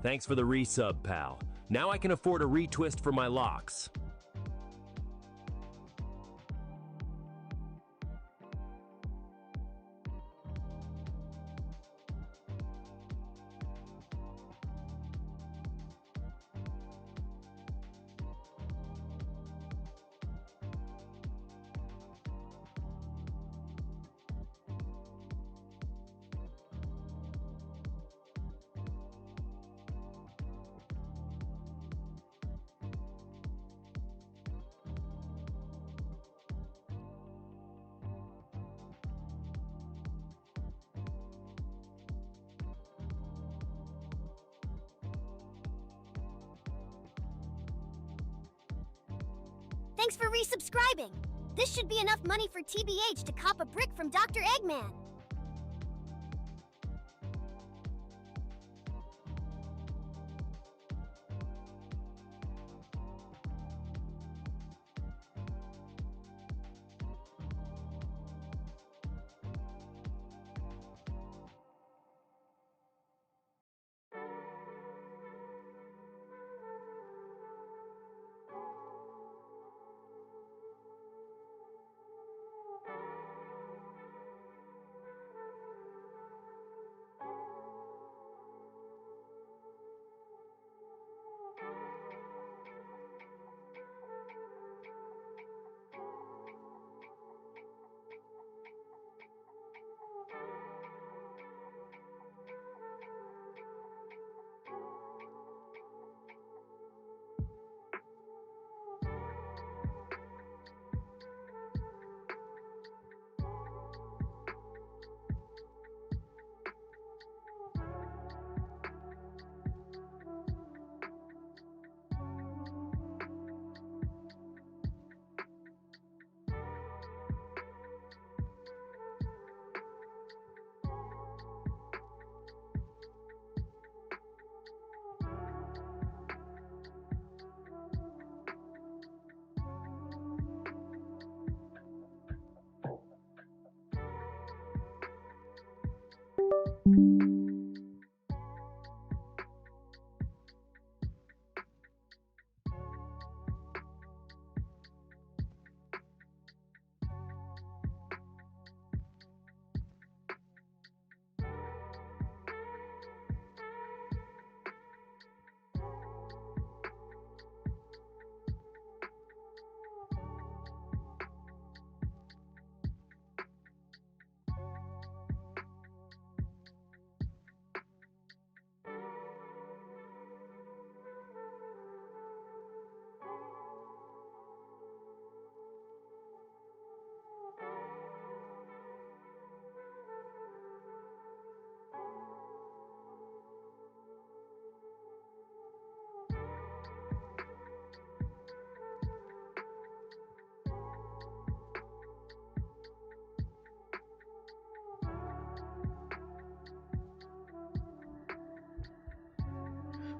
Thanks for the resub, pal. Now I can afford a retwist for my locks. Thanks for resubscribing! This should be enough money for TBH to cop a brick from Dr. Eggman.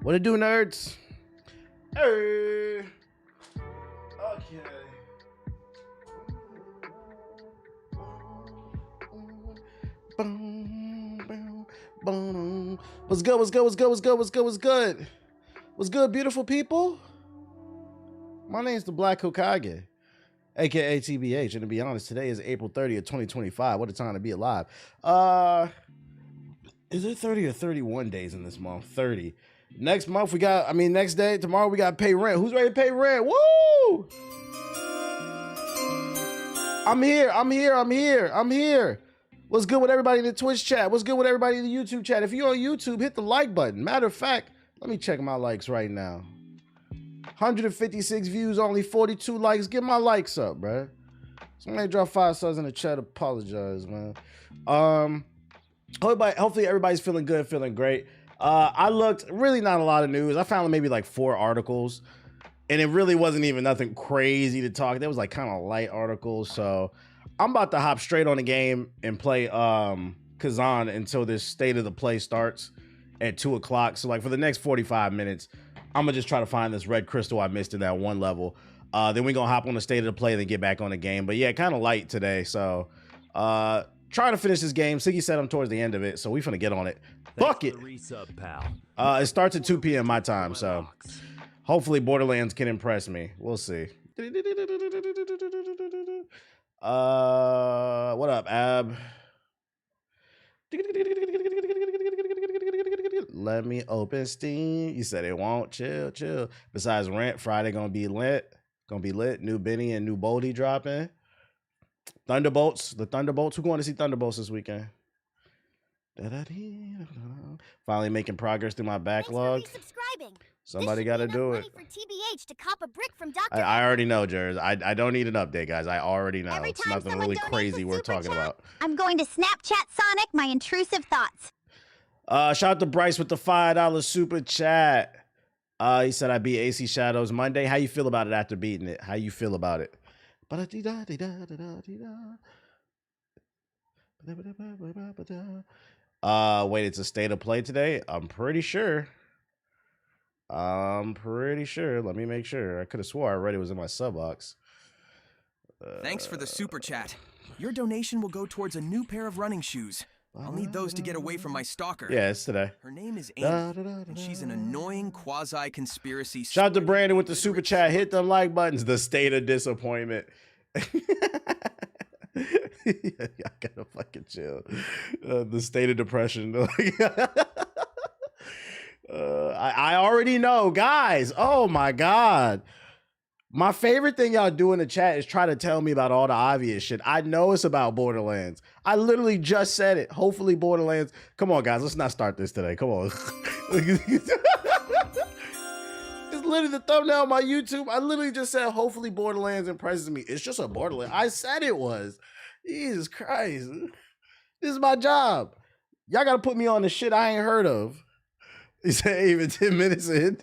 What it do, nerds? Hey. Okay. What's good? What's good? What's good? What's good? What's good? What's good? What's good, beautiful people? My name's the Black Hokage, aka TBH, and to be honest, today is April 30th, 2025. What a time to be alive. Is it 30 or 31 days in this month? 30. Next month we got, next day, tomorrow we got to pay rent. Who's ready to pay rent? Woo! I'm here. What's good with everybody in the Twitch chat? What's good with everybody in the YouTube chat? If you're on YouTube, hit the like button. Matter of fact, let me check my likes right now. 156 views, only 42 likes. Get my likes up, bruh. Somebody drop 5 stars in the chat. Apologize, man. Hopefully everybody's feeling good, feeling great. I looked, really not a lot of news. I found maybe like 4 articles, and it really wasn't even nothing crazy to talk. There was like kind of light articles. So I'm about to hop straight on the game and play Kazan until this state of the play starts at 2 o'clock. So like for the next 45 minutes, I'm gonna just try to find this red crystal I missed in that one level. Then we're gonna hop on the state of the play and then get back on the game. But yeah, kind of light today. So trying trying to finish this game. Siggy said I'm towards the end of it, so we finna get on it. Fuck it. Resub, pal. It starts at 2 p.m. my time, so hopefully Borderlands can impress me. We'll see. What up, Ab? Let me open Steam. You said it won't. Chill. Besides Rent, Friday gonna be lit. New Benny and new Boldy dropping. Thunderbolts. The Thunderbolts. Who going to see Thunderbolts this weekend? Finally making progress through my backlog. Somebody got to do it. I already know, Jers. I don't need an update, guys. I already know. It's nothing really crazy we're talking about. I'm going to Snapchat Sonic my intrusive thoughts. Shout out to Bryce with the $5 super chat. He said I beat AC Shadows Monday. How you feel about it after beating it? How you feel about it? Wait, it's a state of play today? I'm pretty sure. Let me make sure. I could have swore I read it was in my sub box. Thanks for the super chat. Your donation will go towards a new pair of running shoes. I'll need those to get away from my stalker. Yeah, it's today. Her name is Amy, and she's an annoying quasi-conspiracy. Shout out to Brandon with the super chat. Hit them like buttons. The state of disappointment. I gotta fucking chill. The state of depression. I already know, guys. Oh my God. My favorite thing y'all do in the chat is try to tell me about all the obvious shit. I know it's about Borderlands. I literally just said it. Hopefully Borderlands. Come on, guys. Let's not start this today. Come on. It's literally the thumbnail on my YouTube. I literally just said, hopefully Borderlands impresses me. It's just a Borderlands. I said it was. Jesus Christ. This is my job. Y'all got to put me on the shit I ain't heard of. He said even 10 minutes in.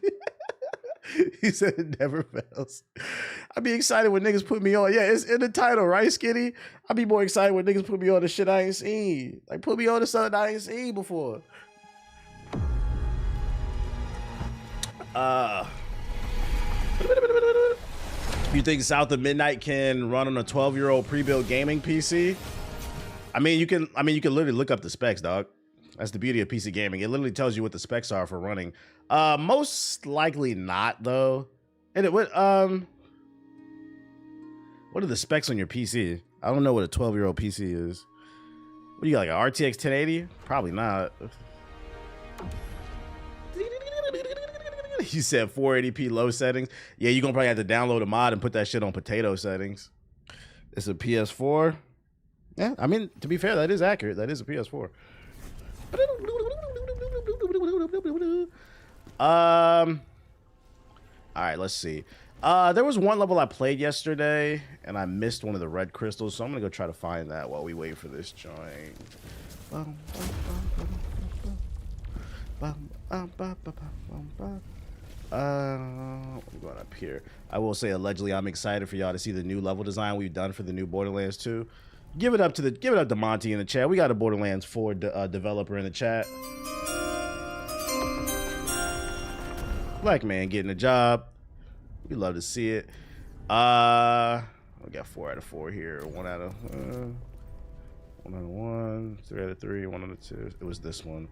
He said it never fails. I'd be excited when niggas put me on. Yeah, it's in the title, right, Skinny? I'd be more excited when niggas put me on the shit I ain't seen. Like, put me on the something I ain't seen before. You think South of Midnight can run on a 12-year-old pre-built gaming PC? I mean, you can literally look up the specs, dog. That's the beauty of PC gaming. It literally tells you what the specs are for running. Most likely not, though. And what are the specs on your PC? I don't know what a 12-year-old PC is. What do you got, like an RTX 1080? Probably not. You said 480p low settings. Yeah, you're gonna probably have to download a mod and put that shit on potato settings. It's a PS4. Yeah, I mean, to be fair, that is accurate. That is a PS4. All right, let's see. There was one level I played yesterday and I missed one of the red crystals, so I'm gonna go try to find that while we wait for this joint. I'm going up here. I will say, allegedly, I'm excited for y'all to see the new level design we've done for the new Borderlands 2. Give it up to Monty in the chat. We got a Borderlands 4 developer in the chat. Black man getting a job. We love to see it. We got 4 out of 4 here. 1 out of 1, 3 out of 3, 1 out of 2. It was this one.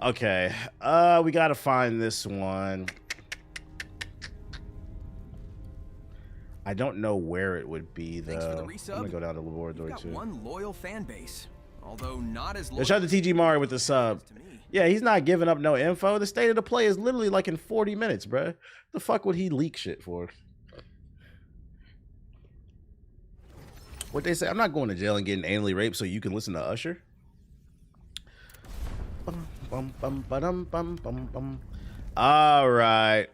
Okay. We gotta find this one. I don't know where it would be though. I'm gonna go down to Laboratory too. One loyal fan base, although not as loyal. Shout out to TG Mario with the sub. Yeah, he's not giving up no info. The state of the play is literally like in 40 minutes, bruh. The fuck would he leak shit for? What they say? I'm not going to jail and getting anally raped so you can listen to Usher. All right.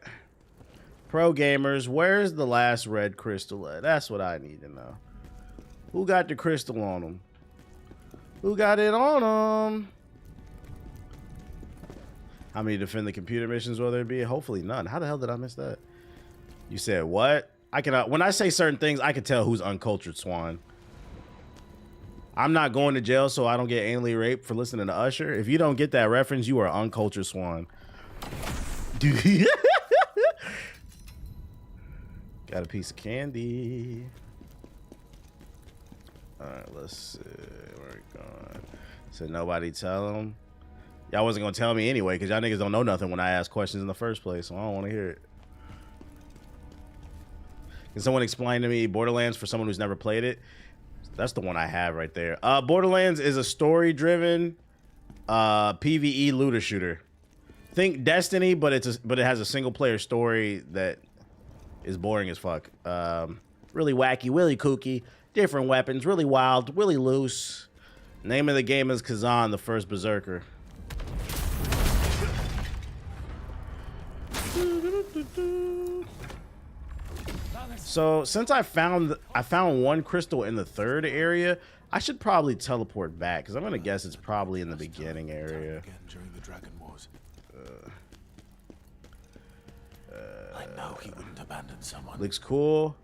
Pro gamers, where's the last red crystal at? That's what I need to know. Who got the crystal on them? Who got it on them? How many defend the computer missions will there be? Hopefully none. How the hell did I miss that? You said what? I cannot. When I say certain things, I can tell who's uncultured, Swan. I'm not going to jail so I don't get anally raped for listening to Usher. If you don't get that reference, you are uncultured, Swan. Dude. Got a piece of candy. All right, let's see. Where we going? So nobody tell them. Y'all wasn't gonna tell me anyway, because y'all niggas don't know nothing when I ask questions in the first place, so I don't want to hear it. Can someone explain to me Borderlands for someone who's never played it? That's the one I have right there. Borderlands is a story-driven PvE looter shooter. Think Destiny, but it has a single-player story that is boring as fuck. Really wacky, really kooky, different weapons, really wild, really loose. Name of the game is Kazan, the first berserker. So since I found one crystal in the third area, I should probably teleport back because I'm gonna guess it's probably in the beginning area. I know he wouldn't abandon someone. Looks cool.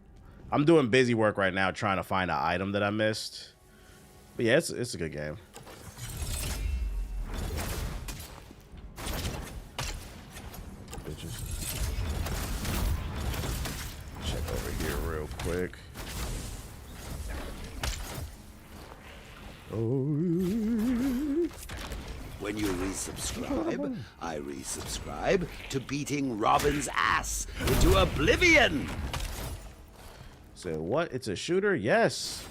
I'm doing busy work right now trying to find an item that I missed. But yeah, it's a good game. Bitches. Check over here real quick. When you resubscribe, I resubscribe to beating Robin's ass into oblivion. So what? It's a shooter? Yes.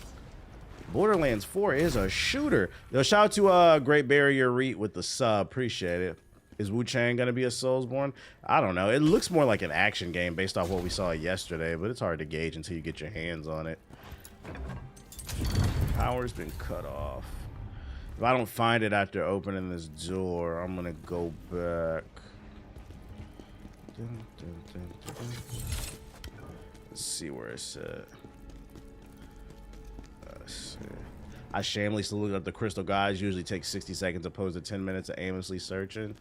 Borderlands 4 is a shooter. Yo, shout out to Great Barrier Reef with the sub. Appreciate it. Is Wu-Chang gonna be a Soulsborne? I don't know. It looks more like an action game based off what we saw yesterday, but it's hard to gauge until you get your hands on it. Power's been cut off. If I don't find it after opening this door, I'm gonna go back. Let's see where it's at. I shamelessly look up the crystal guys. Usually takes 60 seconds opposed to 10 minutes of aimlessly searching.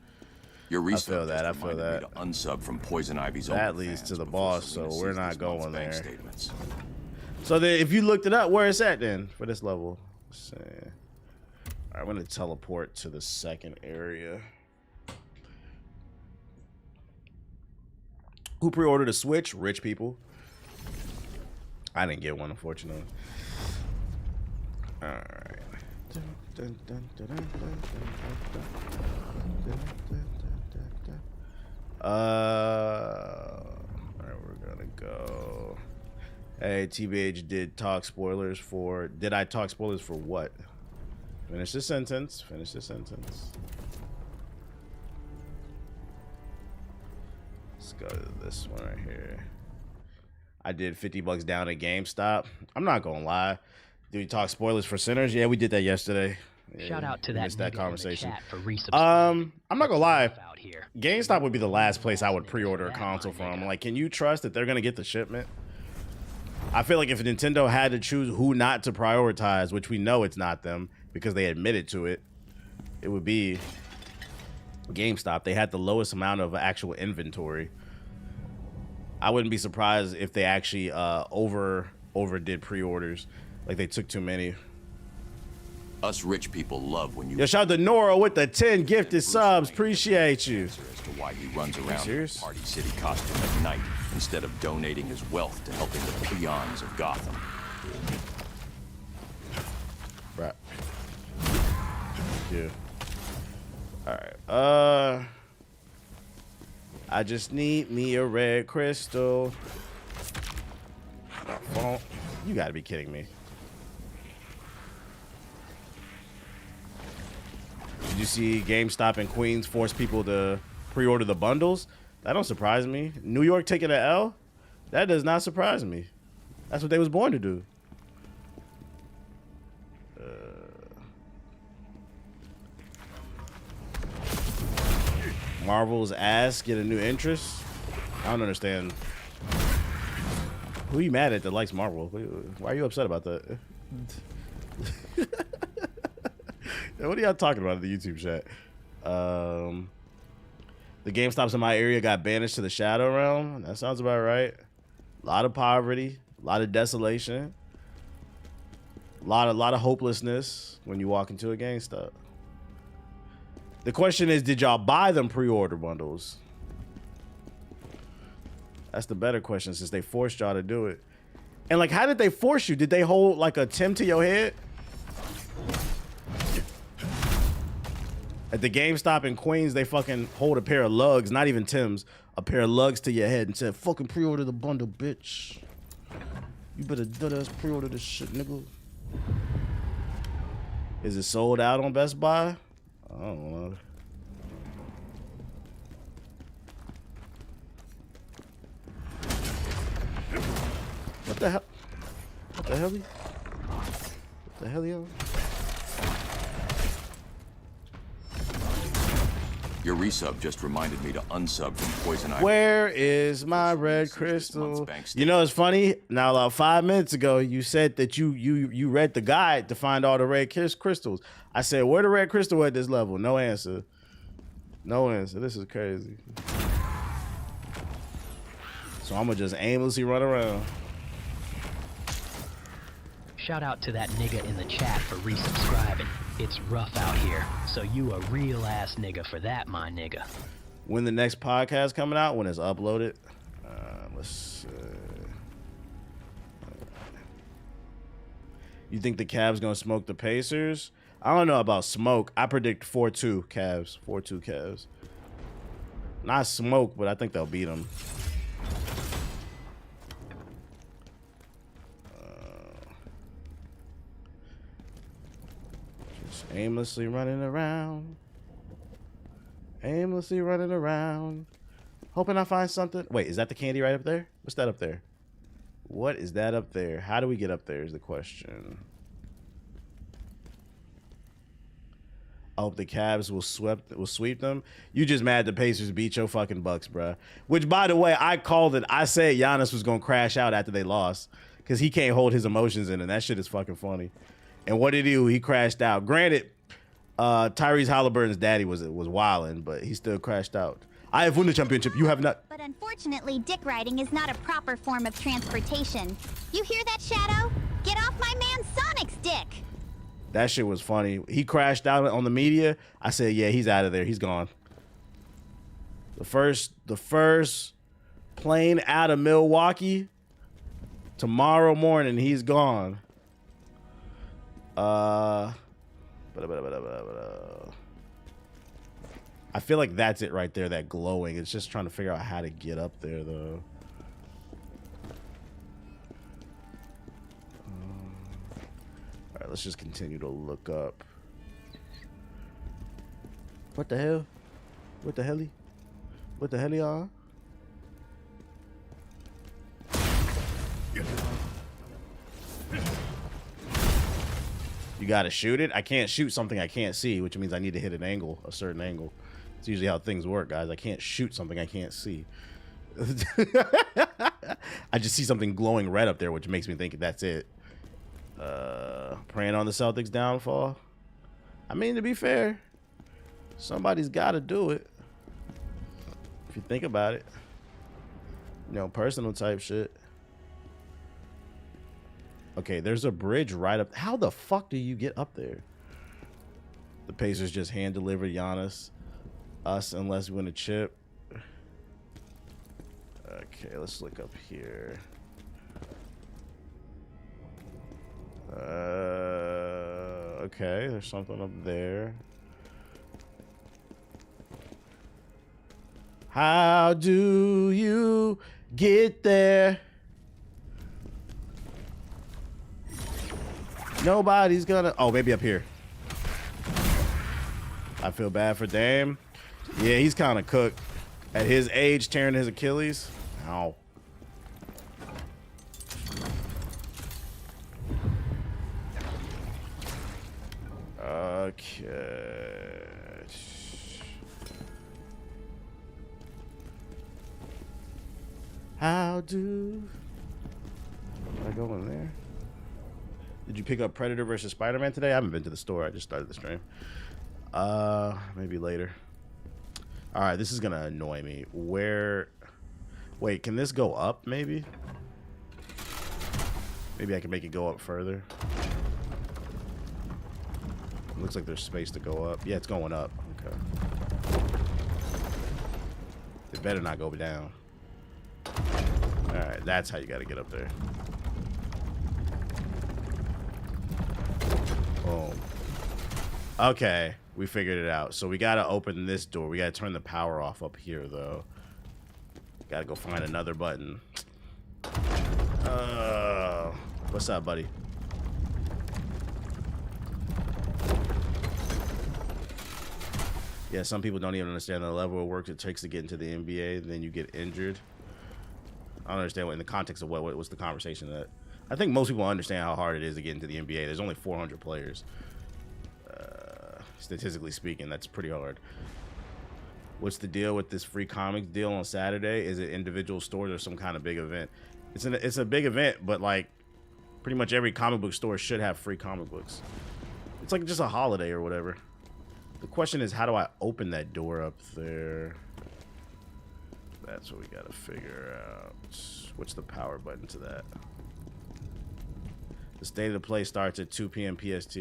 Your I feel that. I feel that. Unsub from Poison Ivy's that leads to the boss, so we're not going there. Statements. So then, if you looked it up, where it's at then for this level? Let's see. All right, I'm gonna teleport to the second area. Who pre-ordered a Switch? Rich people. I didn't get one, unfortunately. All right. Where we're gonna go. Hey, TBH did talk spoilers for. Did I talk spoilers for what? Finish the sentence. Finish the sentence. Let's go to this one right here. I did $50 down at GameStop. I'm not gonna lie. Do we talk spoilers for Sinners? Yeah, we did that yesterday. Yeah, shout out to that conversation. For I'm not gonna lie. GameStop would be the last place I would pre-order a console from. Like, can you trust that they're gonna get the shipment? I feel like if Nintendo had to choose who not to prioritize, which we know it's not them because they admitted to it, it would be GameStop. They had the lowest amount of actual inventory. I wouldn't be surprised if they actually overdid pre-orders. Like they took too many. Us rich people love when you. Yo, shout out to Nora with the 10 gifted subs. Appreciate you. As to why he runs around in a Party City costume at night instead of donating his wealth to helping the peons of Gotham. Right. Yeah. All right. I just need me a red crystal. Oh, you gotta be kidding me. Did you see GameStop in Queens force people to pre-order the bundles? That don't surprise me. New York taking an L? That does not surprise me. That's what they was born to do. Marvel's ass get a new interest? I don't understand. Who are you mad at that likes Marvel? Why are you upset about that? What are y'all talking about in the YouTube chat? The GameStops in my area got banished to the Shadow Realm. That sounds about right. A lot of poverty, a lot of desolation, a lot of hopelessness when you walk into a GameStop. The question is, did y'all buy them pre-order bundles? That's the better question since they forced y'all to do it. And like, how did they force you? Did they hold like a Tim to your head? At the GameStop in Queens, they fucking hold a pair of lugs, not even Tim's, a pair of lugs to your head and said, fucking pre-order the bundle, bitch. You better do pre-order this shit, nigga. Is it sold out on Best Buy? I don't know. What the hell? What the hell? What the hell, yo? Your resub just reminded me to unsub from Poison Ivy. Where is my red crystal? You know, it's funny. Now, about 5 minutes ago, you said that you read the guide to find all the red crystals. I said, where the red crystal at this level? No answer. No answer. This is crazy. So I'm gonna just aimlessly run around. Shout out to that nigga in the chat for resubscribing. It's rough out here, so you a real ass nigga for that, my nigga. When the next podcast coming out, when it's uploaded, let's. You think the Cavs gonna smoke the Pacers? I don't know about smoke. I predict 4-2 Cavs. 4-2 Cavs. Not smoke, but I think they'll beat them. Aimlessly running around. Aimlessly running around. Hoping I find something. Wait, is that the candy right up there? What's that up there? What is that up there? How do we get up there is the question. I hope the Cavs will sweep them. You just mad the Pacers beat your fucking Bucks, bruh. Which, by the way, I called it. I said Giannis was going to crash out after they lost. Because he can't hold his emotions in, and that shit is fucking funny. And what did he do? He crashed out. Granted, Tyrese Halliburton's daddy was wilding, but he still crashed out. I have won the championship. You have not. But unfortunately, dick riding is not a proper form of transportation. You hear that, Shadow? Get off my man Sonic's dick! That shit was funny. He crashed out on the media. I said, yeah, he's out of there. He's gone. The first plane out of Milwaukee, tomorrow morning, he's gone. I feel like that's it right there, that glowing. It's just trying to figure out how to get up there, though. All right, let's just continue to look up. What the hell? What the hell? What the hell, y'all? You gotta shoot it? I can't shoot something I can't see, which means I need to hit an angle, a certain angle. It's usually how things work, guys. I can't shoot something I can't see. I just see something glowing red up there, which makes me think that's it. Praying on the Celtics' downfall. I mean, to be fair, somebody's gotta do it. If you think about it. You know, personal type shit. Okay, there's a bridge right up. How the fuck do you get up there? The Pacers just hand deliver Giannis us unless we win a chip. Okay, let's look up here. Okay, there's something up there. How do you get there? Nobody's gonna. Oh, maybe up here. I feel bad for Dame. Yeah, he's kind of cooked. At his age, tearing his Achilles. Ow. Okay. How do I go in there? Did you pick up Predator versus Spider-Man today? I haven't been to the store. I just started the stream. Maybe later. All right, this is gonna annoy me. Where? Wait, can this go up? Maybe. Maybe I can make it go up further. Looks like there's space to go up. Yeah, it's going up. Okay. It better not go down. All right, that's how you got to get up there. Boom. Okay, we figured it out. So we gotta open this door. We gotta turn the power off up here, though. Gotta go find another button. What's up, buddy? Yeah, some people don't even understand the level of work it takes to get into the NBA, and then you get injured. I don't understand what, in the context of what was the conversation that. I think most people understand how hard it is to get into the NBA. There's only 400 players. Statistically speaking, that's pretty hard. What's the deal with this free comics deal on Saturday? Is it individual stores or some kind of big event? It's a big event, but like pretty much every comic book store should have free comic books. It's like just a holiday or whatever. The question is, how do I open that door up there? That's what we gotta figure out. What's the power button to that? The state of the play starts at 2 p.m. PST.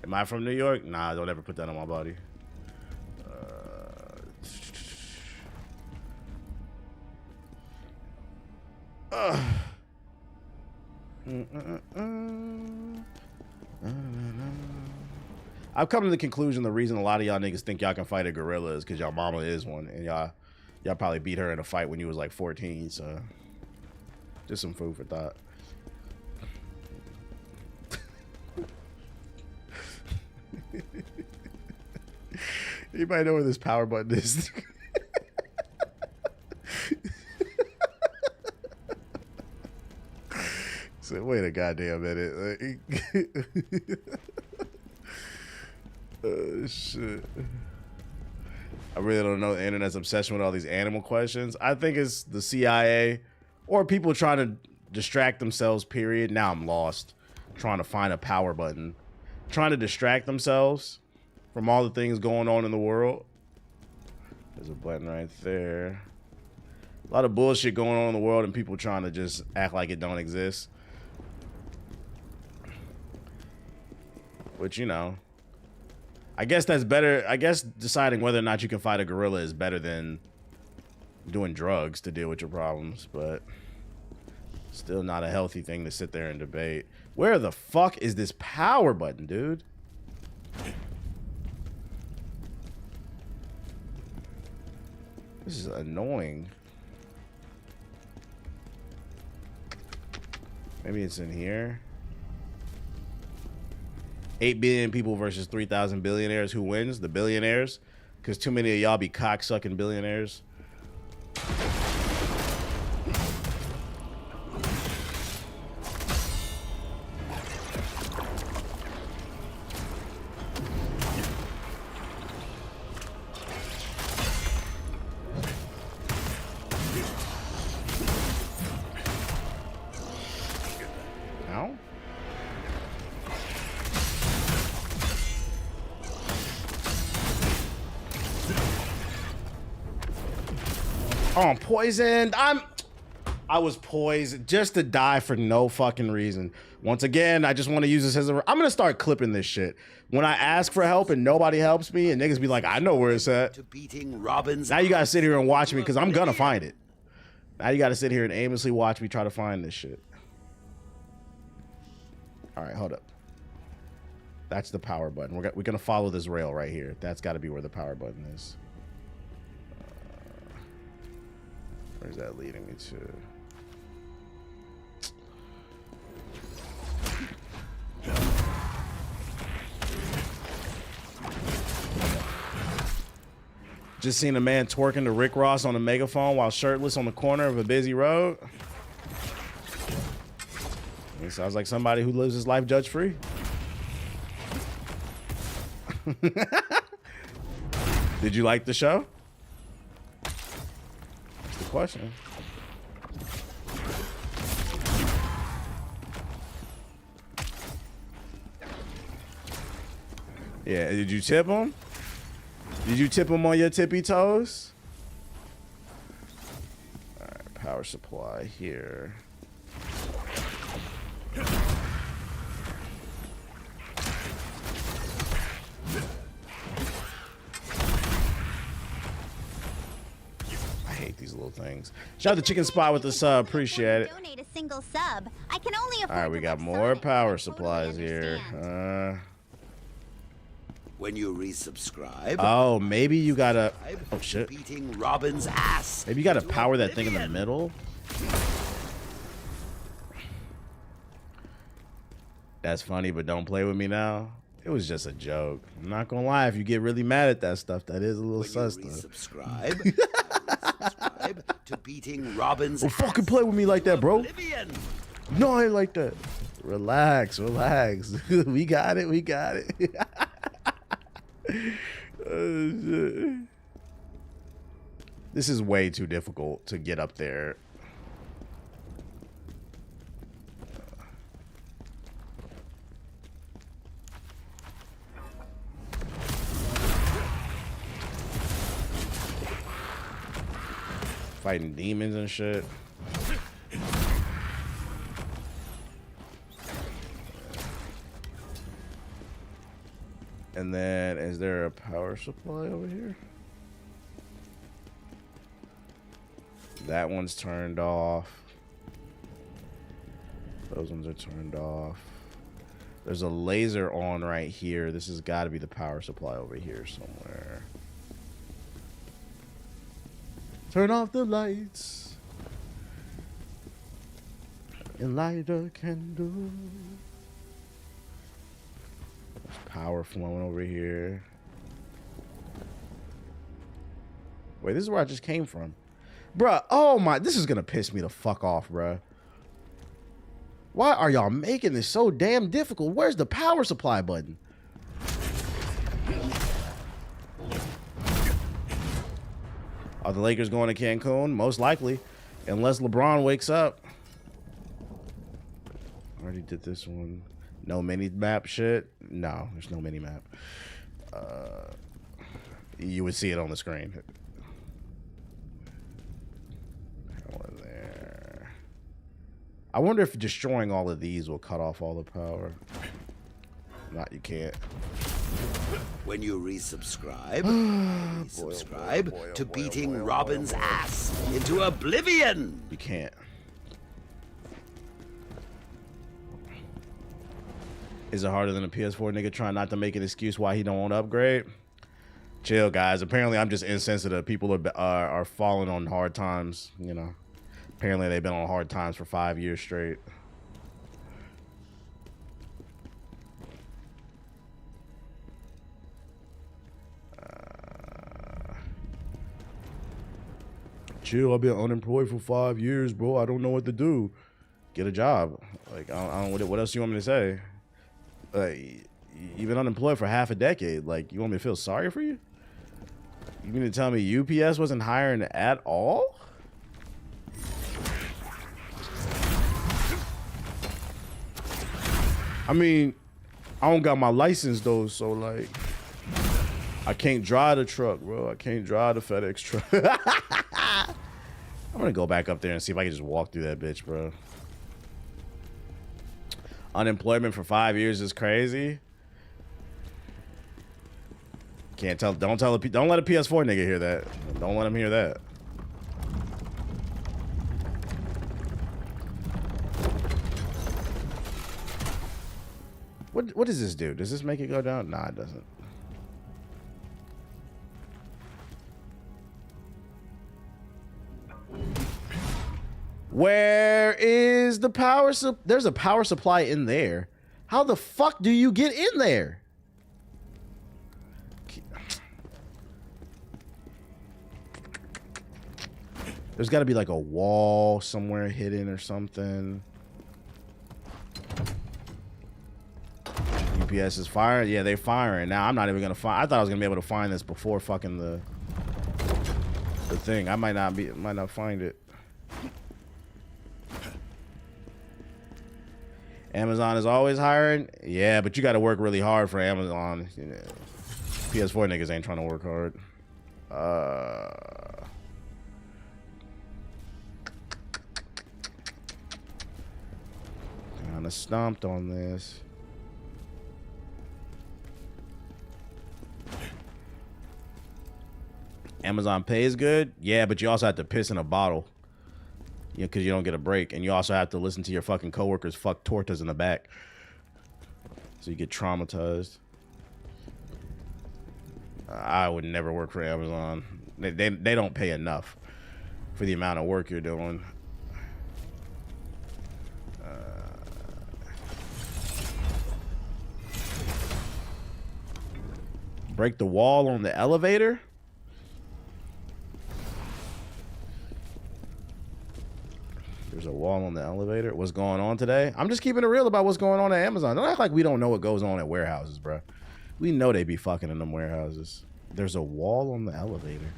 Am I from New York? Nah, don't ever put that on my body. I've come to the conclusion the reason a lot of y'all niggas think y'all can fight a gorilla is because y'all mama is one, and y'all probably beat her in a fight when you was like 14. So just some food for thought. Anybody know where this power button is? So wait a goddamn minute. Oh shit. I really don't know the internet's obsession with all these animal questions. I think it's the CIA or people trying to distract themselves, period. Now I'm lost. Trying to find a power button. Trying to distract themselves from all the things going on in the world. There's a button right there. A lot of bullshit going on in the world and people trying to just act like it don't exist. Which, you know, I guess that's better. I guess deciding whether or not you can fight a gorilla is better than doing drugs to deal with your problems, but still not a healthy thing to sit there and debate. Where the fuck is this power button, dude? This is annoying. Maybe it's in here. 8 billion people versus 3,000 billionaires. Who wins? The billionaires. Because too many of y'all be cocksucking billionaires. Oh, I'm poisoned. I was poised just to die for no fucking reason. Once again, I just want to use this as a... I'm going to start clipping this shit. When I ask for help and nobody helps me and niggas be like, I know where it's at. To beating Robin's now you got to sit here and watch me because I'm going to find it. Now you got to sit here and aimlessly watch me try to find this shit. All right, hold up. That's the power button. We're going to follow this rail right here. That's got to be where the power button is. Where's that leading me to? Just seen a man twerking to Rick Ross on a megaphone while shirtless on the corner of a busy road. It sounds like somebody who lives his life judge-free. Did you like the show? That's the question. Yeah, did you tip him? Did you tip him on your tippy toes? All right, power supply here. I hate these little things. Shout out to Chicken Spot with the sub. Appreciate it. Donate a single sub. I can only afford. All right, we to got let more Sonic. power I supplies totally here. understand. When you resubscribe, Oh, maybe you gotta. Oh to shit. beating Robin's ass. Maybe you gotta into power that thing in the oblivion. middle. That's funny, but don't play with me now. It was just a joke. I'm not gonna lie. If you get really mad at that stuff, that is a little When you sus. Though. resubscribe, resubscribe to beating Robin's Well, ass. fucking play with me like that, bro. Oblivion. No, I ain't like that. Relax, relax. We got it. We got it. Oh, shit. This is way too difficult to get up there. Fighting demons and shit. And then, is there a power supply over here? That one's turned off. Those ones are turned off. There's a laser on right here. This has got to be the power supply over here somewhere. Turn off the lights and light a candle. There's power flowing over here. Wait, this is where I just came from. Bruh, oh my, this is gonna piss me the fuck off, bruh. Why are y'all making this so damn difficult? Where's the power supply button? Are the Lakers going to Cancun? Most likely, unless LeBron wakes up. Already did this one. No mini map shit. No, there's no mini map. You would see it on the screen. Over there. I wonder if destroying all of these will cut off all the power. Not, you can't. When you resubscribe, resubscribe to beating Robin's ass into oblivion. You can't. Is it harder than a PS4 nigga trying not to make an excuse why he don't want to upgrade? Chill, guys. Apparently, I'm just insensitive. People are falling on hard times, you know. Apparently, they've been on hard times for 5 years straight. Chill, I've been unemployed for 5 years, bro. I don't know what to do. Get a job. Like, I don't what else you want me to say? You've been unemployed for half a decade. Like, you want me to feel sorry for you? You mean to tell me UPS wasn't hiring at all? I mean, I don't got my license though, so like, I can't drive the truck, bro. I can't drive the FedEx truck. I'm gonna go back up there and see if I can just walk through that bitch, bro. Unemployment for 5 years is crazy. Can't tell. Don't let a PS4 nigga hear that. Don't let him hear that. What does this do? Does this make it go down? Nah, it doesn't. Where is the power there's a power supply in there. How the fuck do you get in there? There's got to be like a wall somewhere hidden or something. UPS is firing. Yeah, they're firing. Now I'm not even gonna find. I thought I was gonna be able to find this before fucking the thing. I might not find it. Amazon is always hiring. Yeah, but you got to work really hard for Amazon. You know, PS4 niggas ain't trying to work hard. Kind of stomped on this. Amazon Pay is good. Yeah, but you also have to piss in a bottle. Yeah, because you don't get a break, and you also have to listen to your fucking coworkers fuck tortas in the back, so you get traumatized. I would never work for Amazon. They don't pay enough for the amount of work you're doing. Break the wall on the elevator? There's a wall on the elevator. What's going on today? I'm just keeping it real about what's going on at Amazon. Don't act like we don't know what goes on at warehouses, bro. We know they be fucking in them warehouses. There's a wall on the elevator.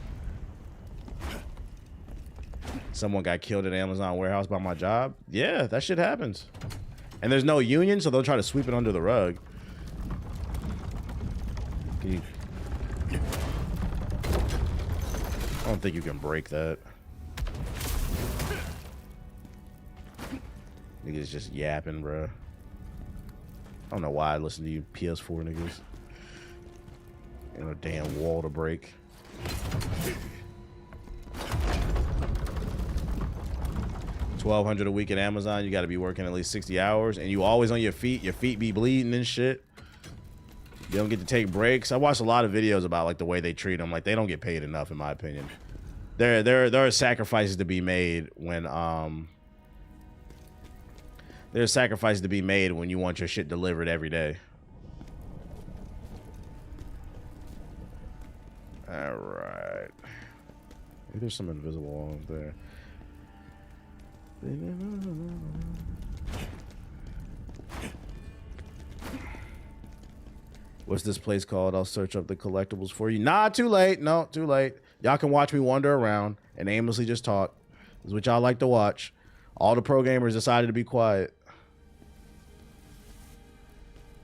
Someone got killed at Amazon warehouse by my job. Yeah, that shit happens. And there's no union, so they'll try to sweep it under the rug. I don't think you can break that. Niggas just yapping, bro. I don't know why I listen to you PS4 niggas. And a damn wall to break. $1,200 a week at Amazon. You got to be working at least 60 hours, and you always on your feet. Your feet be bleeding and shit. You don't get to take breaks. I watched a lot of videos about like the way they treat them. Like they don't get paid enough, in my opinion. There are sacrifices to be made when there's sacrifices to be made when you want your shit delivered every day. All right. Maybe there's some invisible wall up there. What's this place called? I'll search up the collectibles for you. Nah, too late. No, too late. Y'all can watch me wander around and aimlessly just talk. This is what y'all like to watch. All the pro gamers decided to be quiet.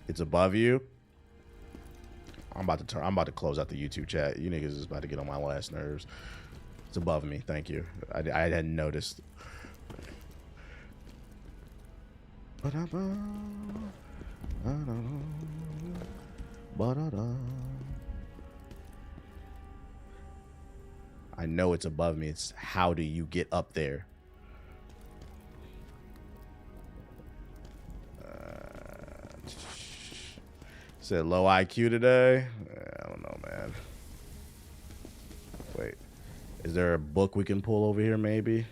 It's above you. I'm about to close out the YouTube chat. You niggas is about to get on my last nerves. It's above me. Thank you. I hadn't noticed. I know it's above me. It's how do you get up there? Said low IQ today. I don't know, man. Wait, is there a book we can pull over here? Maybe.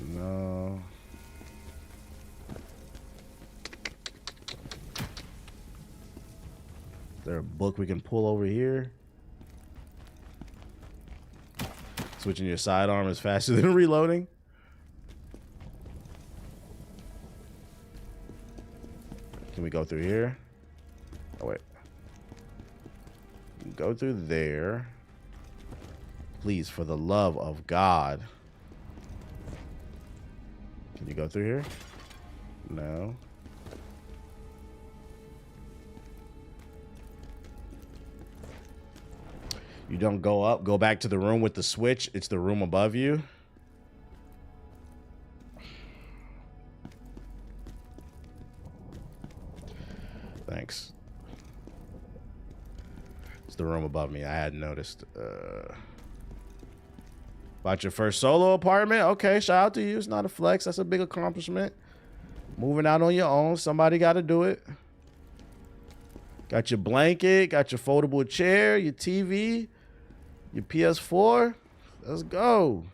No. Is there a book we can pull over here? Switching your sidearm is faster than reloading. Can we go through here? Oh, wait. Go through there. Please, for the love of God. Can you go through here? No. You don't go up. Go back to the room with the switch. It's the room above you. Thanks. It's the room above me. I hadn't noticed. About your first solo apartment? Okay, shout out to you. It's not a flex. That's a big accomplishment. Moving out on your own. Somebody got to do it. Got your blanket. Got your foldable chair. Your TV. Your PS4. Let's go.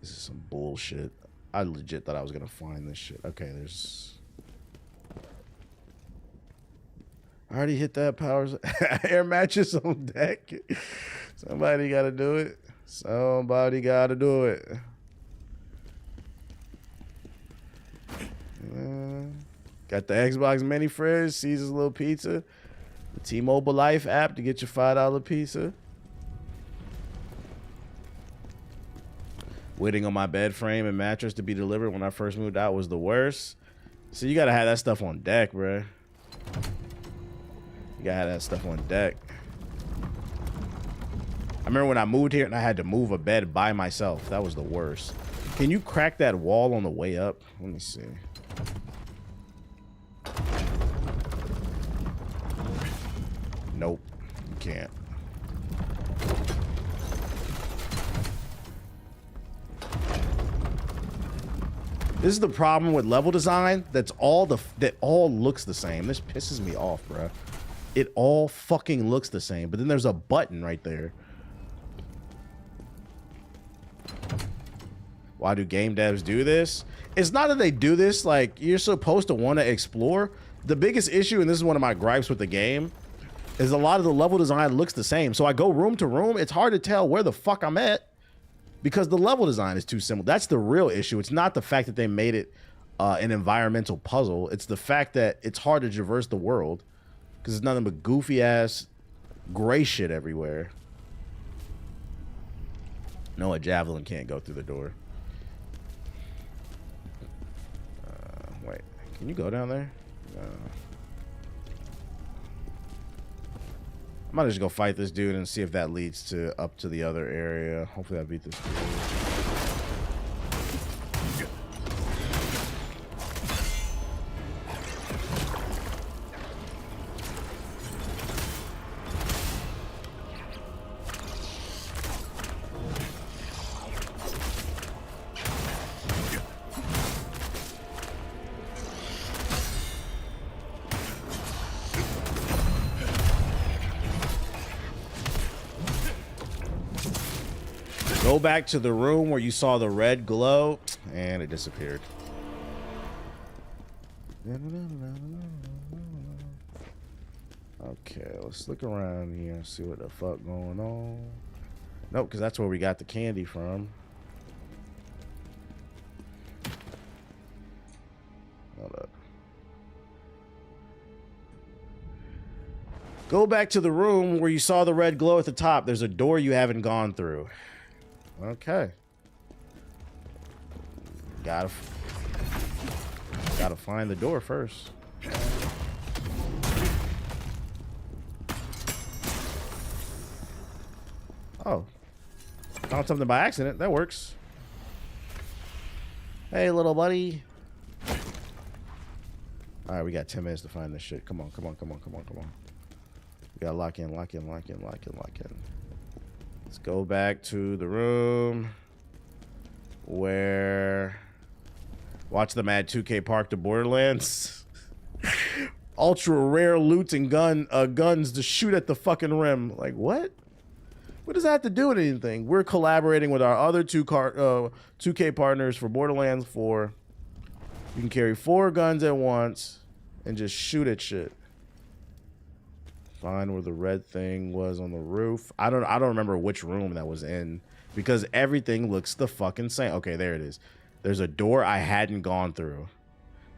This is some bullshit. I legit thought I was going to find this shit. Okay, there's... I already hit that powers. Air mattress on deck. Somebody got to do it. Somebody got to do it. Got the Xbox mini fridge, Caesar's Little Pizza, the T-Mobile Life app to get your $5 pizza. Waiting on my bed frame and mattress to be delivered when I first moved out was the worst. So you gotta have that stuff on deck, bro. You gotta have that stuff on deck. I remember when I moved here and I had to move a bed by myself. That was the worst. Can you crack that wall on the way up? Let me see. Nope. You can't. This is the problem with level design. That all looks the same. This pisses me off, bro. It all fucking looks the same. But then there's a button right there. Why do game devs do this? It's not that they do this. Like, you're supposed to want to explore. The biggest issue, and this is one of my gripes with the game, is a lot of the level design looks the same. So I go room to room. It's hard to tell where the fuck I'm at, because the level design is too simple. That's the real issue. It's not the fact that they made it an environmental puzzle. It's the fact that it's hard to traverse the world because it's nothing but goofy ass gray shit everywhere. No, a javelin can't go through the door. Wait, can you go down there? I might just go fight this dude and see if that leads to up to the other area. Hopefully I beat this dude. Go back to the room where you saw the red glow, and it disappeared. Okay, let's look around here and see what the fuck going on. Nope, because that's where we got the candy from. Hold up. Go back to the room where you saw the red glow at the top. There's a door you haven't gone through. Okay. Gotta find the door first. Oh. Found something by accident. That works. Hey, little buddy. Alright, we got 10 minutes to find this shit. Come on, come on, come on, come on, come on. We gotta lock in, lock in, lock in, lock in, lock in. Let's go back to the room where... Watch them add 2K Park to Borderlands. Ultra rare loot and guns to shoot at the fucking rim. Like, what? What does that have to do with anything? We're collaborating with our other 2K partners for Borderlands 4. You can carry 4 guns at once and just shoot at shit. Find where the red thing was on the roof. I don't remember which room that was in because everything looks the fucking same. Okay, there it is. There's a door I hadn't gone through.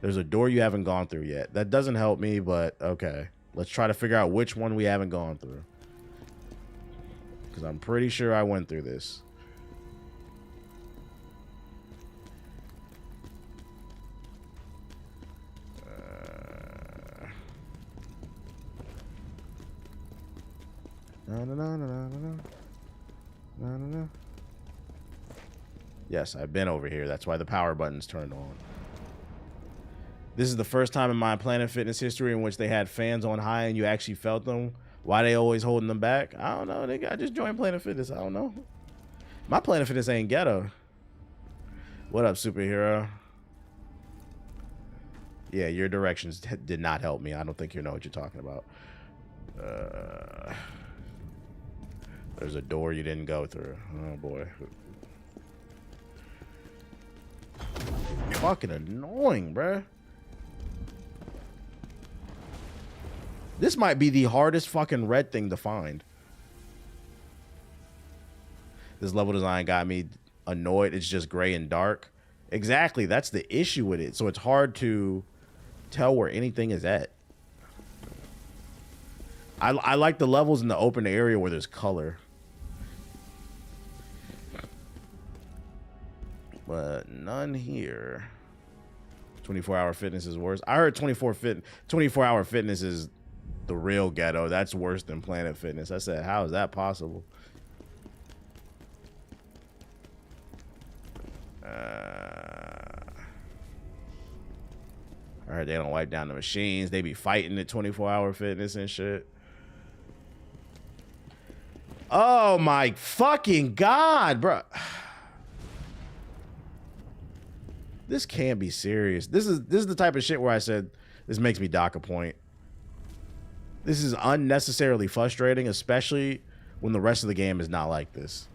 There's a door you haven't gone through yet. That doesn't help me, but okay. Let's try to figure out which one we haven't gone through. Because I'm pretty sure I went through this. Yes, I've been over here. That's why the power button's turned on. This is the first time in my Planet Fitness history in which they had fans on high and you actually felt them. Why they always holding them back? I don't know. I just joined Planet Fitness. I don't know. My Planet Fitness ain't ghetto. What up, superhero? Yeah, your directions did not help me. I don't think you know what you're talking about. There's a door you didn't go through. Oh, boy. Fucking annoying, bruh. This might be the hardest fucking red thing to find. This level design got me annoyed. It's just gray and dark. Exactly. That's the issue with it. So it's hard to tell where anything is at. I like the levels in the open area where there's color. But none here. 24-hour fitness is worse. I heard 24-hour fitness is the real ghetto. That's worse than Planet Fitness. I said, how is that possible? I heard they don't wipe down the machines. They be fighting at 24-hour fitness and shit. Oh my fucking God, bro. This can't be serious. This is the type of shit where I said this makes me dock a point. This is unnecessarily frustrating, especially when the rest of the game is not like this.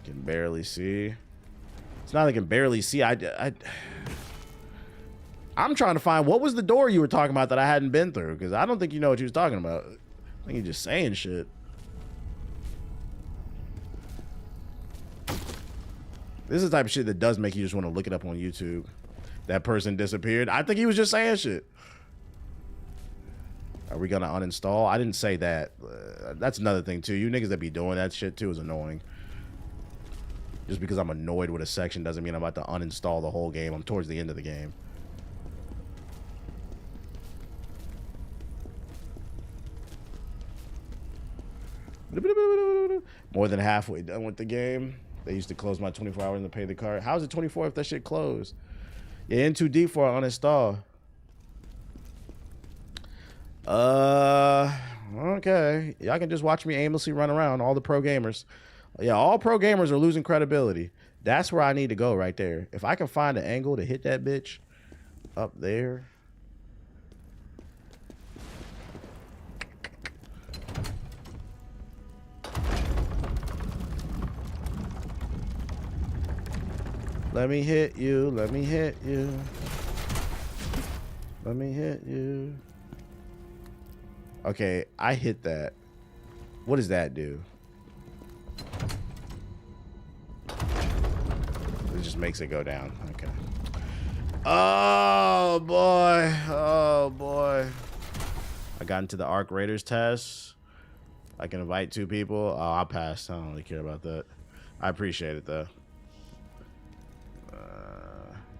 Can barely see. It's not like I can barely see. I'm trying to find what was the door you were talking about that I hadn't been through, because I don't think you know what you was talking about. I think you're just saying shit. This is the type of shit that does make you just want to look it up on YouTube. That person disappeared. I think he was just saying shit. Are we gonna uninstall? I didn't say that. That's another thing too. You niggas that be doing that shit too is annoying. Just because I'm annoyed with a section doesn't mean I'm about to uninstall the whole game. I'm towards the end of the game. More than halfway done with the game. They used to close my 24 hours and pay the card. How's it 24 if that shit closed? You're in too deep for an uninstall. Okay. Y'all can just watch me aimlessly run around. All the pro gamers. Yeah, all pro gamers are losing credibility. That's where I need to go right there. If I can find an angle to hit that bitch up there. Let me hit you. Let me hit you. Let me hit you. Okay, I hit that. What does that do? It just makes it go down. Okay. Oh boy. Oh boy. I got into the Arc Raiders test. I can invite 2 people. Oh, I'll pass. I don't really care about that. I appreciate it though.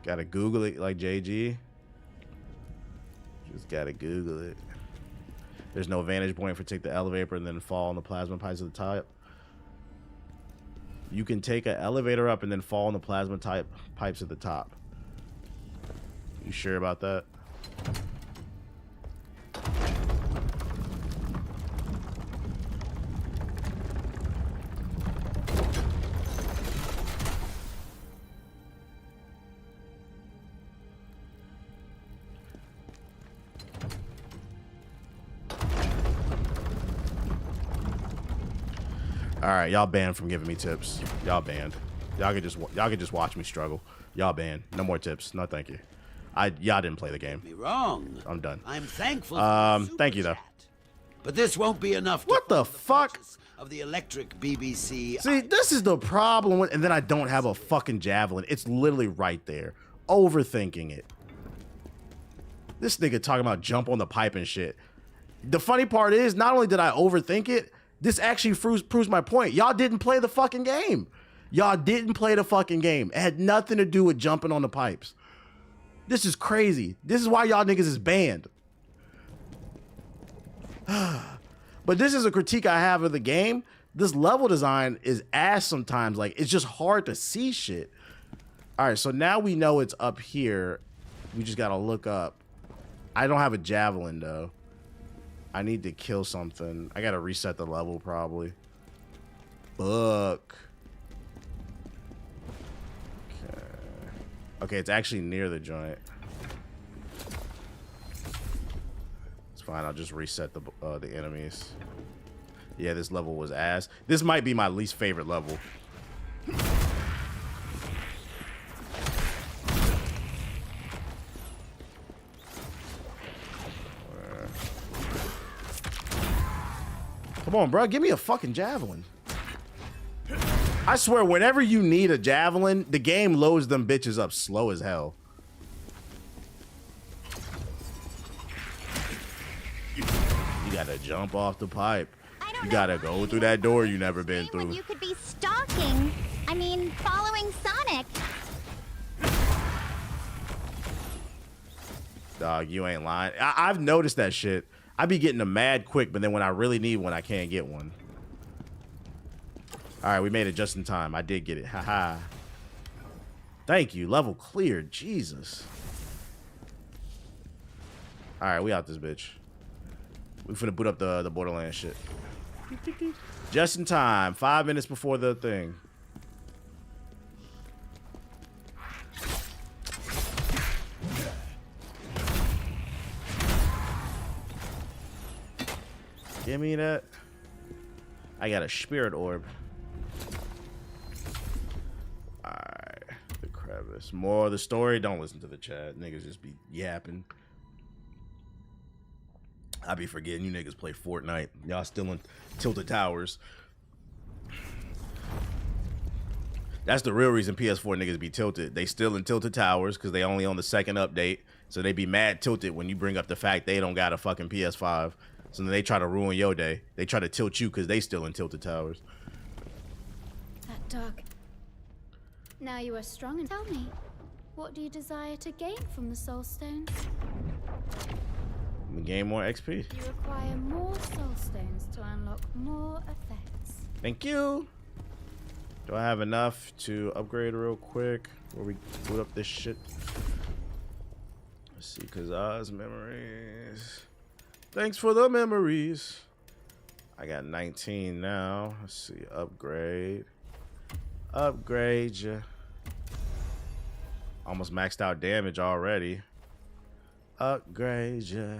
Gotta Google it like JG. Just gotta Google it. There's no vantage point for take the elevator and then fall on the plasma pipes at the top. You can take an elevator up and then fall on the plasma type pipes at the top. You sure about that? All right, y'all banned from giving me tips. Y'all banned. Y'all could just watch me struggle. Y'all banned. No more tips. No, thank you. Y'all didn't play the game. Me wrong. I'm done. I'm thankful. Thank you though. But this won't be enough. What the fuck? Of the electric BBC. See, this is the problem with, and then I don't have a fucking javelin. It's literally right there. Overthinking it. This nigga talking about jump on the pipe and shit. The funny part is, not only did I overthink it, this actually proves my point. Y'all didn't play the fucking game. Y'all didn't play the fucking game. It had nothing to do with jumping on the pipes. This is crazy. This is why y'all niggas is banned. But this is a critique I have of the game. This level design is ass sometimes. Like, it's just hard to see shit. All right, so now we know it's up here. We just gotta look up. I don't have a javelin though. I need to kill something. I gotta reset the level probably. Book. Okay. Okay, it's actually near the joint. It's fine. I'll just reset the enemies. Yeah, this level was ass. This might be my least favorite level. Come on, bro. Give me a fucking javelin. I swear, whenever you need a javelin, the game loads them bitches up slow as hell. You gotta jump off the pipe. You gotta go through that door you never been through. You could be stalking. I mean, following Sonic. Dog, you ain't lying. I've noticed that shit. I be getting them mad quick, but then when I really need one, I can't get one. All right, we made it just in time. I did get it. Haha. Thank you. Level cleared. Jesus. All right, we out this bitch. We finna boot up the Borderlands shit. Just in time. 5 minutes before the thing. Give me that. I got a spirit orb. Alright. The crevice. More of the story. Don't listen to the chat. Niggas just be yapping. I be forgetting you niggas play Fortnite. Y'all still in Tilted Towers. That's the real reason PS4 niggas be tilted. They still in Tilted Towers because they only on the second update. So they be mad tilted when you bring up the fact they don't got a fucking PS5. So then they try to ruin your day. They try to tilt you because they still in Tilted Towers. That dark. Now you are strong and tell me, what do you desire to gain from the Soul Stones? Gain more XP. You require more Soul Stones to unlock more effects. Thank you. Do I have enough to upgrade real quick before we boot up this shit? Let's see, Kazan's memories. Thanks for the memories. I got 19 now. Let's see, upgrade. Upgrade ya. Almost maxed out damage already. Upgrade ya.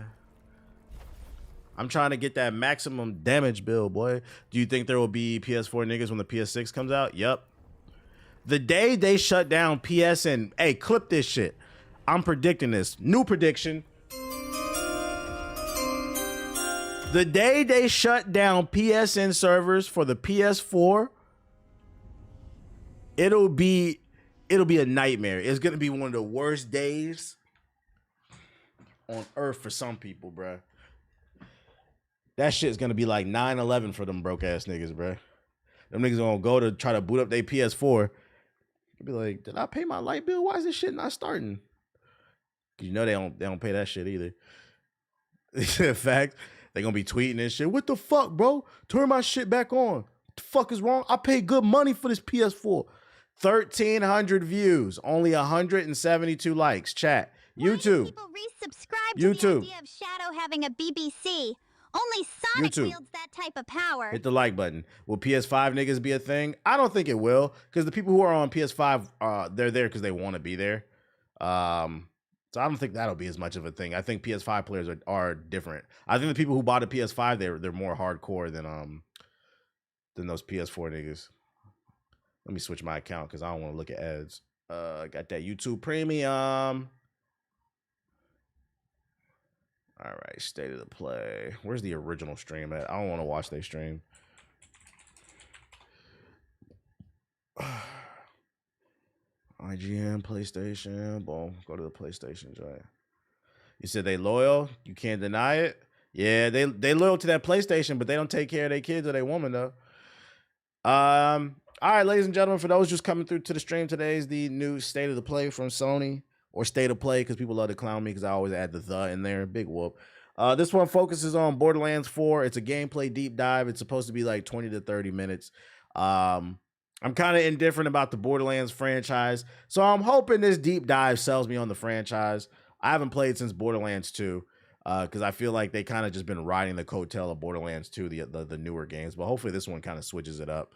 I'm trying to get that maximum damage build, boy. Do you think there will be PS4 niggas when the PS6 comes out? Yep. The day they shut down PS and, hey, clip this shit. I'm predicting this. New prediction. The day they shut down PSN servers for the PS4, it'll be a nightmare. It's gonna be one of the worst days on earth for some people, bruh. That shit's gonna be like 9/11 for them broke ass niggas, bruh. Them niggas gonna go to try to boot up their PS4. They'll be like, did I pay my light bill? Why is this shit not starting? Cause you know they don't pay that shit either. In fact, they gonna be tweeting this shit. What the fuck, bro? Turn my shit back on. What the fuck is wrong? I paid good money for this PS4. 1,300 views, only 172 likes. Chat. YouTube. People resubscribe to YouTube. the idea of Shadow having a BBC. Only Sonic YouTube. wields that type of power. Hit the like button. Will PS5 niggas be a thing? I don't think it will, because the people who are on PS5, they're there because they want to be there. So I don't think that'll be as much of a thing. I think PS5 players are different. I think the people who bought a PS5, they're more hardcore than those PS4 niggas. Let me switch my account because I don't want to look at ads. Got that YouTube Premium. All right, state of the play. Where's the original stream at? I don't want to watch their stream. IGN, PlayStation. Boom. Go to the PlayStation joint. You said they loyal? You can't deny it? Yeah, they loyal to that PlayStation, but they don't take care of their kids or their woman, though. All right, ladies and gentlemen, for those just coming through to the stream, today is the new State of the Play from Sony. Or State of Play, because people love to clown me because I always add the in there. Big whoop. This one focuses on Borderlands 4. It's a gameplay deep dive. It's supposed to be like 20 to 30 minutes. I'm kind of indifferent about the Borderlands franchise, so I'm hoping this deep dive sells me on the franchise. I haven't played since Borderlands 2 because I feel like they kind of just been riding the coattail of Borderlands 2, the newer games, but hopefully this one kind of switches it up.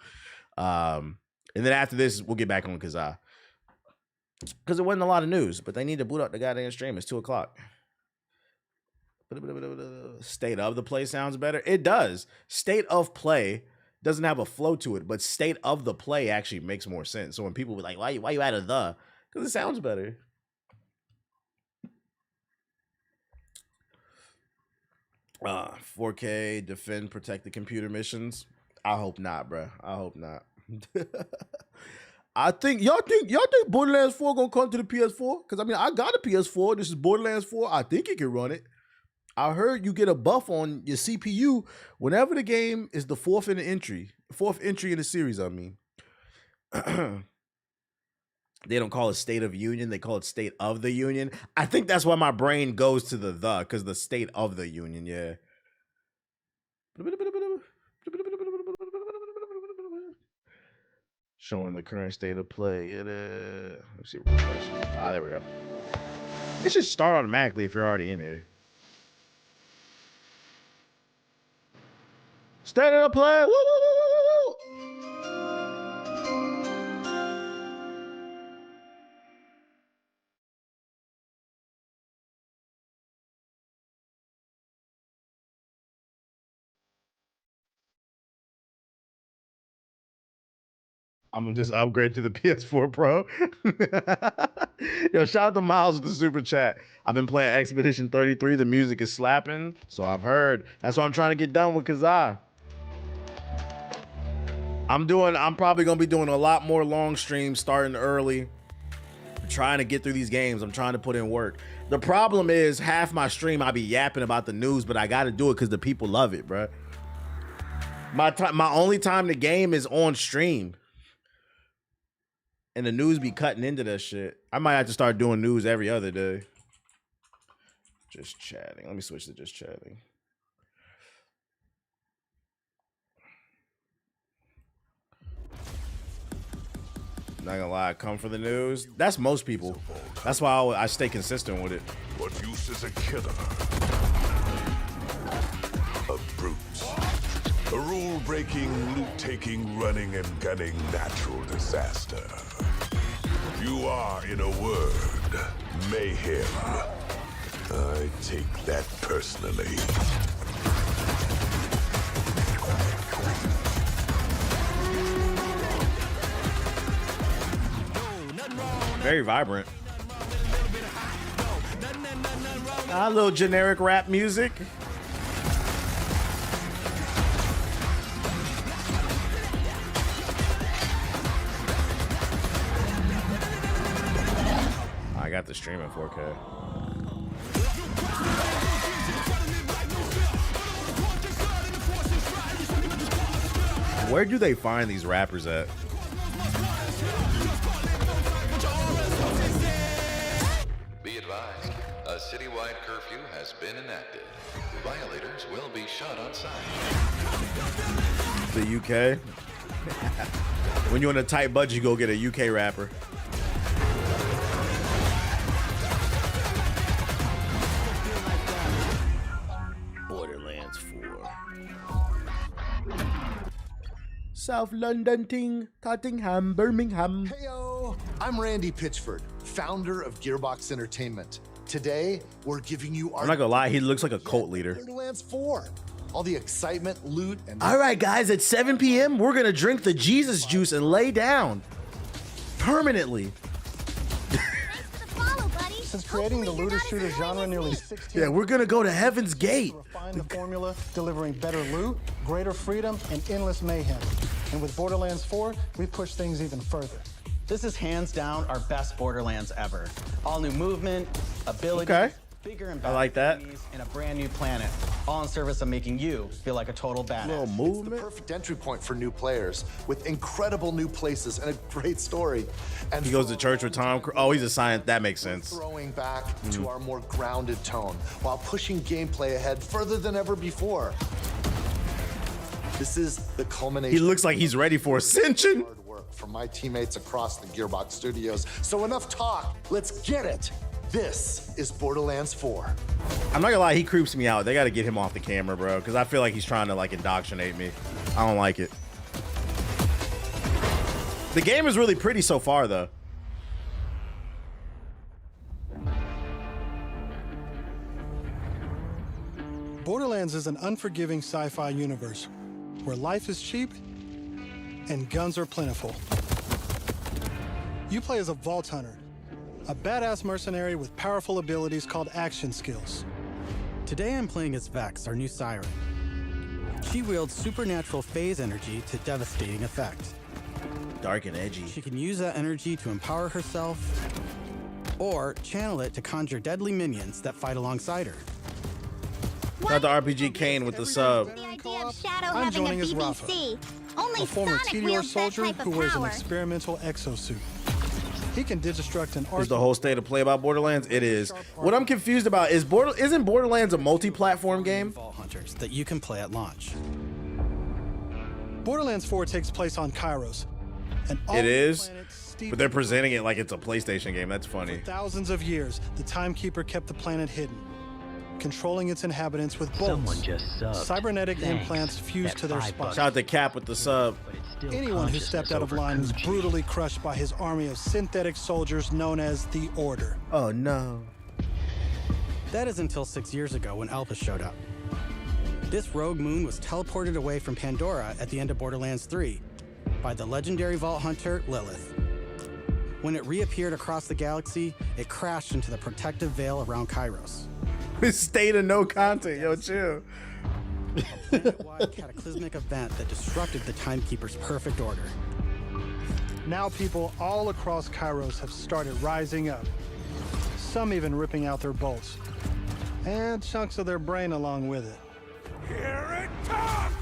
And then after this, we'll get back on Kazan. Because there wasn't a lot of news, but they need to boot up the goddamn stream. It's 2 o'clock. State of the Play sounds better. It does. State of Play doesn't have a flow to it, but State of the Play actually makes more sense. So when people be like, why you add a the? Because it sounds better. Uh, 4K, defend, protect the computer missions. I hope not, bro. I hope not. I think y'all think Borderlands 4 gonna come to the PS4? Because I mean, I got a PS4. This is Borderlands 4. I think it can run it. I heard you get a buff on your CPU whenever the game is the fourth entry in the series. I mean, they don't call it State of Union; they call it State of the Union. I think that's why my brain goes to the because the State of the Union. Yeah. Showing the current state of play. Let's see. There we go. It should start automatically if you're already in there. Stand up, play. Woo, woo, woo, woo. I'm gonna just upgrade to the PS4 Pro. Yo, shout out to Miles with the super chat. I've been playing Expedition 33. The music is slapping, so I've heard. That's what I'm trying to get done with Kazan. I'm probably gonna be doing a lot more long streams starting early. I'm trying to get through these games. I'm trying to put in work. The problem is half my stream I be yapping about the news, but I gotta do it because the people love it, bro. My only time to game is on stream. And the news be cutting into that shit. I might have to start doing news every other day. Just chatting. Let me switch to just chatting. Not gonna lie, I come for the news. That's most people. That's why I stay consistent with it. What use is a killer? A brute. A rule-breaking, loot-taking, running and gunning natural disaster. You are, in a word, mayhem. I take that personally. Very vibrant. A little generic rap music. I got the stream in 4K. Where do they find these rappers at? Be advised, a citywide curfew has been enacted. Violators will be shot on sight. The UK? When you're on a tight budget, you go get a UK rapper. Borderlands 4. South London ting, Tottenham, Birmingham. Heyo, I'm Randy Pitchford, founder of Gearbox Entertainment. Today, we're giving you our... I'm not gonna lie, he looks like a cult leader. Borderlands 4. All the excitement, loot, and... All right, guys, at 7 p.m., we're gonna drink the Jesus juice and lay down. Permanently. Since creating the looter-shooter genre nearly 16 Yeah, we're gonna go to Heaven's Gate. Refine the formula, delivering better loot, greater freedom, and endless mayhem. And with Borderlands 4, we push things even further. This is hands down our best Borderlands ever. All new movement, abilities, bigger and better enemies, and a brand new planet. All in service of making you feel like a total badass. It's the perfect entry point for new players with incredible new places and a great story. And he goes to church with Tom Cruise. Oh, he's a science. That makes sense. Throwing back to our more grounded tone while pushing gameplay ahead further than ever before. This is the culmination. He looks like he's ready for Ascension. Hard work from my teammates across the Gearbox studios. So enough talk. Let's get it. This is Borderlands 4. I'm not gonna lie, he creeps me out. They gotta get him off the camera, bro, because I feel like he's trying to like indoctrinate me. I don't like it. The game is really pretty so far, though. Borderlands is an unforgiving sci-fi universe where life is cheap and guns are plentiful. You play as a vault hunter, a badass mercenary with powerful abilities called action skills. Today I'm playing as Vex, our new siren. She wields supernatural phase energy to devastating effect. Dark and edgy. She can use that energy to empower herself, or channel it to conjure deadly minions that fight alongside her. Not the RPG Kane with the sub. I'm joining as Rafa, a former TDR soldier who wears an experimental exosuit. He can destruct an Is the whole state of play about Borderlands? It is. What I'm confused about is isn't Borderlands a multi-platform game? Vault hunters that you can play at launch. Borderlands 4 takes place on Kairos. It is, but they're presenting it like it's a PlayStation game. That's funny. For thousands of years, the Timekeeper kept the planet hidden. controlling its inhabitants with bolts. Someone just subbed. Cybernetic Thanks. implants fused That to their $5. spine. Shout out to Cap with the sub. Anyone who stepped out of line was brutally crushed by his army of synthetic soldiers known as the Order. Oh no. That is until 6 years ago when Elpis showed up. This rogue moon was teleported away from Pandora at the end of Borderlands 3 by the legendary Vault Hunter, Lilith. When it reappeared across the galaxy, it crashed into the protective veil around Kairos. State of no content, yo, chill. A planet-wide cataclysmic event that disrupted the Timekeeper's perfect order. Now people all across Kairos have started rising up. Some even ripping out their bolts. And chunks of their brain along with it. Here it comes!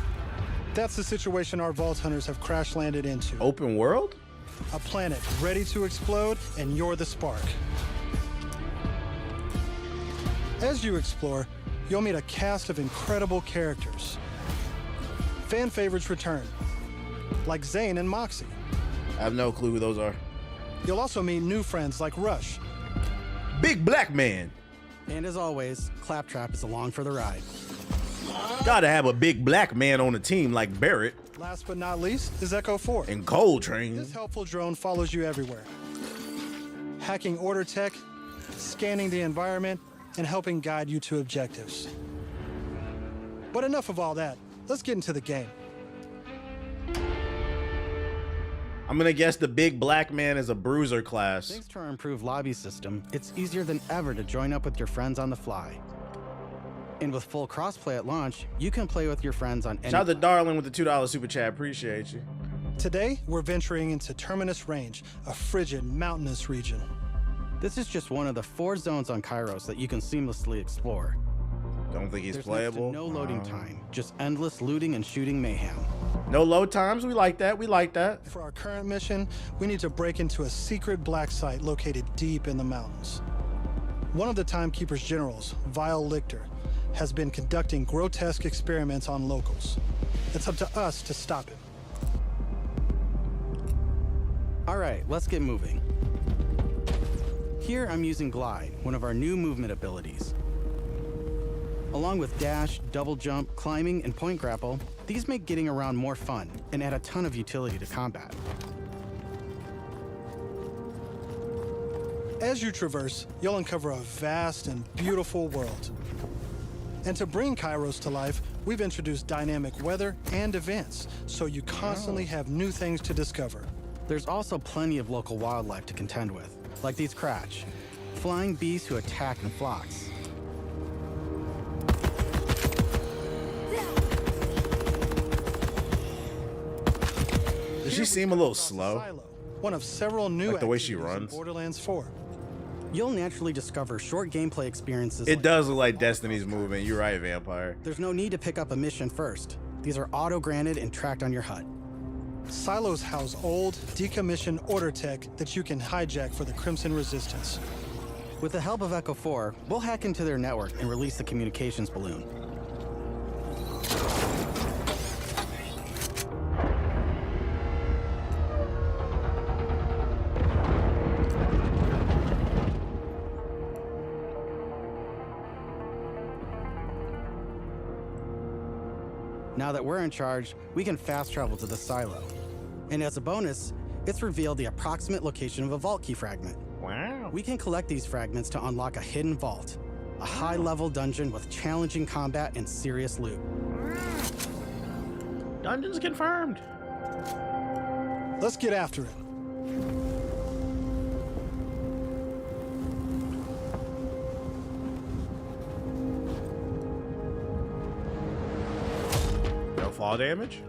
That's the situation our Vault Hunters have crash landed into. Open world? A planet ready to explode, and you're the spark. As you explore, you'll meet a cast of incredible characters. Fan favorites return, like Zane and Moxie. I have no clue who those are. You'll also meet new friends like Rush. Big Black Man. And as always, Claptrap is along for the ride. Gotta have a big black man on a team like Barrett. Last but not least is Echo 4. And Coltrane. This helpful drone follows you everywhere. Hacking order tech, scanning the environment, and helping guide you to objectives. But enough of all that. Let's get into the game. I'm gonna guess the big black man is a bruiser class. Thanks to our improved lobby system, it's easier than ever to join up with your friends on the fly. And with full crossplay at launch, you can play with your friends on any Shout out to Darling with the $2 super chat. Appreciate you. Today, we're venturing into Terminus Range, a frigid, mountainous region. This is just one of the 4 zones on Kairos that you can seamlessly explore. Don't think he's There's playable. next to no loading time, just endless looting and shooting mayhem. No load times. We like that. We like that. For our current mission, we need to break into a secret black site located deep in the mountains. One of the Timekeeper's generals, Vile Lichter, has been conducting grotesque experiments on locals. It's up to us to stop it. All right, let's get moving. Here I'm using Glide, one of our new movement abilities. Along with dash, double jump, climbing, and point grapple, these make getting around more fun and add a ton of utility to combat. As you traverse, you'll uncover a vast and beautiful world. And to bring Kairos to life, we've introduced dynamic weather and events, so you constantly have new things to discover. There's also plenty of local wildlife to contend with, like these Kratch, flying beasts who attack in flocks. Does she seem a little slow? One of several new Like the way she activities in runs? Borderlands 4. You'll naturally discover short gameplay experiences. It does look like Destiny's movement. You're right, Vampire. There's no need to pick up a mission first. These are auto-granted and tracked on your HUD. Silos house old, decommissioned order tech that you can hijack for the Crimson Resistance. With the help of Echo 4, we'll hack into their network and release the communications balloon. Now that we're in charge, we can fast travel to the silo. And as a bonus, it's revealed the approximate location of a vault key fragment. Wow. We can collect these fragments to unlock a hidden vault, a high-level dungeon with challenging combat and serious loot. Dungeons confirmed. Let's get after it. No fall damage?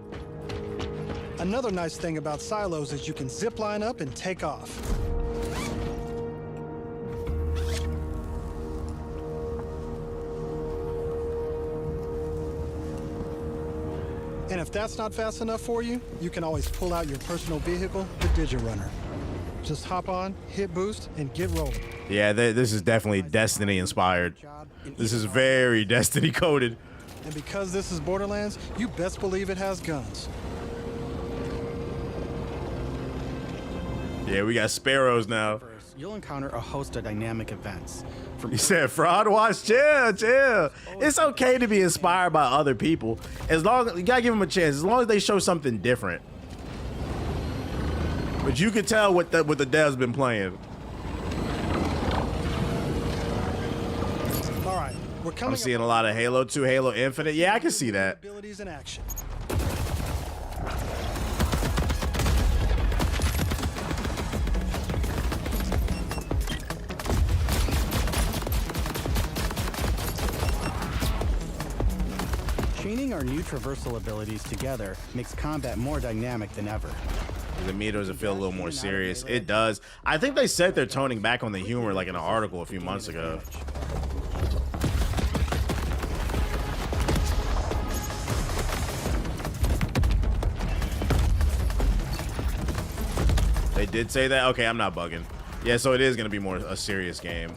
Another nice thing about silos is you can zip line up and take off. And if that's not fast enough for you, you can always pull out your personal vehicle, the Digirunner. Just hop on, hit boost, and get rolling. Yeah, this is definitely Destiny inspired. This is very Destiny coded. And because this is Borderlands, you best believe it has guns. Yeah, we got sparrows now. you'll encounter a host of dynamic events. You said fraud watch, chill. It's okay to be inspired by other people. As long as you gotta give them a chance, as long as they show something different. But you can tell what the devs been playing. All right, we're coming. I'm seeing a lot of Halo 2, Halo Infinite. Yeah, I can see that. Abilities in action. Chaining our new traversal abilities together makes combat more dynamic than ever. The meters will feel a little more serious. It does. I think they said they're toning back on the humor like in an article a few months ago. They did say that? Okay, I'm not bugging. Yeah, so it is going to be more a serious game.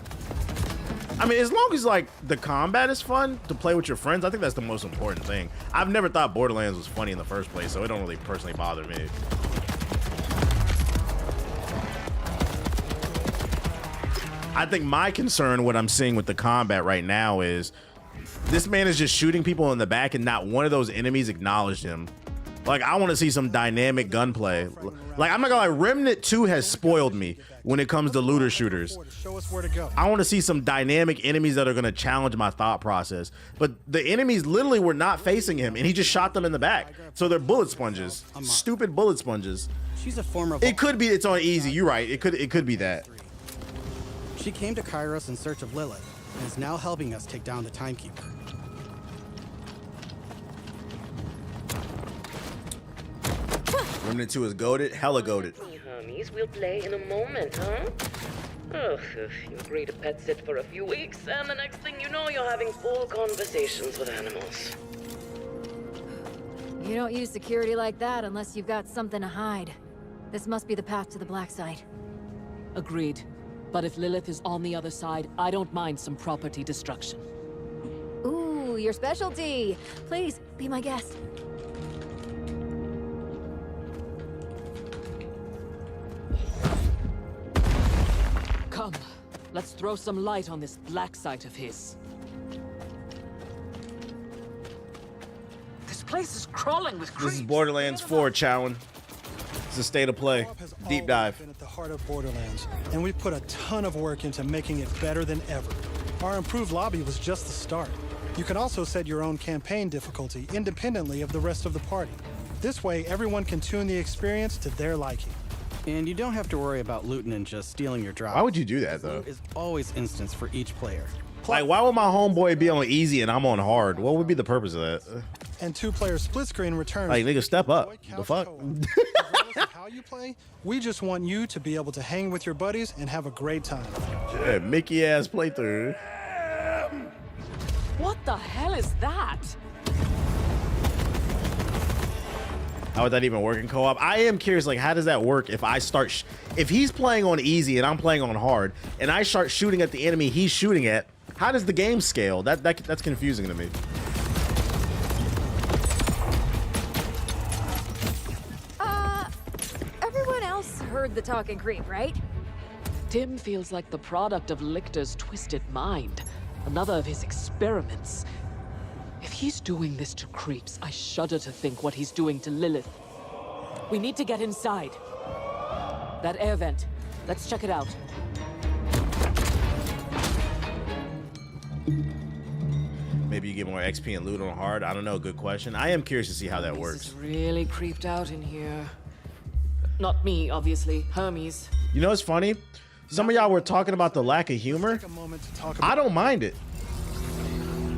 I mean, as long as like the combat is fun to play with your friends, I think that's the most important thing. I've never thought Borderlands was funny in the first place, so it don't really personally bother me. I think my concern, what I'm seeing with the combat right now, is this man is just shooting people in the back and not one of those enemies acknowledged him. Like, I want to see some dynamic gunplay. Like, I'm not gonna lie, Remnant 2 has spoiled me when it comes to looter shooters. I want to see some dynamic enemies that are gonna challenge my thought process. But the enemies literally were not facing him, and he just shot them in the back. So they're bullet sponges, stupid bullet sponges. She's a former. It could be it's on easy. You're right. It could be that. She came to Kairos in search of Lilith and is now helping us take down the Timekeeper. Remnant 2 is goated, hella goated. Homies, we'll play in a moment, huh? Oh, you agree to pet sit for a few weeks, and the next thing you know, you're having full conversations with animals. You don't use security like that unless you've got something to hide. This must be the path to the black site. Agreed. But if Lilith is on the other side, I don't mind some property destruction. Ooh, your specialty. Please, be my guest. Come, let's throw some light on this black site of his. This place is crawling with creeps. This is Borderlands 4, Chowan. It's a state of play. Deep dive. Been at the heart of Borderlands, and we've put a ton of work into making it better than ever. Our improved lobby was just the start. You can also set your own campaign difficulty independently of the rest of the party. This way, everyone can tune the experience to their liking. And you don't have to worry about looting and just stealing your drops. Why would you do that, though? Loot is always instanced for each player. Like, why would my homeboy be on easy and I'm on hard? What would be the purpose of that? And two-player split screen returns. Like, nigga, step up. The fuck? Regardless of how you play, we just want you to be able to hang with your buddies and have a great time. Yeah, Mickey-ass playthrough. What the hell is that? How would that even work in co-op? I am curious, like, how does that work if I start... if he's playing on easy and I'm playing on hard, and I start shooting at the enemy he's shooting at, how does the game scale? That's confusing to me. Everyone else heard the talking creep, right? Tim feels like the product of Lictor's twisted mind. Another of his experiments. If he's doing this to creeps, I shudder to think what he's doing to Lilith. We need to get inside. That air vent. Let's check it out. Maybe you get more XP and loot on hard. I don't know. Good question. I am curious to see how that works. This is really creeped out in here. Not me, obviously. Hermes. You know what's funny? Some of y'all were talking about the lack of humor. I don't mind it.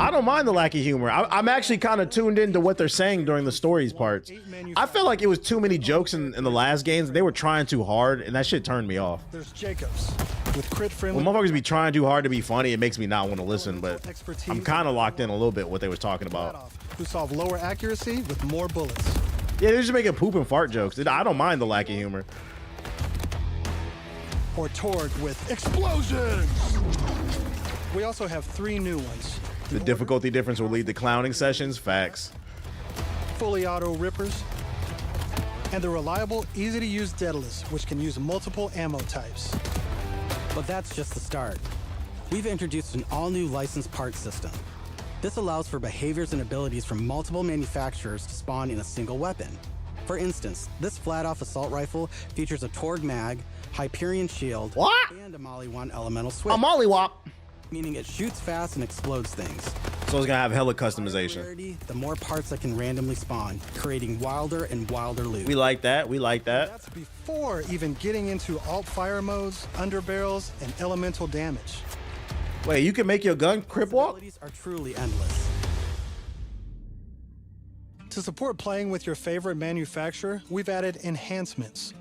I don't mind the lack of humor. I'm actually kind of tuned into what they're saying during the stories parts. I felt like it was too many jokes in the last games. They were trying too hard, and that shit turned me off. There's Jacobs with crit friendly. When motherfuckers be trying too hard to be funny, it makes me not want to listen, but I'm kind of locked in a little bit what they was talking about. Who solve lower accuracy with more bullets. Yeah, they're just making poop and fart jokes. I don't mind the lack of humor. Or Torg with explosions. We also have 3 new ones. The difficulty difference will lead to clowning sessions. Facts. Fully auto rippers. And the reliable, easy-to-use Daedalus, which can use multiple ammo types. But that's just the start. We've introduced an all-new licensed parts system. This allows for behaviors and abilities from multiple manufacturers to spawn in a single weapon. For instance, this flat-off assault rifle features a Torg mag, Hyperion shield, and a Molly 1 elemental switch. A Mollywop! Meaning it shoots fast and explodes things. So it's gonna have hella customization. The more parts that can randomly spawn, creating wilder and wilder loot. We like that, we like that. That's before even getting into alt fire modes, underbarrels, and elemental damage. Wait, you can make your gun crip walk? Abilities are truly endless. To support playing with your favorite manufacturer, we've added enhancements.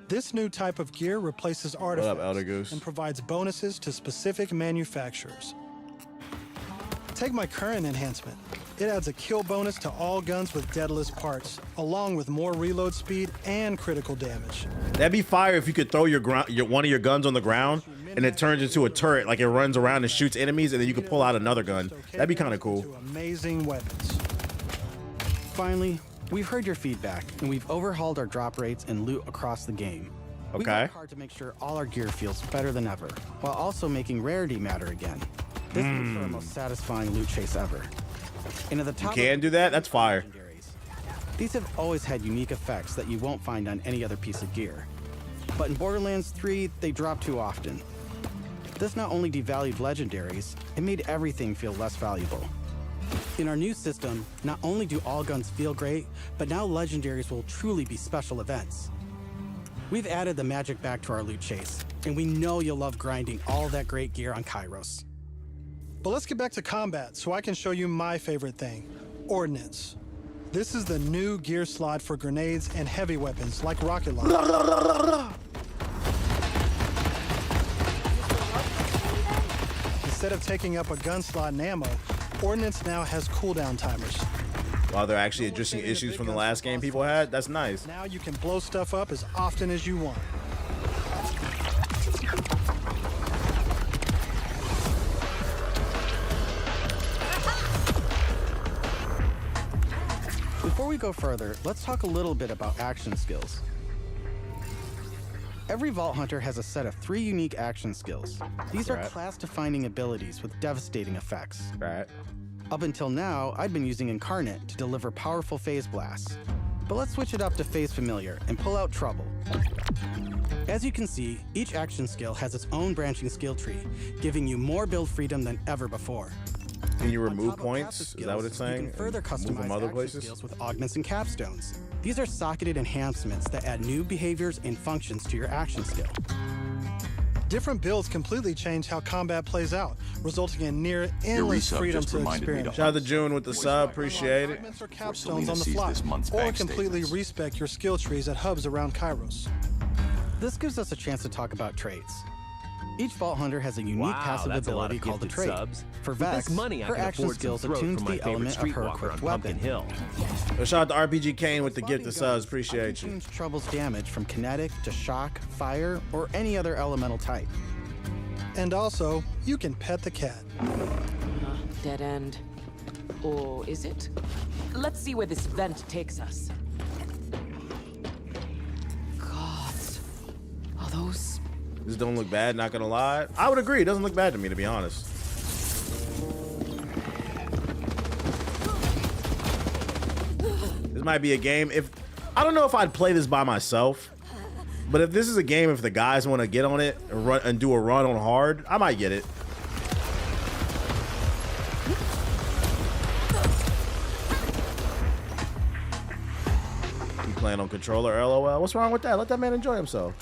This new type of gear replaces artifacts and provides bonuses to specific manufacturers. Take my current enhancement. It adds a kill bonus to all guns with deadless parts, along with more reload speed and critical damage. That'd be fire if you could throw one of your guns on the ground and it turns into a turret, like it runs around and shoots enemies, and then you could pull out another gun. That'd be kind of cool. Amazing weapons. Finally, we've heard your feedback, and we've overhauled our drop rates and loot across the game. We work hard to make sure all our gear feels better than ever, while also making rarity matter again. This makes for our most satisfying loot chase ever. And at the top, you can do that? That's fire. These have always had unique effects that you won't find on any other piece of gear. But in Borderlands 3, they drop too often. This not only devalued legendaries, it made everything feel less valuable. In our new system, not only do all guns feel great, but now legendaries will truly be special events. We've added the magic back to our loot chase, and we know you'll love grinding all that great gear on Kairos. But let's get back to combat so I can show you my favorite thing, Ordnance. This is the new gear slot for grenades and heavy weapons like rocket launchers. Instead of taking up a gun slot and ammo, Ordnance now has cooldown timers. While they're actually addressing issues from the last game people had, that's nice. Now you can blow stuff up as often as you want. Before we go further, let's talk a little bit about action skills. Every Vault Hunter has a set of 3 unique action skills. These are class-defining abilities with devastating effects. Up until now, I'd been using Incarnate to deliver powerful phase blasts. But let's switch it up to Phase Familiar and pull out Trouble. As you can see, each action skill has its own branching skill tree, giving you more build freedom than ever before. Can you remove points? Is that what it's saying? You can further customize them other action places? skills with augments and capstones. These are socketed enhancements that add new behaviors and functions to your action skill. Different builds completely change how combat plays out, resulting in near endless freedom to experiment. Shout out to June with the sub, appreciate it. Or capstones on the fly, or completely respec your skill trees at hubs around Kairos. This gives us a chance to talk about traits. Each Vault Hunter has a unique passive ability called a trait. For Vex, her action skills attune to the element of her equipped weapon. Shout out to RPG Kane with the gift of subs, appreciate you. Trouble's damage from kinetic to shock, fire, or any other elemental type. And also, you can pet the cat. Dead end. Or is it? Let's see where this vent takes us. Gods. Are those... This don't look bad, not gonna lie. I would agree, it doesn't look bad to me, to be honest. This might be a game, I don't know if I'd play this by myself, but if this is a game, if the guys want to get on it and run and do a run on hard, I might get it. You playing on controller, LOL? What's wrong with that? Let that man enjoy himself.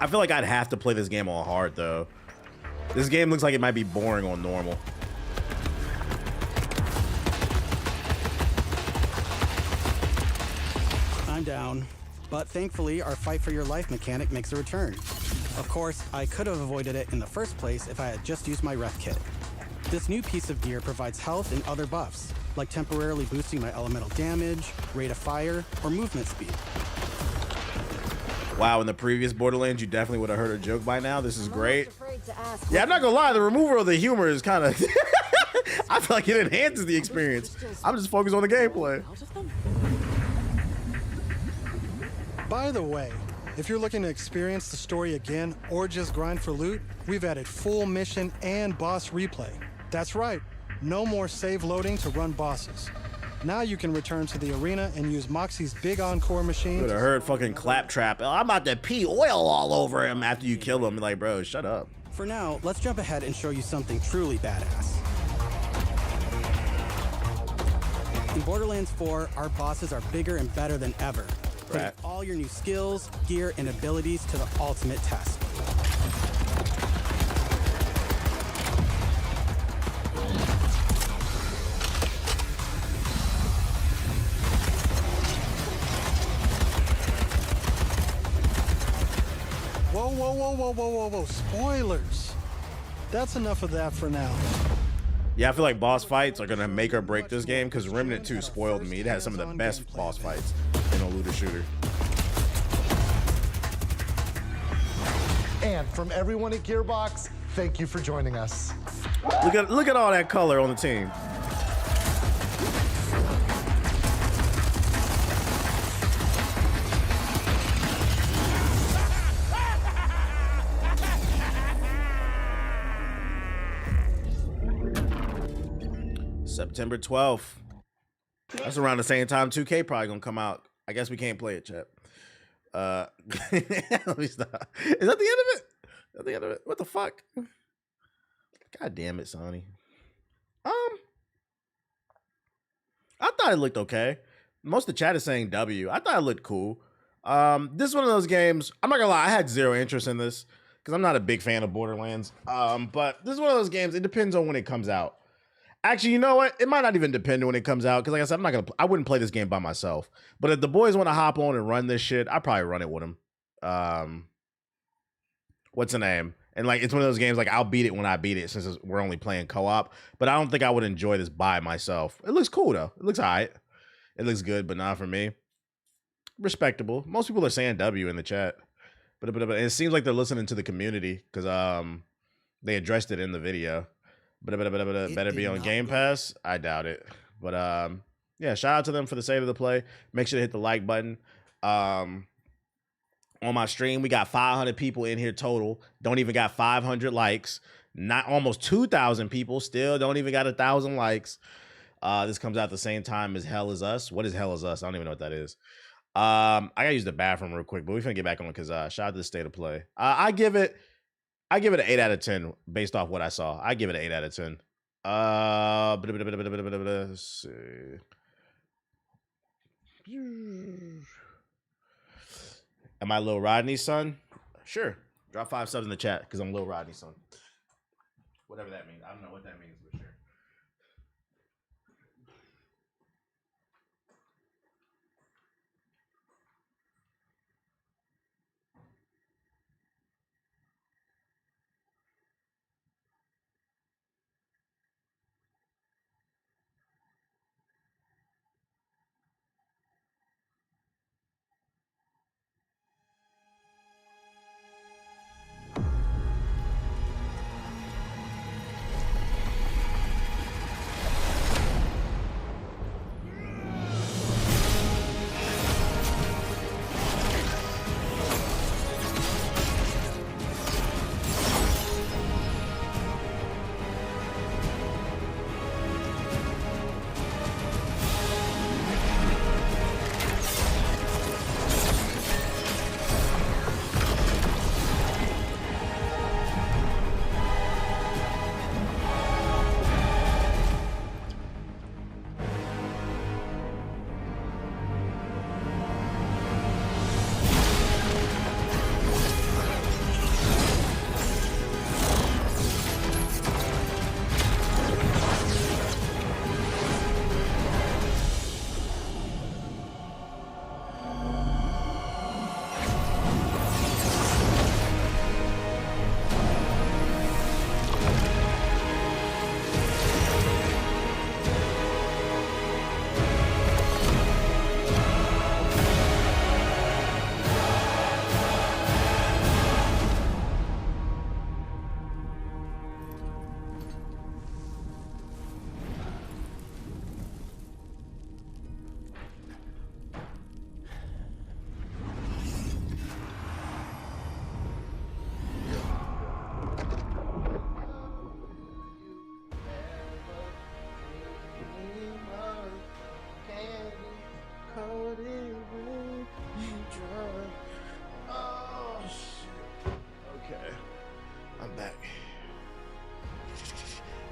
I feel like I'd have to play this game on hard, though. This game looks like it might be boring on normal. I'm down, but thankfully our fight for your life mechanic makes a return. Of course, I could have avoided it in the first place if I had just used my ref kit. This new piece of gear provides health and other buffs, like temporarily boosting my elemental damage, rate of fire, or movement speed. Wow, in the previous Borderlands, you definitely would have heard a joke by now. This is great. Yeah, I'm not gonna lie, the removal of the humor is kind of... I feel like it enhances the experience. I'm just focused on the gameplay. By the way, if you're looking to experience the story again or just grind for loot, we've added full mission and boss replay. That's right, no more save loading to run bosses. Now you can return to the arena and use Moxie's big encore machine. Could have heard fucking Claptrap. I'm about to pee oil all over him after you kill him. Like, bro, shut up. For now, let's jump ahead and show you something truly badass. In Borderlands 4, our bosses are bigger and better than ever, putting all your new skills, gear, and abilities to the ultimate test. Whoa, spoilers. That's enough of that for now. Yeah, I feel like boss fights are gonna make or break this game because Remnant 2 spoiled me. It has some of the best boss fights in a looter shooter. And from everyone at Gearbox, thank you for joining us. Look at all that color on the team. September 12th. That's around the same time 2K probably gonna come out. I guess we can't play it, chat. Let me stop. Is that the end of it? Is that the end of it? What the fuck? God damn it, Sony. I thought it looked okay. Most of the chat is saying W. I thought it looked cool. This is one of those games. I'm not gonna lie, I had zero interest in this because I'm not a big fan of Borderlands. But this is one of those games. It depends on when it comes out. Actually, you know what? It might not even depend on when it comes out because, like I said, I wouldn't play this game by myself. But if the boys want to hop on and run this shit, I'd probably run it with them. What's the name? And like, it's one of those games like I'll beat it when I beat it since we're only playing co-op. But I don't think I would enjoy this by myself. It looks cool though. It looks alright. It looks good, but not for me. Respectable. Most people are saying W in the chat, but it seems like they're listening to the community because they addressed it in the video. But better be on Game Pass. I doubt it. But yeah, shout out to them for the save of the play. Make sure to hit the like button. On my stream, we got 500 people in here total. Don't even got 500 likes. Not almost 2,000 people. Still don't even got 1,000 likes. This comes out at the same time as Hell Is Us. What is Hell Is Us? I don't even know what that is. I gotta use the bathroom real quick, but we're gonna get back on because shout out to the state of play. I give it an 8 out of 10 based off what I saw. I give it an 8 out of 10. Let's see. Am I Lil Rodney's son? Sure. Drop 5 subs in the chat because I'm Lil Rodney's son. Whatever that means. I don't know what that means, but sure.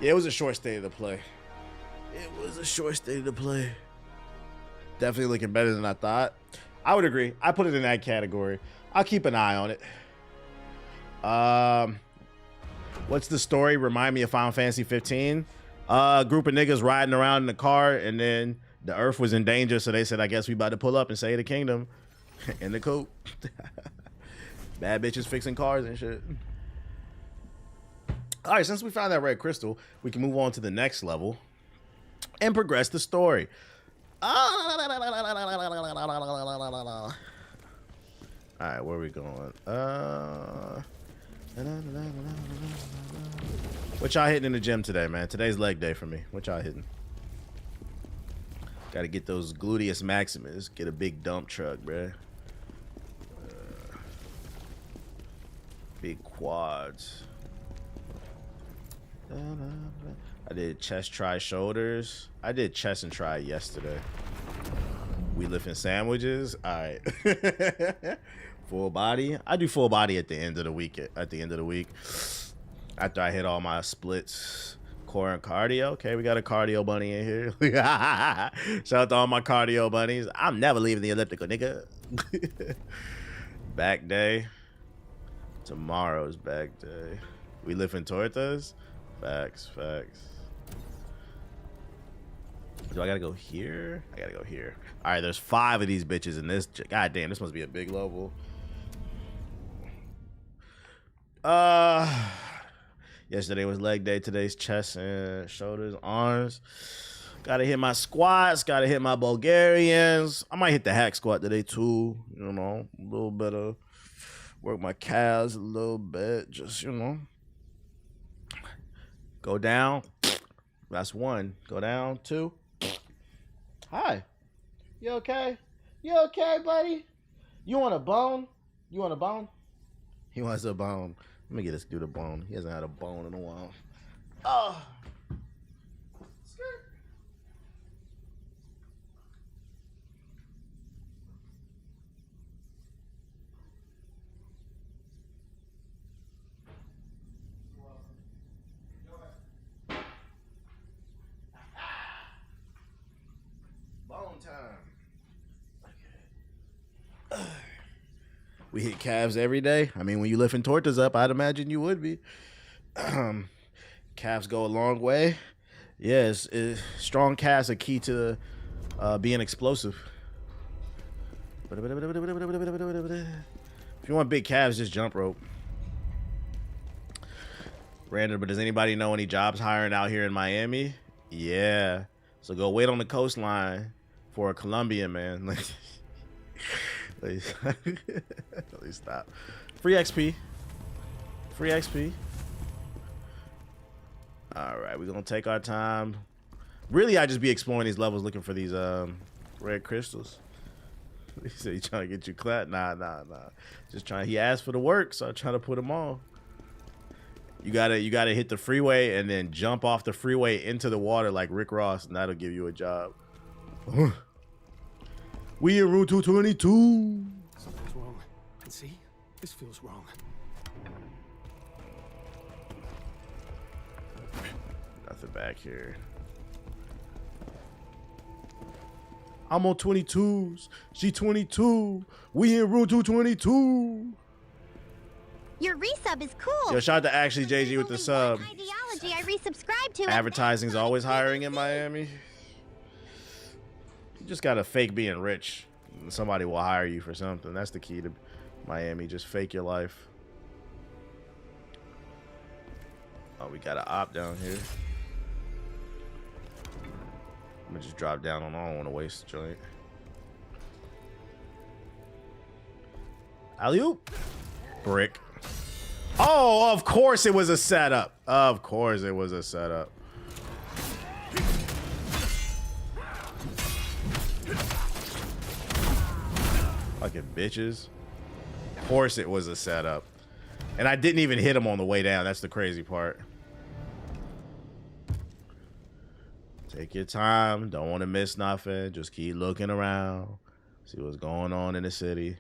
Yeah, it was a short state of the play. It was a short state of the play. Definitely looking better than I thought. I would agree. I put it in that category. I'll keep an eye on it. What's the story? Remind me of Final Fantasy 15. A group of niggas riding around in the car, and then the Earth was in danger, so they said, I guess we about to pull up and save the kingdom. In the coupe. Bad bitches fixing cars and shit. All right, since we found that red crystal, we can move on to the next level and progress the story. All right, where are we going? What y'all hitting in the gym today, man? Today's leg day for me. What y'all hitting? Got to get those gluteus maximus. Get a big dump truck, bruh. Big quads. I did chest, try, shoulders. I did chest and try yesterday. We lifting sandwiches. All right. Full body. I do full body at the end of the week. After I hit all my splits, core and cardio. Okay, we got a cardio bunny in here. Shout out to all my cardio bunnies. I'm never leaving the elliptical, nigga. Back day. Tomorrow's back day. We lifting tortas. Facts. Do I gotta go here? I gotta go here. All right, there's 5 of these bitches in this. God damn, this must be a big level. Yesterday was leg day. Today's chest and shoulders, arms. Gotta hit my squats. Gotta hit my Bulgarians. I might hit the hack squat today too. You know, a little bit of work my calves a little bit. Just, you know. Go down. That's 1. Go down. 2. Hi. You okay? You okay, buddy? You want a bone? You want a bone? He wants a bone. Let me get this dude a bone. He hasn't had a bone in a while. Oh. We hit calves every day. I mean, when you lifting tortas up, I'd imagine you would be. Calves go a long way. Yes, strong calves are key to being explosive. If you want big calves, just jump rope. Random, but does anybody know any jobs hiring out here in Miami? Yeah. So go wait on the coastline for a Colombian, man. Please stop. Free XP. Free XP. All right, we're gonna take our time. Really, I just be exploring these levels, looking for these red crystals. He said he's trying to get you clapped. Nah. Just trying. He asked for the work, so I'm trying to put him on. You gotta hit the freeway and then jump off the freeway into the water like Rick Ross, and that'll give you a job. We in Route 222. Something's wrong. And see, this feels wrong. Nothing back here. I'm on 22s. She 22. We in Route 222. Your resub is cool. Yo, shout out to Ashley JG with the sub. Ideology I resubscribed to. Advertising's always hiring in Miami. You just gotta fake being rich. Somebody will hire you for something. That's the key to Miami. Just fake your life. Oh, we got an op down here. I'm gonna just drop down on. I don't want to waste the joint. Alley-oop. Brick. Oh, of course it was a setup. Of course it was a setup. Fucking bitches. Of course it was a setup. And I didn't even hit him on the way down. That's the crazy part. Take your time. Don't want to miss nothing. Just keep looking around. See what's going on in the city.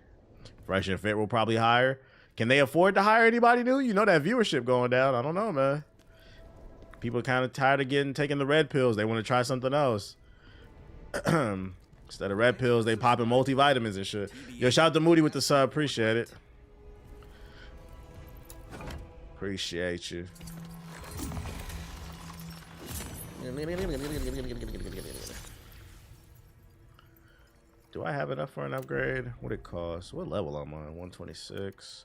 Fresh and Fit will probably hire. Can they afford to hire anybody new? You know that viewership going down. I don't know, man. People are kind of tired of taking the red pills. They want to try something else. Instead of red pills, they popping multivitamins and shit. Yo, shout out to Moody with the sub. Appreciate it. Appreciate you. Do I have enough for an upgrade? What it costs? What level am I on? 126.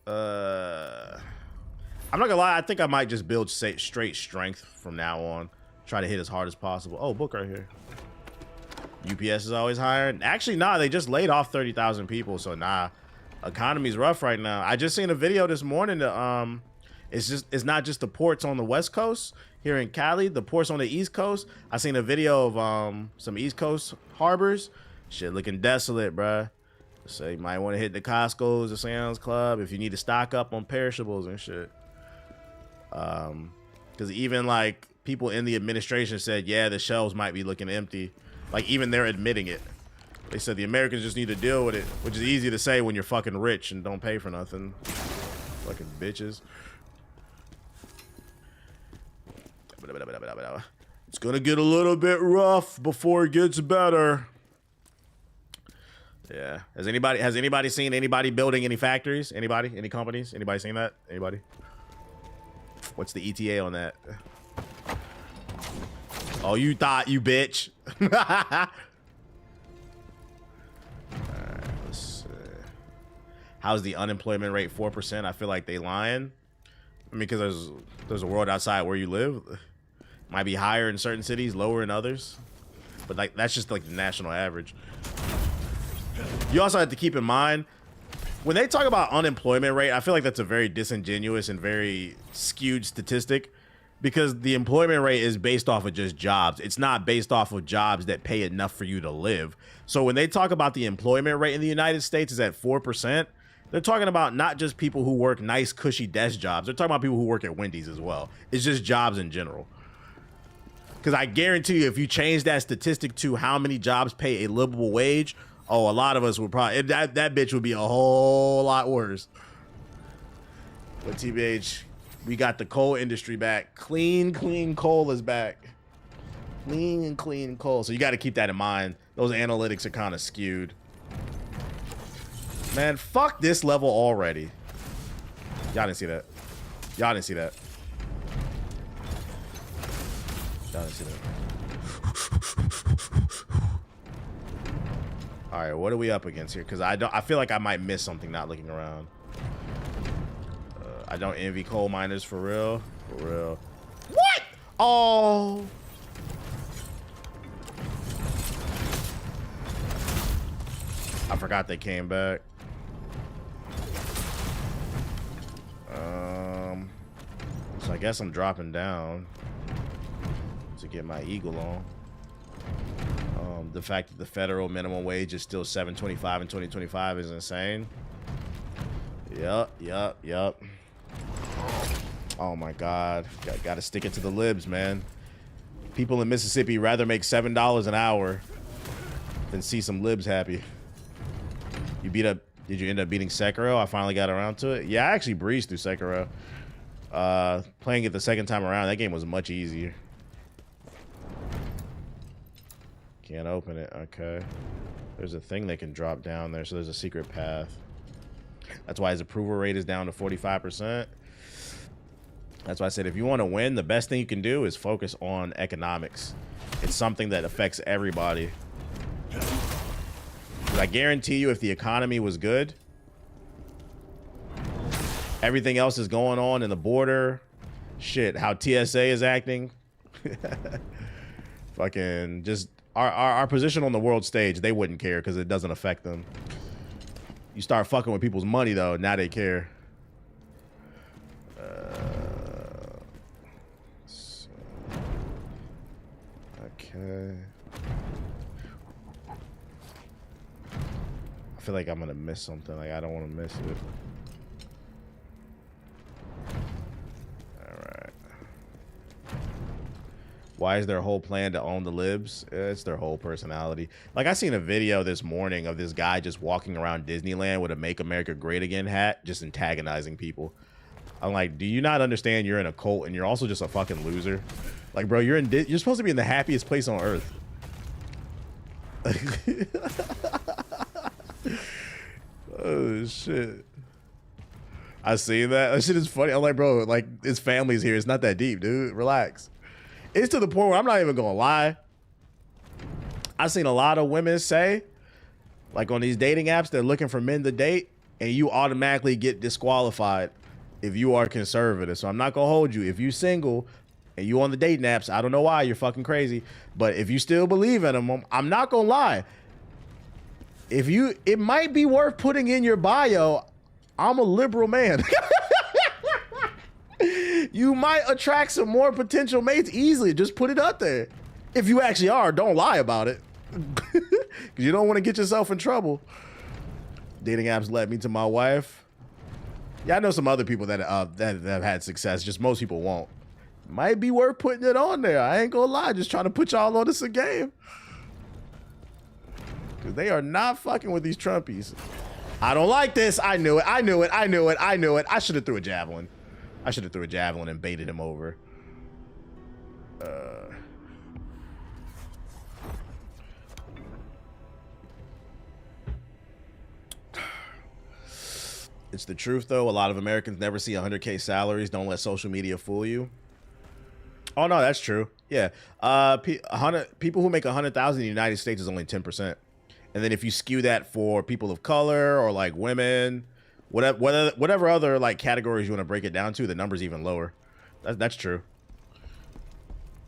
I'm not gonna lie, I think I might just build straight strength from now on. Try to hit as hard as possible. Oh, book right here. UPS is always higher. Actually, nah, they just laid off 30,000 people, so nah. Economy's rough right now. I just seen a video this morning that it's not just the ports on the West Coast here in Cali, the ports on the East Coast. I seen a video of some East Coast harbors. Shit looking desolate, bruh. So you might want to hit the Costco's, the Sam's Club if you need to stock up on perishables and shit. Because even like people in the administration said, yeah, the shelves might be looking empty. Like even they're admitting it. They said the Americans just need to deal with it, which is easy to say when you're fucking rich and don't pay for nothing. Fucking bitches. It's gonna get a little bit rough before it gets better. Yeah. Has anybody seen anybody building any factories? Anybody? Any companies? Anybody seen that? Anybody? What's the ETA on that? Oh, you thought, you bitch. Alright, let's see. How's the unemployment rate? 4%? I feel like they lying. I mean, because there's a world outside where you live. Might be higher in certain cities, lower in others. But like that's just like the national average. You also have to keep in mind, when they talk about unemployment rate, I feel like that's a very disingenuous and very skewed statistic, because the employment rate is based off of just jobs. It's not based off of jobs that pay enough for you to live. So when they talk about the employment rate in the United States is at 4%, they're talking about not just people who work nice, cushy desk jobs. They're talking about people who work at Wendy's as well. It's just jobs in general. Because I guarantee you, if you change that statistic to how many jobs pay a livable wage, oh, a lot of us would probably, that bitch would be a whole lot worse. But TBH, we got the coal industry back. Clean coal is back. Clean coal. So you got to keep that in mind. Those analytics are kind of skewed. Man, fuck this level already. Y'all didn't see that. Y'all didn't see that. Y'all didn't see that. All right, what are we up against here? Because I feel like I might miss something not looking around. I don't envy coal miners for real. For real. What? Oh. I forgot they came back. So I guess I'm dropping down to get my eagle on. The fact that the federal minimum wage is still $7.25 in 2025 is insane. Yup. Oh my God. Got to stick it to the libs, man. People in Mississippi rather make $7 an hour than see some libs happy. Did you end up beating Sekiro? I finally got around to it. Yeah, I actually breezed through Sekiro. Playing it the second time around, that game was much easier. Can't open it. Okay. There's a thing they can drop down there, so there's a secret path. That's why his approval rate is down to 45%. That's why I said if you want to win, the best thing you can do is focus on economics. It's something that affects everybody. I guarantee you, if the economy was good, everything else is going on in the border. Shit, how TSA is acting. Fucking just our position on the world stage, they wouldn't care because it doesn't affect them. You start fucking with people's money though, now they care. Okay. I feel like I'm gonna miss something. Like I don't want to miss it. All right. Why is their whole plan to own the libs? It's their whole personality. Like I seen a video this morning of this guy just walking around Disneyland with a "Make America Great Again" hat, just antagonizing people. I'm like, do you not understand you're in a cult and you're also just a fucking loser? Like, bro, you're supposed to be in the happiest place on earth. Oh shit. I see that. That shit is funny. I'm like, bro, like his family's here. It's not that deep, dude. Relax. It's to the point where I'm not even gonna lie. I've seen a lot of women say, like on these dating apps, they're looking for men to date, and you automatically get disqualified if you are conservative. So I'm not gonna hold you. If you single and you on the dating apps, I don't know why, you're fucking crazy. But if you still believe in them, I'm not gonna lie. It might be worth putting in your bio, I'm a liberal man. You might attract some more potential mates easily. Just put it up there. If you actually are, don't lie about it. Because you don't want to get yourself in trouble. Dating apps led me to my wife. Yeah, I know some other people that have had success. Just most people won't. Might be worth putting it on there. I ain't gonna lie. Just trying to put y'all on this a game. Because they are not fucking with these Trumpies. I don't like this. I knew it. I knew it. I knew it. I knew it. I should have threw a javelin. I should have threw a javelin and baited him over. It's the truth, though. A lot of Americans never see 100K salaries. Don't let social media fool you. Oh, no, that's true. Yeah. People who make 100,000 in the United States is only 10%. And then if you skew that for people of color or like women, whatever other like categories you want to break it down to, the number's even lower. That's true.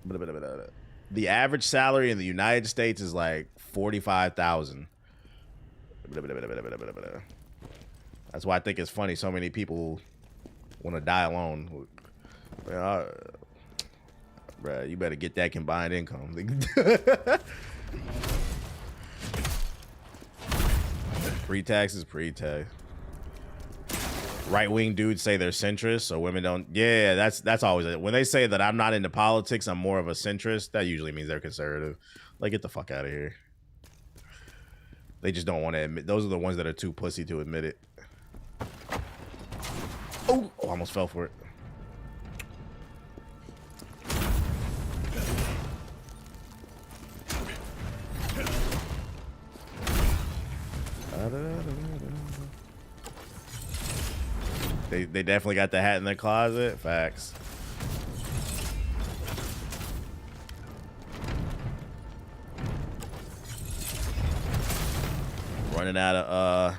The average salary in the United States is like 45,000. That's why I think it's funny so many people want to die alone. Bruh, you better get that combined income. Pre-tax is pre-tax. Right-wing dudes say they're centrist, so women don't. Yeah, that's always it. When they say that I'm not into politics, I'm more of a centrist, that usually means they're conservative. Like, get the fuck out of here. They just don't want to admit. Those are the ones that are too pussy to admit it. Oh, almost fell for it. They definitely got the hat in their closet. Facts. Running out of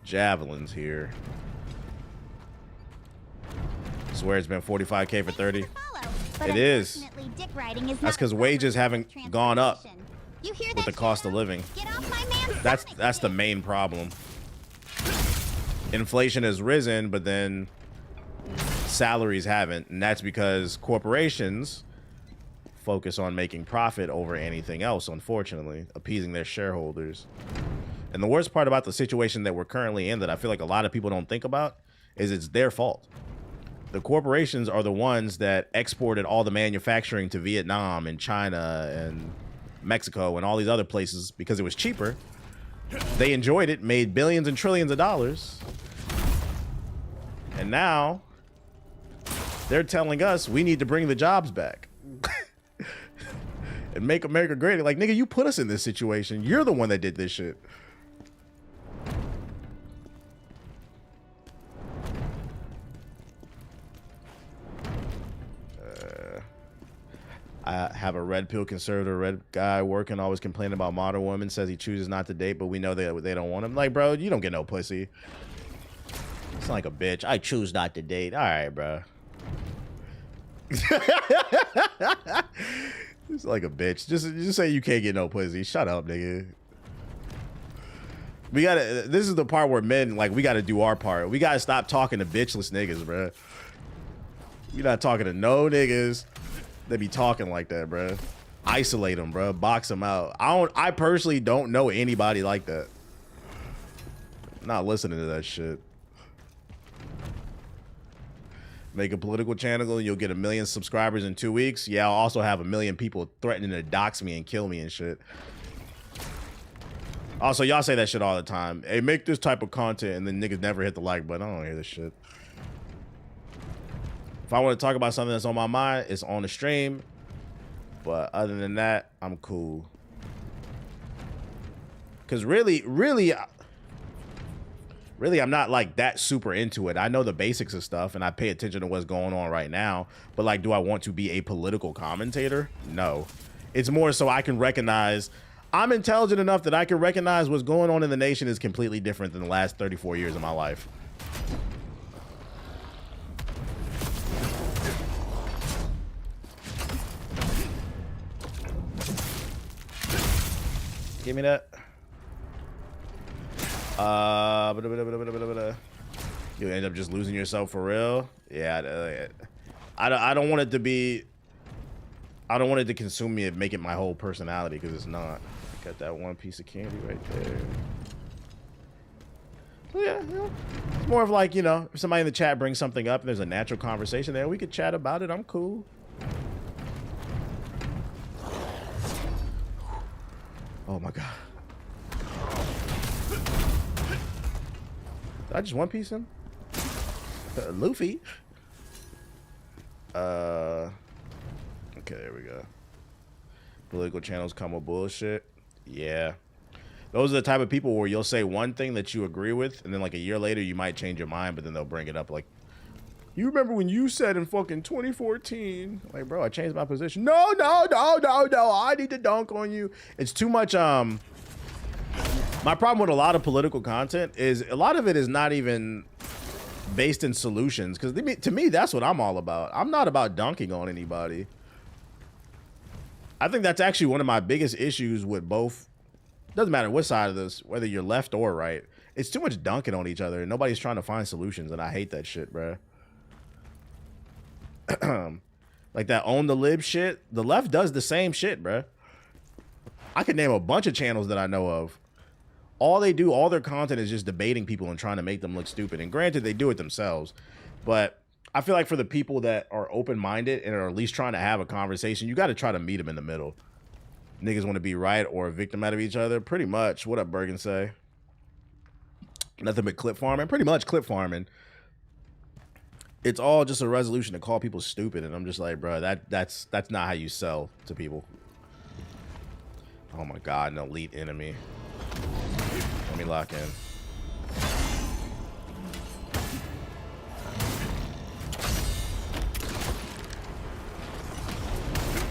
javelins here. Swear it's been 45K for 30. It is. That's because wages haven't gone up with the cost of living. That's the main problem. Inflation has risen, but then salaries haven't, and that's because corporations focus on making profit over anything else, unfortunately, appeasing their shareholders. And the worst part about the situation that we're currently in that I feel like a lot of people don't think about is it's their fault. The corporations are the ones that exported all the manufacturing to Vietnam and China and Mexico and all these other places because it was cheaper. They enjoyed it, made billions and trillions of dollars. And now they're telling us we need to bring the jobs back and make America great. Like, nigga, you put us in this situation. You're the one that did this shit. I have a red pill conservative red guy working, always complaining about modern women, says he chooses not to date, but we know that they don't want him. Like, bro, you don't get no pussy. It's like a bitch. I choose not to date. All right, bro. It's like a bitch. Just say you can't get no pussy. Shut up, nigga. We gotta. This is the part where men, like, we gotta do our part. We gotta stop talking to bitchless niggas, bro. You're not talking to no niggas. They be talking like that, bro. Isolate them, bro. Box them out. I personally don't know anybody like that. I'm not listening to that shit. Make a political channel and you'll get 1 million subscribers in 2 weeks. Yeah, I'll also have 1 million people threatening to dox me and kill me and shit. Also, y'all say that shit all the time. Hey, make this type of content, and then niggas never hit the like button. I don't hear this shit. If I want to talk about something that's on my mind, it's on the stream. But other than that, I'm cool. Because really, I'm not like that super into it. I know the basics of stuff and I pay attention to what's going on right now. But like, do I want to be a political commentator? No. It's more so I can recognize, I'm intelligent enough that I can recognize what's going on in the nation is completely different than the last 34 years of my life. Give me that. You end up just losing yourself for real. Yeah, I don't want it to be. I don't want it to consume me and make it my whole personality, because it's not. Got that one piece of candy right there. So yeah, it's more of like, you know, if somebody in the chat brings something up and there's a natural conversation there, we could chat about it. I'm cool. Oh my god. Did I just one piece him? Luffy. Okay, there we go. Political channels come with bullshit. Yeah. Those are the type of people where you'll say one thing that you agree with, and then like a year later you might change your mind, but then they'll bring it up like, you remember when you said in fucking 2014? Like, bro, I changed my position. No, I need to dunk on you. It's too much. My problem with a lot of political content is a lot of it is not even based in solutions, because to me, that's what I'm all about. I'm not about dunking on anybody. I think that's actually one of my biggest issues with both. Doesn't matter what side of this, whether you're left or right. It's too much dunking on each other, and nobody's trying to find solutions, and I hate that shit, bro. Like that own the lib shit. The left does the same shit, bro. I could name a bunch of channels that I know of. All they do, all their content is just debating people and trying to make them look stupid. And granted, they do it themselves. But I feel like for the people that are open-minded and are at least trying to have a conversation, you got to try to meet them in the middle. Niggas want to be right or a victim out of each other. Pretty much. What up, Bergen say? Nothing but clip farming. Pretty much clip farming. It's all just a resolution to call people stupid. And I'm just like, bro, that's not how you sell to people. Oh my God, an elite enemy. Let me lock in.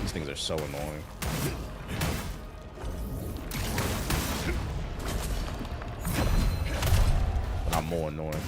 These things are so annoying. But I'm more annoying.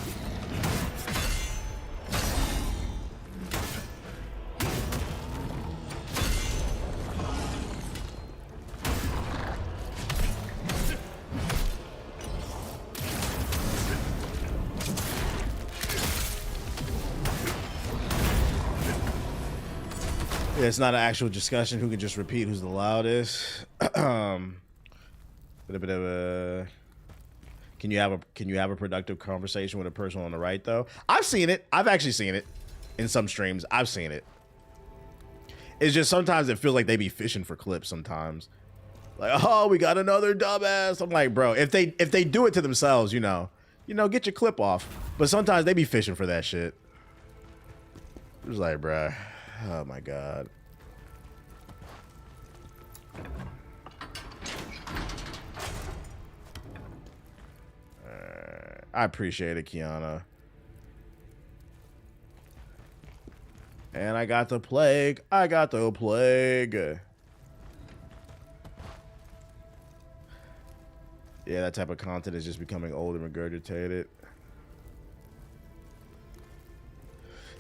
Yeah, it's not an actual discussion. Who can just repeat who's the loudest? Bit of a. Can you have a productive conversation with a person on the right though? I've seen it. I've actually seen it in some streams. I've seen it. It's just sometimes it feels like they be fishing for clips sometimes. Like, oh, we got another dumbass. I'm like, bro, if they do it to themselves, you know, get your clip off. But sometimes they be fishing for that shit. It's like, bro. Oh my God. I appreciate it, Kiana. And I got the plague. I got the plague. Yeah, that type of content is just becoming old and regurgitated.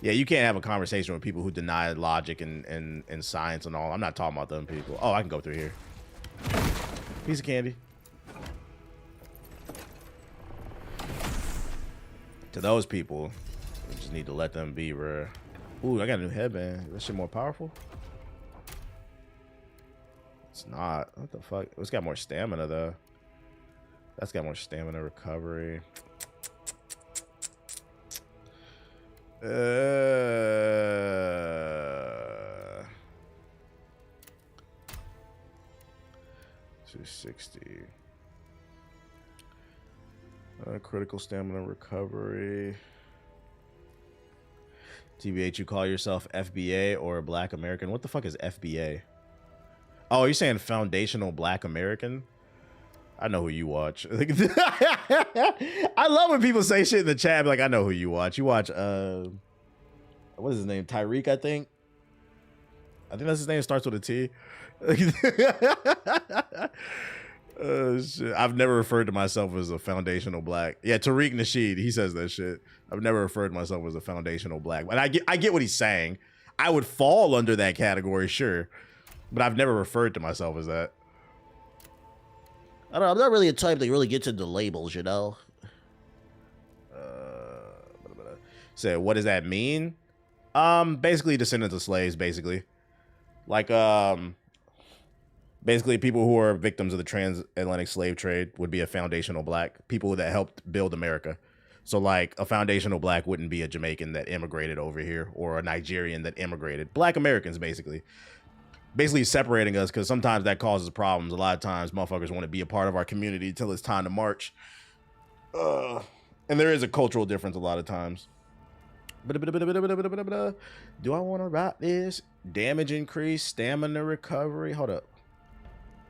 Yeah, you can't have a conversation with people who deny logic and science and all. I'm not talking about them people. Oh, I can go through here. Piece of candy. To those people, you just need to let them be, bro. Ooh, I got a new headband. Is that shit more powerful? It's not. What the fuck? It's got more stamina, though. That's got more stamina recovery. 260. Critical stamina recovery. TBH, you call yourself FBA or Black American? What the fuck is FBA? Oh, you're saying Foundational Black American? I know who you watch. I love when people say shit in the chat. Like, I know who you watch. You watch, what is his name? Tyreek, I think. I think that's his name. Starts with a T. Shit. I've never referred to myself as a foundational black. Yeah, Tariq Nasheed, he says that shit. I've never referred to myself as a foundational black. And I get what he's saying. I would fall under that category, sure. But I've never referred to myself as that. I don't know, I'm not really a type that really gets into labels, you know? So what does that mean? Basically descendants of slaves, basically. Like, basically people who are victims of the transatlantic slave trade would be a foundational black. People that helped build America. So like a foundational black wouldn't be a Jamaican that immigrated over here or a Nigerian that immigrated. Black Americans, basically. Basically separating us, because sometimes that causes problems. A lot of times motherfuckers want to be a part of our community until it's time to march. And there is a cultural difference a lot of times. Do I want to write this? Damage increase, stamina recovery. Hold up.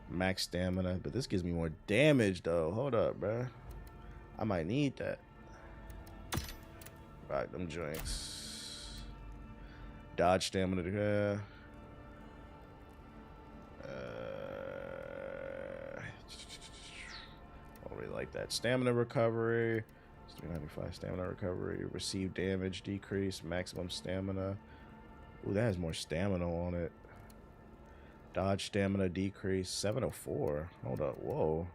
Max stamina, but this gives me more damage though. Hold up, bruh. I might need that. Right, them joints. Dodge stamina. I don't really like that. Stamina recovery. 395 stamina recovery. Receive damage decrease. Maximum stamina. Ooh, that has more stamina on it. Dodge stamina decrease. 704. Hold up. Whoa.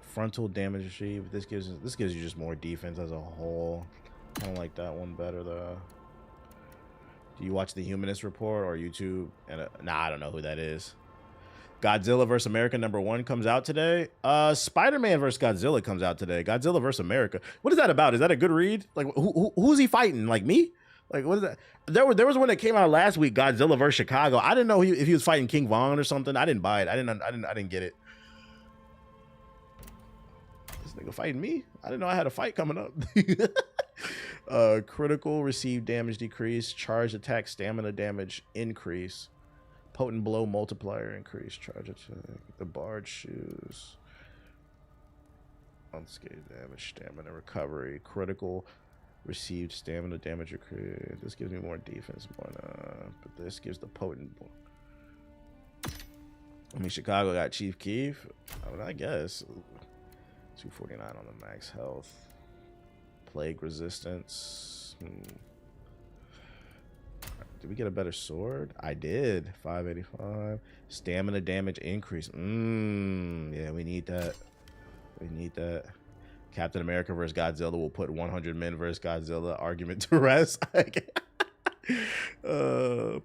Frontal damage achieved. This gives you just more defense as a whole. I don't like that one better though. Do you watch the Humanist Report or YouTube? And nah, I don't know who that is. Godzilla vs. America #1 comes out today. Spider-Man vs. Godzilla comes out today. Godzilla vs. America. What is that about? Is that a good read? Like, who's he fighting? Like me? Like, what is that? There was one that came out last week. Godzilla vs. Chicago. I didn't know if he was fighting King Von or something. I didn't buy it. I didn't get it. This nigga fighting me? I didn't know I had a fight coming up. Critical, receive damage decrease, charge attack stamina damage increase, potent blow multiplier increase, charge attack, the barred shoes, unscathed damage, stamina recovery, critical, received stamina damage increase. This gives me more defense, but this gives the potent. I mean, Chicago got Chief Keef. I mean, I guess 249 on the max health. Plague resistance. Did we get a better sword? I did. 585. Stamina damage increase. Yeah, we need that. We need that. Captain America versus Godzilla will put 100 men versus Godzilla argument to rest.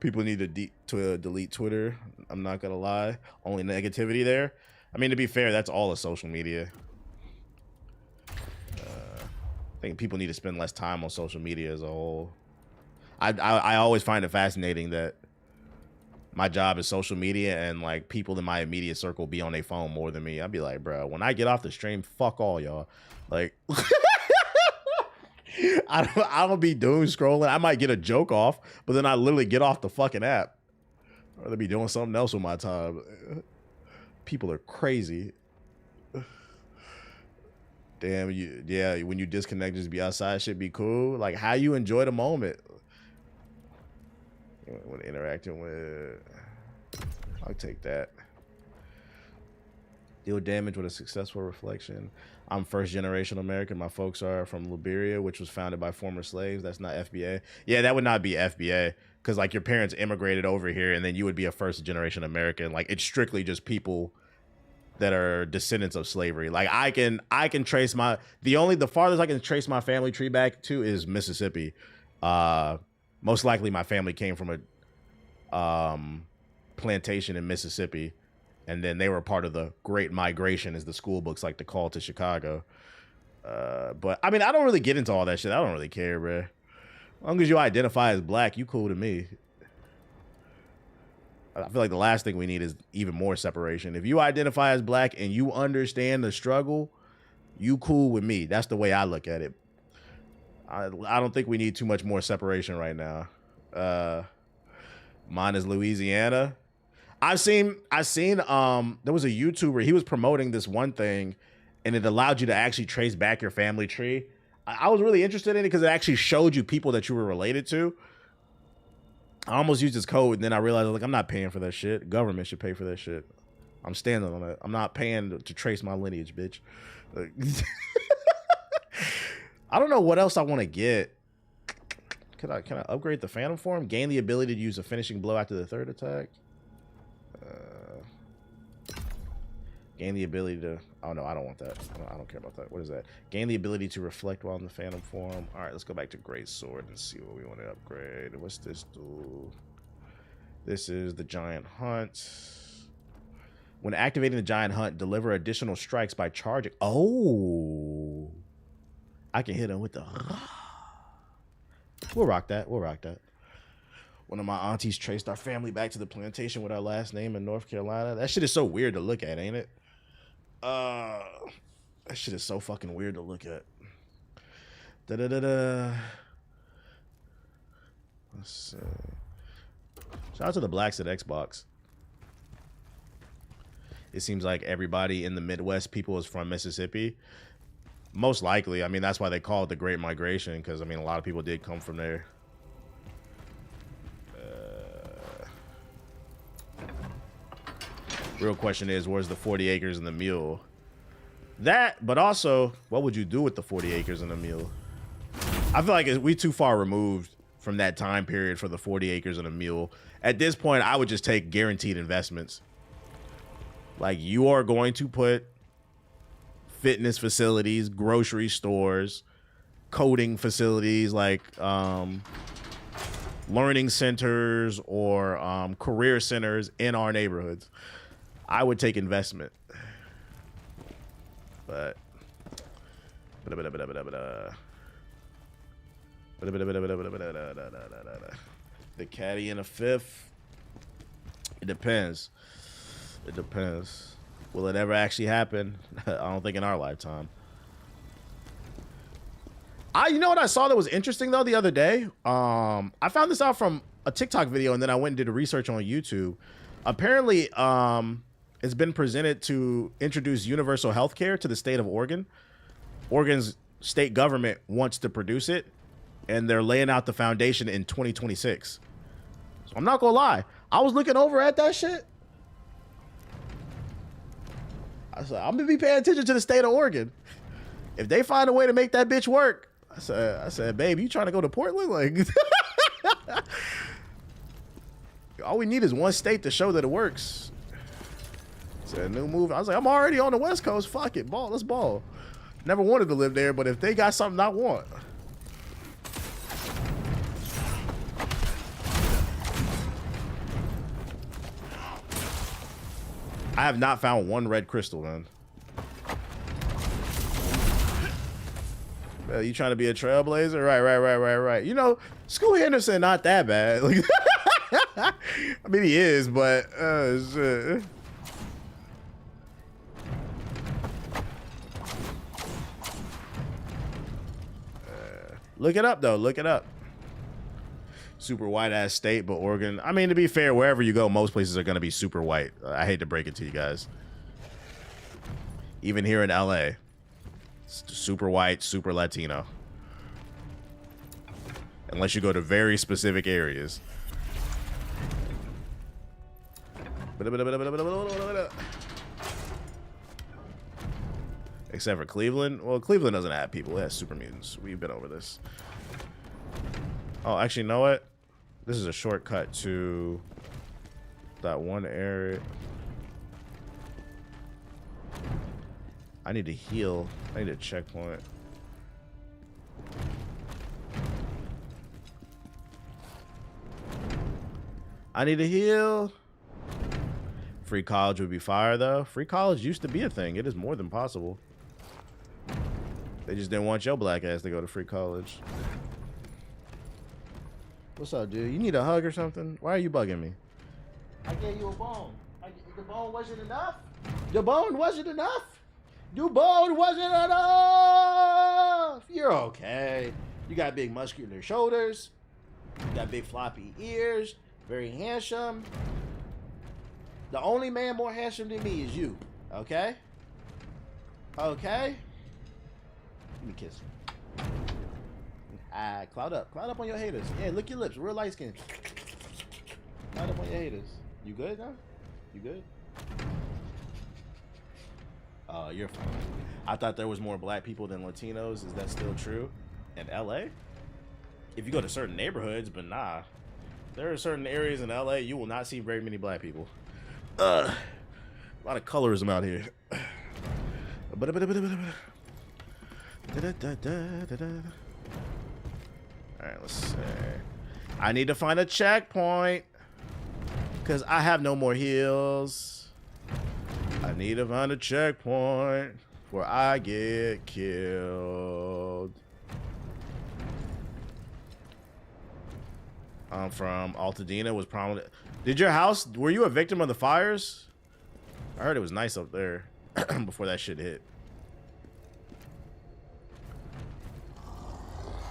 People need to delete Twitter. I'm not gonna lie. Only negativity there. I mean, to be fair, that's all of social media. I think people need to spend less time on social media as a whole. I always find it fascinating that my job is social media and like people in my immediate circle be on their phone more than me. I'd be like, bro, when I get off the stream, fuck all y'all. Like, I don't be doom scrolling. I might get a joke off, but then I literally get off the fucking app. Or they be doing something else with my time. People are crazy. Damn, when you disconnect, just be outside, should be cool. Like, how you enjoy the moment when interacting with. I'll take that. Deal damage with a successful reflection. I'm first generation American. My folks are from Liberia, which was founded by former slaves. That's not FBA. Yeah, that would not be FBA, because like your parents immigrated over here, and then you would be a first generation American. Like, it's strictly just people that are descendants of slavery. Like I can trace the farthest I can trace my family tree back to is Mississippi. Most likely my family came from a plantation in Mississippi, and then they were part of the Great Migration, as the school books like to call, to Chicago. But I mean, I don't really get into all that shit. I don't really care, bro. As long as you identify as black, you cool to me. I feel like the last thing we need is even more separation. If you identify as black and you understand the struggle, you cool with me. That's the way I look at it. I don't think we need too much more separation right now. Mine is Louisiana. I seen there was a YouTuber, he was promoting this one thing and it allowed you to actually trace back your family tree. I was really interested in it because it actually showed you people that you were related to. I almost used his code and then I realized like I'm not paying for that shit. Government should pay for that shit. I'm standing on it. I'm not paying to trace my lineage, bitch. Like, I don't know what else I want to get. Can I upgrade the Phantom form? Gain the ability to use a finishing blow after the third attack. Gain the ability to... Oh, no, I don't want that. I don't care about that. What is that? Gain the ability to reflect while in the Phantom form. All right, let's go back to Great Sword and see what we want to upgrade. What's this do? This is the Giant Hunt. When activating the Giant Hunt, deliver additional strikes by charging. Oh! I can hit him with the... We'll rock that. We'll rock that. One of my aunties traced our family back to the plantation with our last name in North Carolina. That shit is so weird to look at, ain't it? That shit is so fucking weird to look at. Da-da-da-da. Let's see. Shout out to the blacks at Xbox. It seems like everybody in the Midwest people is from Mississippi. Most likely. I mean, that's why they call it the Great Migration, because, I mean, a lot of people did come from there. Real question is, where's the 40 acres and the mule? That, but also, what would you do with the 40 acres and the mule? I feel like we too far removed from that time period for the 40 acres and a mule. At this point, I would just take guaranteed investments. Like, you are going to put fitness facilities, grocery stores, coding facilities, like learning centers or career centers in our neighborhoods. I would take investment. But the caddy in a fifth. It depends. It depends. Will it ever actually happen? I don't think in our lifetime. You know what I saw that was interesting though the other day? I found this out from a TikTok video and then I went and did a research on YouTube. Apparently, it's been presented to introduce universal health care to the state of Oregon. Oregon's state government wants to produce it, and they're laying out the foundation in 2026. So I'm not gonna lie, I was looking over at that shit. I said, I'm gonna be paying attention to the state of Oregon. If they find a way to make that bitch work, I said, babe, you trying to go to Portland? Like, all we need is one state to show that it works. It's a new move. I was like, I'm already on the West Coast. Fuck it, ball. Let's ball. Never wanted to live there, but if they got something I want. I have not found one red crystal, man. Well, you trying to be a trailblazer? Right. You know, Scoot Henderson not that bad. Like, I mean, he is, but shit. Look it up, though. Look it up. Super white ass state, but Oregon. I mean, to be fair, wherever you go, most places are going to be super white. I hate to break it to you guys. Even here in LA, it's super white, super Latino. Unless you go to very specific areas. Except for Cleveland. Well, Cleveland doesn't have people. It has super mutants. We've been over this. Oh, actually, you know what? This is a shortcut to that one area. I need to heal. I need a checkpoint. I need to heal. Free college would be fire, though. Free college used to be a thing. It is more than possible. They just didn't want your black ass to go to free college. What's up, dude? You need a hug or something? Why are you bugging me? I gave you a bone. The bone wasn't enough? The bone wasn't enough? The bone wasn't enough! You're okay. You got big muscular shoulders. You got big floppy ears. Very handsome. The only man more handsome than me is you. Okay? Okay? Give me a kiss. Cloud up. Cloud up on your haters. Yeah, lick your lips. Real light skin. Cloud up on your haters. You good now? You good? You're fine. I thought there was more black people than Latinos. Is that still true? In LA? If you go to certain neighborhoods, but nah. There are certain areas in LA you will not see very many black people. A lot of colorism out here. Alright, let's see. I need to find a checkpoint. Because I have no more heals. I need to find a checkpoint before I get killed. I'm from Altadena, was prominent. Did your house, were you a victim of the fires? I heard it was nice up there before that shit hit.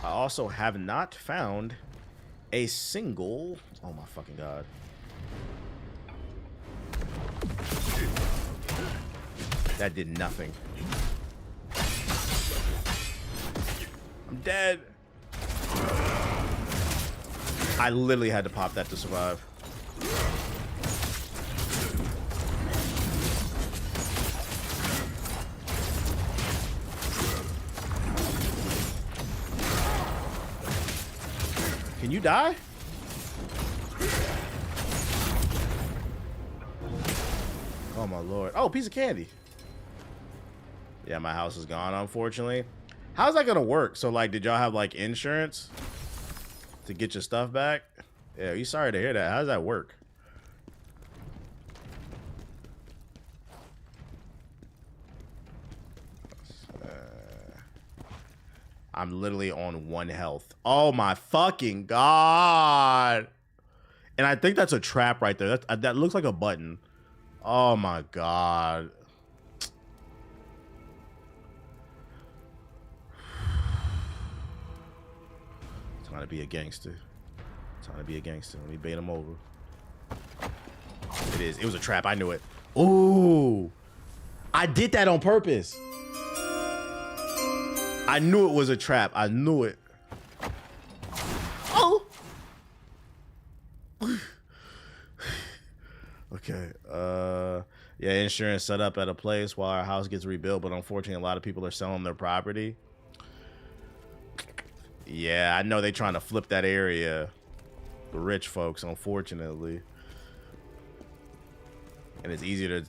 I also have not found a single, oh my fucking god. That did nothing. I'm dead. I literally had to pop that to survive. Can you die? Oh my lord. Oh, piece of candy. Yeah, my house is gone, unfortunately. How's that gonna work? So like, did y'all have like insurance to get your stuff back? Yeah, you sorry to hear that. How does that work? I'm literally on 1 health. Oh my fucking god. And I think that's a trap right there. That looks like a button. Oh my god. Trying to be a gangster. Trying to be a gangster. Let me bait him over. It is. It was a trap. I knew it. Ooh. I did that on purpose. I knew it was a trap. I knew it. Oh. Okay. Yeah, insurance set up at a place while our house gets rebuilt, but unfortunately a lot of people are selling their property. Yeah, I know they're trying to flip that area. The rich folks, unfortunately. And it's easier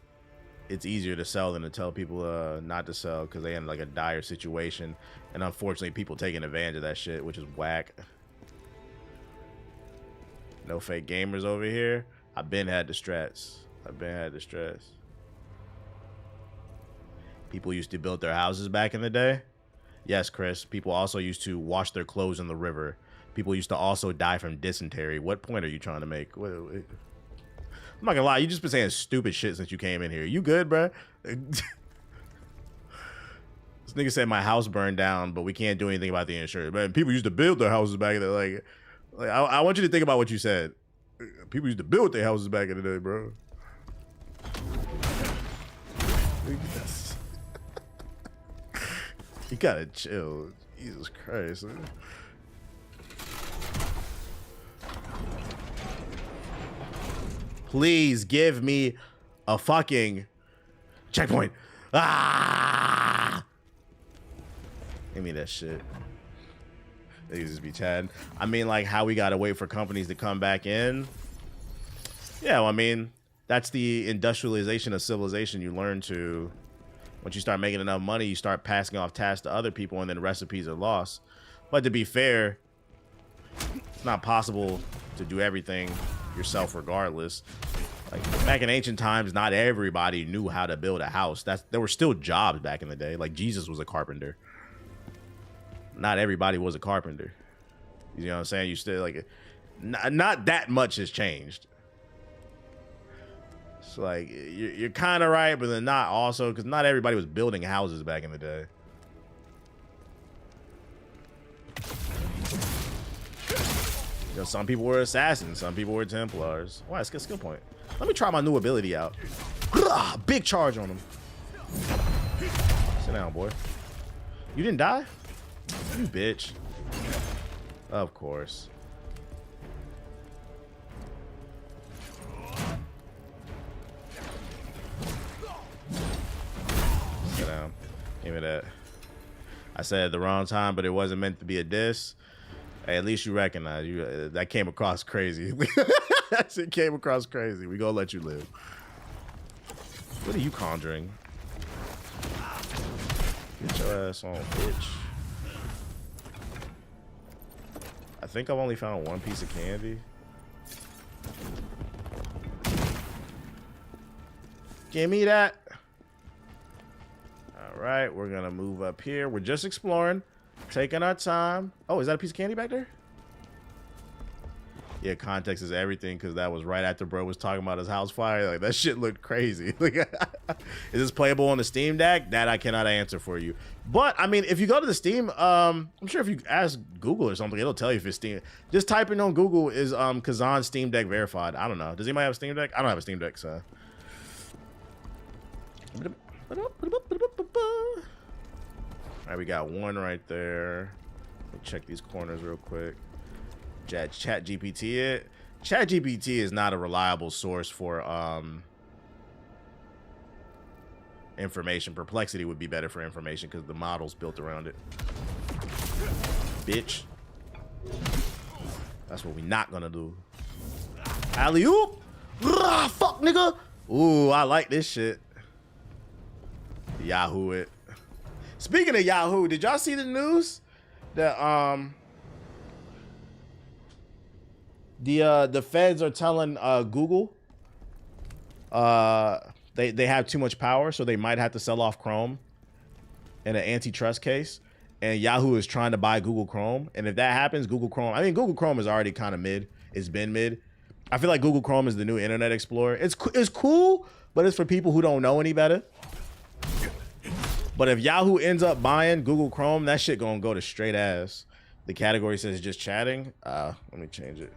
to sell than to tell people not to sell because they in like a dire situation. And unfortunately people taking advantage of that shit, which is whack. No fake gamers over here. I've been had the strats. People used to build their houses back in the day. Yes, Chris. People also used to wash their clothes in the river. People used to also die from dysentery. What point are you trying to make? Wait. I'm not gonna lie. You just been saying stupid shit since you came in here. You good, bro? This nigga said my house burned down, but we can't do anything about the insurance. Man, people used to build their houses back in the day. Like I want you to think about what you said. People used to build their houses back in the day, bro. You gotta chill. Jesus Christ. Man. Please give me a fucking checkpoint. Ah! Give me that shit. They just be chatting. I mean, like how we gotta wait for companies to come back in. Yeah, well, I mean, that's the industrialization of civilization. You learn to, once you start making enough money, you start passing off tasks to other people, and then recipes are lost. But to be fair, it's not possible to do everything yourself regardless. Like back in ancient times, not everybody knew how to build a house. There were still jobs back in the day. Like Jesus was a carpenter. Not everybody was a carpenter. You know what I'm saying? You still like, not that much has changed. It's like you're kind of right, but then not also, because not everybody was building houses back in the day. know, some people were assassins, some people were Templars. Why? It's a skill point. Let me try my new ability out. Big charge on him. Sit down, boy. You didn't die? You bitch. Of course. Sit down. Give me that. I said at the wrong time, but it wasn't meant to be a diss. Hey, at least you recognize you. That came across crazy. It came across crazy. We gonna let you live. What are you conjuring? Get your ass on, bitch. I think I've only found one piece of candy. Give me that. All right, we're gonna move up here. We're just exploring, taking our time. Oh, is that a piece of candy back there? Yeah, context is everything, because that was right after bro was talking about his house fire. Like, that shit looked crazy. Like, is this playable on the Steam Deck? That I cannot answer for you. But I mean, if you go to the Steam, I'm sure if you ask Google or something, it'll tell you if it's Steam. Just type in on Google is Kazan Steam Deck verified. I don't know. Does anybody have a Steam Deck? I don't have a Steam Deck, so. All right, we got one right there. Let me check these corners real quick. Chat GPT it. Chat GPT is not a reliable source for information. Perplexity would be better for information because the model's built around it. Bitch. That's what we not gonna do. Alley-oop! Fuck, nigga! Ooh, I like this shit. Yahoo it. Speaking of Yahoo, did y'all see the news that the feds are telling Google they have too much power, so they might have to sell off Chrome in an antitrust case, and Yahoo is trying to buy Google Chrome, and if that happens, Google Chrome is already kind of mid. It's been mid. I feel like Google Chrome is the new Internet Explorer. It's cool, but it's for people who don't know any better. But if Yahoo ends up buying Google Chrome, that shit gonna go to straight ass. The category says just chatting. Let me change it.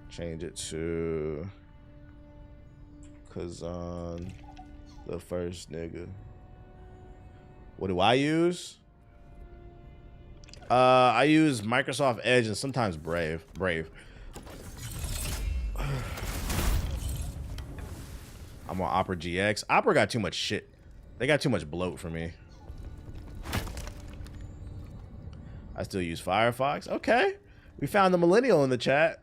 Change it to Kazan, the first nigga. What do I use? I use Microsoft Edge and sometimes Brave. I'm on Opera GX. Opera got too much shit. They got too much bloat for me. I still use Firefox. Okay. We found the millennial in the chat.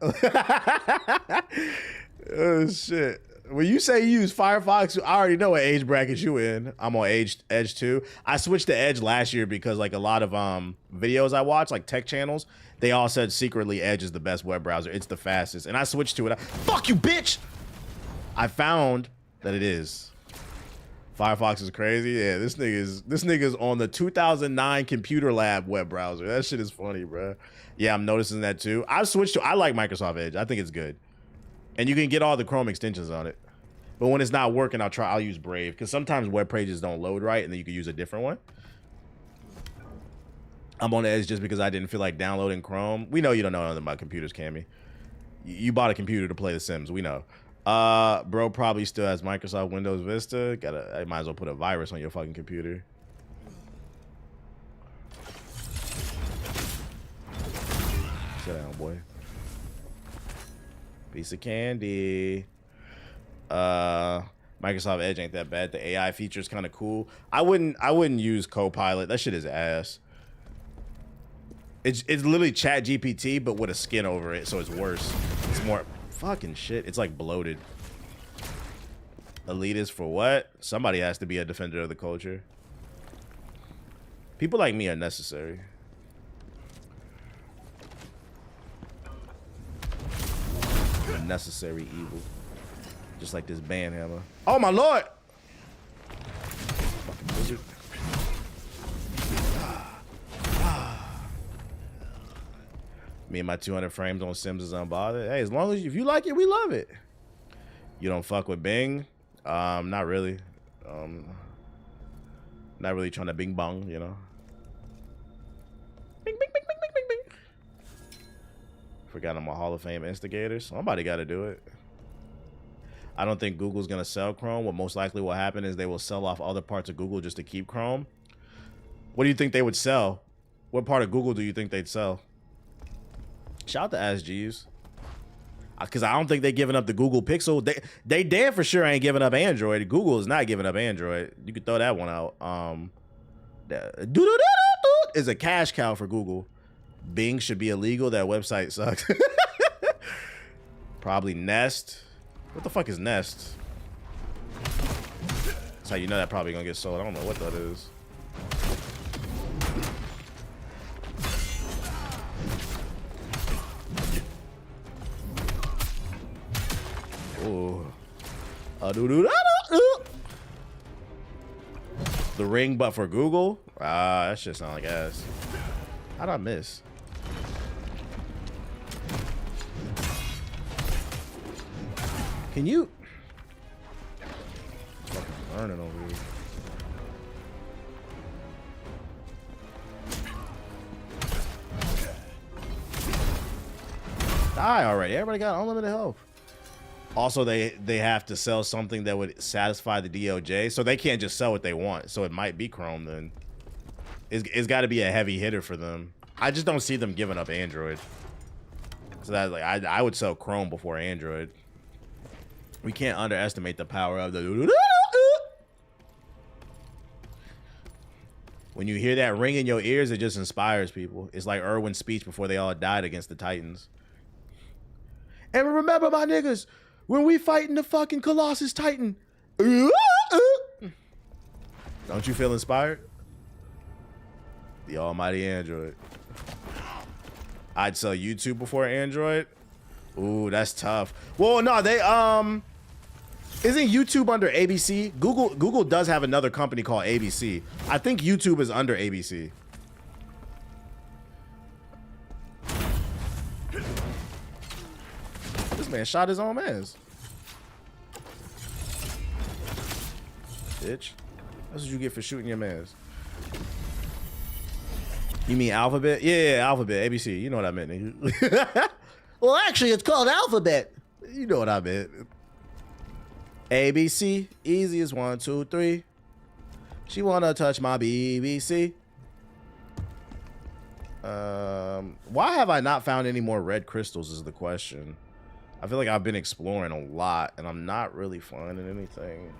Oh, shit. When you say you use Firefox, I already know what age bracket you in. I'm on Edge 2. I switched to Edge last year because like a lot of videos I watch, like tech channels, they all said secretly Edge is the best web browser. It's the fastest. And I switched to it. Fuck you, bitch! I found that it is. Firefox is crazy. Yeah, this nigga's on the 2009 Computer Lab web browser. That shit is funny, bro. Yeah, I'm noticing that too. I like Microsoft Edge. I think it's good. And you can get all the Chrome extensions on it. But when it's not working, I'll use Brave, because sometimes web pages don't load right and then you can use a different one. I'm on Edge just because I didn't feel like downloading Chrome. We know you don't know nothing about computers, Cammy. You bought a computer to play The Sims. We know. Bro probably still has Microsoft Windows Vista. I might as well put a virus on your fucking computer. Sit down, boy. Piece of candy. Microsoft Edge ain't that bad. The AI feature is kind of cool. I wouldn't use Copilot. That shit is ass. It's literally Chat GPT, but with a skin over it, so it's worse. It's more fucking shit. It's like bloated. Elitist for what? Somebody has to be a defender of the culture. People like me are necessary. A necessary evil. Just like this band hammer. Oh my lord! Fucking wizard. Me and my 200 frames on Sims is unbothered. Hey, as long as if you like it, we love it. You don't fuck with Bing? Not really. Not really trying to bing bong, you know. Bing, bing, bing, bing, bing, bing, bing. Forgot I'm a Hall of Fame instigator. Somebody got to do it. I don't think Google's going to sell Chrome. What most likely will happen is they will sell off other parts of Google just to keep Chrome. What do you think they would sell? What part of Google do you think they'd sell? Shout out to Ask Jeeves. Because I don't think they're giving up the Google Pixel. They damn for sure ain't giving up Android. Google is not giving up Android. You could throw that one out. Is a cash cow for Google. Bing should be illegal. That website sucks. Probably Nest. What the fuck is Nest? That's how you know that probably gonna get sold. I don't know what that is. Ooh. The Ring, but for Google? Ah, that shit sound like ass. How'd I miss? Can you? It's fucking burning over here. Die already. Everybody got unlimited health. Also, they have to sell something that would satisfy the DOJ, so they can't just sell what they want. So it might be Chrome then. It's got to be a heavy hitter for them. I just don't see them giving up Android. So that like I would sell Chrome before Android. We can't underestimate the power of the. When you hear that ring in your ears, it just inspires people. It's like Irwin's speech before they all died against the Titans. And remember, my niggas, when we fighting the fucking Colossus Titan. Don't you feel inspired? The almighty Android. I'd sell YouTube before Android. Ooh, that's tough. Well, no, they isn't YouTube under ABC? Google does have another company called ABC. I think YouTube is under ABC. This man shot his own mans. Bitch. That's what you get for shooting your mans. You mean Alphabet? Yeah, Alphabet, ABC. You know what I meant, nigga. Well, actually, it's called Alphabet. You know what I meant. ABC, easy as 1, 2, 3. She wanna touch my BBC. Why have I not found any more red crystals is the question. I feel like I've been exploring a lot and I'm not really finding anything.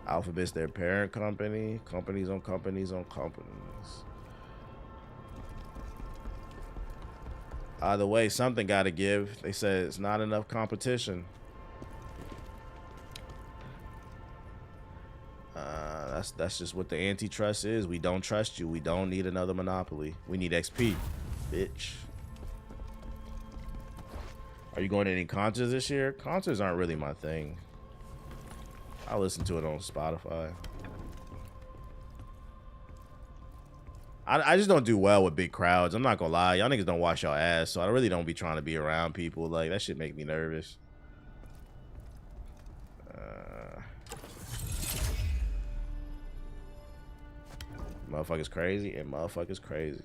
Alphabet's their parent company. Companies on companies on companies. Either way, something got to give. They said it's not enough competition. That's just what the antitrust is. We don't trust you. We don't need another monopoly. We need XP, bitch. Are you going to any concerts this year? Concerts aren't really my thing. I listen to it on Spotify. I just don't do well with big crowds. I'm not gonna lie. Y'all niggas don't wash y'all ass, so I really don't be trying to be around people. Like, that shit make me nervous. Motherfuckers crazy and motherfuckers crazy.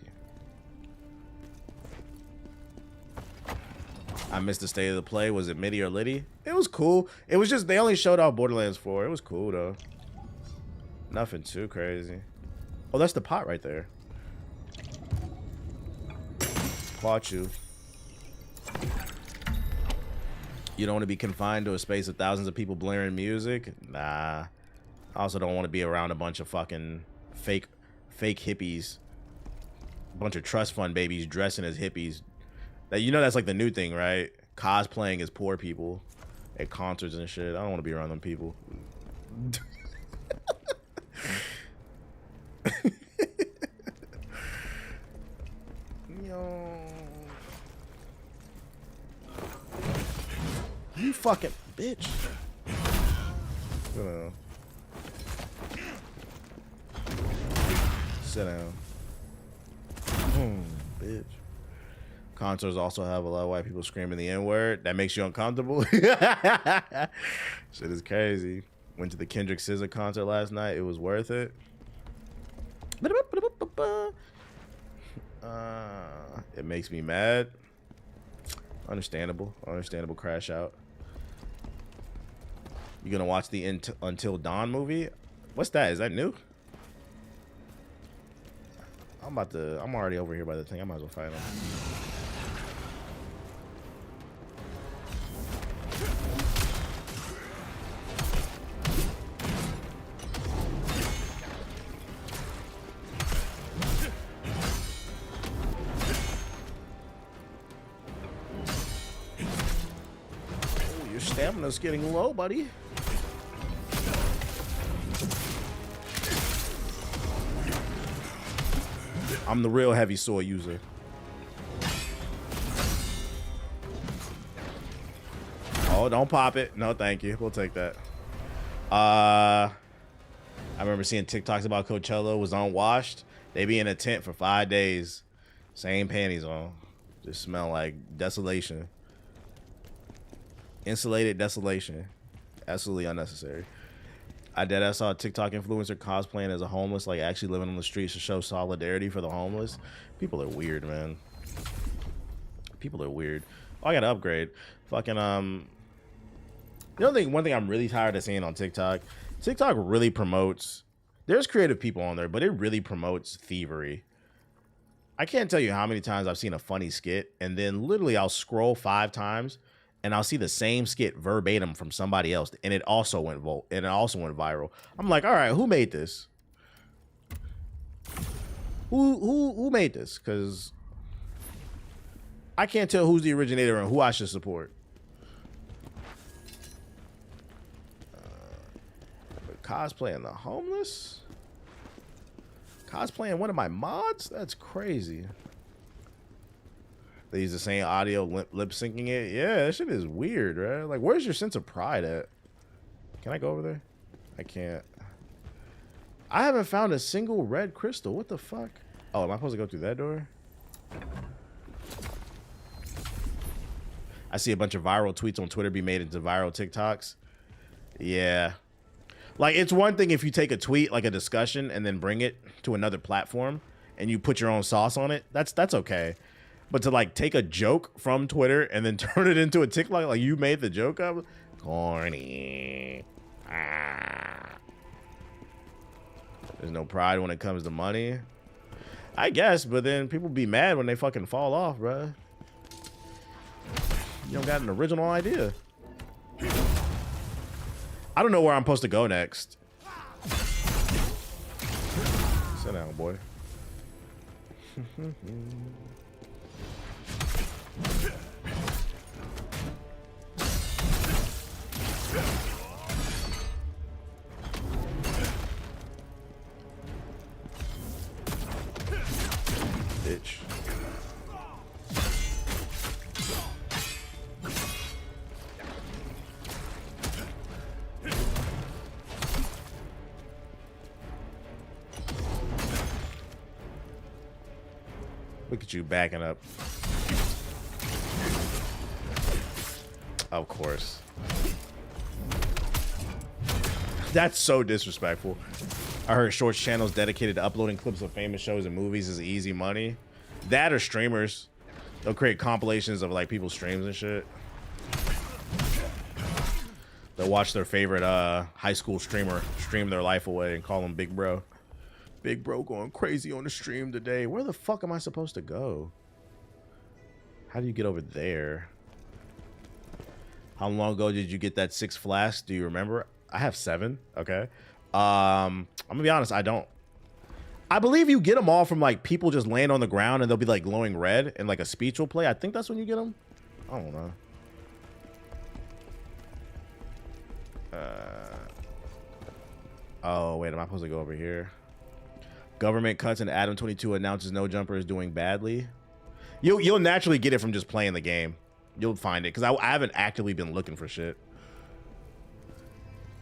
I missed the state of the play. Was it Mitty or Liddy? It was cool. It was just, they only showed off Borderlands 4. It was cool, though. Nothing too crazy. Oh, that's the pot right there. Caught you. You don't want to be confined to a space of thousands of people blaring music? Nah. I also don't want to be around a bunch of fucking fake hippies. A bunch of trust fund babies dressing as hippies. That, you know, that's like the new thing, right? Cosplaying as poor people at concerts and shit. I don't want to be around them people. Yo. You fucking bitch. Sit down. Bitch. Concerts also have a lot of white people screaming the N-word. That makes you uncomfortable. Shit is crazy. Went to the Kendrick SZA concert last night. It was worth it. It makes me mad. Understandable. Understandable crash out. You gonna watch the Until Dawn movie? What's that? Is that new? I'm already over here by the thing. I might as well fight him. Oh, your stamina's getting low, buddy. I'm the real heavy sword user. Oh, don't pop it. No, thank you. We'll take that. I remember seeing TikToks about Coachella was unwashed. They be in a tent for 5 days. Same panties on. Just smell like desolation. Insulated desolation. Absolutely unnecessary. I saw a TikTok influencer cosplaying as a homeless, like actually living on the streets to show solidarity for the homeless. People are weird, man. People are weird. Oh, I gotta upgrade. Fucking one thing I'm really tired of seeing on TikTok. TikTok really promotes. There's creative people on there, but it really promotes thievery. I can't tell you how many times I've seen a funny skit, and then literally I'll scroll 5 times. And I'll see the same skit verbatim from somebody else, and it also went viral. I'm like, all right, who made this? Who made this? Because I can't tell who's the originator and who I should support. Cosplaying the homeless? Cosplaying one of my mods? That's crazy. They use the same audio, lip syncing it. Yeah, that shit is weird, right? Like, where's your sense of pride at? Can I go over there? I can't. I haven't found a single red crystal. What the fuck? Oh, am I supposed to go through that door? I see a bunch of viral tweets on Twitter be made into viral TikToks. Yeah. Like, it's one thing if you take a tweet, like a discussion, and then bring it to another platform, and you put your own sauce on it. That's okay. But to like take a joke from Twitter and then turn it into a TikTok, like you made the joke of, corny. There's no pride when it comes to money. I guess, but then people be mad when they fucking fall off, bruh. You don't got an original idea. I don't know where I'm supposed to go next. Sit down, boy. Bitch. Look at you backing up. Of course. That's so disrespectful. I heard Shorts channels dedicated to uploading clips of famous shows and movies is easy money. That or streamers. They'll create compilations of like people's streams and shit. They'll watch their favorite high school streamer stream their life away and call them Big Bro. Big Bro going crazy on the stream today. Where the fuck am I supposed to go? How do you get over there? How long ago did you get that 6 flask? Do you remember? I have 7. Okay. I'm gonna be honest. I don't. I believe you get them all from like people just laying on the ground and they'll be like glowing red and like a speech will play. I think that's when you get them. I don't know. Oh wait, am I supposed to go over here? Government cuts and Adam 22 announces no jumper is doing badly. You'll naturally get it from just playing the game. You'll find it because I haven't actively been looking for shit.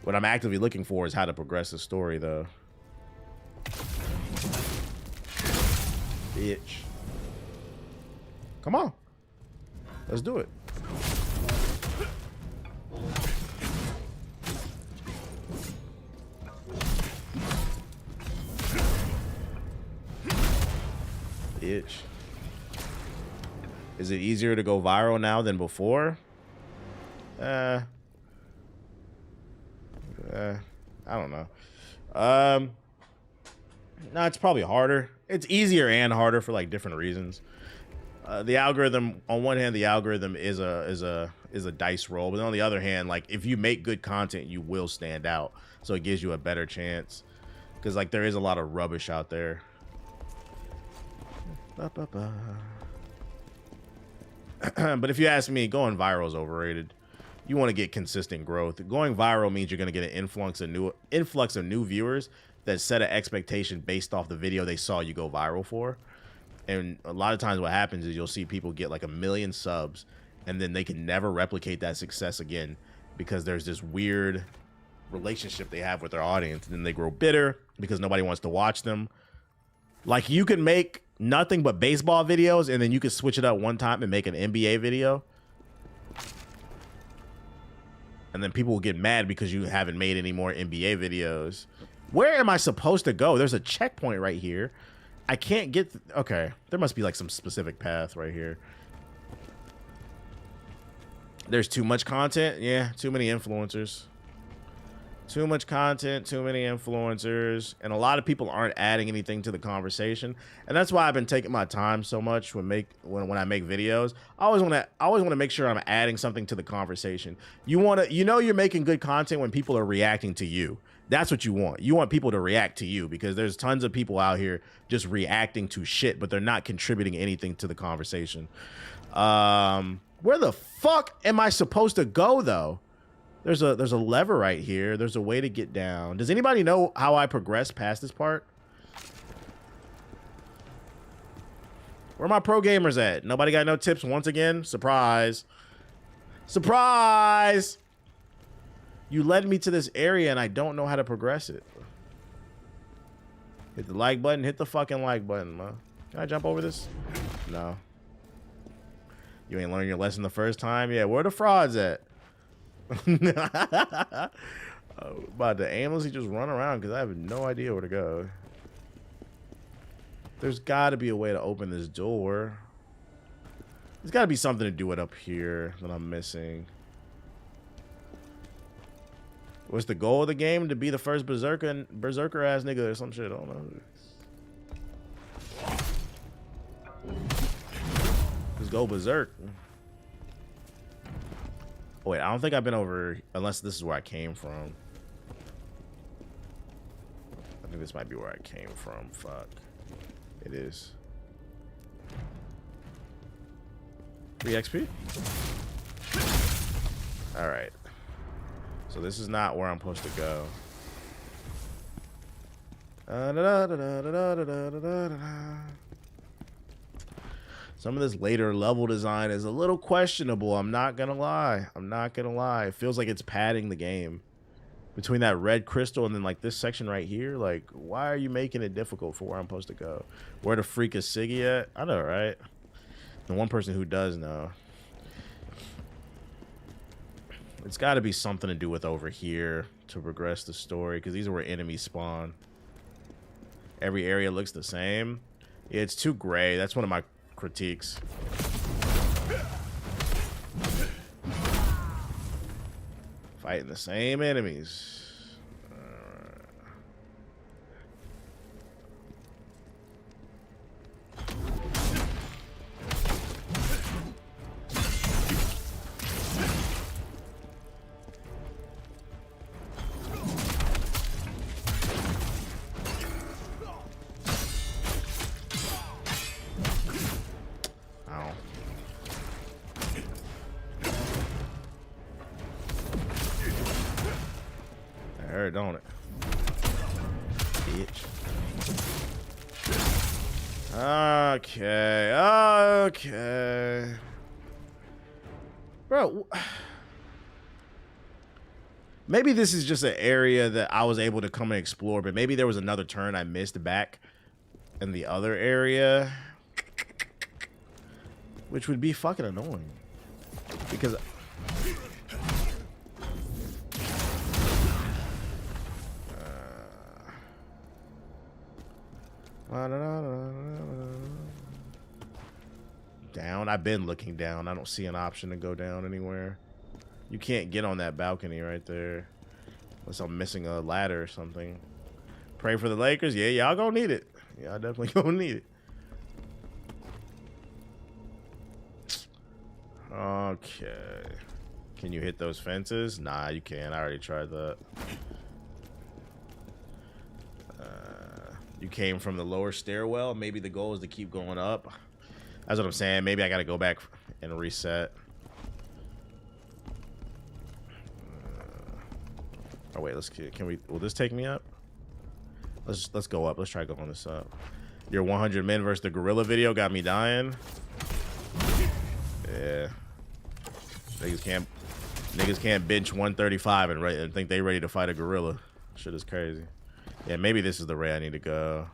What I'm actively looking for is how to progress the story, though. Bitch. Come on. Let's do it. bitch. Is it easier to go viral now than before? I don't know. No, it's probably harder. It's easier and harder for like different reasons. The algorithm, on one hand, the algorithm is a dice roll, but on the other hand, like if you make good content, you will stand out. So it gives you a better chance. Because like there is a lot of rubbish out there. But if you ask me, going viral is overrated. You want to get consistent growth. Going viral means you're going to get an influx of new viewers that set an expectation based off the video they saw you go viral for. And a lot of times what happens is you'll see people get like 1 million subs and then they can never replicate that success again because there's this weird relationship they have with their audience, and then they grow bitter because nobody wants to watch them. Like you can make nothing but baseball videos and then you can switch it up one time and make an NBA video. And then people will get mad because you haven't made any more NBA videos. Where am I supposed to go? There's a checkpoint right here. I can't get... Okay. There must be like some specific path right here. There's too much content. Yeah, too many influencers. Too much content, too many influencers. And a lot of people aren't adding anything to the conversation. And that's why I've been taking my time so much when I make videos. I always want to make sure I'm adding something to the conversation. You know you're making good content when people are reacting to you. That's what you want. You want people to react to you because there's tons of people out here just reacting to shit, but they're not contributing anything to the conversation. Where the fuck am I supposed to go though? There's a lever right here. There's a way to get down. Does anybody know how I progressed past this part? Where are my pro gamers at? Nobody got no tips once again? Surprise. Surprise! You led me to this area and I don't know how to progress it. Hit the like button. Hit the fucking like button, man. Can I jump over this? No. You ain't learned your lesson the first time? Yeah, where are the frauds at? About to aimlessly just run around because I have no idea where to go. There's got to be a way to open this door. There's got to be something to do it up here that I'm missing. What's the goal of the game? To be the first berserker ass nigga or some shit. I don't know. Let's go berserk. Oh, wait, I don't think I've been over, unless this is where I came from. I think this might be where I came from. Fuck. It is. 3 XP? Alright. So this is not where I'm supposed to go. Some of this later level design is a little questionable. I'm not gonna lie. It feels like it's padding the game. Between that red crystal and then like this section right here, like why are you making it difficult for where I'm supposed to go? Where the freak is Siggy at? I know, right? The one person who does know. It's got to be something to do with over here to progress the story, because these are where enemies spawn. Every area looks the same. Yeah, it's too gray. That's one of my critiques. Fighting the same enemies. Don't it, bitch? Okay, bro. Maybe this is just an area that I was able to come and explore, but maybe there was another turn I missed back in the other area, which would be fucking annoying because. down? I've been looking down. I don't see an option to go down anywhere. You can't get on that balcony right there. Unless I'm missing a ladder or something. Pray for the Lakers. Yeah, y'all gonna need it. Y'all definitely gonna need it. Okay. Can you hit those fences? Nah, you can't. I already tried that. You came from the lower stairwell. Maybe the goal is to keep going up. That's what I'm saying. Maybe I gotta go back and reset. Oh wait, can we? Will this take me up? Let's go up. Let's try going this up. Your 100 men versus the gorilla video got me dying. Yeah. Niggas can't bench 135 and think they ready to fight a gorilla. Shit is crazy. Yeah, maybe this is the way I need to go.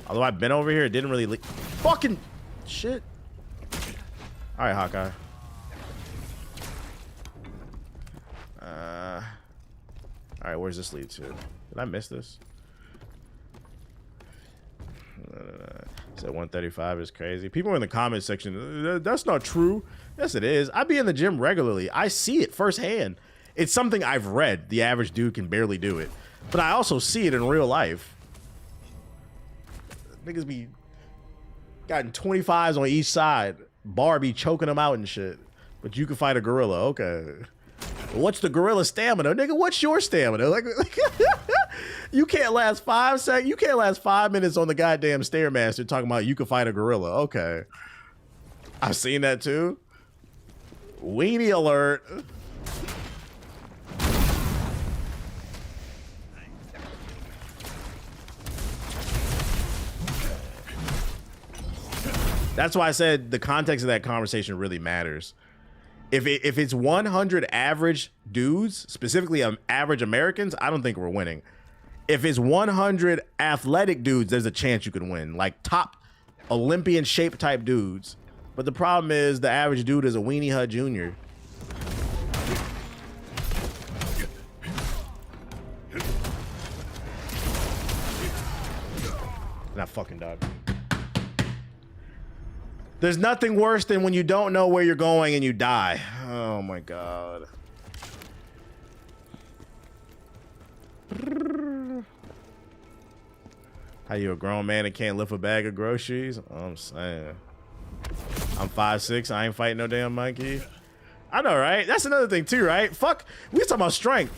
Although I've been over here, it didn't really fucking shit. All right, Hawkeye. All right, where's this lead to? Did I miss this? Said 135 is crazy. People in the comment section, that's not true. Yes, it is. I be in the gym regularly. I see it firsthand. It's something I've read. The average dude can barely do it. But I also see it in real life. Niggas be gotten 25s on each side. Bar be choking them out and shit. But you can fight a gorilla. Okay. What's the gorilla stamina? Nigga, what's your stamina? Like you can't last 5 seconds. You can't last 5 minutes on the goddamn Stairmaster talking about you can fight a gorilla. Okay. I've seen that too. Weenie alert. That's why I said the context of that conversation really matters. If it's 100 average dudes, specifically average Americans, I don't think we're winning. If it's 100 athletic dudes, there's a chance you can win. Like top Olympian shape type dudes. But the problem is the average dude is a Weenie Hut Jr. That fucking dog. There's nothing worse than when you don't know where you're going and you die. Oh my god. How you a grown man and can't lift a bag of groceries? I'm saying. I'm 5'6". I ain't fighting no damn monkey. I know, right? That's another thing too, right? Fuck. We talking about strength.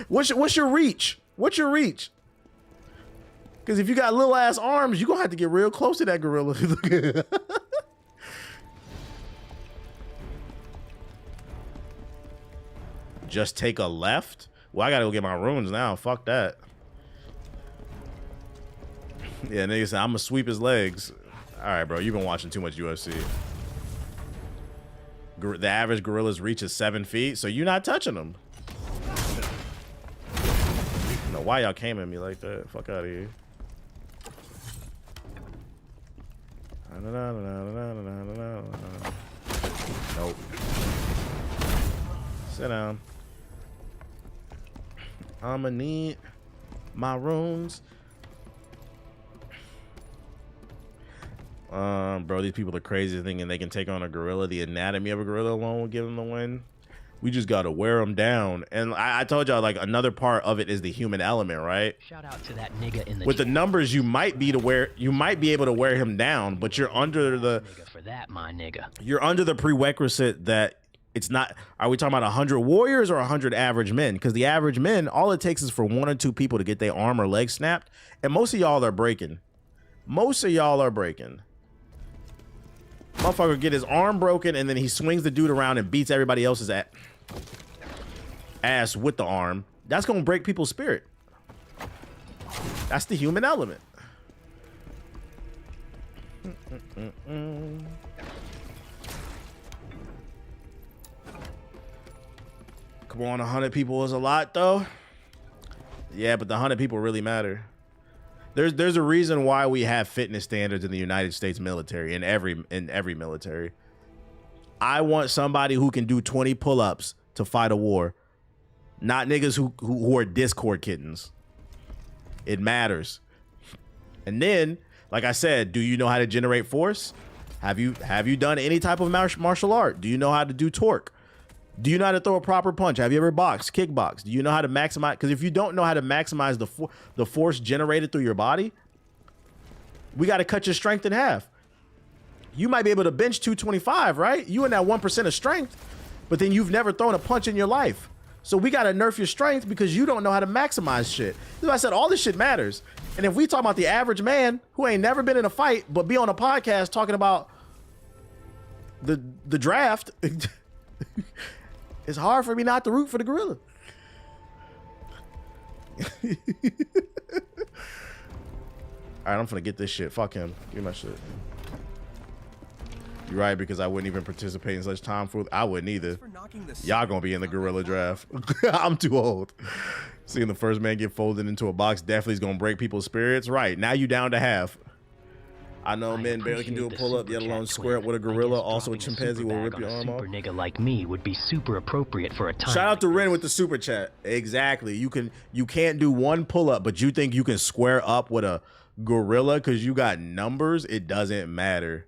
What's your reach? What's your reach? Because if you got little ass arms, you're going to have to get real close to that gorilla. Just take a left? Well, I got to go get my runes now. Fuck that. Yeah, nigga said, I'm going to sweep his legs. All right, bro. You've been watching too much UFC. The average gorilla's reach is 7 feet, so you're not touching them. I don't know why y'all came at me like that. Fuck out of here. Nope. Sit down. I'ma need my runes. Bro, these people are crazy thinking they can take on a gorilla. The anatomy of a gorilla alone will give them the win. We just gotta wear them down. And I told y'all, like, another part of it is the human element, right? Shout out to that nigga in the with the numbers, you might be able to wear him down, but you're under the for that, my nigga. You're under the prerequisite that it's not. Are we talking about 100 warriors or 100 average men? Because the average men, all it takes is for 1 or 2 people to get their arm or leg snapped, and most of y'all are breaking. Most of y'all are breaking. Motherfucker get his arm broken, and then he swings the dude around and beats everybody else's ass with the arm. That's gonna break people's spirit. That's the human element. Come on, 100 people is a lot though. Yeah, but the 100 people really matter. There's a reason why we have fitness standards in the United States military, in every military. I want somebody who can do 20 pull-ups to fight a war, not niggas who are Discord kittens. It matters. And then, like I said, do you know how to generate force? Have you done any type of martial art? Do you know how to do torque? Do you know how to throw a proper punch? Have you ever boxed, kickboxed? Do you know how to maximize? Because if you don't know how to maximize the force generated through your body, we got to cut your strength in half. You might be able to bench 225, right? You in that 1% of strength, but then you've never thrown a punch in your life. So we got to nerf your strength because you don't know how to maximize shit. That's why I said all this shit matters. And if we talk about the average man who ain't never been in a fight, but be on a podcast talking about the draft, it's hard for me not to root for the gorilla. All right, I'm finna get this shit. Fuck him. Give me my shit. You're right, because I wouldn't even participate in such tomfoolery. I wouldn't either. Y'all gonna be in the gorilla draft. I'm too old. Seeing the first man get folded into a box definitely is gonna break people's spirits. Right, now you down to half. I know men barely can do a pull-up, yet alone square up with a gorilla. Also, a chimpanzee will rip your arm off. Super nigga like me would be super appropriate for a time. Shout out to Ren with the super chat. Exactly. You can't do one pull-up, but you think you can square up with a gorilla because you got numbers? It doesn't matter.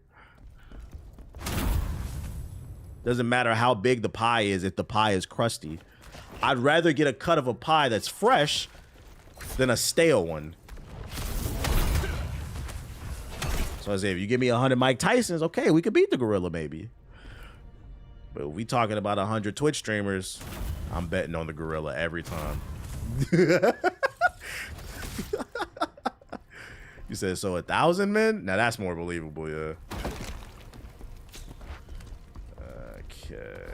Doesn't matter how big the pie is if the pie is crusty. I'd rather get a cut of a pie that's fresh than a stale one. So I say, if you give me 100 Mike Tysons, okay, we could beat the gorilla maybe. But if we talking about 100 Twitch streamers, I'm betting on the gorilla every time. You said, so 1,000 men? Now that's more believable, yeah. Okay.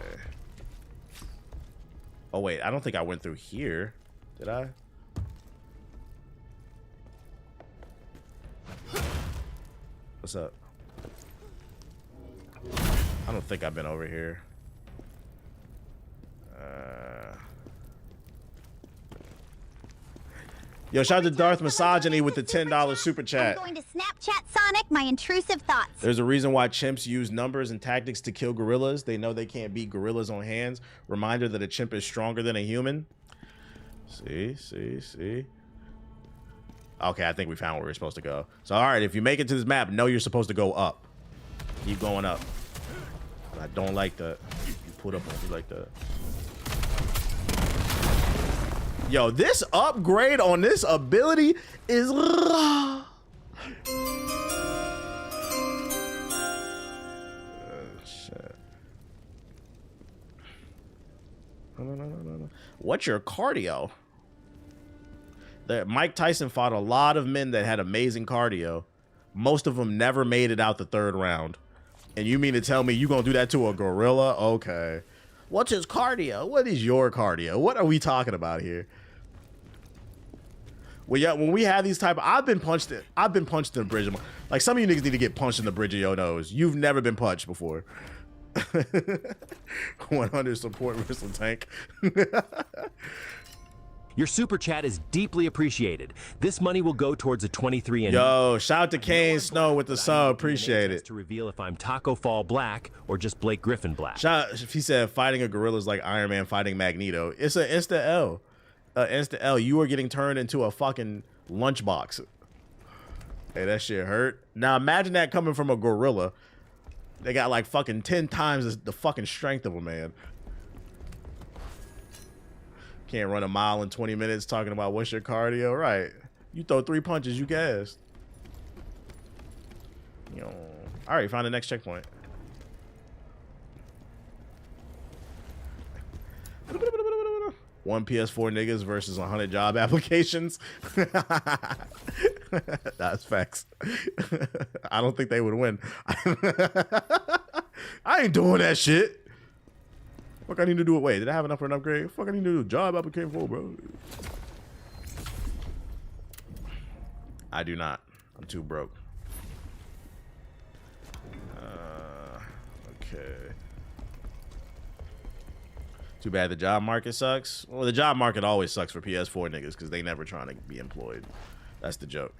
Oh, wait, I don't think I went through here. Did I? What's up? I don't think I've been over here. Yo, shout out to Darth Misogyny with the $10 super chat. I'm going to Snapchat Sonic my intrusive thoughts. There's a reason why chimps use numbers and tactics to kill gorillas. They know they can't beat gorillas on hands. Reminder that a chimp is stronger than a human. See. Okay, I think we found where we're supposed to go. So, all right, if you make it to this map, know you're supposed to go up. Keep going up. I don't like that. You put up on me like that. Yo, this upgrade on this ability is... shit. No. What's your cardio? Mike Tyson fought a lot of men that had amazing cardio. Most of them never made it out the third round. And you mean to tell me you gonna do that to a gorilla? Okay. What's his cardio? What is your cardio? What are we talking about here? Well, yeah, when we have these type of, I've been punched in the bridge. Like, some of you niggas need to get punched in the bridge of your nose. You've never been punched before. 100 support wrestle tank. Your super chat is deeply appreciated. This money will go towards a 23andMe. Yo, shout out to Kane Snow with the sub. Appreciate it. To reveal if I'm Taco Fall Black or just Blake Griffin Black. Shout out, he said fighting a gorilla is like Iron Man fighting Magneto. It's an insta L. Insta L. You are getting turned into a fucking lunchbox. Hey, that shit hurt. Now imagine that coming from a gorilla. They got like fucking 10 times the fucking strength of a man. Can't run a mile in 20 minutes talking about what's your cardio. Right. You throw 3 punches, you gassed. All right, find the next checkpoint. One PS4 niggas versus 100 job applications. That's facts. I don't think they would win. I ain't doing that shit. Fuck I need to do it. Wait, did I have enough for an upgrade? Fuck I need to do a job application for, bro. I do not. I'm too broke. Okay. Too bad the job market sucks. Well, the job market always sucks for PS4 niggas because they never trying to be employed. That's the joke.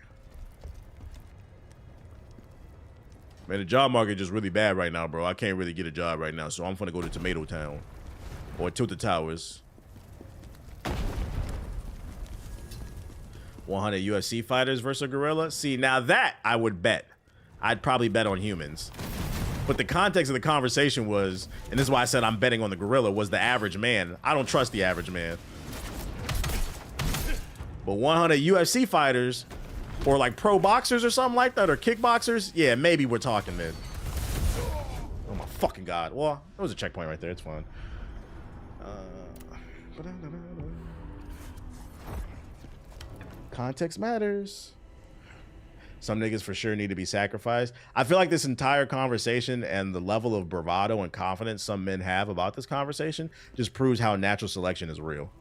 Man, the job market is just really bad right now, bro. I can't really get a job right now, so I'm gonna go to Tomato Town or Tilted Towers. 100 UFC fighters versus a gorilla. See, now that I would bet. I'd probably bet on humans. But the context of the conversation was, and this is why I said I'm betting on the gorilla, was the average man. I don't trust the average man. But 100 UFC fighters, or like pro boxers or something like that, or kickboxers, yeah, maybe we're talking then. Oh my fucking god. Well, there was a checkpoint right there. It's fine. Context matters. Some niggas for sure need to be sacrificed. I feel like this entire conversation and the level of bravado and confidence some men have about this conversation just proves how natural selection is real.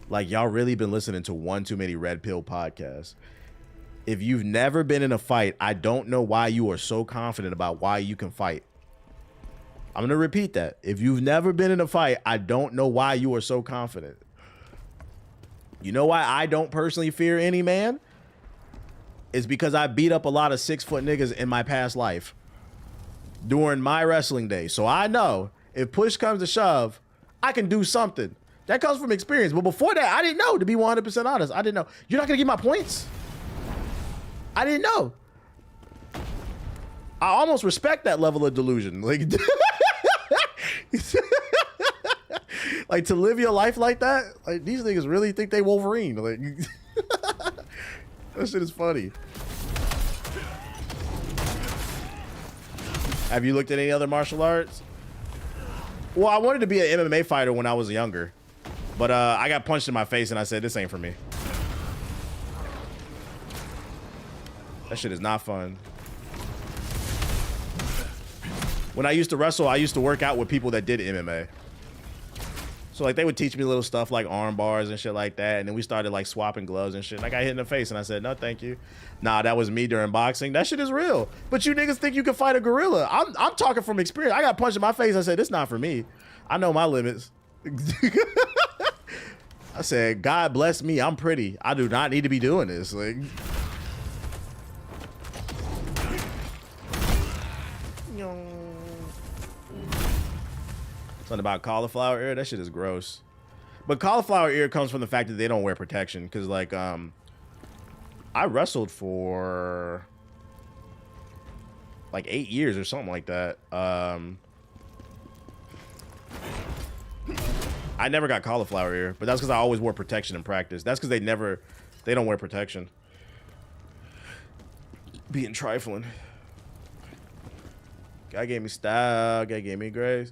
Like, y'all really been listening to one too many red pill podcasts. If you've never been in a fight, I don't know why you are so confident about why you can fight. I'm going to repeat that. If you've never been in a fight, I don't know why you are so confident. You know why I don't personally fear any man? It's because I beat up a lot of 6-foot niggas in my past life during my wrestling days. So I know if push comes to shove, I can do something. That comes from experience. But before that, I didn't know, to be 100% honest. I didn't know. You're not going to give my points? I didn't know. I almost respect that level of delusion. Like, like to live your life like that? Like, these niggas really think they Wolverine. Like, that shit is funny. Have you looked at any other martial arts? Well, I wanted to be an MMA fighter when I was younger. But I got punched in my face and I said, this ain't for me. That shit is not fun. When I used to wrestle, I used to work out with people that did MMA. So like they would teach me little stuff like arm bars and shit like that. And then we started like swapping gloves and shit. And I got hit in the face and I said, no, thank you. Nah, that was me during boxing. That shit is real. But you niggas think you can fight a gorilla. I'm talking from experience. I got punched in my face. I said, this not for me. I know my limits. I said, God bless me. I'm pretty. I do not need to be doing this. Like, something about cauliflower ear. That shit is gross. But cauliflower ear comes from the fact that they don't wear protection. Because, like, I wrestled for like 8 years or something like that. I never got cauliflower ear, but that's because I always wore protection in practice. That's because they don't wear protection. Being trifling. God gave me style. God gave me grace.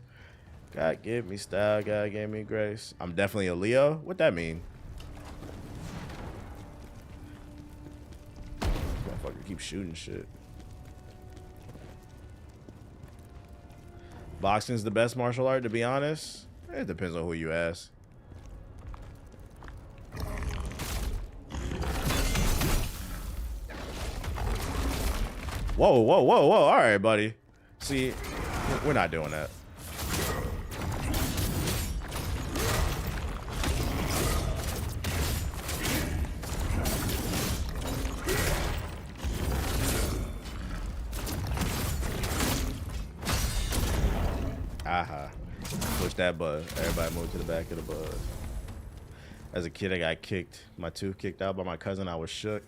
God give me style. God gave me grace. I'm definitely a Leo. What that mean? Motherfucker keep shooting shit. Boxing's the best martial art, to be honest. It depends on who you ask. Whoa, whoa, whoa, whoa. All right, buddy. See, we're not doing that. Aha. Push that button. Everybody move to the back of the bus. As a kid, I got kicked. My tooth kicked out by my cousin. I was shook.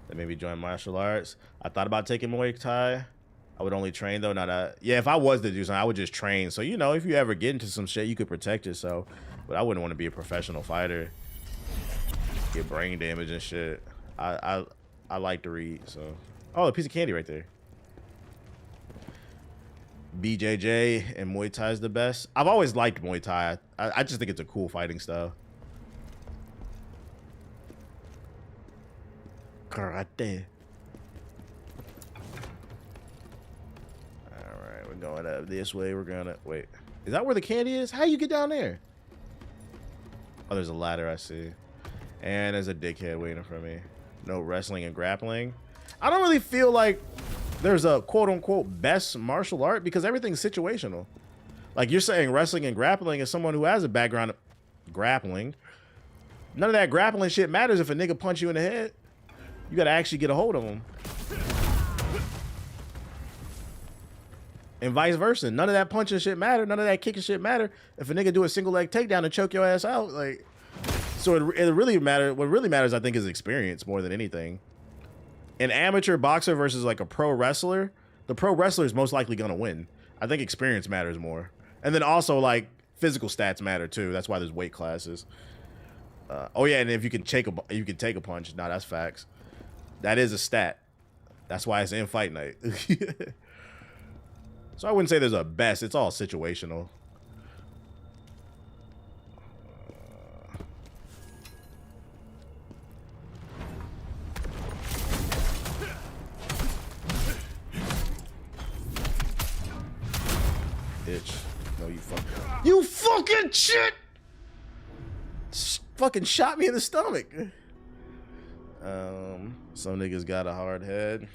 That made me join martial arts. I thought about taking Muay Thai. I would only train though. Yeah, if I was to do something, I would just train. So, you know, if you ever get into some shit, you could protect yourself. But I wouldn't want to be a professional fighter. Get brain damage and shit. I like to read, so. Oh, a piece of candy right there. BJJ and Muay Thai is the best. I've always liked Muay Thai. I just think it's a cool fighting style. Karate. All right, we're going up this way. We're gonna wait. Is that where the candy is? How you get down there? Oh, there's a ladder I see, and there's a dickhead waiting for me. No wrestling and grappling. I don't really feel like there's a quote-unquote best martial art because everything's situational. Like you're saying wrestling and grappling as someone who has a background of grappling. None of that grappling shit matters if a nigga punch you in the head. You gotta actually get a hold of him. And vice versa. None of that punching shit matter. None of that kicking shit matter if a nigga do a single leg takedown and choke your ass out. Like, so it really matters. What really matters, I think, is experience more than anything. An amateur boxer versus like a pro wrestler, the pro wrestler is most likely gonna win. I think experience matters more, and then also like physical stats matter too. That's why there's weight classes. Oh yeah, and if you can take a punch. Nah, that's facts. That is a stat. That's why it's in fight night. So I wouldn't say there's a best. It's all situational. Bitch. No, you fucking shit! Fucking shot me in the stomach. Some niggas got a hard head.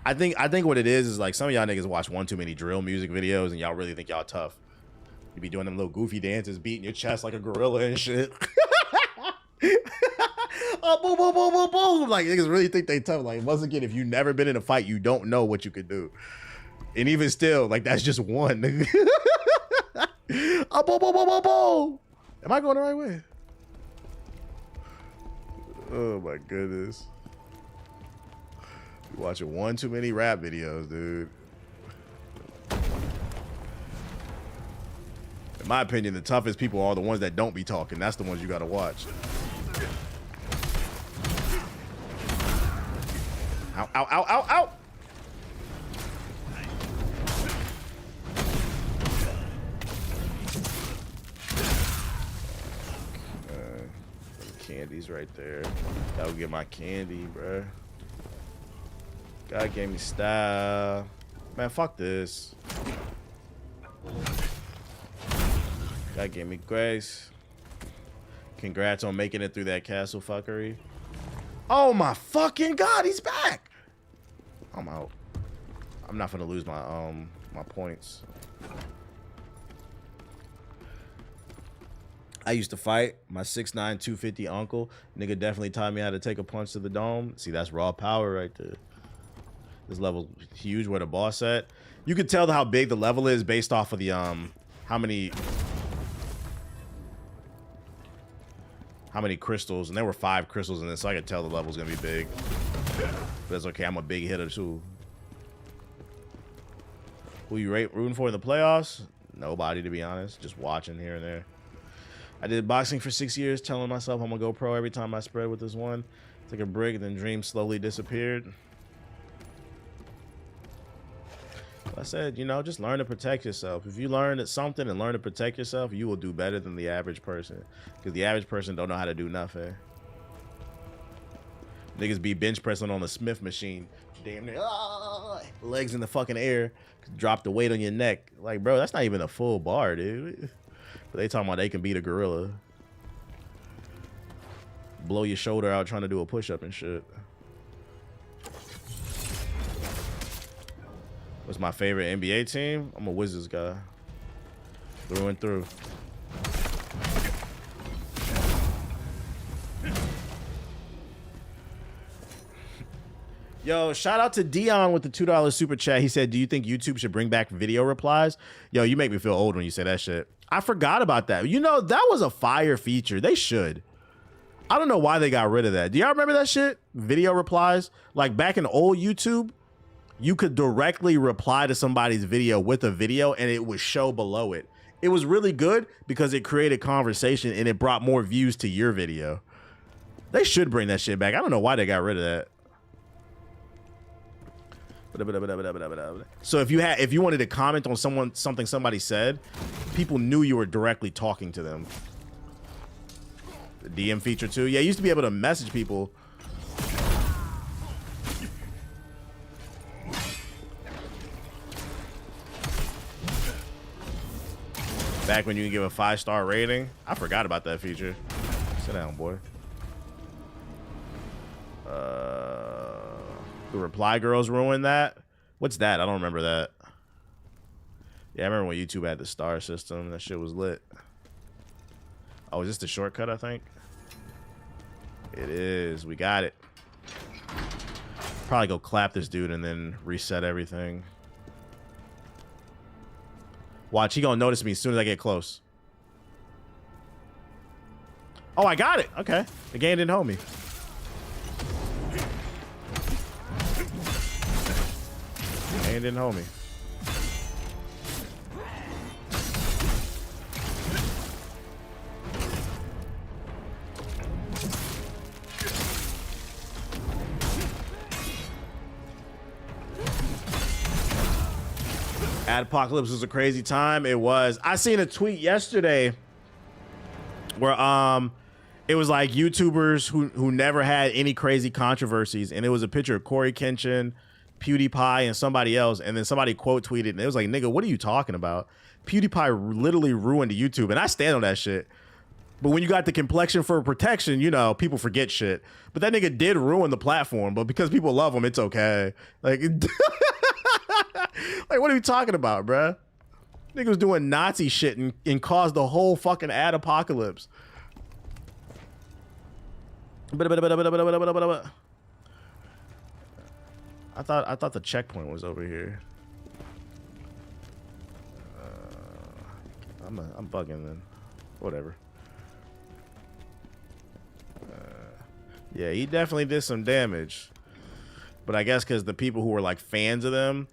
I think what it is like some of y'all niggas watch one too many drill music videos and y'all really think y'all tough. You be doing them little goofy dances, beating your chest like a gorilla and shit. Oh, boom, boom, boom, boom, boom. Like niggas really think they tough. Like once again, if you've never been in a fight, you don't know what you could do. And even still, like that's just one. Oh, boom, boom, boom, boom, boom. Am I going the right way? Oh my goodness. You're watching one too many rap videos, dude. In my opinion, the toughest people are the ones that don't be talking. That's the ones you gotta watch. Ow, ow, ow, ow, ow! Candy's right there. Gotta get my candy, bruh. God gave me style. Man, fuck this. God gave me grace. Congrats on making it through that castle fuckery. Oh my fucking God, he's back. I'm out. I'm not gonna lose my my points. I used to fight my 6'9", 250 uncle. Nigga definitely taught me how to take a punch to the dome. See, that's raw power right there. This level's huge where the boss at. You can tell how big the level is based off of the how many crystals, and there were 5 crystals in this, so I could tell the level's gonna be big. But that's okay, I'm a big hitter too. Who you rooting for in the playoffs? Nobody, to be honest. Just watching here and there. I did boxing for 6 years, telling myself I'm gonna go pro every time I spread with this one. Took a break, and then dreams slowly disappeared. I said, you know, just learn to protect yourself. If you learn something and learn to protect yourself, you will do better than the average person. Because the average person don't know how to do nothing. Niggas be bench pressing on the Smith machine. Damn near, legs in the fucking air. Drop the weight on your neck. Like, bro, that's not even a full bar, dude. But they talking about they can beat a gorilla. Blow your shoulder out trying to do a push-up and shit. What's my favorite NBA team? I'm a Wizards guy. Through and through. Yo, shout out to Dion with the $2 super chat. He said, do you think YouTube should bring back video replies? Yo, you make me feel old when you say that shit. I forgot about that. You know, that was a fire feature. They should. I don't know why they got rid of that. Do y'all remember that shit? Video replies? Like back in old YouTube, you could directly reply to somebody's video with a video and it would show below it. It was really good because it created conversation and it brought more views to your video. They should bring that shit back. I don't know why they got rid of that. So if you wanted to comment on something somebody said, people knew you were directly talking to them. The DM feature too. Yeah, you used to be able to message people. Back when you can give a 5-star rating. I forgot about that feature. Sit down, boy. The reply girls ruined that. What's that? I don't remember that. Yeah, I remember when YouTube had the star system. That shit was lit. Oh, is this the shortcut, I think? It is. We got it. Probably go clap this dude and then reset everything. Watch, he gonna notice me as soon as I get close. Oh, I got it. Okay. The game didn't hold me. didn't hold me. Apocalypse was a crazy time. It was. I seen a tweet yesterday where it was like YouTubers who never had any crazy controversies, and it was a picture of Corey Kenshin, PewDiePie, and somebody else, and then somebody quote tweeted, and it was like, nigga, what are you talking about? PewDiePie literally ruined YouTube, and I stand on that shit. But when you got the complexion for protection, you know, people forget shit. But that nigga did ruin the platform, but because people love him, it's okay. Like, like, what are you talking about, bruh? Nigga was doing Nazi shit and caused the whole fucking ad apocalypse. I thought the checkpoint was over here. I'm bugging then. Whatever. Yeah, he definitely did some damage. But I guess because the people who were like fans of them,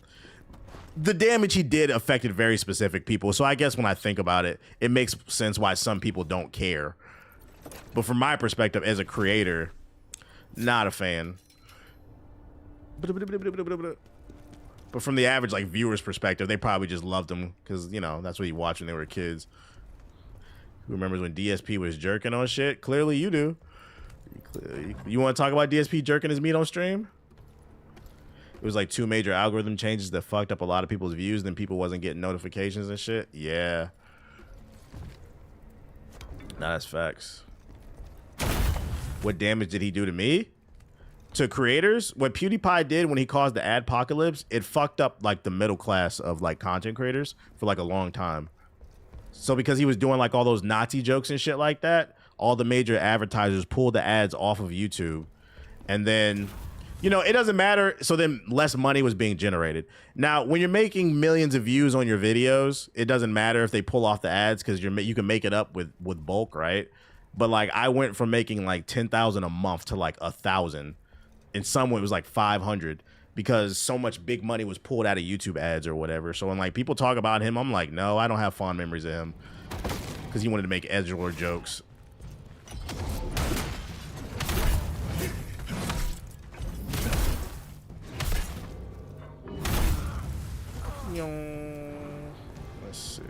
the damage he did affected very specific people. So I guess when I think about it, it makes sense why some people don't care. But from my perspective as a creator, not a fan. But from the average like viewer's perspective, they probably just loved him because, you know, that's what you watched when they were kids. Who remembers when DSP was jerking on shit? Clearly you do. You want to talk about DSP jerking his meat on stream? It was like 2 major algorithm changes that fucked up a lot of people's views, then people wasn't getting notifications and shit. Yeah. Nah, that's facts. What damage did he do to me? To creators? What PewDiePie did when he caused the adpocalypse, it fucked up like the middle class of like content creators for like a long time. So because he was doing like all those Nazi jokes and shit like that, all the major advertisers pulled the ads off of YouTube. And then, you know, it doesn't matter. So then less money was being generated. Now, when you're making millions of views on your videos, it doesn't matter if they pull off the ads because you can make it up with bulk, right? But like I went from making like 10,000 a month to like 1,000. And some it was like 500 because so much big money was pulled out of YouTube ads or whatever. So when like people talk about him, I'm like, no, I don't have fond memories of him because he wanted to make edgelord jokes. Let's see.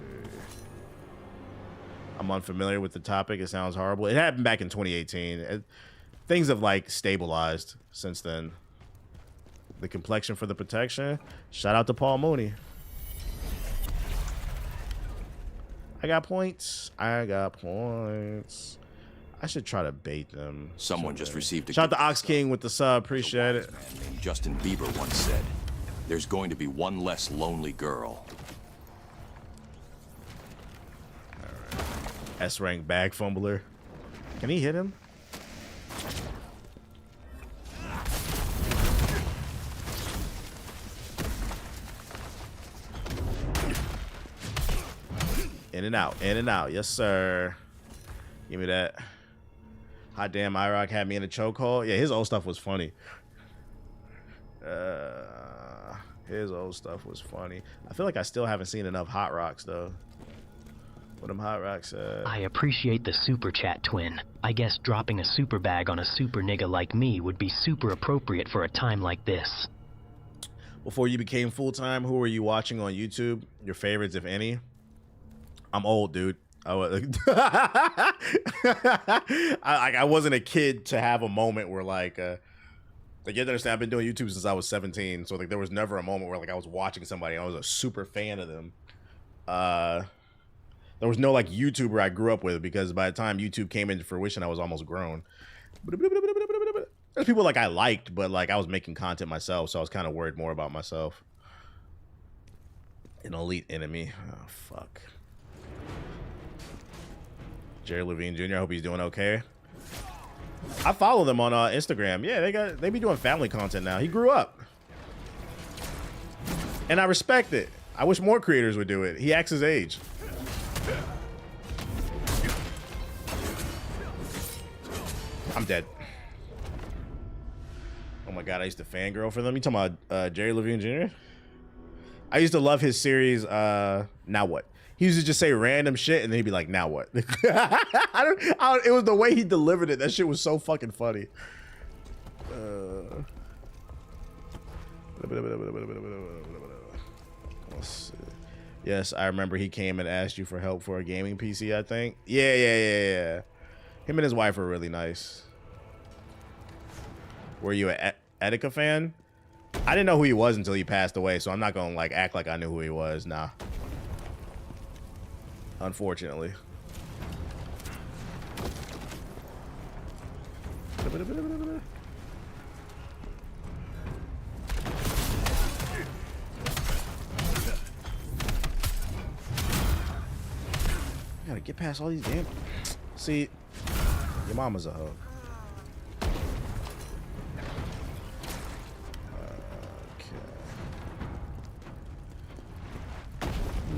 I'm unfamiliar with the topic. It sounds horrible. It happened back in 2018. Things have like stabilized since then. The complexion for the protection. Shout out to Paul Mooney. I got points. I should try to bait them. Someone just received a... Shout out to Ox King with the sub. Appreciate it. Justin Bieber once said, there's going to be one less lonely girl. All right. S-rank bag fumbler. Can he hit him? In and out, in and out. Yes, sir. Give me that. Hot damn, IROC had me in a chokehold. Yeah, his old stuff was funny. His old stuff was funny. I feel like I still haven't seen enough Hot Rocks, though. What them Hot Rocks said. I appreciate the super chat, twin. I guess dropping a super bag on a super nigga like me would be super appropriate for a time like this. Before you became full-time, who were you watching on YouTube? Your favorites, if any? I'm old, dude. I wasn't a kid to have a moment where like you have to understand, I've been doing YouTube since I was 17, so like there was never a moment where like I was watching somebody and I was a super fan of them. There was no like YouTuber I grew up with because by the time YouTube came into fruition, I was almost grown. There's people like I liked, but like I was making content myself, so I was kind of worried more about myself. An elite enemy. Oh fuck. Jerry Levine Jr. I hope he's doing okay. I follow them on Instagram. Yeah, they be doing family content now. He grew up, and I respect it. I wish more creators would do it. He acts his age. I'm dead. Oh my god, I used to fangirl for them. You talking about Jerry Levine Jr.? I used to love his series, Now What? He used to just say random shit and then he'd be like, now what? It was the way he delivered it. That shit was so fucking funny. Let's see. Yes, I remember he came and asked you for help for a gaming PC, I think. Yeah. Him and his wife were really nice. Were you an Etika fan? I didn't know who he was until he passed away, so I'm not gonna like act like I knew who he was. Nah. Unfortunately. I gotta get past all these damn. See, your mama's a hoe.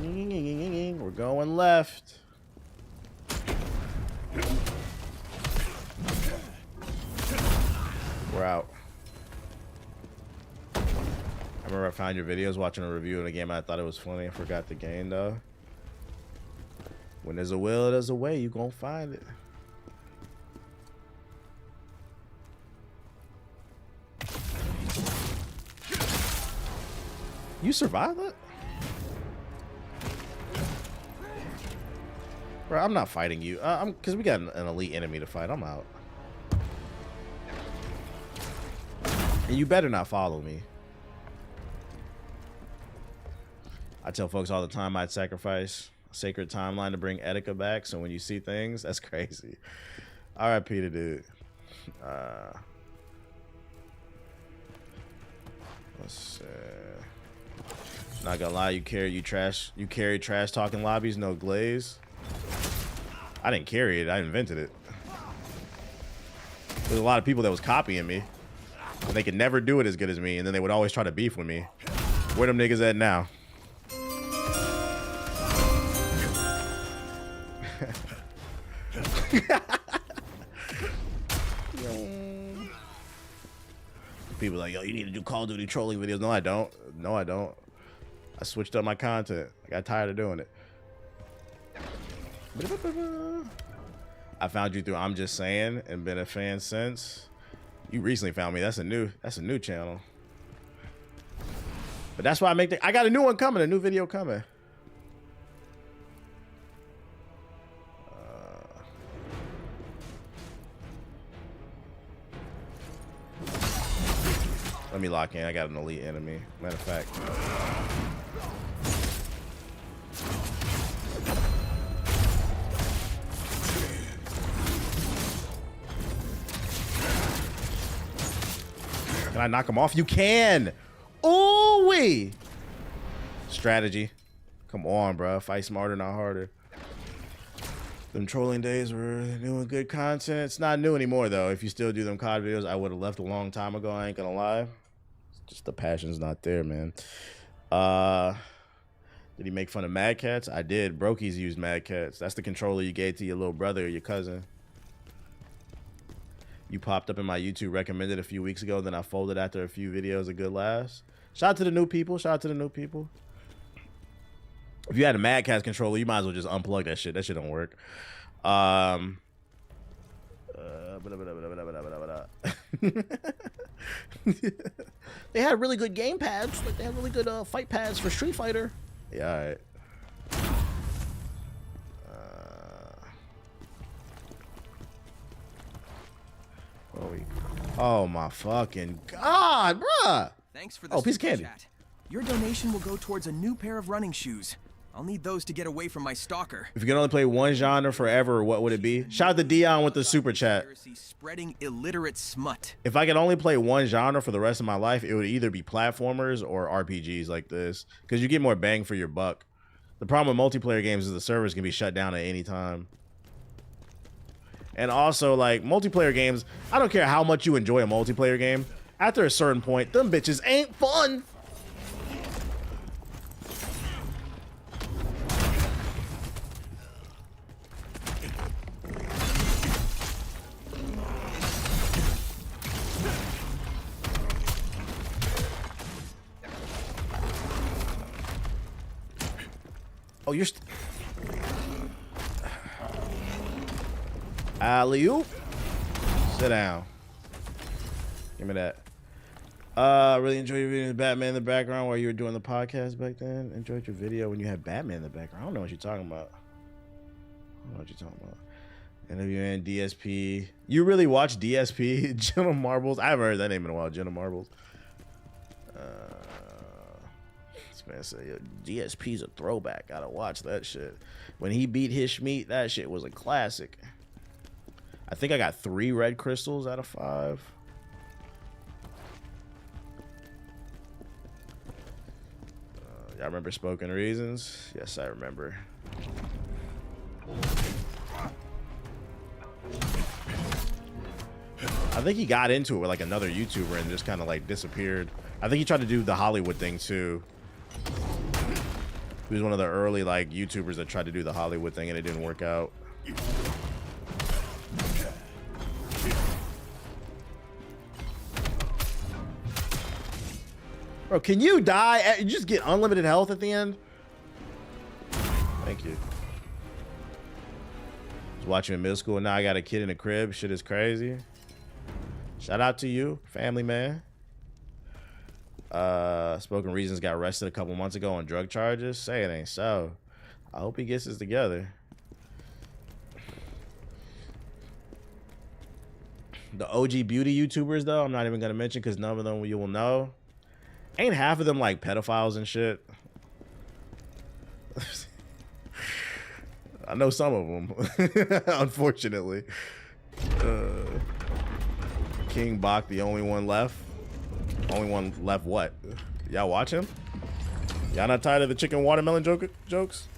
We're going left. We're out. I remember I found your videos watching a review of the game. I thought it was funny. I forgot the game though. When there's a will, there's a way. You gonna find it. You survived that? Bro, I'm not fighting you. Because we got an elite enemy to fight. I'm out. And you better not follow me. I tell folks all the time I'd sacrifice a sacred timeline to bring Etika back. So when you see things, that's crazy. R.I.P. to dude. Let's see. Not gonna lie, you carry trash talking lobbies, no glaze. I didn't carry it, I invented it. There's a lot of people that was copying me. And they could never do it as good as me, and then they would always try to beef with me. Where them niggas at now? People like, yo, you need to do Call of Duty trolling videos. No, I don't. No, I don't. I switched up my content. I got tired of doing it. I found you through I'm Just Saying and been a fan since. You recently found me. That's a new channel. But that's why I got a new one coming, a new video coming. Let me lock in. I got an elite enemy. Matter of fact. Can I knock him off? You can. Ooh wee. Strategy. Come on, bro. Fight smarter, not harder. Them trolling days were doing good content. It's not new anymore, though. If you still do them COD videos, I would have left a long time ago. I ain't gonna lie. Just the passion's not there, man. Did he make fun of Mad Cats? I did. Brokies used Mad Cats. That's the controller you gave to your little brother or your cousin. You popped up in my YouTube recommended a few weeks ago, then I folded after a few videos of good laughs. Shout out to the new people. Shout out to the new people. If you had a Mad Catz controller, you might as well just unplug that shit. That shit don't work. They had really good game pads. Like they had really good fight pads for Street Fighter. Yeah, all right. Oh my fucking god, bruh. Thanks for the piece of candy. Chat. Your donation will go towards a new pair of running shoes. I'll need those to get away from my stalker. If you can only play one genre forever, what would it be? Shout out to Dion with the super chat. Spreading illiterate smut. If I could only play one genre for the rest of my life, it would either be platformers or RPGs like this, because you get more bang for your buck. The problem with multiplayer games is the servers can be shut down at any time. And also, like, multiplayer games, I don't care how much you enjoy a multiplayer game. After a certain point, them bitches ain't fun. Oh, you're... Alley-oop. Sit down. Give me that. Really enjoyed your video of Batman in the background while you were doing the podcast back then. Enjoyed your video when you had Batman in the background. I don't know what you're talking about. I don't know what you're talking about. Interviewing DSP. You really watch DSP? Gentle Marbles? I haven't heard that name in a while. Gentle Marbles. This man said, yo, DSP's a throwback. Gotta watch that shit. When he beat his Schmeat, that shit was a classic. I think I got 3 red crystals out of 5. Y'all remember Spoken Reasons? Yes, I remember. I think he got into it with like another YouTuber and just kind of like disappeared. I think he tried to do the Hollywood thing too. He was one of the early like YouTubers that tried to do the Hollywood thing and it didn't work out. Bro, can you die? You just get unlimited health at the end? Thank you. I was watching in middle school and now I got a kid in a crib. Shit is crazy. Shout out to you, family man. Spoken Reasons got arrested a couple months ago on drug charges. Say it ain't so. I hope he gets this together. The OG beauty YouTubers though, I'm not even gonna mention because none of them you will know. Ain't half of them like pedophiles and shit? I know some of them, unfortunately. King Bach, the only one left. Only one left what? Y'all watch him? Y'all not tired of the chicken watermelon jokes?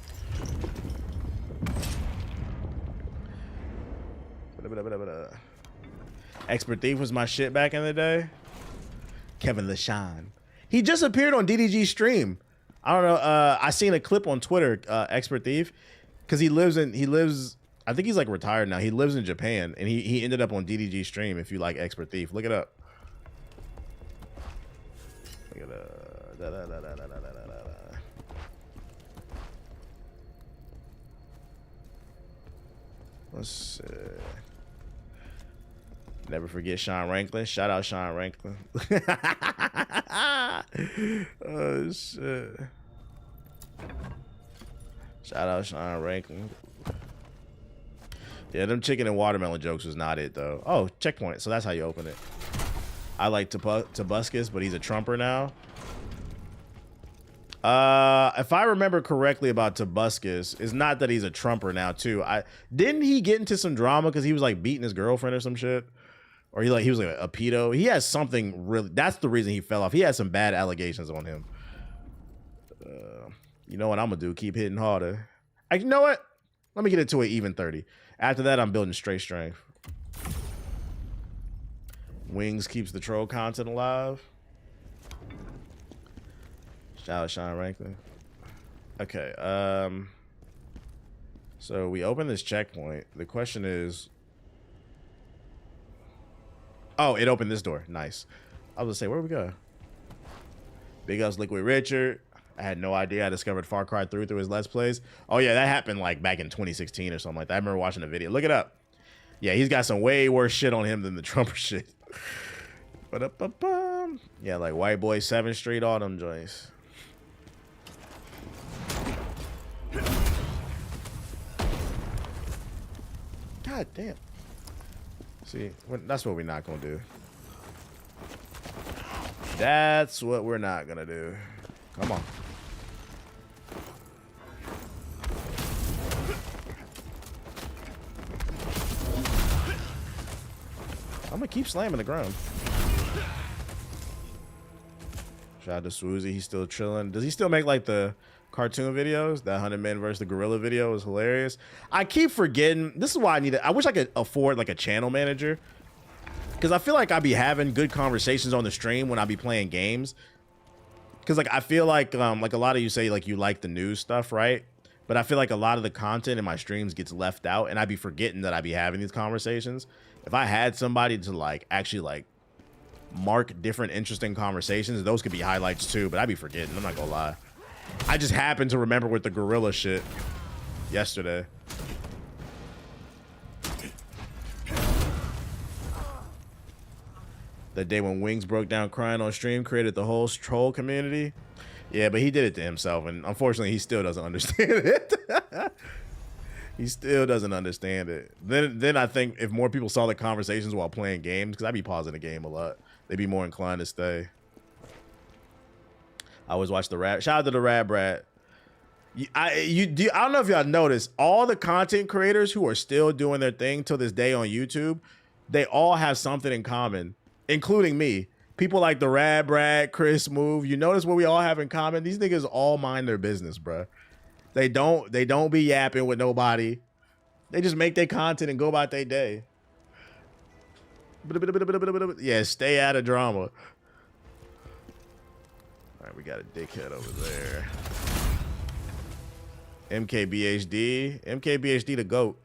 Expert Thief was my shit back in the day. Kevin LaShawn. He just appeared on DDG's stream. I don't know. I seen a clip on Twitter, Expert Thief, because he lives, I think he's like retired now. He lives in Japan and he ended up on DDG's stream. If you like Expert Thief, look it up. Look at let's see. Never forget Sean Ranklin. Shout out Sean Ranklin. Oh shit. Shout out Sean Ranklin. Yeah, them chicken and watermelon jokes was not it though. Oh, checkpoint. So that's how you open it. I like Tobuscus, but he's a Trumper now. If I remember correctly about Tobuscus, it's not that he's a Trumper now too. Didn't he get into some drama because he was like beating his girlfriend or some shit? Or he was like a pedo. He has something really, that's the reason he fell off. He had some bad allegations on him. You know what I'm gonna do? Keep hitting harder. You know what? Let me get into an even 30. After that, I'm building straight strength. Wings keeps the troll content alive. Shout out Sean Ranklin. Okay, so we open this checkpoint. The question is, oh, it opened this door. Nice. I was gonna say, where we go? Big ups Liquid Richard. I had no idea. I discovered Far Cry 3 through his Let's Plays. Oh yeah, that happened like back in 2016 or something like that. I remember watching the video. Look it up. Yeah, he's got some way worse shit on him than the Trumper shit. Yeah, like White Boy 7th Street, all them joints. God damn. See, that's what we're not gonna do. That's what we're not gonna do. Come on. I'm gonna keep slamming the ground. Shout out to Swoozy, he's still chilling. Does he still make like the cartoon videos? That 100 Men versus the Gorilla video was hilarious. I keep forgetting. This is why I wish I could afford like a channel manager, because I feel like I'd be having good conversations on the stream when I be playing games. Because like I feel like a lot of you say like you like the news stuff, right? But I feel like a lot of the content in my streams gets left out, and I'd be forgetting that I'd be having these conversations. If I had somebody to like actually like mark different interesting conversations, those could be highlights too, but I'd be forgetting. I'm not gonna lie. I just happened to remember with the gorilla shit yesterday. The day when Wings broke down crying on stream created the whole troll community. Yeah, but he did it to himself, and unfortunately, he still doesn't understand it. He still doesn't understand it. Then I think if more people saw the conversations while playing games, because I'd be pausing the game a lot, they'd be more inclined to stay. I always watch the Rad. Shout out to the Rad Brat. I don't know if y'all noticed, all the content creators who are still doing their thing till this day on YouTube, they all have something in common, including me. People like the Rad Brat, Chris Move. You notice what we all have in common? These niggas all mind their business, bruh. They don't be yapping with nobody. They just make their content and go about their day. Yeah, stay out of drama. All right, we got a dickhead over there. MKBHD. MKBHD the GOAT.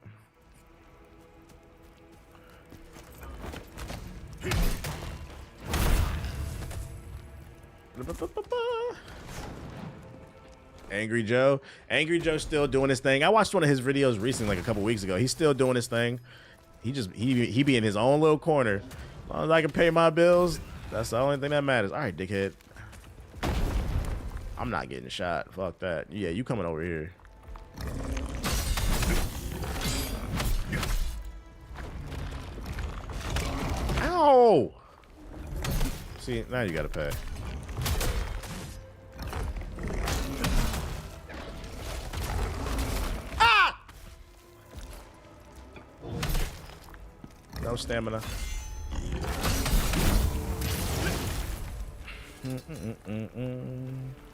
Angry Joe. Angry Joe's still doing his thing. I watched one of his videos recently, like a couple weeks ago. He's still doing his thing. He be in his own little corner. As long as I can pay my bills, that's the only thing that matters. All right, dickhead. I'm not getting shot. Fuck that. Yeah, you coming over here. Ow! See, now you gotta pay. Ah! No stamina.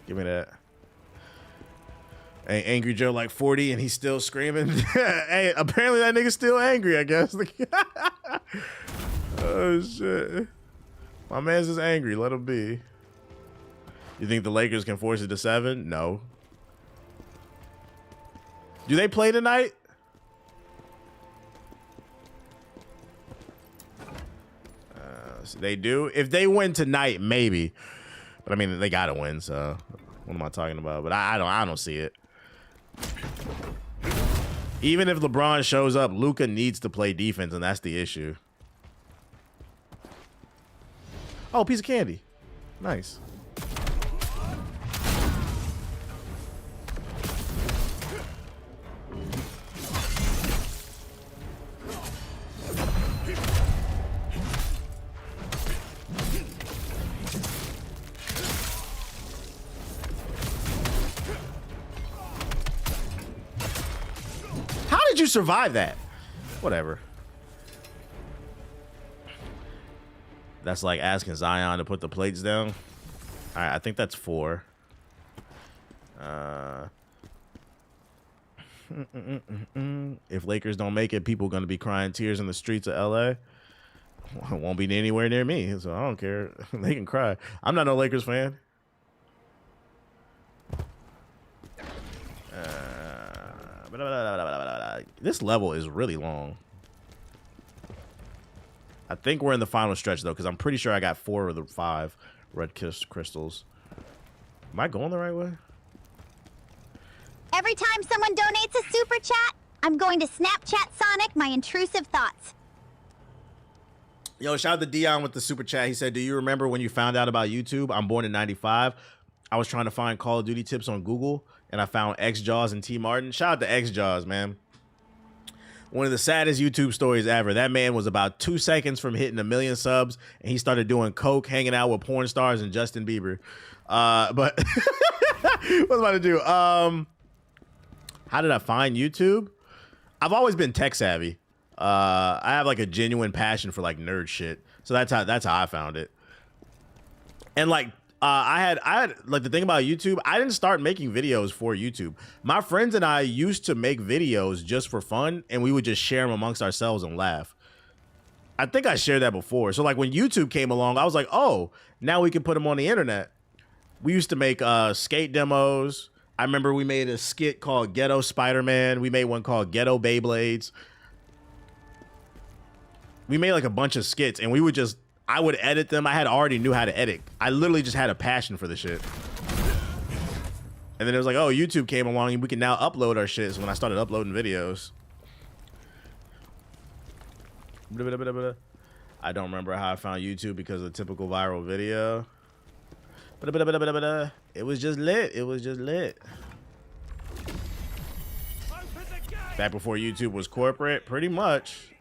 Give me that. Hey, Angry Joe like 40 and he's still screaming. Hey, apparently that nigga's still angry, I guess. Oh shit. My man's just angry. Let him be. You think the Lakers can force it to 7? No. Do they play tonight? So they do. If they win tonight, maybe. But I mean, they gotta win. So what am I talking about? But I don't see it. Even if LeBron shows up, Luka needs to play defense, and that's the issue. Oh, piece of candy. Nice. How did you survive that? Whatever. That's like asking Zion to put the plates down. All right, I think that's 4. If Lakers don't make it, people are going to be crying tears in the streets of LA. It won't be anywhere near me, so I don't care. They can cry. I'm not no Lakers fan. This level is really long. I think we're in the final stretch, though, because I'm pretty sure I got 4 of the 5 red crystals. Am I going the right way? Every time someone donates a super chat, I'm going to Snapchat Sonic my intrusive thoughts. Yo, shout out to Dion with the super chat. He said, do you remember when you found out about YouTube? I'm born in 95. I was trying to find Call of Duty tips on Google, and I found X-Jaws and T. Martin. Shout out to X-Jaws, man. One of the saddest YouTube stories ever. That man was about 2 seconds from hitting 1 million subs, and he started doing coke, hanging out with porn stars and Justin Bieber. But what was I about to do? How did I find YouTube? I've always been tech savvy. I have like a genuine passion for like nerd shit, so that's how I found it. And like I had like, the thing about YouTube, I didn't start making videos for YouTube. My friends and I used to make videos just for fun, and we would just share them amongst ourselves and laugh. I think I shared that before. So like when YouTube came along, I was like, oh, now we can put them on the internet. We used to make skate demos. I remember we made a skit called Ghetto Spider-Man. We made one called Ghetto Beyblades. We made like a bunch of skits, and we would just, I would edit them. I had already knew how to edit. I literally just had a passion for the shit. And then it was like, oh, YouTube came along and we can now upload our shit. So when I started uploading videos. I don't remember how I found YouTube because of the typical viral video. It was just lit. It was just lit. Back before YouTube was corporate, pretty much.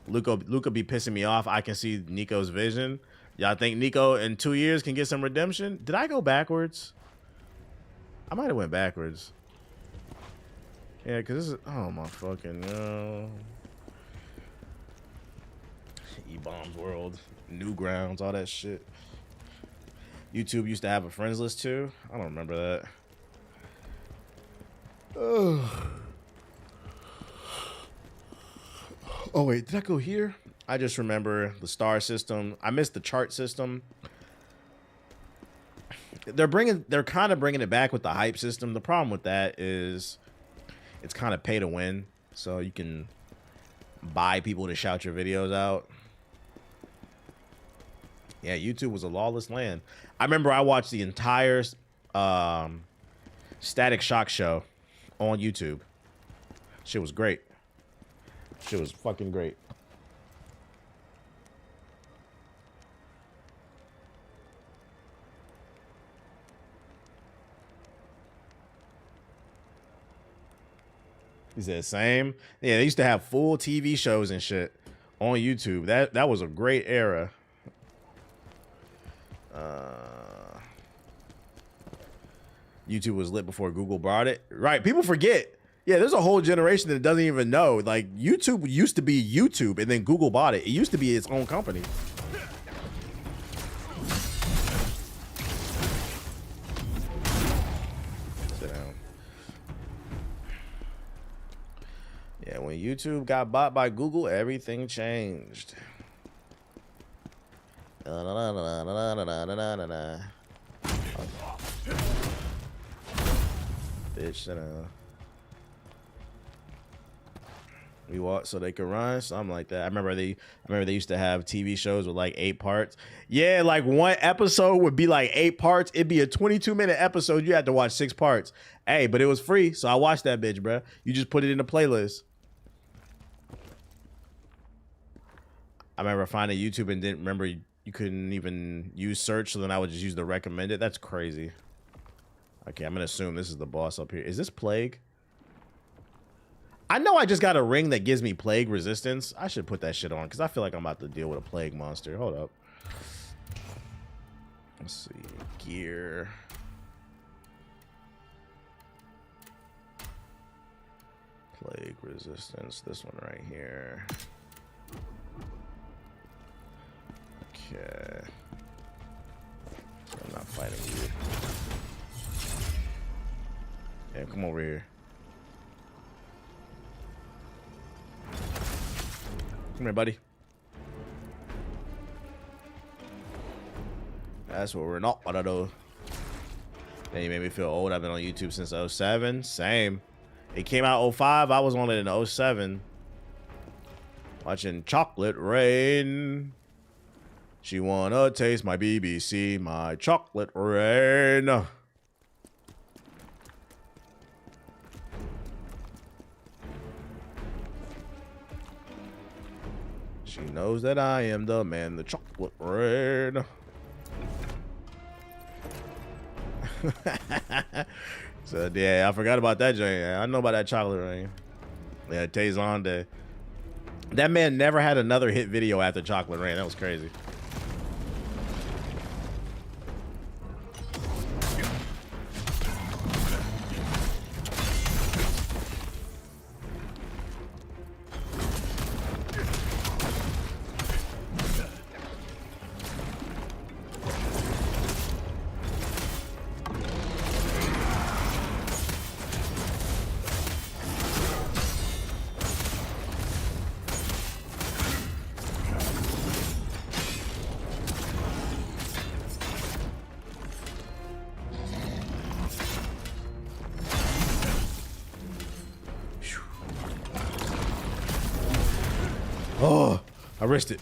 Luca be pissing me off. I can see Nico's vision. Y'all think Nico in 2 years can get some redemption? Did I go backwards? I might have went backwards. Yeah, because this is... Oh, my fucking... E-Bombs World. Newgrounds, all that shit. YouTube used to have a friends list, too. I don't remember that. Oh, wait. Did I go here? I just remember the star system. I missed the chart system. They're kind of bringing it back with the hype system. The problem with that is it's kind of pay to win. So you can buy people to shout your videos out. Yeah, YouTube was a lawless land. I remember I watched the entire Static Shock show on YouTube. Shit was great. Shit was fucking great. He said same. Yeah, they used to have full TV shows and shit on YouTube. That was a great era. YouTube was lit before Google brought it. Right, people forget. Yeah, there's a whole generation that doesn't even know. Like, YouTube used to be YouTube, and then Google bought it. It used to be its own company. Sit down. Yeah, when YouTube got bought by Google, everything changed. Bitch, sit down. We walk so they could run, something like that. I remember they used to have TV shows with like 8 parts. Yeah, like one episode would be like 8 parts. It'd be a 22-minute episode. You had to watch 6 parts. Hey, but it was free, so I watched that bitch, bro. You just put it in a playlist. I remember finding YouTube and didn't remember you couldn't even use search, so then I would just use the recommended. That's crazy. Okay, I'm gonna assume this is the boss up here. Is this Plague? I know I just got a ring that gives me plague resistance. I should put that shit on because I feel like I'm about to deal with a plague monster. Hold up. Let's see. Gear. Plague resistance. This one right here. Okay. I'm not fighting you. Yeah, come over here. Come here, buddy. That's what we're not gonna do. Then you made me feel old. I've been on YouTube since 07. Same. It came out 05. I was on it in 07. Watching Chocolate Rain. She wanna taste my BBC, my chocolate rain. She knows that I am the man, the chocolate rain. So yeah, I forgot about that joint. I know about that chocolate rain. Yeah, Kazan Day. That man never had another hit video after Chocolate Rain. That was crazy. Oh, I risked it.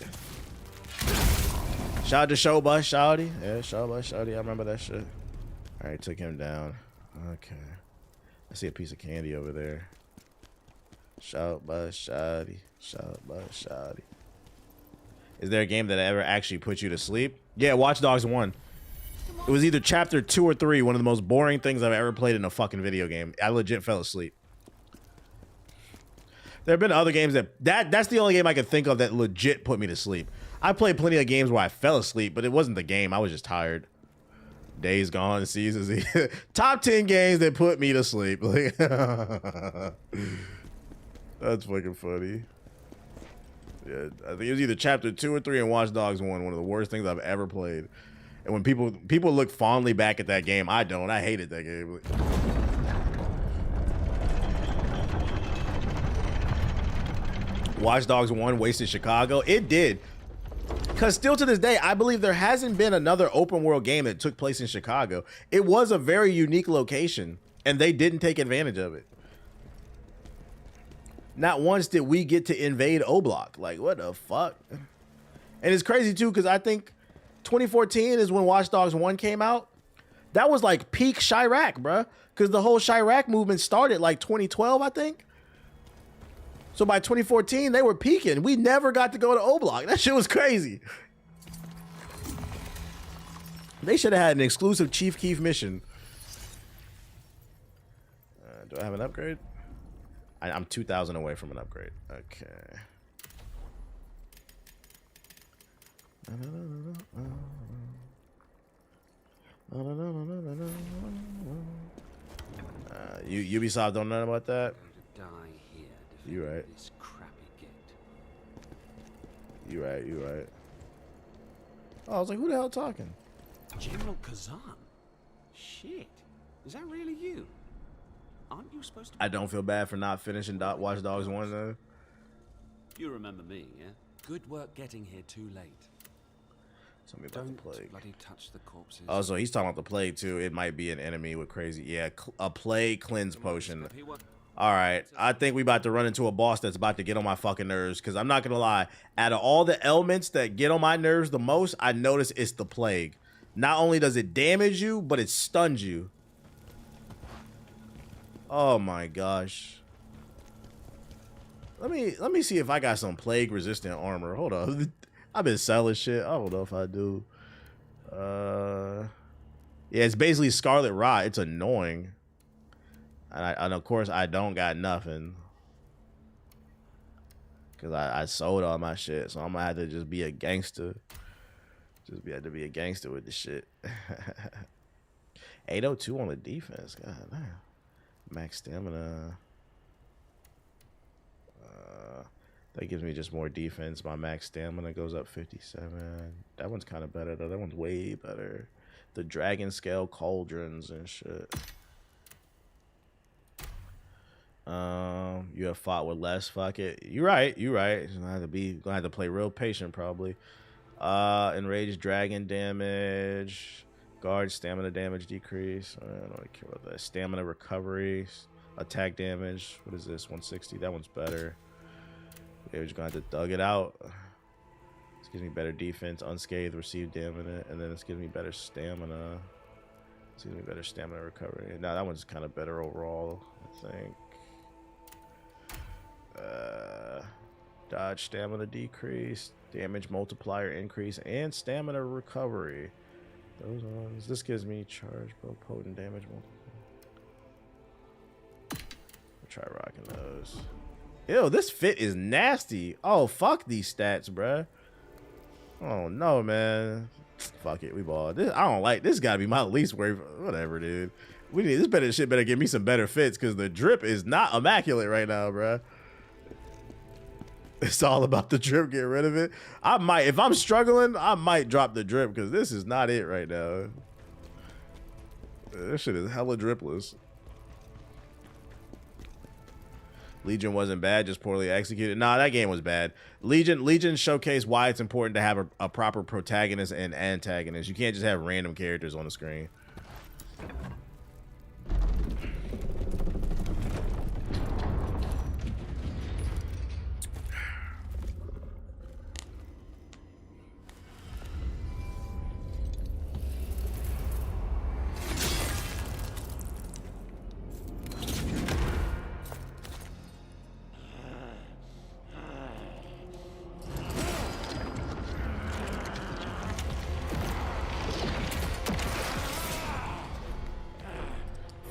Shout out to Showbus Shouty. Yeah, Showbus Shouty. I remember that shit. All right, took him down. Okay. I see a piece of candy over there. Shout by Shoddy. Shout by Shoddy. Is there a game that ever actually put you to sleep? Yeah, Watch Dogs 1. It was either chapter 2 or 3. One of the most boring things I've ever played in a fucking video game. I legit fell asleep. There have been other games that's the only game I could think of that legit put me to sleep. I played plenty of games where I fell asleep, but it wasn't the game. I was just tired. Days Gone, Seasons. Top 10 games that put me to sleep. Like, that's fucking funny. Yeah, I think it was either chapter 2 or 3 in Watch Dogs 1. One of the worst things I've ever played. And when people look fondly back at that game, I don't. I hated that game. Watch Dogs 1 wasted Chicago. It did. Because still to this day, I believe there hasn't been another open world game that took place in Chicago. It was a very unique location, and they didn't take advantage of it. Not once did we get to invade O-Block. Like, what the fuck? And it's crazy, too, because I think 2014 is when Watch Dogs 1 came out. That was like peak Chirac, bruh. Because the whole Chirac movement started like 2012, I think. So by 2014, they were peaking. We never got to go to O-Block. That shit was crazy. They should have had an exclusive Chief Keef mission. Do I have an upgrade? I'm 2,000 away from an upgrade. Okay. Ubisoft don't know about that. You right. You right. Oh, I was like, who the hell talking? General Kazan? Shit. Is that really you? Aren't you supposed to? I don't feel bad for not finishing Watch Dogs 1 though. You remember me, yeah? Good work getting here too late. Tell me about the plague. Bloody touch the corpses. Oh, so he's talking about the plague too. It might be an enemy with crazy. Yeah, a plague cleanse potion. All right, I think we about to run into a boss that's about to get on my fucking nerves. Because I'm not gonna lie, out of all the elements that get on my nerves the most, I notice it's the plague. Not only does it damage you, but it stuns you. Oh my gosh. Let me see if I got some plague resistant armor. Hold on. I've been selling shit. I don't know if I do. Yeah, it's basically Scarlet Rot. It's annoying. And of course I don't got nothing. Cause I sold all my shit. So I'm gonna have to just be a gangster. Have to be a gangster with the shit. 802 on the defense. God damn. Max stamina. That gives me just more defense. My max stamina goes up 57. That one's kind of better though. That one's way better. The dragon scale cauldrons and shit. You have fought with less. Fuck it. You're right. You're right. Gonna have to play real patient probably. Enraged dragon damage. Guard stamina damage decrease. I don't really care about that. Stamina recovery. Attack damage. What is this? 160. That one's better. Yeah, we're just gonna have to thug it out. This gives me better defense. Unscathed, receive damage, and then this gives me better stamina. This gives me better stamina recovery. Now that one's kind of better overall, I think. Dodge stamina decrease, damage multiplier increase, and stamina recovery. Those ones. This gives me charge, both potent damage multiplier. I'll try rocking those. Ew, this fit is nasty. Oh, fuck these stats, bruh. Oh no, man. Fuck it, we balled. I don't like this. Gotta be my least worry. Whatever, dude. We need this shit better give me some better fits because the drip is not immaculate right now, bruh. It's all about the drip. Get rid of it. I might, if I'm struggling, I might drop the drip because this is not it right now. This shit is hella dripless. Legion wasn't bad, just poorly executed. Nah, that game was bad. Legion showcased why it's important to have a proper protagonist and antagonist. You can't just have random characters on the screen.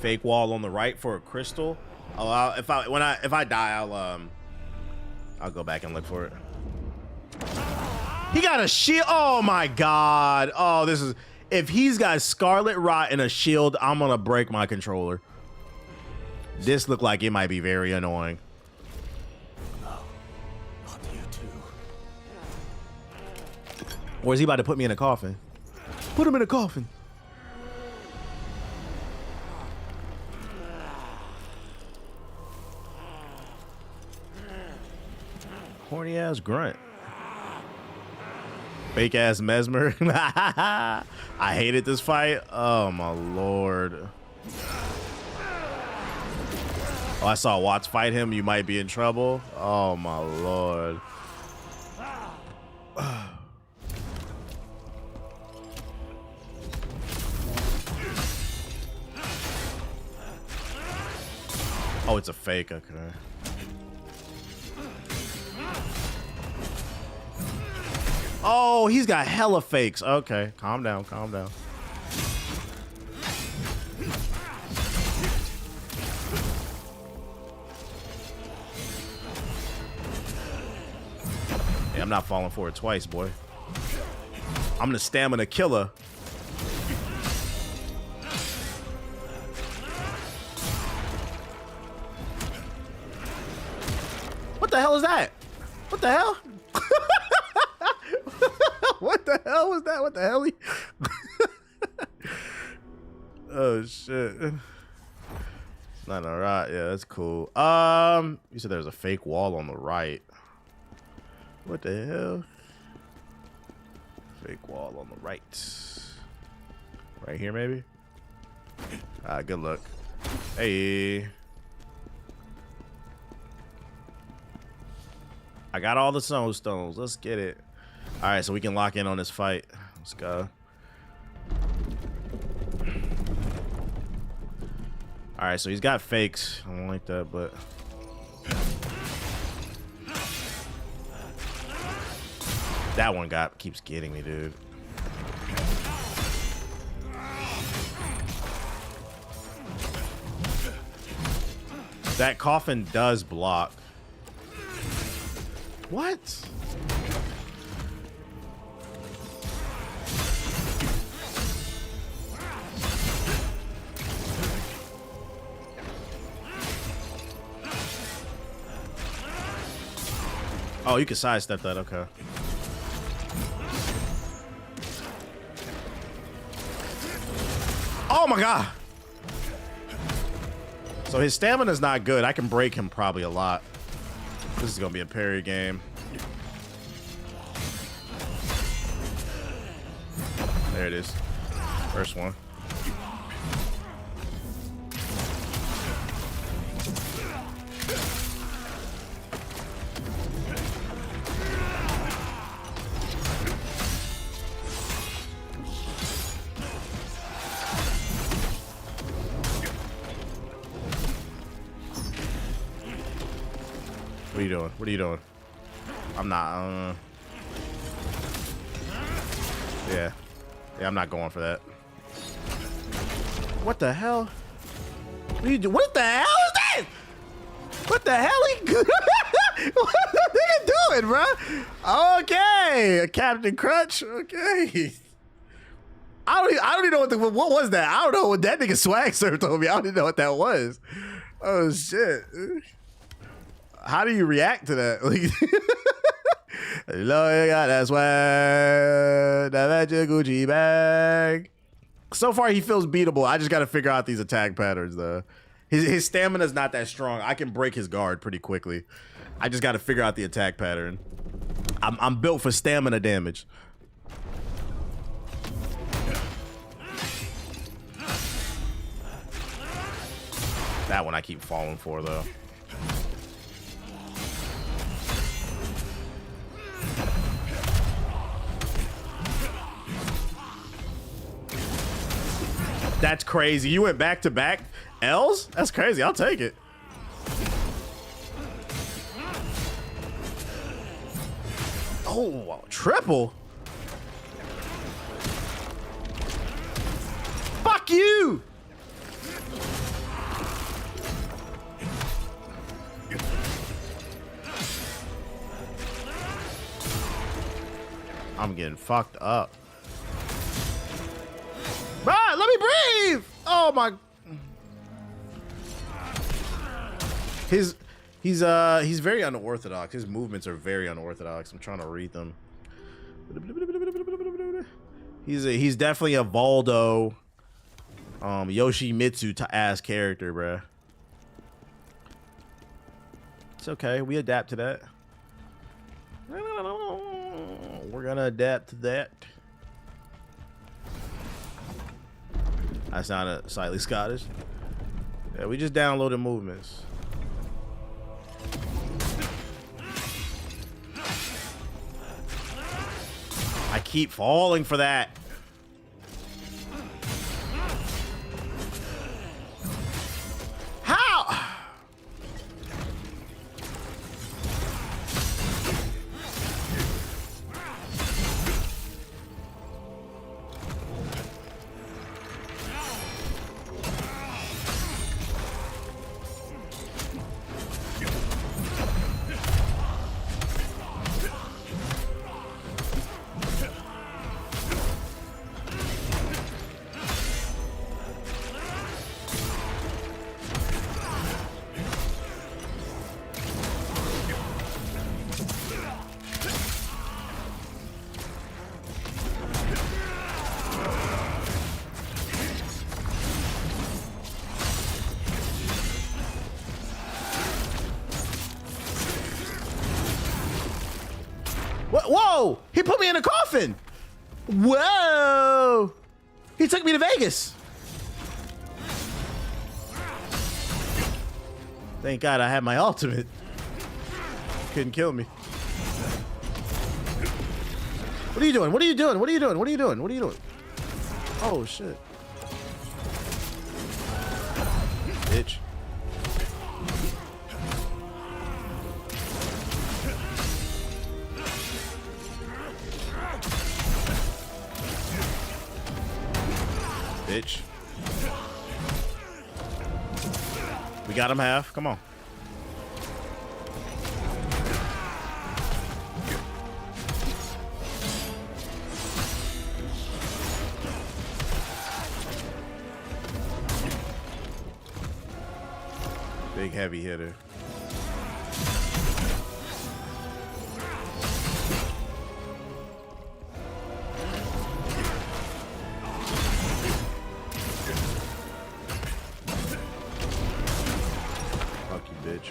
Fake wall on the right for a crystal. Oh, if I die, I'll go back and look for it. He got a shield. Oh my god. Oh, this is, if he's got Scarlet Rot and a shield, I'm gonna break my controller. This looked like it might be very annoying. Not you too. Or is he about to put me in a coffin? Put him in a coffin. Horny ass grunt. Fake ass Mesmer. I hated this fight. Oh my lord. Oh, I saw Watts fight him. You might be in trouble. Oh my lord. Oh, it's a fake. Okay. Oh, he's got hella fakes. Okay, calm down, calm down. Hey, I'm not falling for it twice, boy. I'm the stamina killer. What the hell is that? What the hell? What the hell was that? What the hell? Oh shit. Not alright. Yeah, that's cool. You said there's a fake wall on the right. What the hell? Fake wall on the right. Right here, maybe? Good luck. Hey. I got all the soul stones. Let's get it. All right, so we can lock in on this fight. Let's go. All right, so he's got fakes. I don't like that, but that one keeps getting me, dude. That coffin does block. What? Oh, you can sidestep that, okay. Oh my god! So his stamina's not good. I can break him probably a lot. This is gonna be a parry game. There it is. First one. What are you doing? What are you doing? I'm not. Yeah. Yeah, I'm not going for that. What the hell? What are you doing? What the hell is that? What the hell? What are they doing, bro? Okay, Captain Crunch. Okay. I don't even know what was that? I don't know what that nigga Swag Sir told me. I don't even know what that was. Oh shit. How do you react to that? Like, you know, you got that swag, that magic Gucci bag. So far, he feels beatable. I just got to figure out these attack patterns, though. His stamina's not that strong. I can break his guard pretty quickly. I just got to figure out the attack pattern. I'm built for stamina damage. That one I keep falling for, though. That's crazy. You went back to back L's? That's crazy. I'll take it. Oh, triple. Fuck you. I'm getting fucked up. Right, let me breathe. Oh my. He's very unorthodox. His movements are very unorthodox. I'm trying to read them. He's definitely a Valdo, Yoshimitsu ass character, bruh. It's okay. We adapt to that. We're gonna adapt to that. I sounded slightly Scottish. Yeah, we just downloaded movements. I keep falling for that. How? Whoa! He put me in a coffin! Whoa! He took me to Vegas! Thank God I had my ultimate. Couldn't kill me. What are you doing? What are you doing? What are you doing? What are you doing? What are you doing? Oh, shit. Bitch. Bitch. We got him half. Come on. Big heavy hitter. Bitch.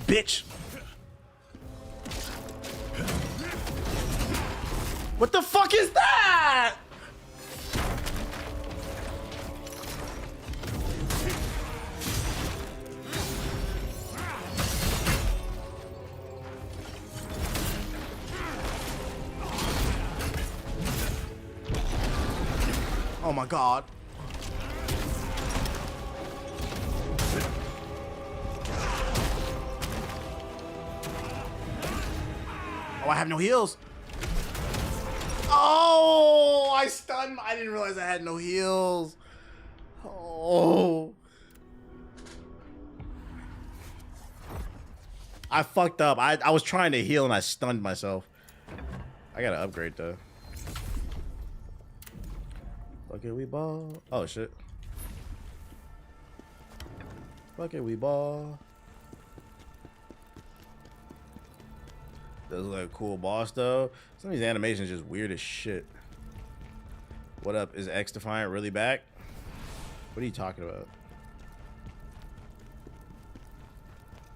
Bitch. What the fuck is that? Oh my God. Oh, I have no heals. Oh, I stunned. I didn't realize I had no heals. Oh. I fucked up. I was trying to heal and I stunned myself. I gotta upgrade though. Okay, we ball. Oh shit. Okay, we ball. Does look like a cool boss though. Some of these animations just weird as shit. What up? Is X Defiant really back? What are you talking about?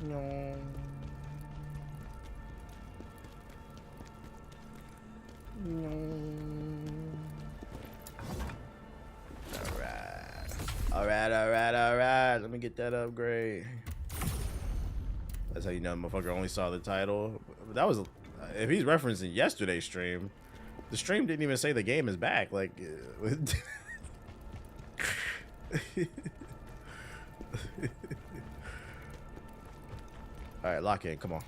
No. All right. Let me get that upgrade. That's how you know motherfucker only saw the title. That was, if he's referencing yesterday's stream, the stream didn't even say the game is back. Like, all right, lock in. Come on.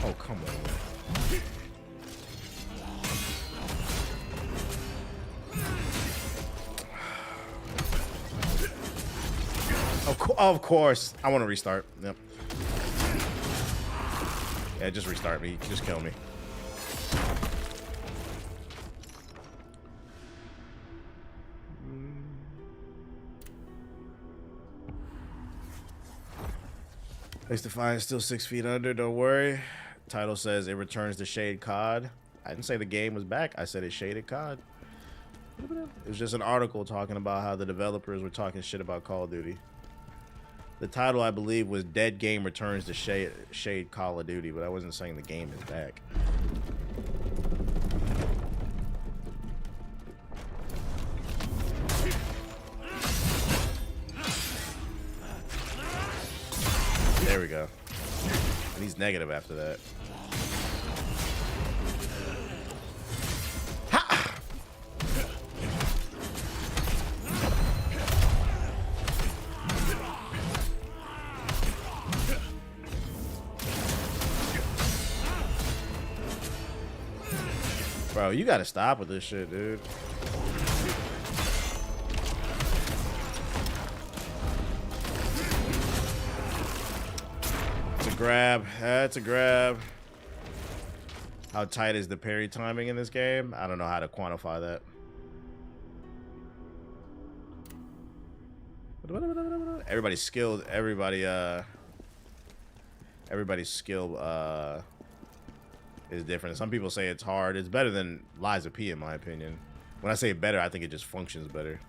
Oh, come on. Of course. I want to restart. Yep. Yeah, just restart me. Just kill me. Place to find still 6 feet under. Don't worry. Title says it returns to Shade COD. I didn't say the game was back. I said it shaded COD. It was just an article talking about how the developers were talking shit about Call of Duty. The title, I believe, was Dead Game Returns to Shade Call of Duty, but I wasn't saying the game is back. There we go. And he's negative after that. Bro, you gotta stop with this shit, dude. It's a grab. That's a grab. How tight is the parry timing in this game? I don't know how to quantify that. Everybody's skilled. Everybody's skill is different. Some people say it's hard. It's better than Lies of P, in my opinion. When I say better, I think it just functions better.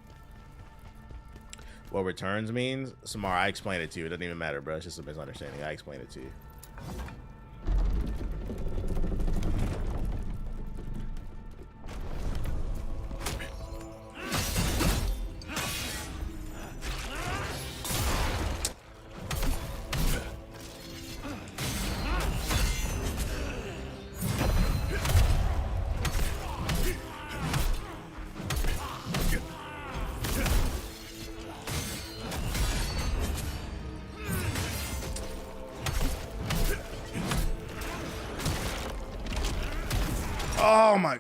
What returns means? Samara, I explained it to you. It doesn't even matter, bro. It's just a misunderstanding. I explained it to you. Oh my.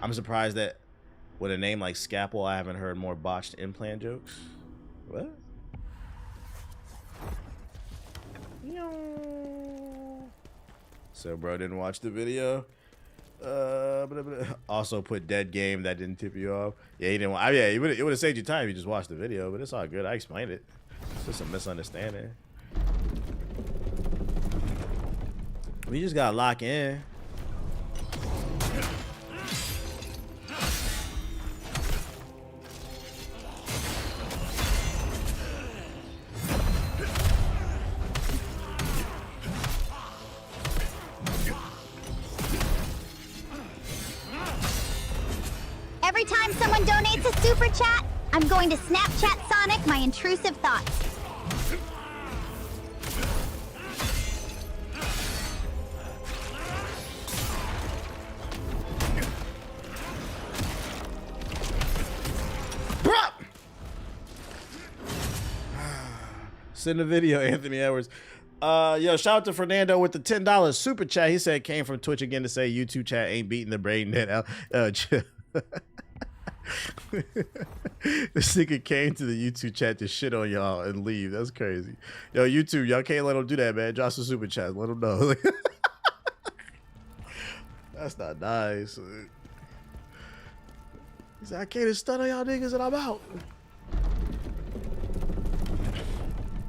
I'm surprised that with a name like Scalpel, I haven't heard more botched implant jokes. What? So bro didn't watch the video. Also put dead game that didn't tip you off. Yeah, he didn't want. Yeah, it would have saved you time if you just watched the video, but it's all good. I explained it. It's just a misunderstanding. We just gotta lock in. Every time someone donates a super chat, I'm going to Snapchat Sonic my intrusive thoughts. In the video, Anthony Edwards. Yo, shout out to Fernando with the $10 super chat. He said came from Twitch again to say YouTube chat ain't beating the brain net. This nigga came to the YouTube chat to shit on y'all and leave. That's crazy. Yo, YouTube, y'all can't let him do that, man. Drop some super chats. Let him know. That's not nice. He said, I can't stun on y'all niggas and I'm out.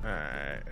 Alright.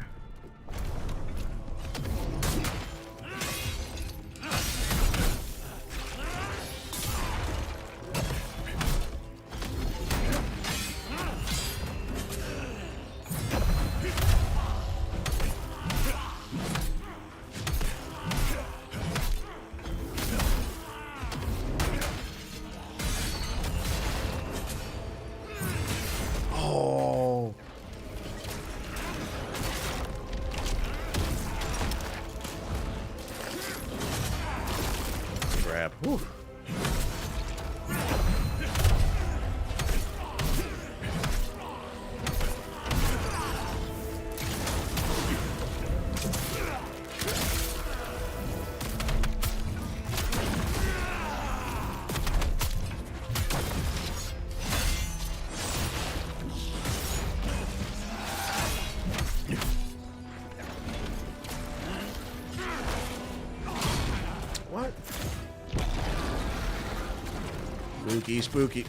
Spooky, spooky.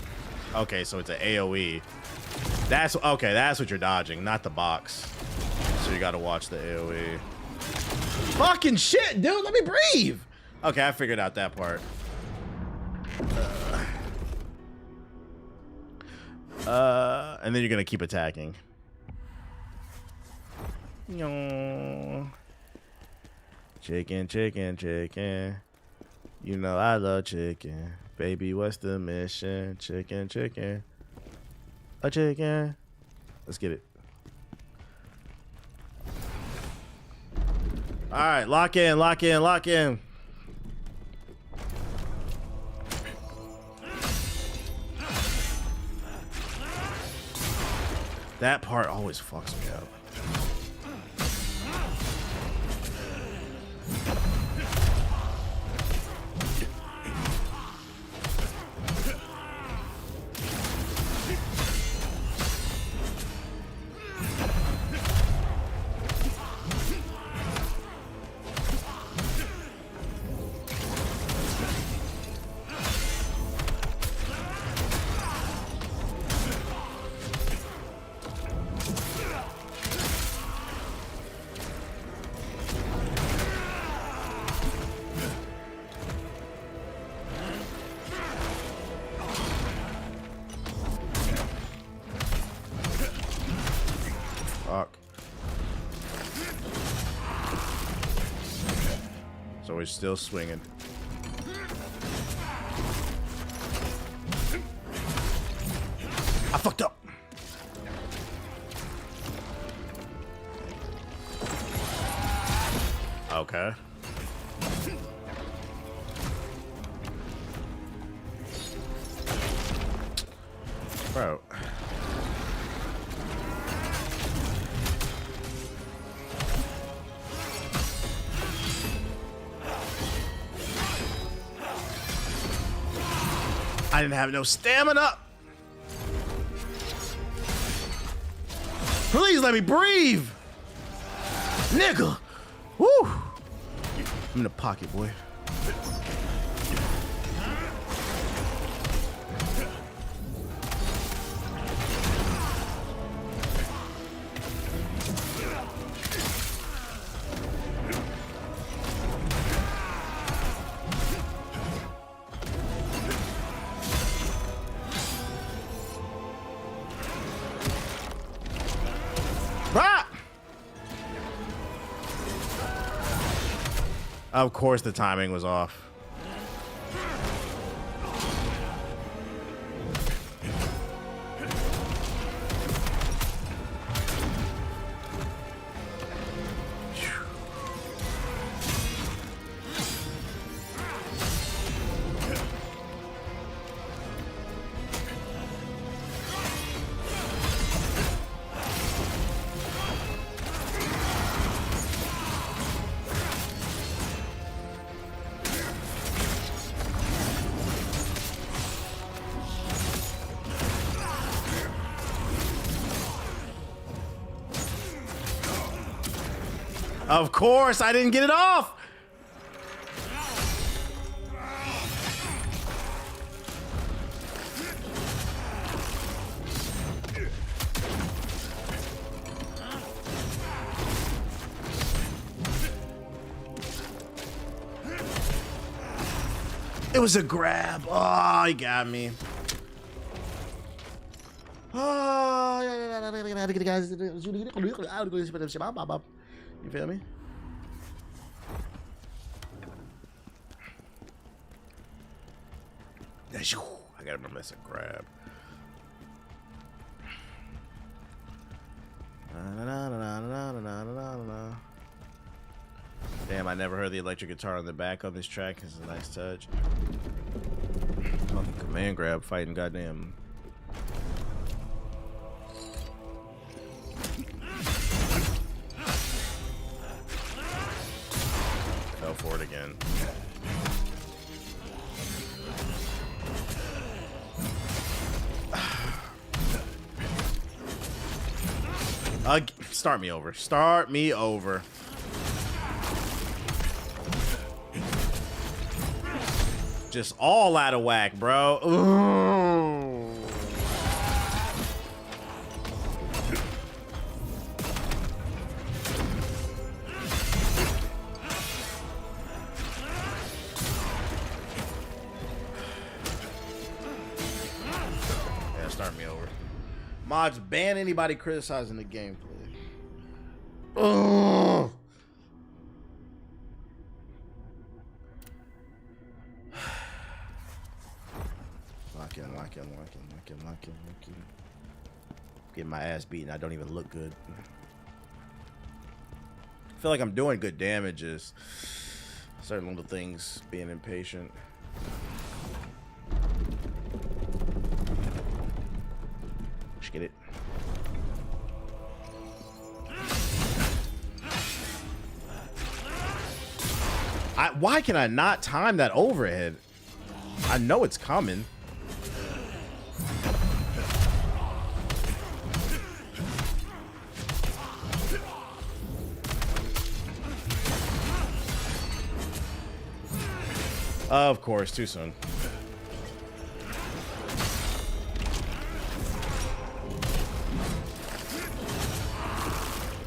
Okay, so it's an AoE. That's okay. That's what you're dodging, not the box. So you got to watch the AoE. Fucking shit, dude. Let me breathe. Okay, I figured out that part. And then you're gonna keep attacking. Chicken, chicken, chicken. You know I love chicken. Baby, what's the mission? Chicken, chicken. A chicken. Let's get it. All right, lock in, lock in, lock in. That part always fucks me up. Fuck. So he's still swinging. I fucked up. Okay. Bro. I didn't have no stamina. Please let me breathe. Nigga. Woo. I'm in the pocket, boy. Of course the timing was off. Of course, I didn't get it off. It was a grab. Oh, he got me. Oh, you feel me? I gotta remember that's a grab. Damn, I never heard the electric guitar on the back on this track. It's a nice touch. Fucking command grab fighting goddamn. Fell for it again. Start me over. Start me over. just all out of whack, bro. Ooh. Yeah, start me over. Mods, ban anybody criticizing the gameplay. Ugh. Lock in. Getting my ass beaten. I don't even look good. I feel like I'm doing good damages. Certain little things, being impatient. Let's get it. Why can I not time that overhead? I know it's coming. Of course, too soon.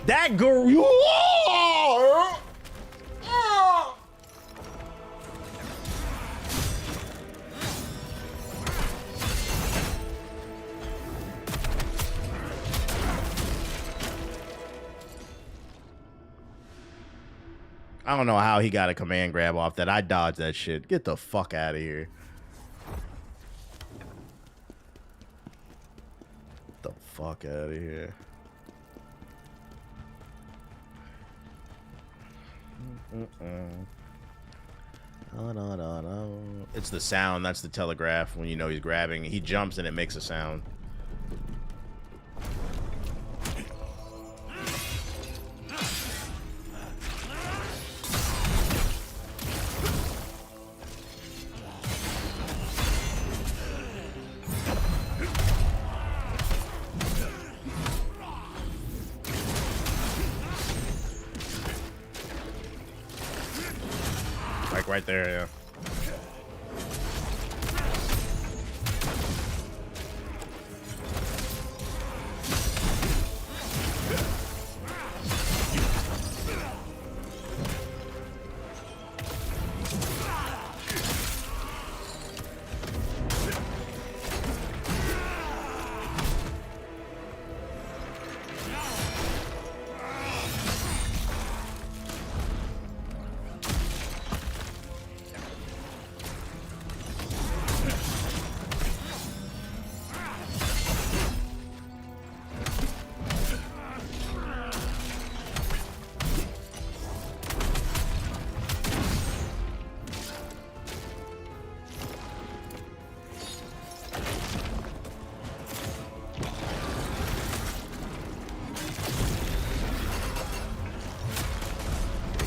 That girl. I don't know how he got a command grab off that. I dodged that shit. Get the fuck out of here. Get the fuck out of here. No. It's the sound. That's the telegraph when you know he's grabbing. He jumps and it makes a sound. Right there, yeah.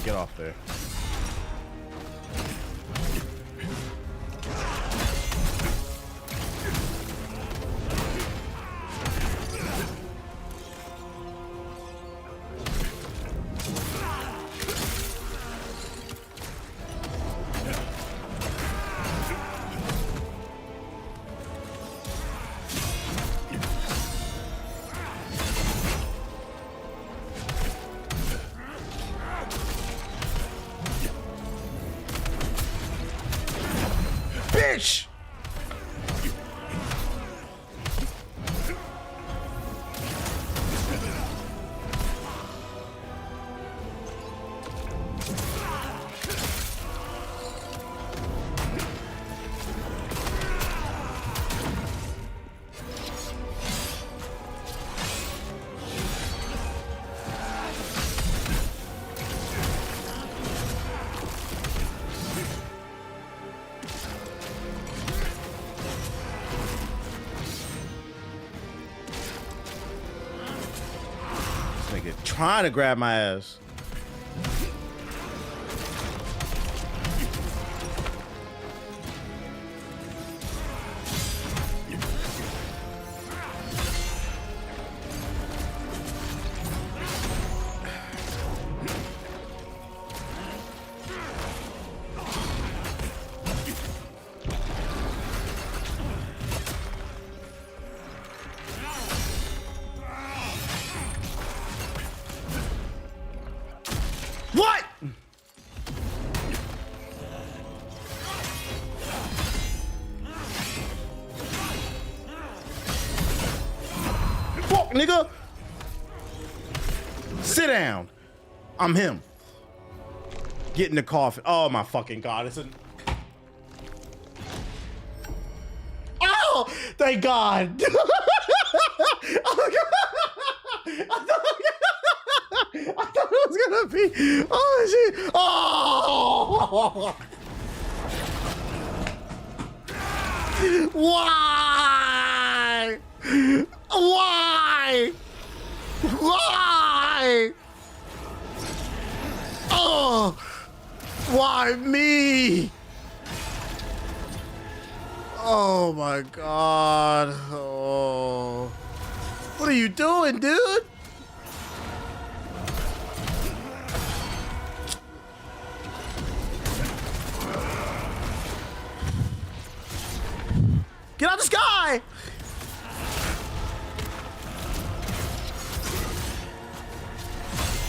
Get off there. Bitch! Trying to grab my ass. fuck, nigga? Sit down. I'm him. Get in the coffin. Oh my fucking god! It's a. Oh, thank God. Oh, God. I thought it was gonna be. Oh shit! Oh! Why? Why? Why? Oh! Why me? Oh my God! Oh! What are you doing, dude? Get out of the sky!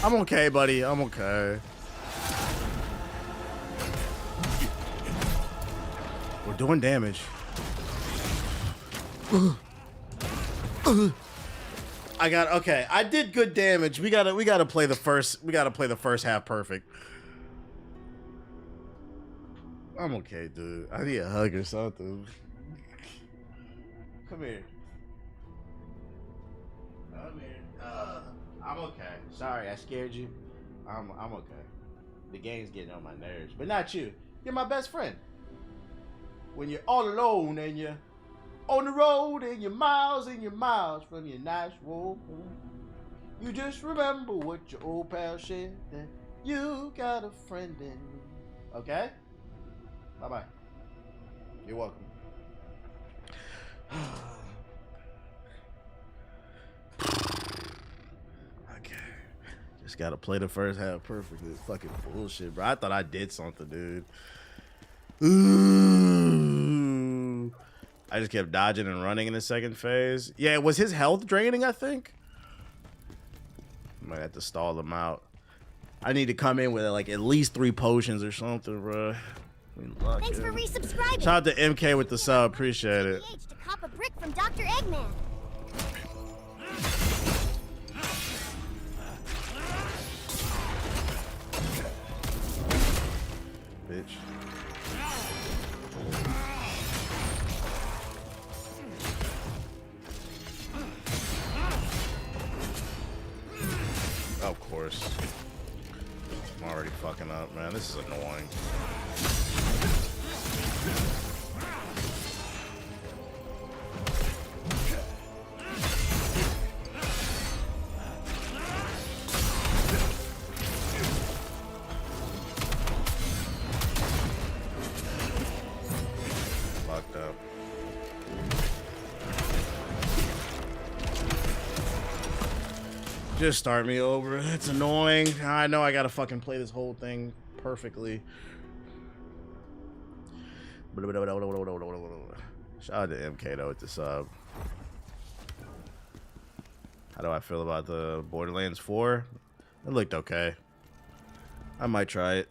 I'm okay, buddy. I'm okay. We're doing damage. I got okay. I did good damage. We gotta play the first half perfect. I'm okay, dude. I need a hug or something. Come here. Come here. I'm okay. Sorry, I scared you. I'm okay. The game's getting on my nerves, but not you. You're my best friend. When you're all alone and you're on the road and you're miles from your nice warm home, you just remember what your old pal said, that you got a friend in me. Okay? Bye-bye. You're welcome. Okay. Just gotta play the first half perfectly. It's fucking bullshit, bro. I thought I did something, dude. Ooh. I just kept dodging and running in the second phase. Yeah, was his health draining, I think? Might have to stall him out. I need to come in with like at least 3 potions or something, bro. Thanks for resubscribing. Shout out to MK with the sub. Appreciate it. To cop a brick from Dr. Eggman. Bitch. Of course. I'm already fucking up, man. This is annoying. Fucked up. Just start me over. It's annoying. I know I gotta fucking play this whole thing perfectly. Shout out to MK though with the sub. How do I feel about the Borderlands 4? It looked okay. I might try it.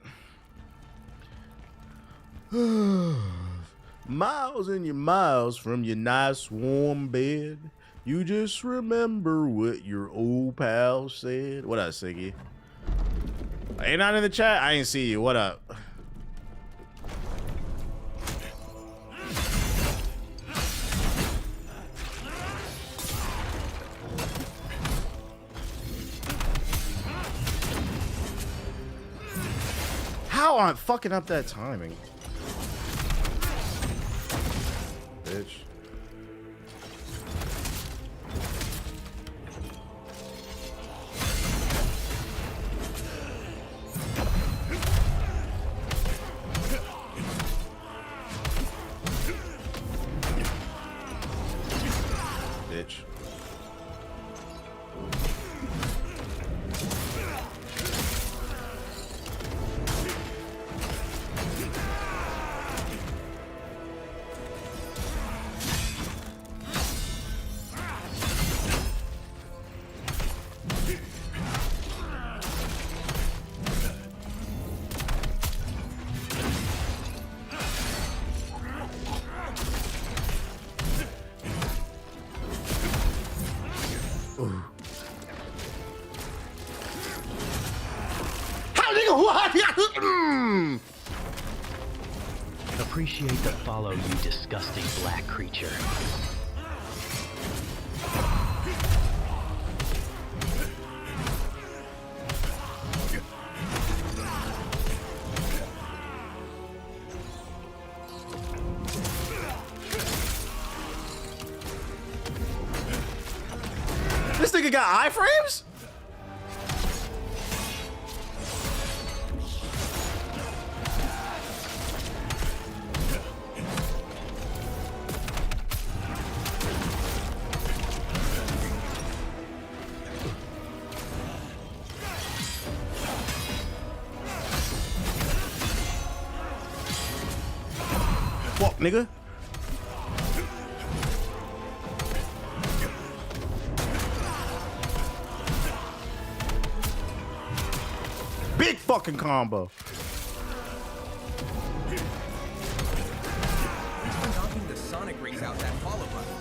Miles and your miles from your nice warm bed. You just remember what your old pal said. What up, Siggy? Ain't not in the chat? I ain't see you. What up? How I'm fucking up that timing? Bitch. Bitch. appreciate the follow, you disgusting black creature. This nigga got iframes? Fuck, nigga. Big fucking combo. Knocking the sonic rings out that follow button.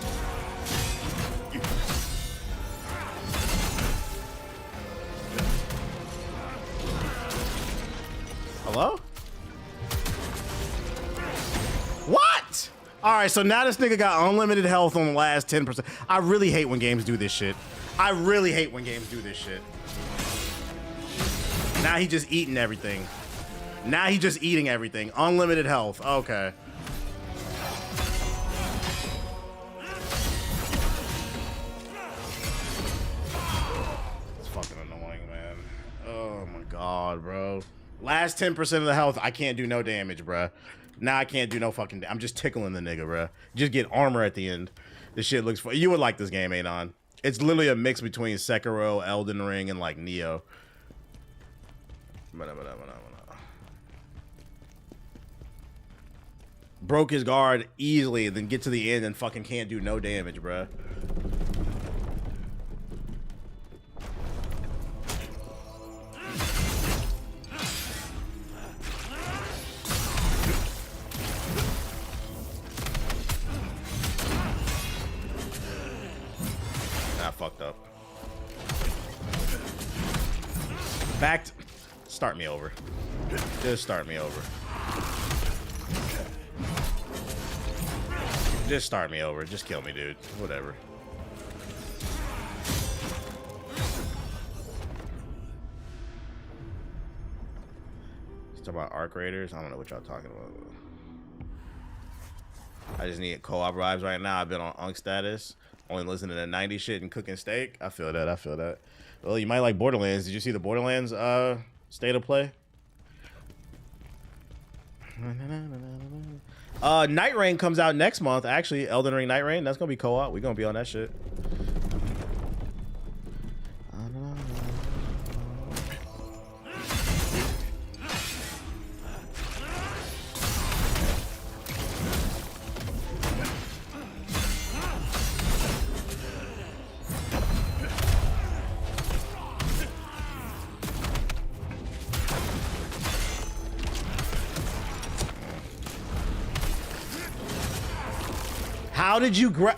Hello? What? All right, so now this nigga got unlimited health on the last 10%. I really hate when games do this shit. I really hate when games do this shit. Now he just eating everything. Now he just eating everything. Unlimited health. Okay. It's fucking annoying, man. Oh my god, bro. Last 10% of the health, I can't do no damage, bro. Now I can't do no fucking I'm just tickling the nigga, bro. Just get armor at the end. This shit looks fun. You would like this game, Anon. It's literally a mix between Sekiro, Elden Ring, and like Neo. Broke his guard easily, then get to the end and fucking can't do no damage, bruh. Nah, fucked up. Back to... Start me over. Just start me over. Just start me over. Just kill me, dude. Whatever. Talk about arc raiders. I don't know what y'all talking about. I just need co-op vibes right now. I've been on Unk status, only listening to 90 shit and cooking steak. I feel that. I feel that. Well, you might like Borderlands. Did you see the Borderlands state of play? Night Rain comes out next month. Actually, Elden Ring Night Rain. That's gonna be co-op. We're gonna be on that shit. How did you grab?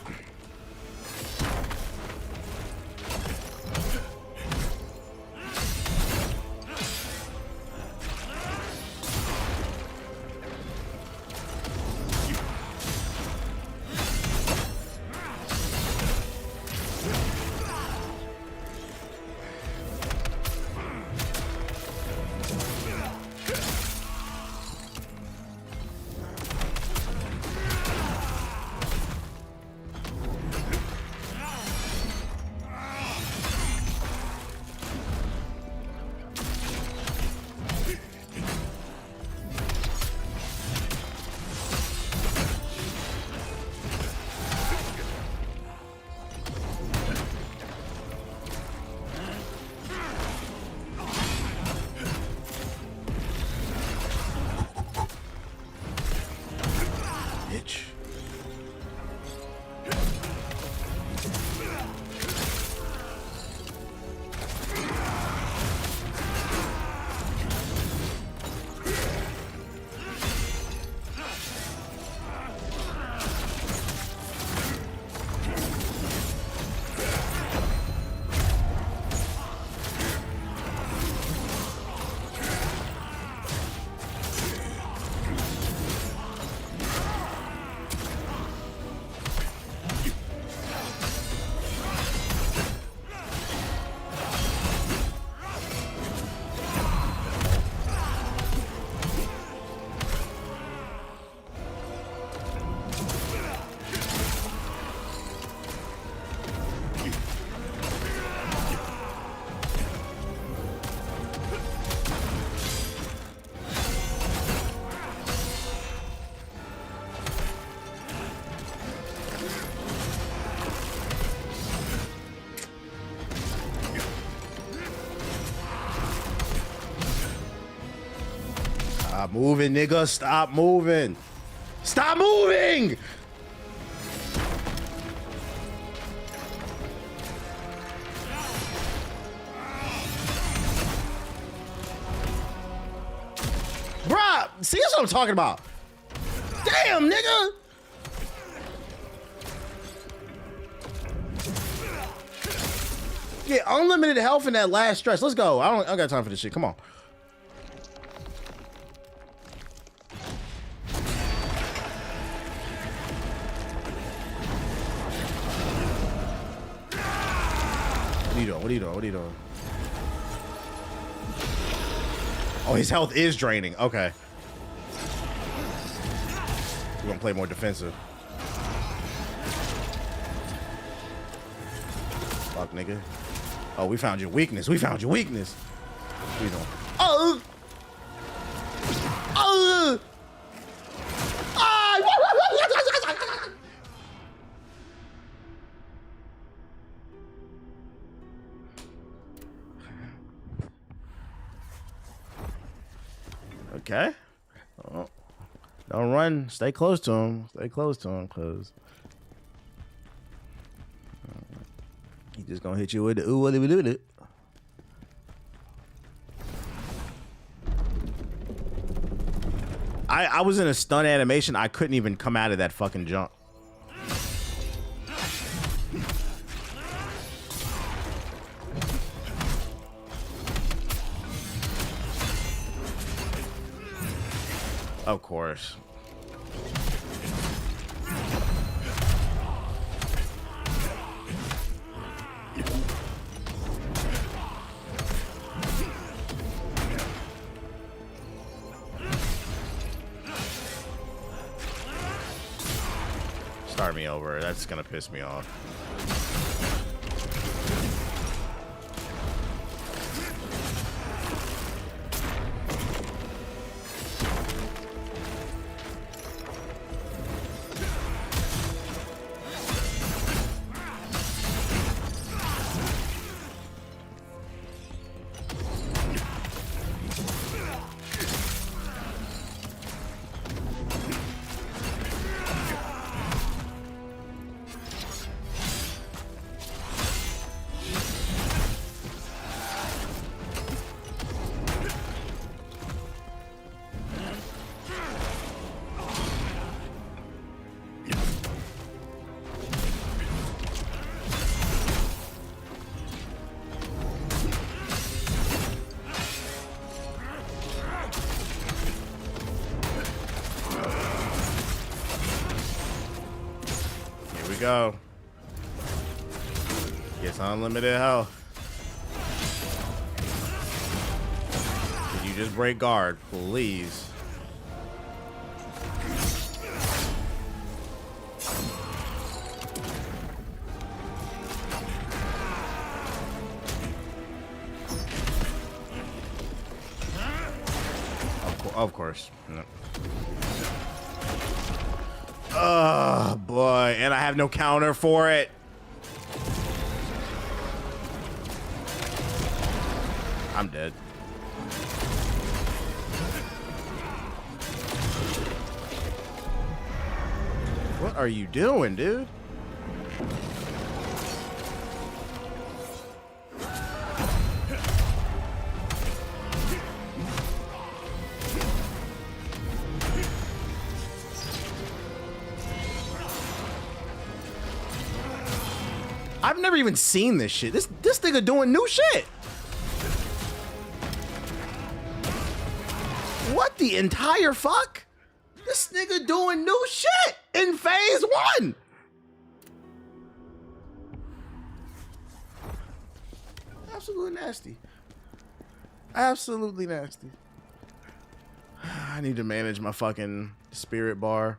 Stop moving, nigga. Stop moving. Stop moving! Bruh, see, that's what I'm talking about. Damn, nigga. Get unlimited health in that last stretch. Let's go. I don't got time for this shit. Come on. What are you doing? What are you doing? What are you doing? Oh, his health is draining. Okay. We're gonna play more defensive. Fuck, nigga. Oh, we found your weakness. We found your weakness. What are you doing? Oh! Oh! Ah! Okay. Oh. Don't run. Stay close to him. Stay close to him, cause he just gonna hit you with the ooh, what do we do with it? I was in a stun animation. I couldn't even come out of that fucking jump. Of course. Start me over. That's gonna piss me off. Go. Gets unlimited health. Could you just break guard, please? Of course. No. Oh boy, and I have no counter for it. I'm dead. What are you doing, dude? I've never even seen this shit. This nigga doing new shit. What the entire fuck? This nigga doing new shit in phase 1. Absolutely nasty. Absolutely nasty. I need to manage my fucking spirit bar.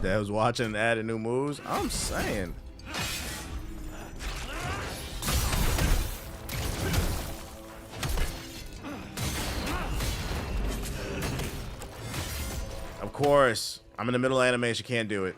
Devs watching adding new moves. I'm saying. Of course. I'm in the middle of animation. Can't do it.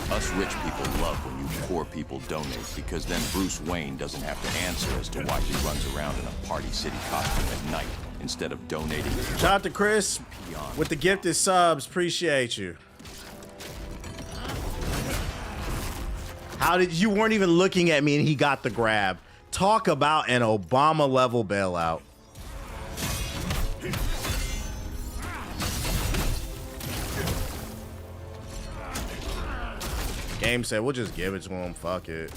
Us rich people love when you poor people donate, because then Bruce Wayne doesn't have to answer as to why he runs around in a Party City costume at night instead of donating. Shout out to Chris with the gifted subs. Appreciate you. How did you weren't even looking at me and he got the grab? Talk about an Obama level bailout. Game said we'll just give it to him. Fuck it.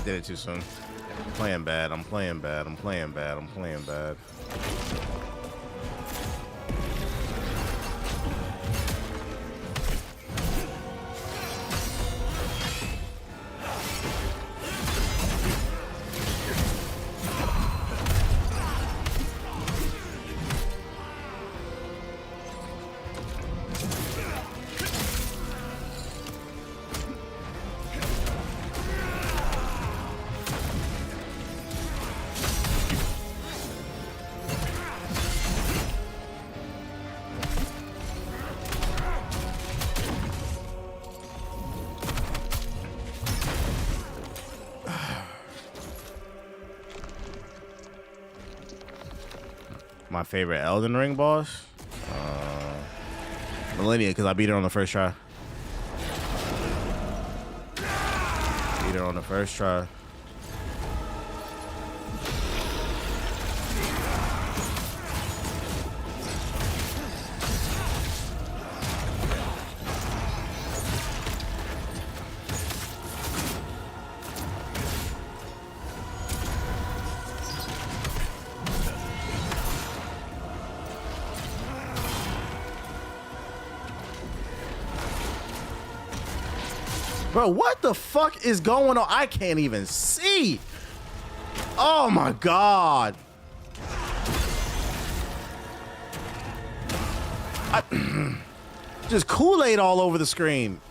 Did it too soon. I'm playing bad. I'm playing bad. I'm playing bad. I'm playing bad. My favorite Elden Ring boss? Millennia, because I beat her on the first try. Beat her on the first try. Bro, what the fuck is going on? I can't even see. Oh my God. Just Kool-Aid all over the screen.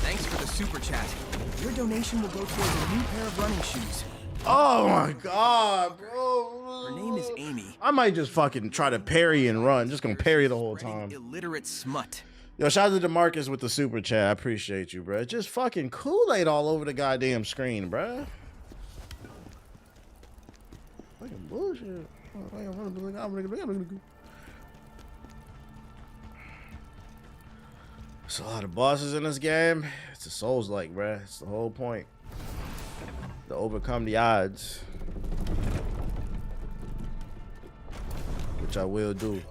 Thanks for the super chat. Your donation will go towards a new pair of running shoes. Oh my God, bro. Her name is Amy. I might just fucking try to parry and run. Just gonna parry the whole time. Illiterate smut. Yo, shout out to DeMarcus with the super chat. I appreciate you, bro. Just fucking Kool-Aid all over the goddamn screen, bro. Fucking bullshit. There's a lot of bosses in this game. It's a Souls-like, bro. It's the whole point. To overcome the odds. Which I will do.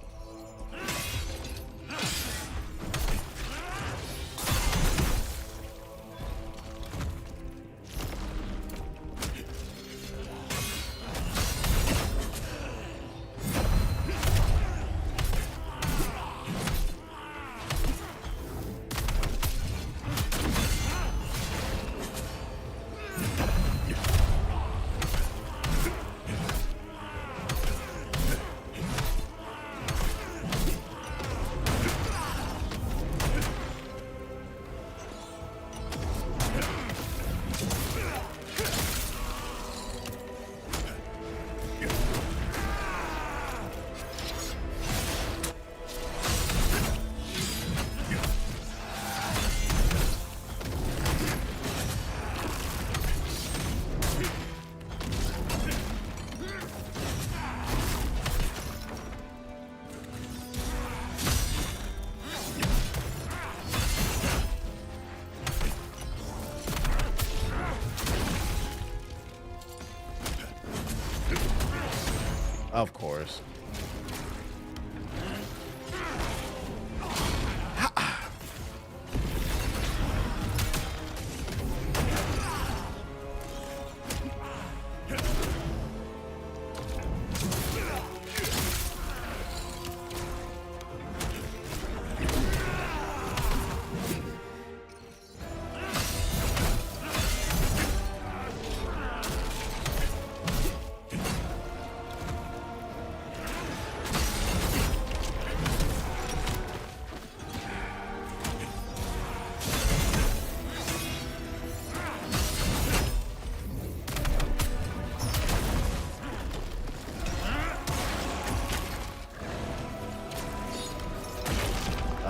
Of course.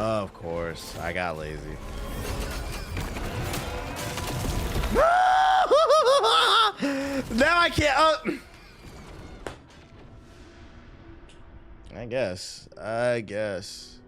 Of course, I got lazy. Now I can't. I guess.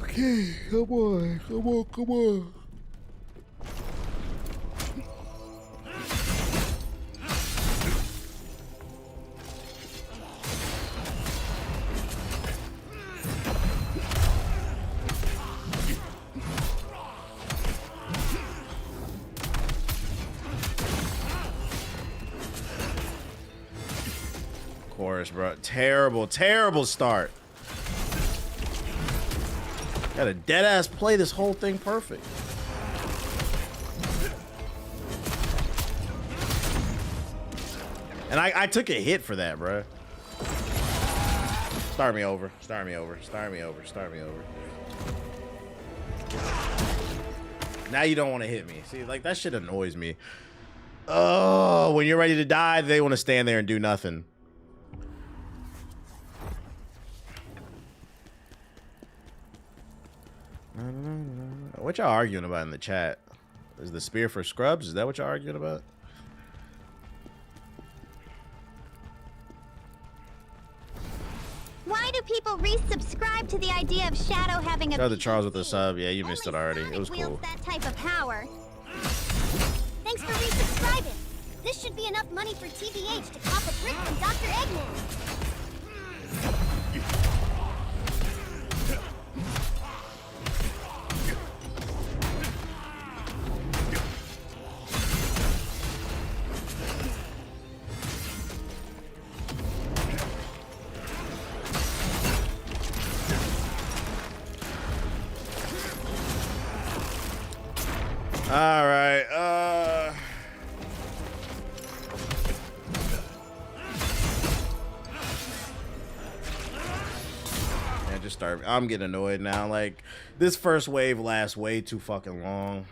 Okay, come on. Of course, bro. Terrible start. Got a dead ass play this whole thing perfect. And I took a hit for that, bro. Start me over. Now you don't want to hit me. See, like that shit annoys me. Oh, when you're ready to die, they want to stand there and do nothing. What y'all arguing about in the chat? Is the spear for scrubs? Is that what y'all arguing about? Why do people resubscribe to the idea of Shadow having a Shout out to Charles with the sub. Yeah, you missed it already. It was cool. that type of power? Thanks for resubscribing. This should be enough money for TBH to cop a brick from Dr. Eggman. All right. Yeah, just start. I'm getting annoyed now. Like, this first wave lasts way too fucking long.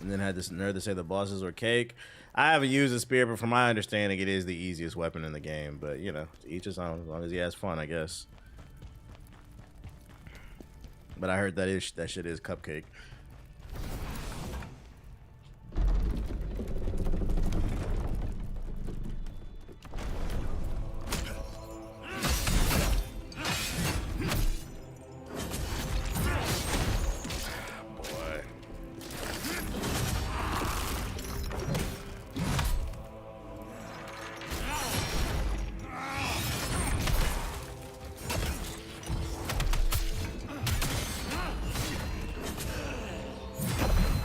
And then had this nerd to say the bosses were cake. I haven't used a spear, but from my understanding, it is the easiest weapon in the game. But, you know, to each his own, as long as he has fun, I guess. But I heard that shit is cupcake.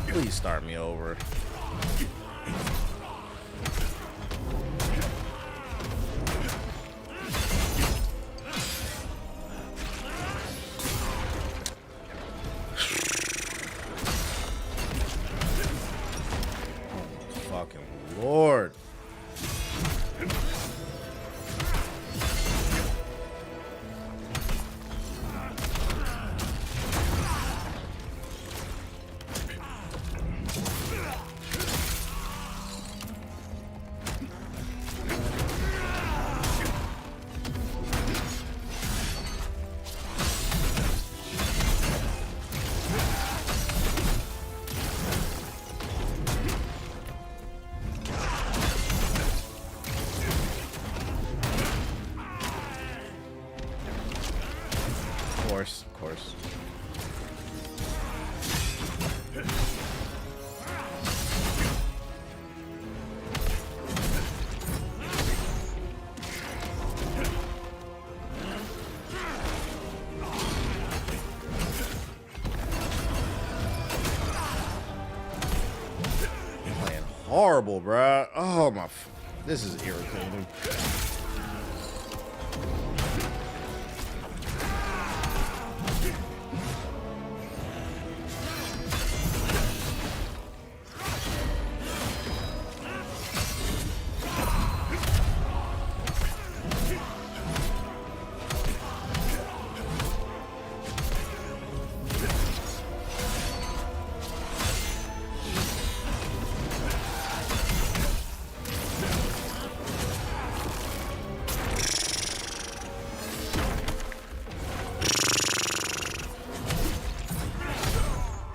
Please start me over. Fucking Lord. horrible, bruh. Oh my, this is irritating.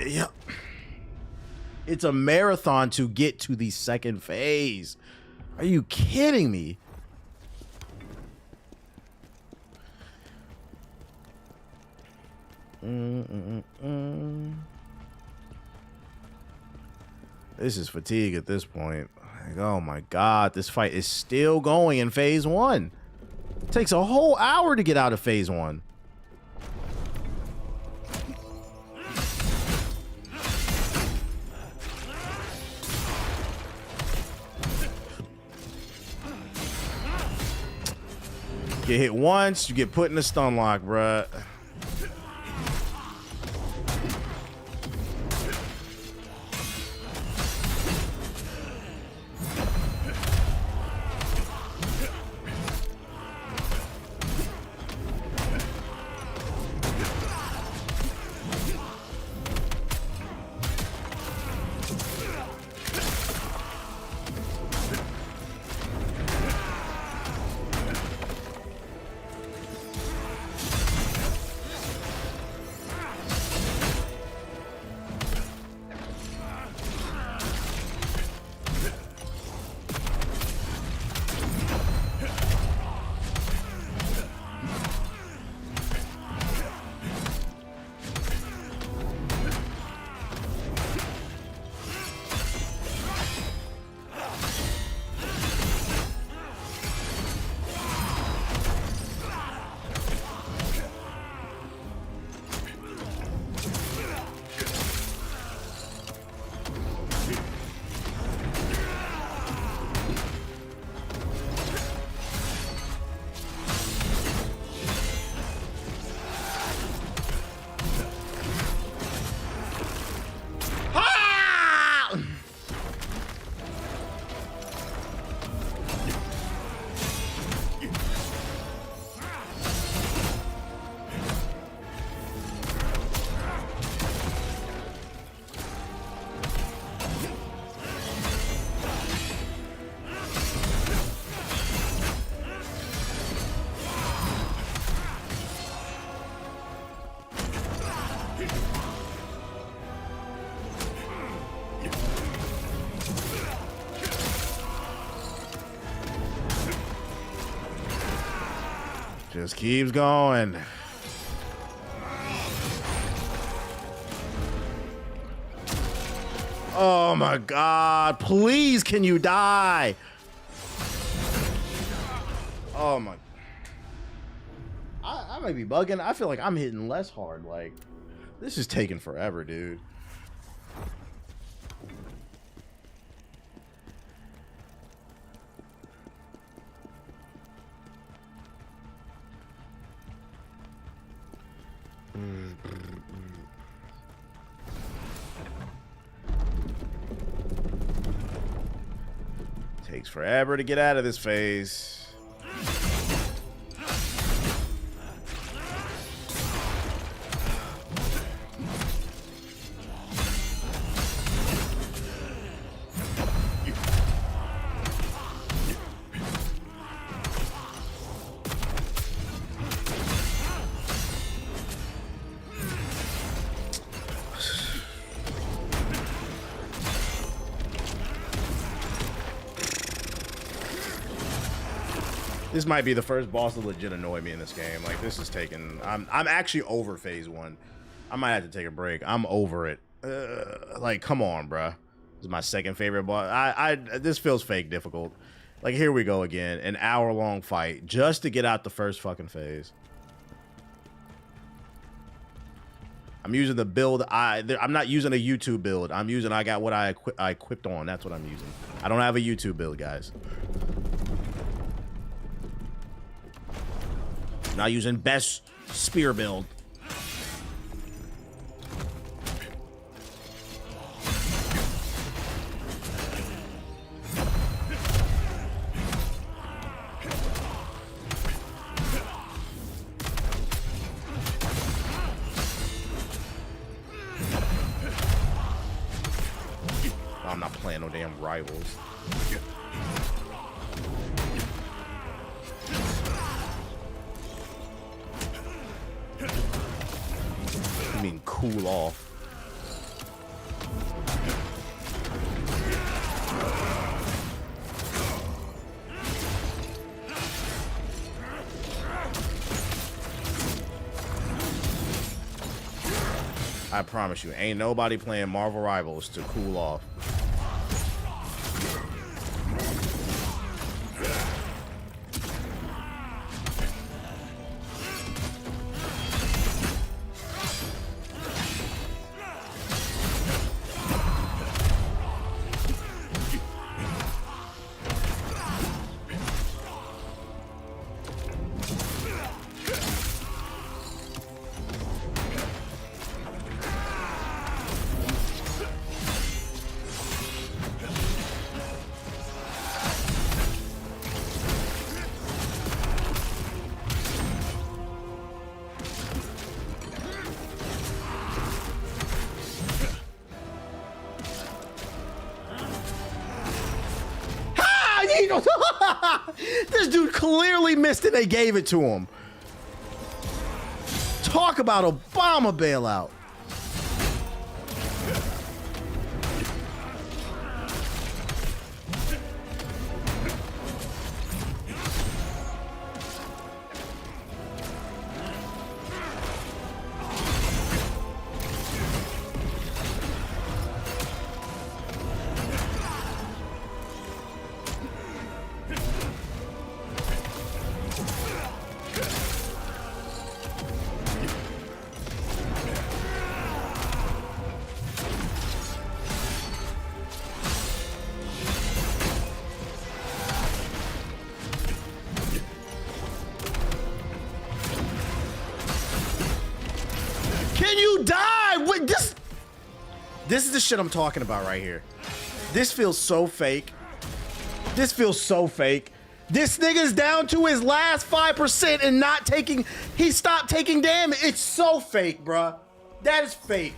Yeah. It's a marathon to get to the second phase. Are you kidding me? This is fatigue at this point. Like, oh my God, this fight is still going in phase 1. It takes a whole hour to get out of phase 1. Get hit once, you get put in a stun lock, bruh. Just keeps going. Oh my God, please can you die? Oh my. I might be bugging. I feel like I'm hitting less hard. Like, this is taking forever, dude. Takes forever to get out of this phase. This might be the first boss to legit annoy me in this game. Like, this is taking... I'm actually over phase 1. I might have to take a break. I'm over it. Like, come on, bruh. This is my second favorite boss. This feels fake difficult. Like, here we go again. An hour-long fight just to get out the first fucking phase. I'm using the build. I'm not using a YouTube build. I got what I equipped on. That's what I'm using. I don't have a YouTube build, guys. I'm not using best spear build. I'm not playing no damn rivals. I mean, cool off. I promise you, ain't nobody playing Marvel Rivals to cool off. This dude clearly missed it. They gave it to him. Talk about Obama bailout. Can you die? Wait, this is the shit I'm talking about right here. This feels so fake. This feels so fake. This nigga's down to his last 5% and not taking, he stopped taking damage. It's so fake, bruh. That is fake.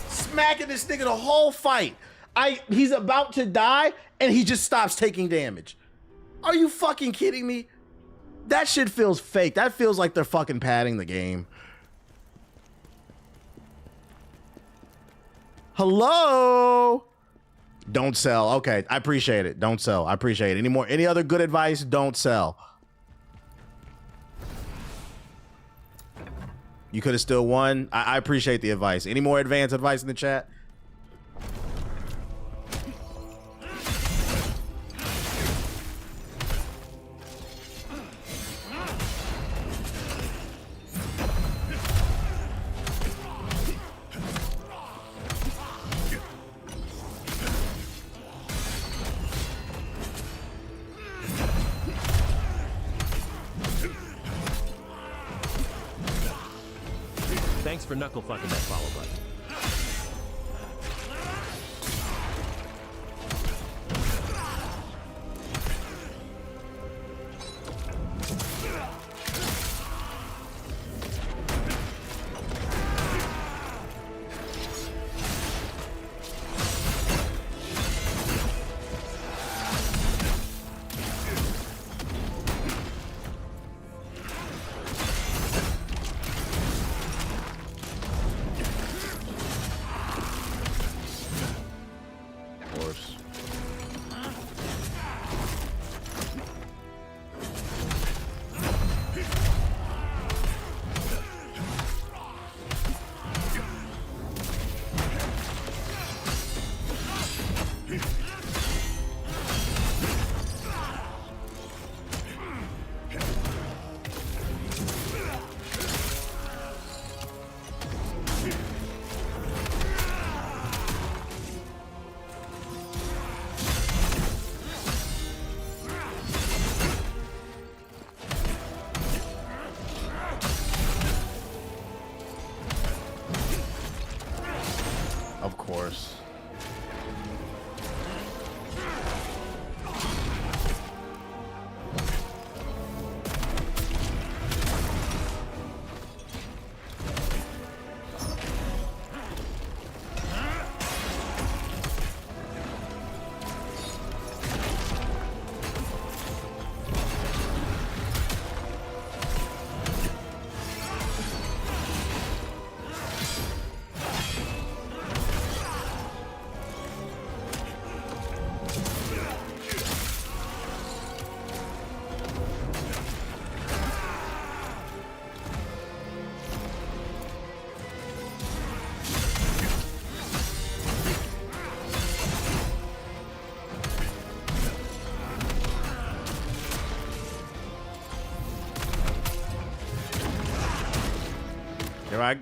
Smacking this nigga the whole fight. He's about to die and he just stops taking damage. Are you fucking kidding me? That shit feels fake. That feels like they're fucking padding the game. Hello? Don't sell. Okay, I appreciate it. Don't sell. I appreciate it. Any other good advice? Don't sell. You could have still won. I appreciate the advice. Any more advanced advice in the chat? Thanks for knuckle fucking that follow button. Of course.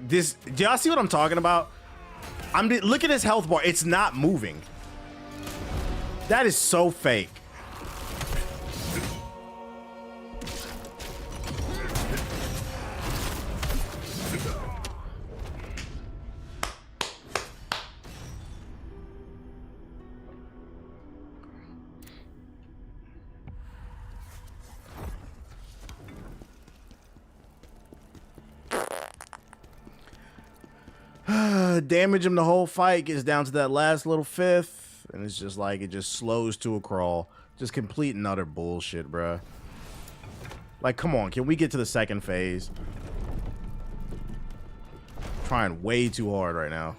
This, do y'all see what I'm talking about? Look at his health bar. It's not moving. That is so fake. Damage him the whole fight, gets down to that last little fifth, and it's just like it just slows to a crawl. Just complete and utter bullshit, bruh. Like, come on, can we get to the second phase? Trying way too hard right now.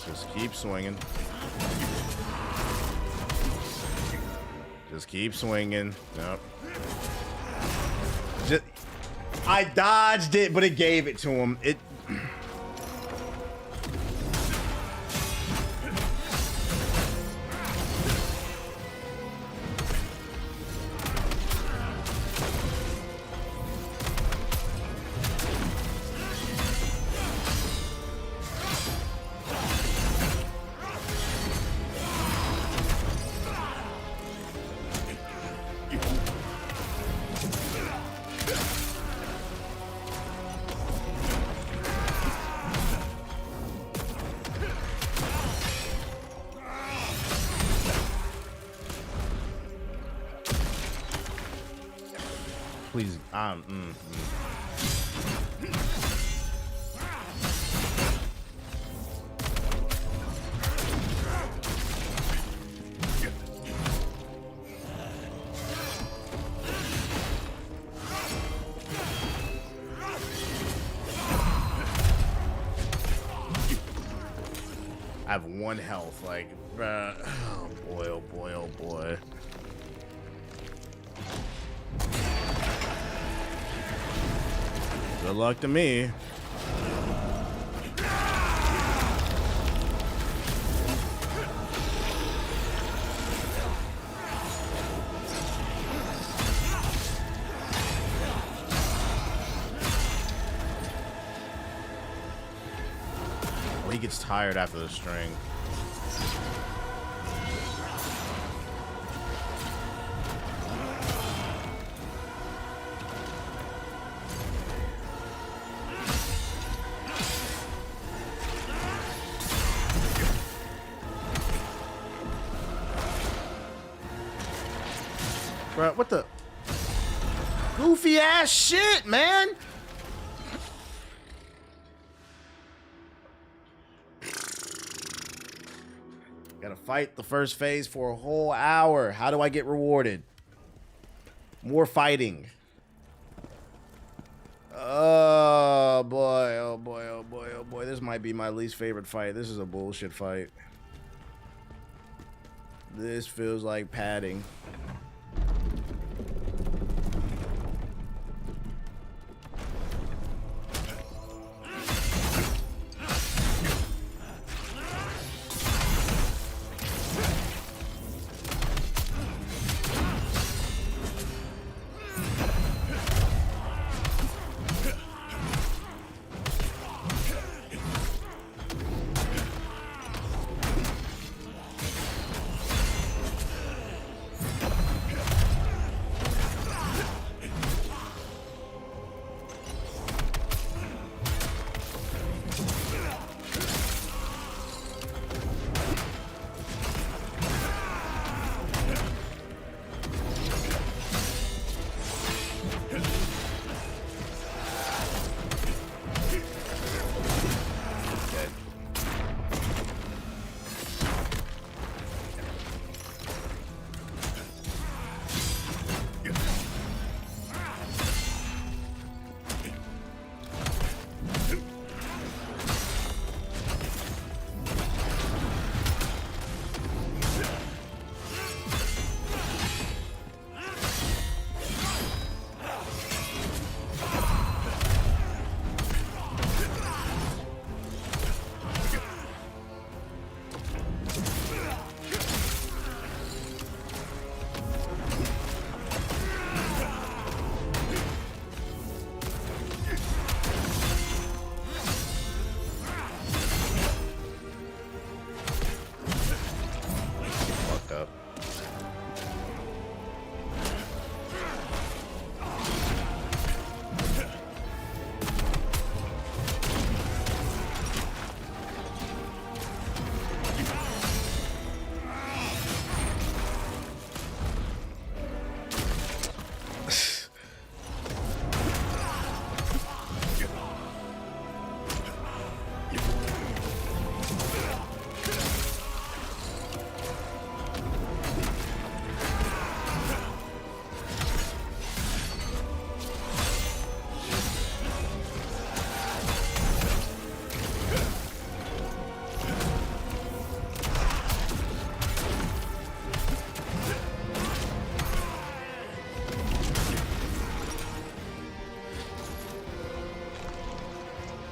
Just keep swinging. Just keep swinging. Nope. I dodged it, but it gave it to him. Please, I have 1 health. Like, bruh. Oh boy, oh boy, oh boy. Good luck to me. He gets tired after the string. Bro, what the goofy ass shit, man? Gotta fight the first phase for a whole hour. How do I get rewarded? More fighting. Oh boy, oh boy, oh boy, oh boy. This might be my least favorite fight. This is a bullshit fight. This feels like padding.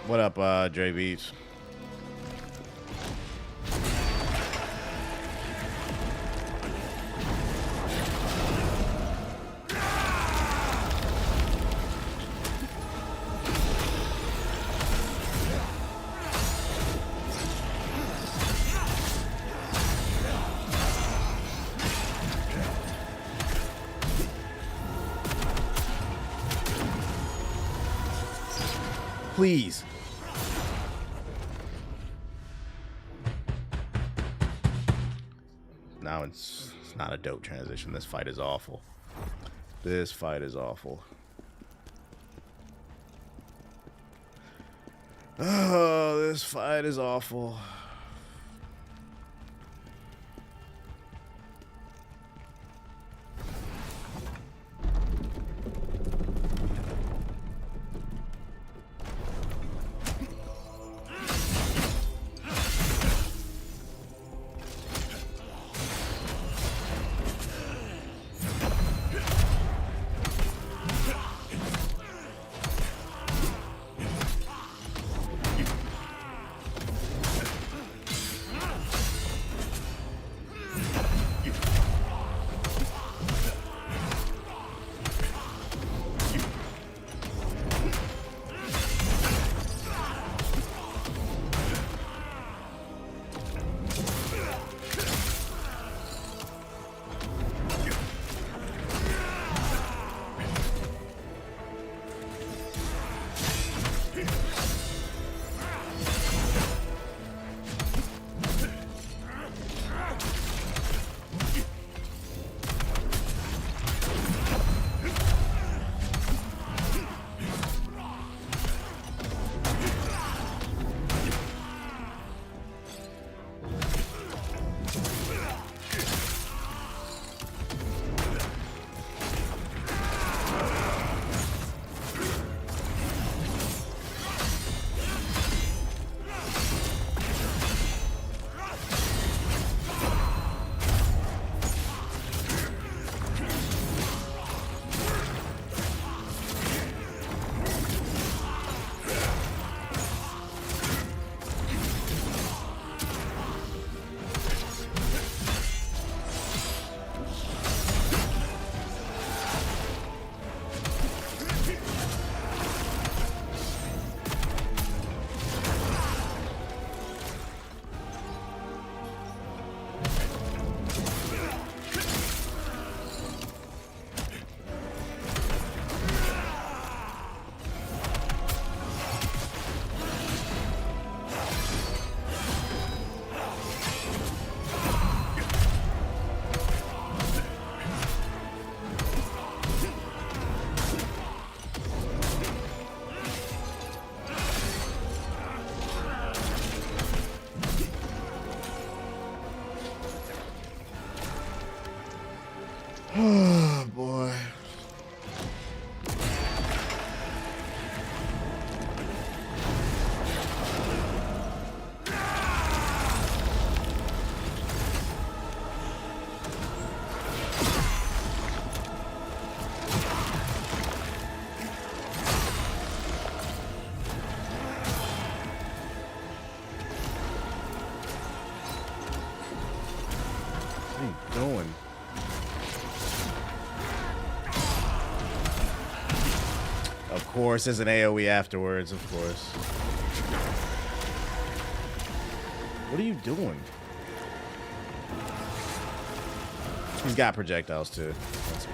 What up, Dre Beats? Please. Now it's not a dope transition. This fight is awful. This fight is awful. Oh, this fight is awful. Of course, there's an AoE afterwards, of course. What are you doing? He's got projectiles too. That's good.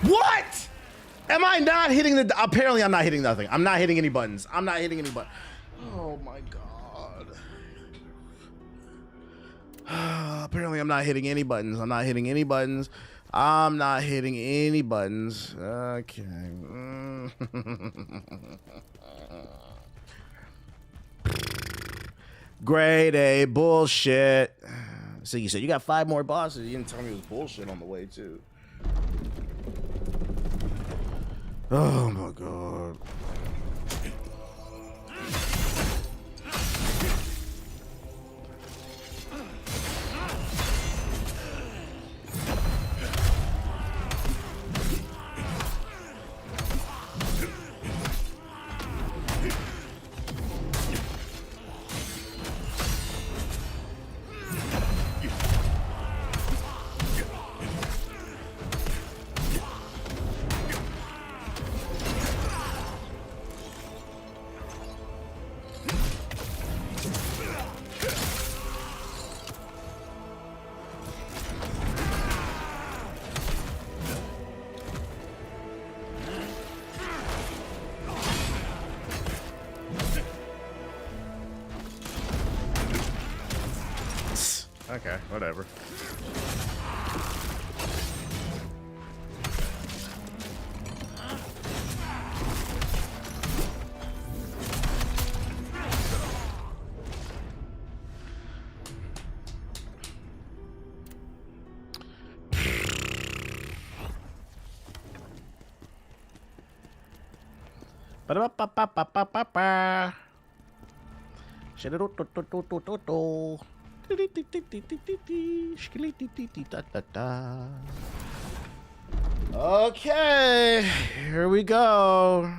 What? Am I not hitting the... Apparently, I'm not hitting nothing. I'm not hitting any buttons. I'm not hitting any buttons. Oh, my God. Apparently, I'm not hitting any buttons. I'm not hitting any buttons. I'm not hitting any buttons. Okay. Grade A bullshit. So you said you got 5 more bosses. You didn't tell me it was bullshit on the way, too. Oh my God. Okay, whatever. Ba-da-ba-ba-ba-ba-ba-ba. Shit-a-do-do-do-do-do-do. Okay, here we go.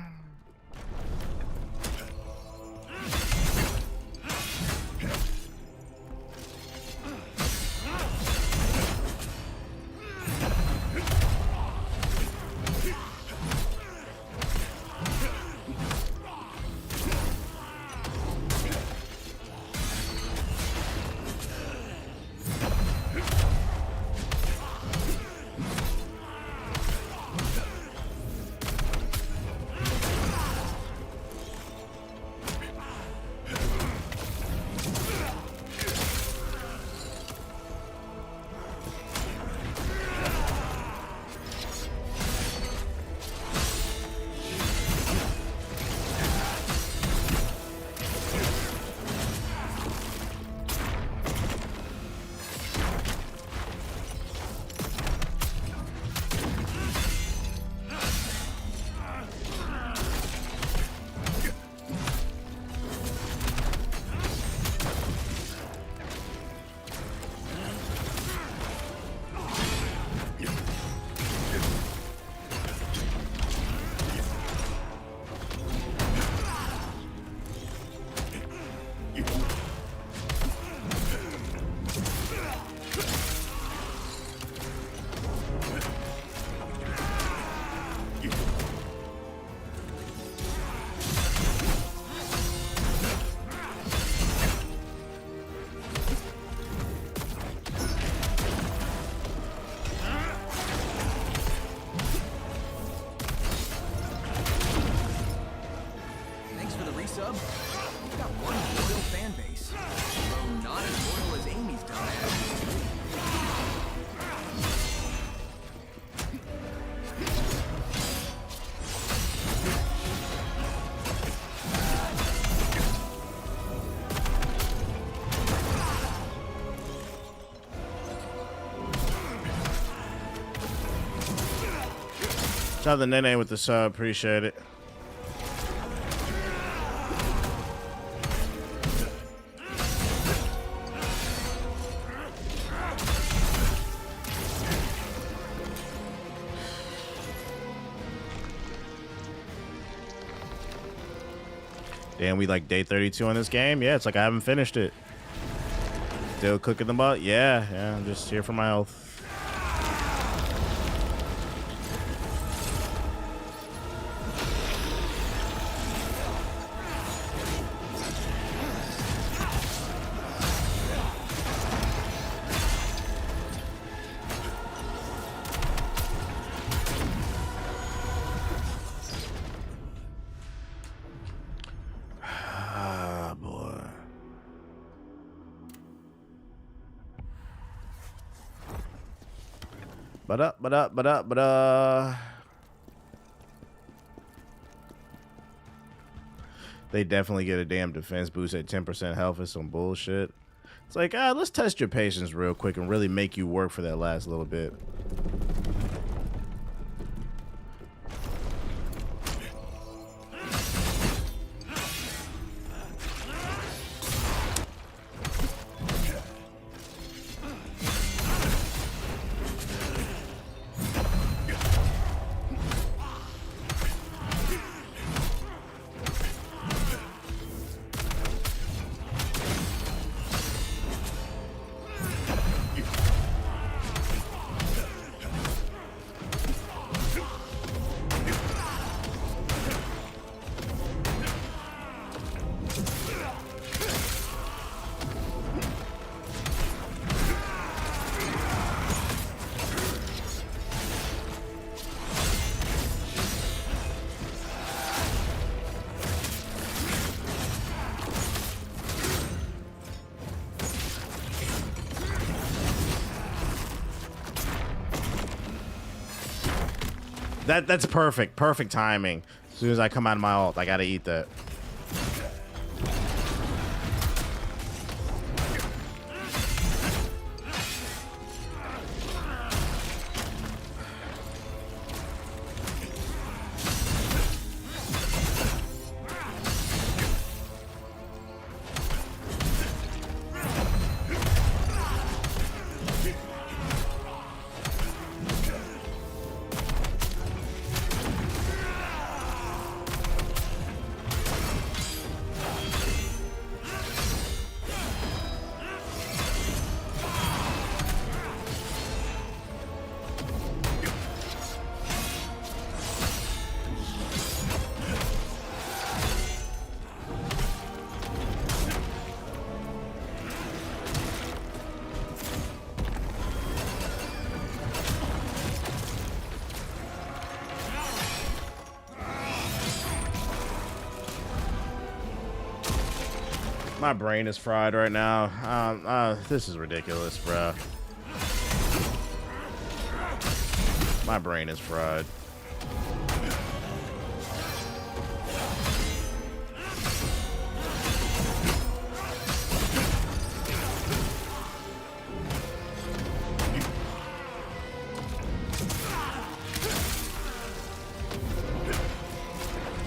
Shout out to Nene with the sub. Appreciate it. Damn, we like day 32 on this game? Yeah, it's like I haven't finished it. Still cooking them up? Yeah, I'm just here for my health. They definitely get a damn defense boost at 10% health is some bullshit. It's like, let's test your patience real quick and really make you work for that last little bit. That's perfect timing. As soon as I come out of my ult, I gotta eat that. My brain is fried right now. This is ridiculous, bro. My brain is fried.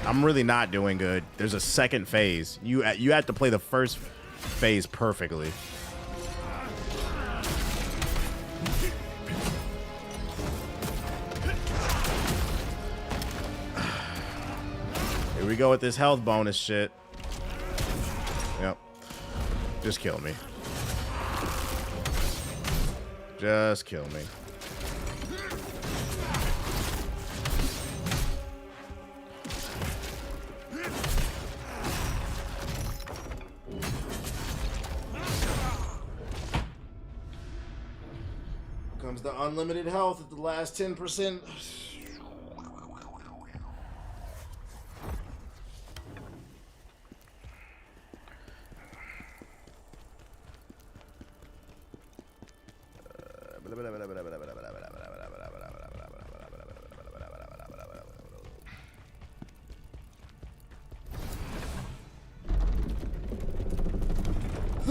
I'm really not doing good. There's a second phase. You have to play the first phase perfectly. Here we go with this health bonus shit. Yep. Just kill me. Just kill me. Comes the unlimited health at the last 10%.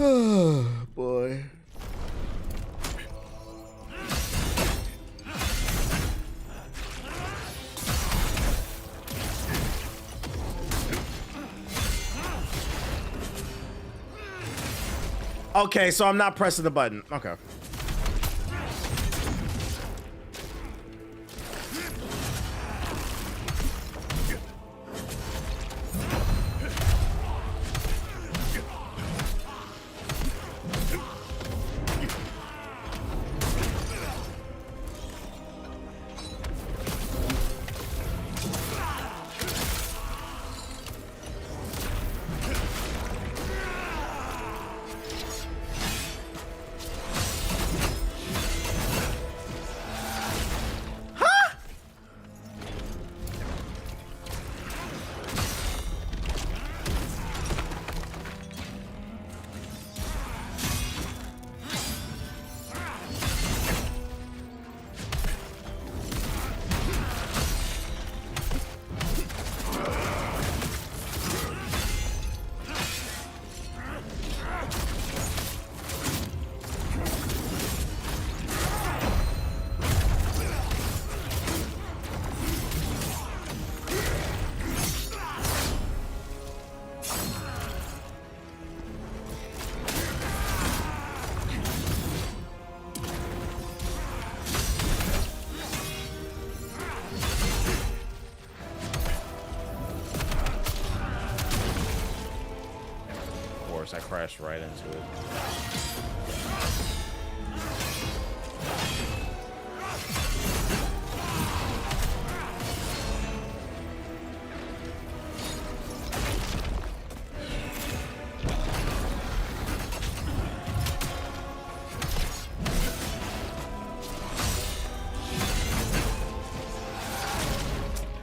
Oh, boy. Okay, so I'm not pressing the button. Okay. I crashed right into it.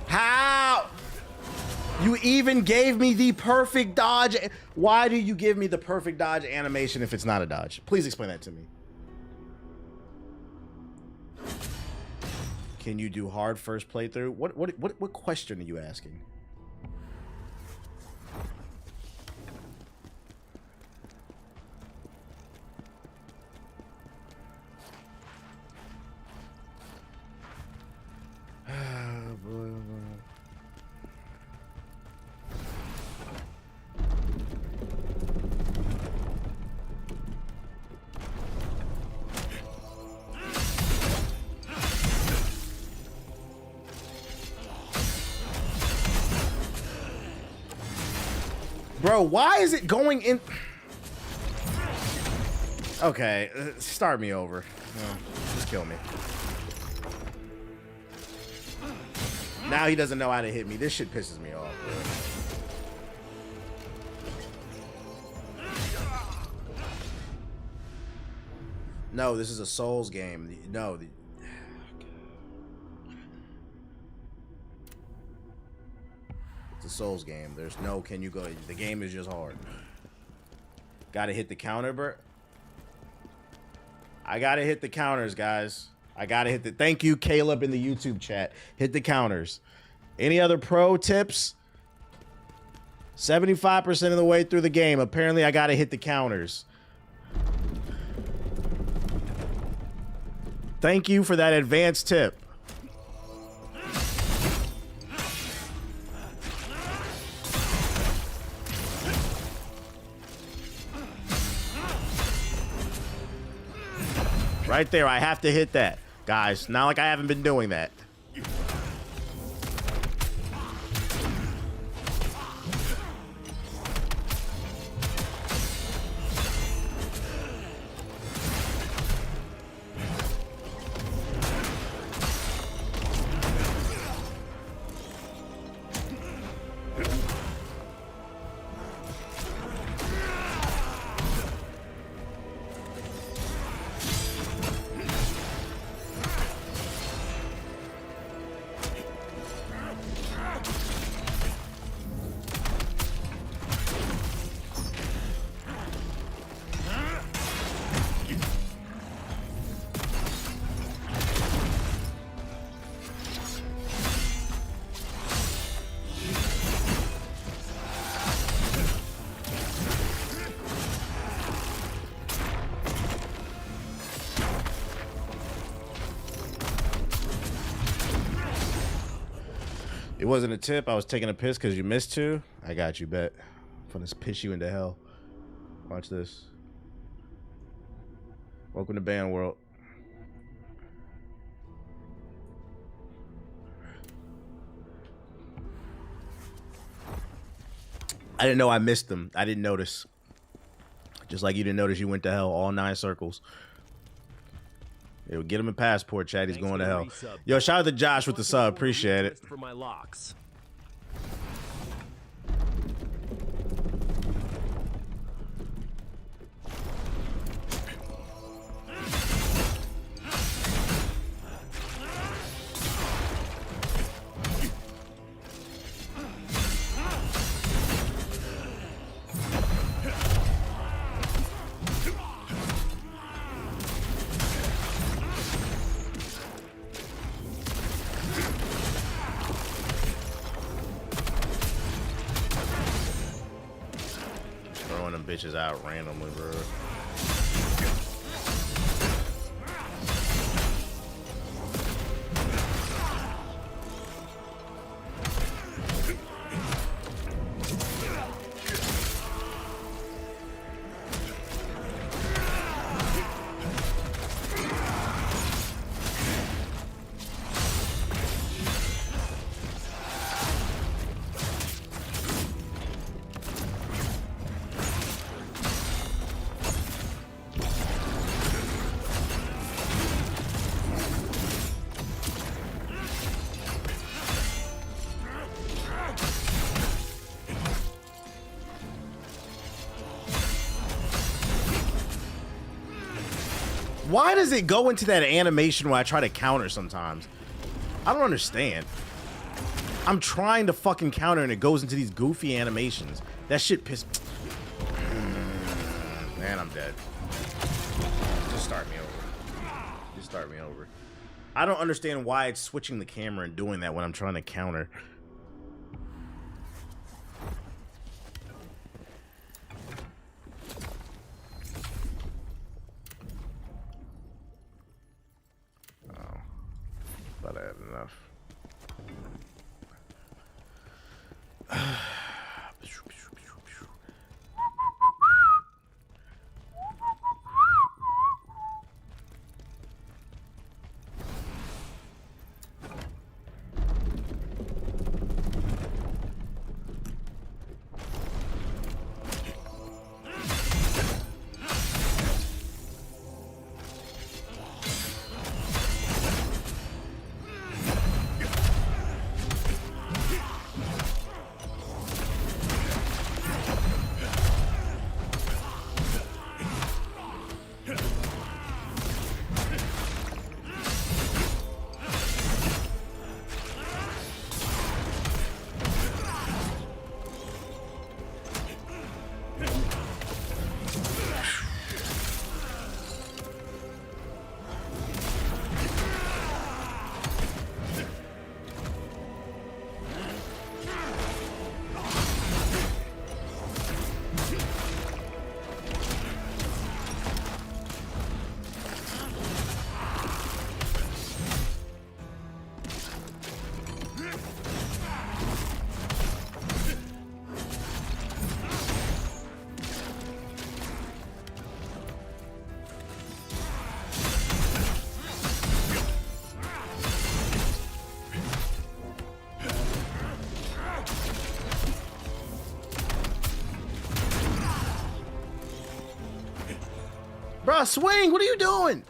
How? You even gave me the perfect dodge. Why do you give me the perfect dodge animation if it's not a dodge? Please explain that to me. Can you do hard first playthrough? What question are you asking? Bro, why is it going in? Okay, start me over. Just kill me. Now he doesn't know how to hit me. This shit pisses me off, bro. No, this is a Souls game. No. It's a Souls game. There's no can you go. The game is just hard. Gotta hit the counter, bro. I gotta hit the counters, guys. I gotta hit the. Thank you, Caleb, in the YouTube chat. Hit the counters. Any other pro tips? 75% of the way through the game. Apparently, I gotta hit the counters. Thank you for that advanced tip. Right there, I have to hit that. Guys, not like I haven't been doing that. It wasn't a tip. I was taking a piss because you missed two. I got you, bet. I'm gonna piss you into hell. Watch this. Welcome to Band World. I didn't know I missed them. I didn't notice. Just like you didn't notice you went to hell all 9 circles. Yo, get him a passport, Chad. He's going to hell. Yo, shout out to Josh with the sub. Appreciate it. For my locks. Bitches out randomly, bro. Why does it go into that animation where I try to counter sometimes? I don't understand. I'm trying to fucking counter and it goes into these goofy animations. That shit pissed. Man, I'm dead. Just start me over. Just start me over. I don't understand why it's switching the camera and doing that when I'm trying to counter. I had enough. Bruh, swing! What are you doing?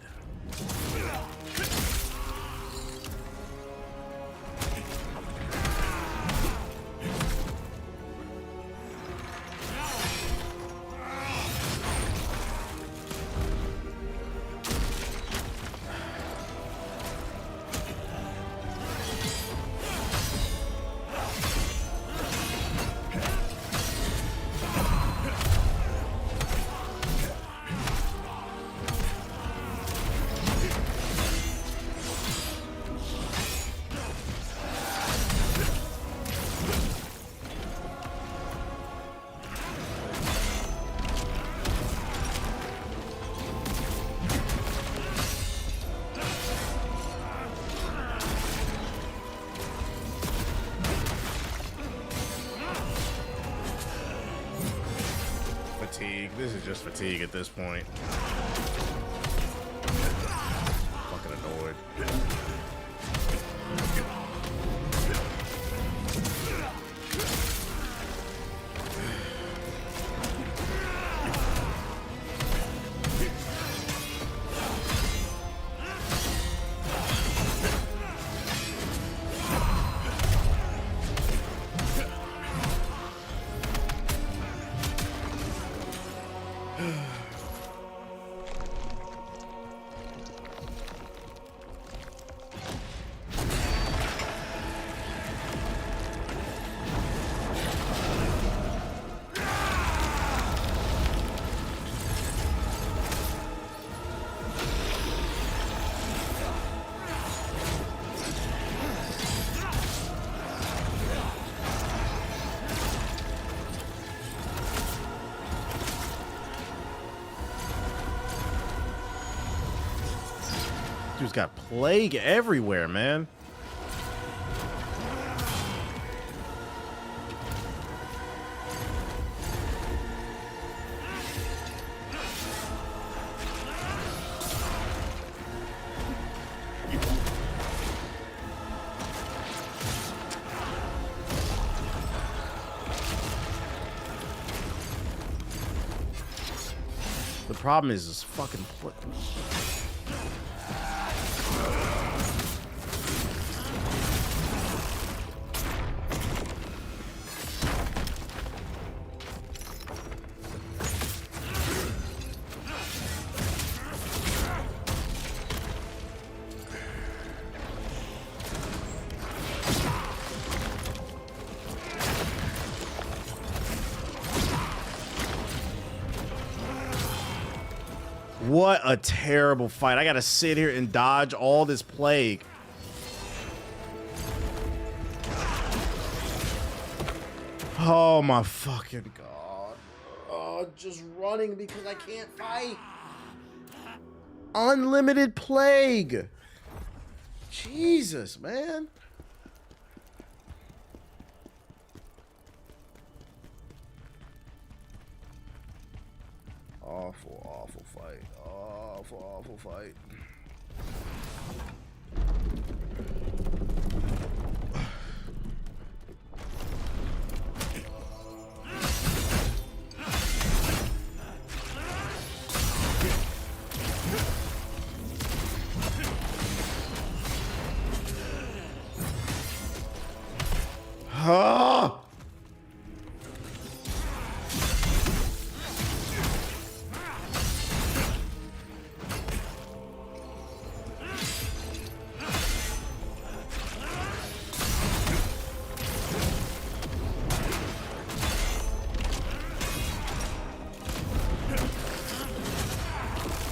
Fatigue. This is just fatigue at this point. Dude's got plague everywhere, man. The problem is this fucking What a terrible fight. I gotta sit here and dodge all this plague. Oh my fucking god. Oh, just running because I can't fight. Unlimited plague. Jesus, man. Awful, awful fight. Awful, awful fight. Ah!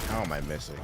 How am I missing?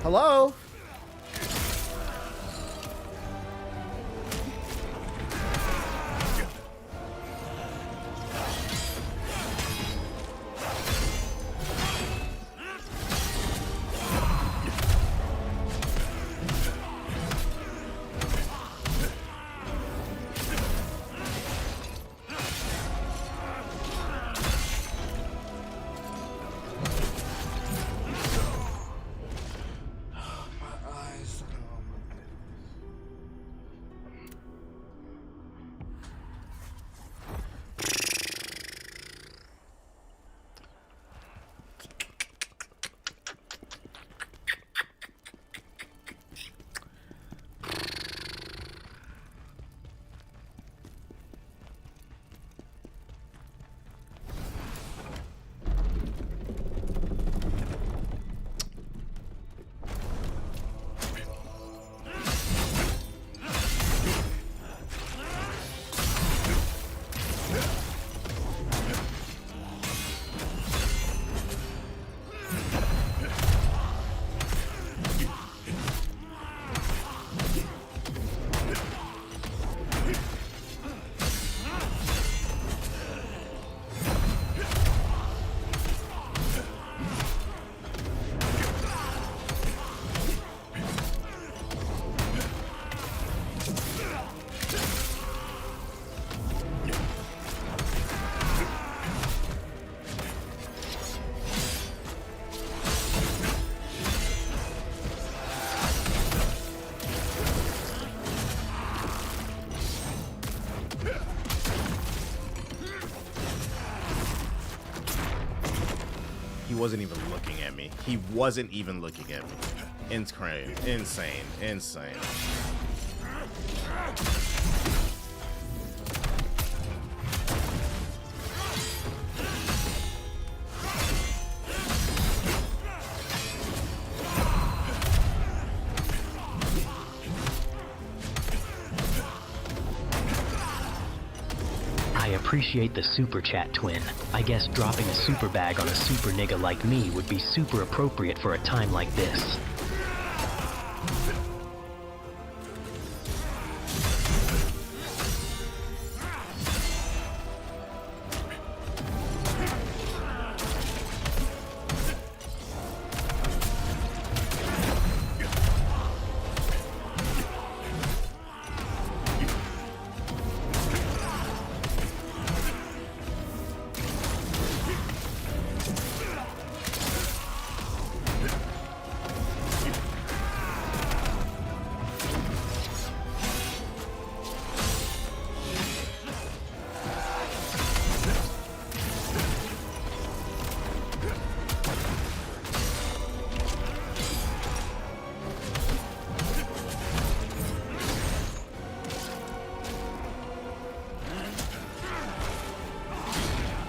Hello? wasn't even looking at me. He wasn't even looking at me. Insane. Insane. Insane. I appreciate the super chat, twin. I guess dropping a super bag on a super nigga like me would be super appropriate for a time like this.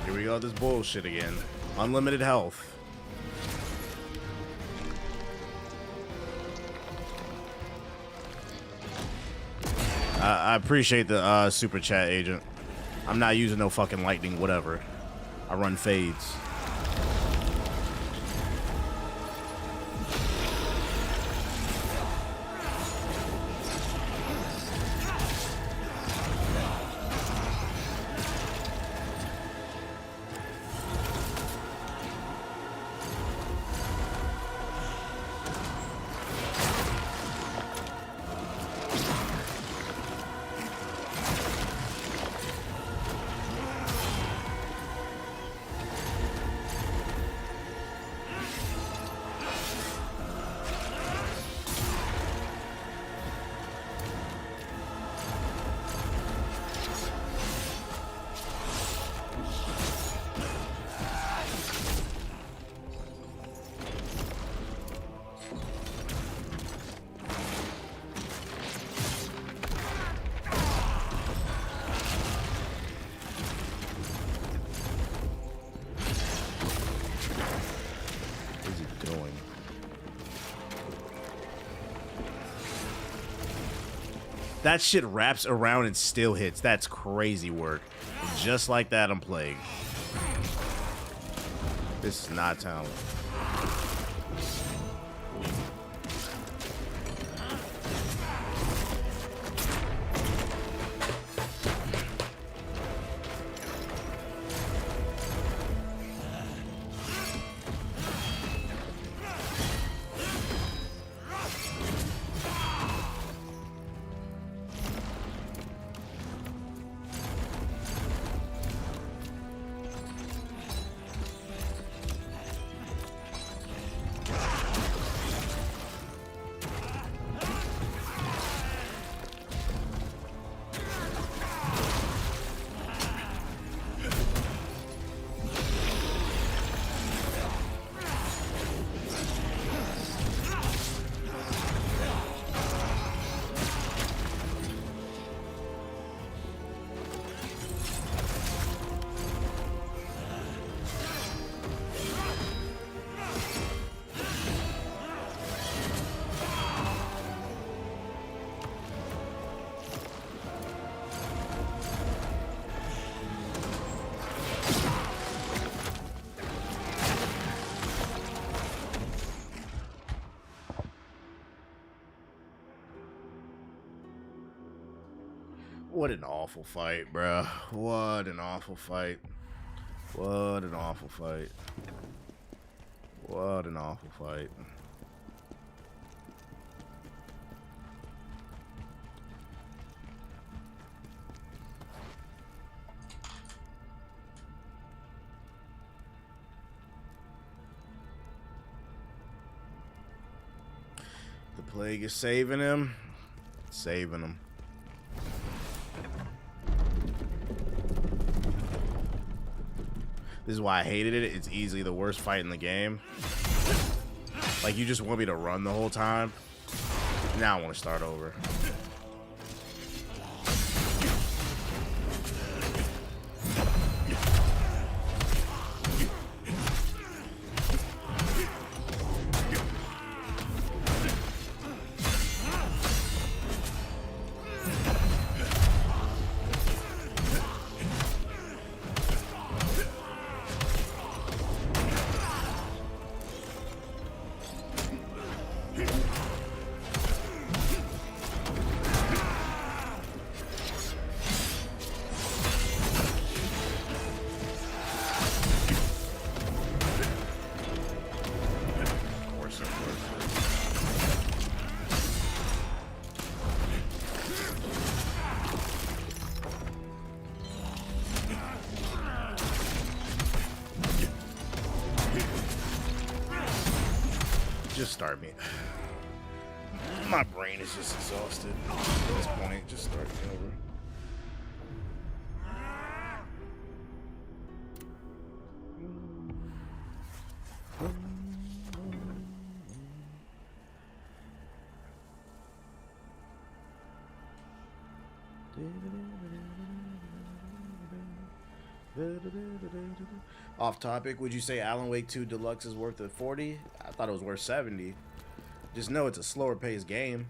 Here we go, this bullshit again. Unlimited health. I appreciate the super chat, agent. I'm not using no fucking lightning, whatever. I run fades. That shit wraps around and still hits. That's crazy work. Just like that, I'm playing. This is not talent. What an awful fight, bruh. What an awful fight. What an awful fight. What an awful fight. The plague is saving him. Saving him. This is why I hated it. It's easily the worst fight in the game. Like, you just want me to run the whole time. Now I want to start over. Just start me. My brain is just exhausted at this point. Just start me over. Off topic, would you say Alan Wake 2 Deluxe is worth the 40? I thought it was worth 70. Just know it's a slower paced game.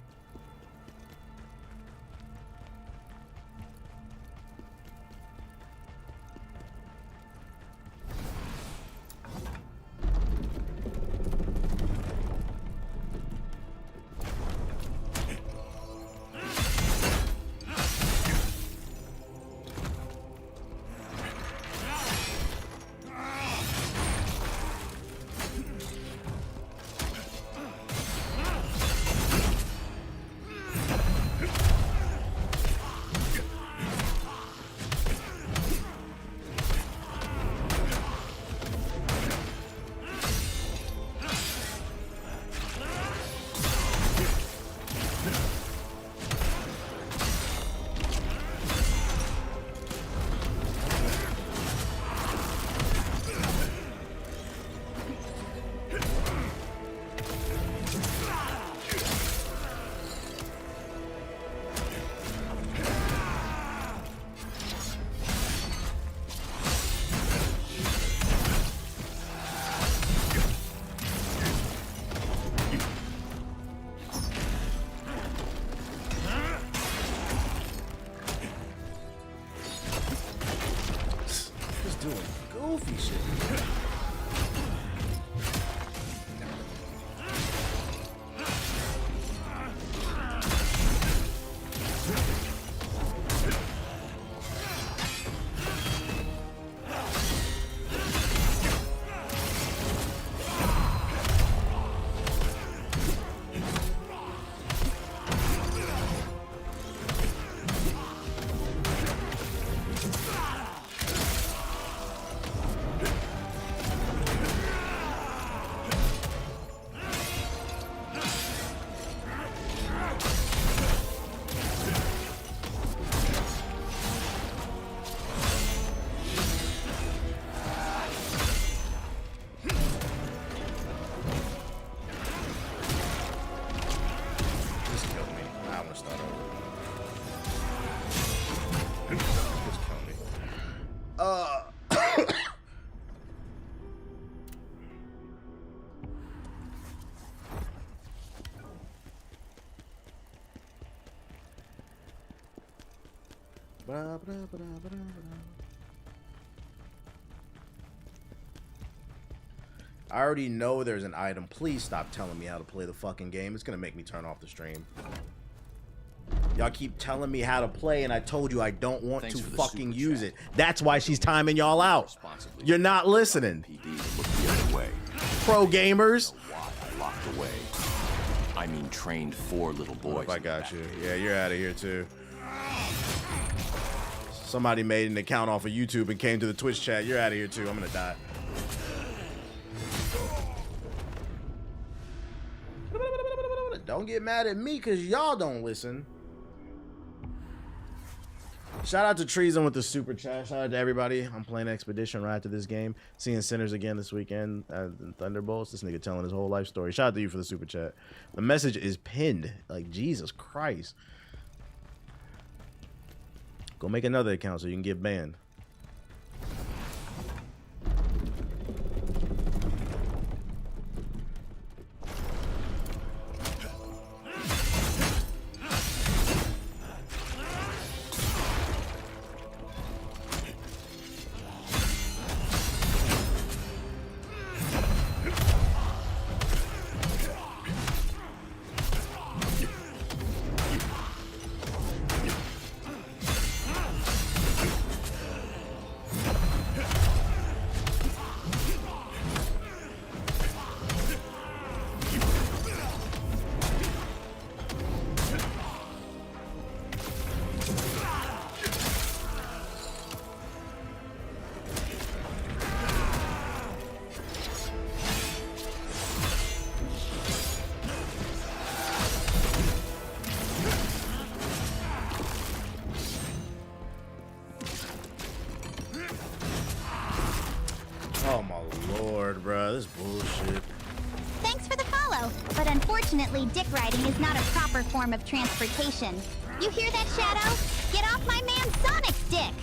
I already know there's an item. Please stop telling me how to play the fucking game. It's gonna make me turn off the stream. Y'all keep telling me how to play, and I told you I don't want to fucking use it. That's why she's timing y'all out. You're not listening. Pro gamers. I locked away. I mean, trained 4 little boys. I got you. Yeah, you're out of here too. Somebody made an account off of YouTube and came to the Twitch chat. You're out of here too. I'm gonna die. Don't get mad at me because y'all don't listen. Shout out to Treason with the super chat. Shout out to everybody. I'm playing Expedition right after this game. Seeing Sinners again this weekend at Thunderbolts. This nigga telling his whole life story. Shout out to you for the super chat. The message is pinned. Like, Jesus Christ. Go make another account so you can get banned. Oh my lord, bro, this bullshit. Thanks for the follow, but unfortunately, dick riding is not a proper form of transportation. You hear that, Shadow? Get off my man Sonic's dick!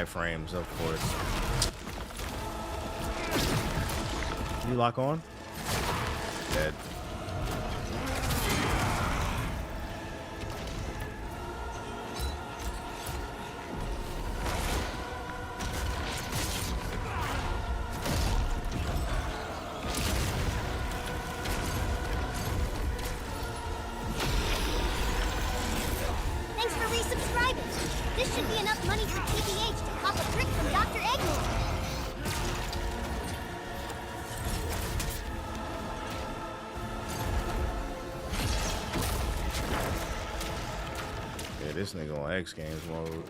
Frames, of course. You lock on? Dead. Thanks for resubscribing. This should be enough money for TBH to pop a trick from Dr. Eggman. Yeah, this nigga on X Games mode.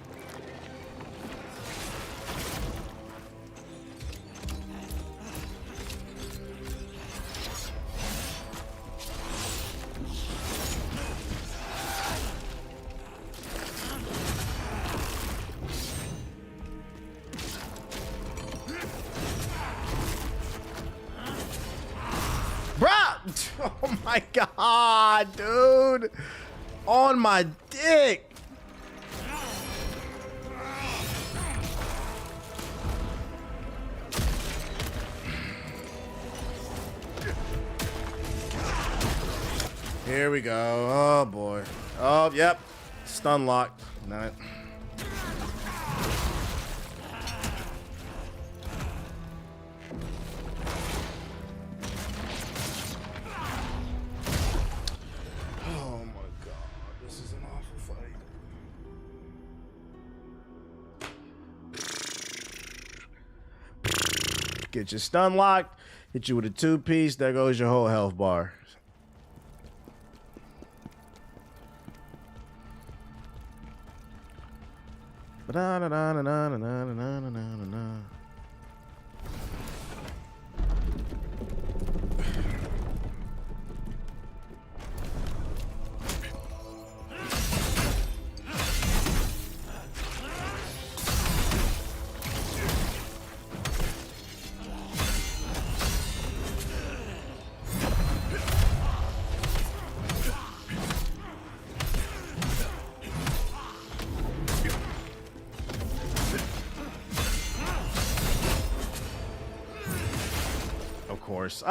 Oh my god, dude. On my dick. Here we go. Oh boy. Oh, yep. Stun locked. Not. Get your stun locked. Hit you with a 2-piece. There goes your whole health bar. Of course.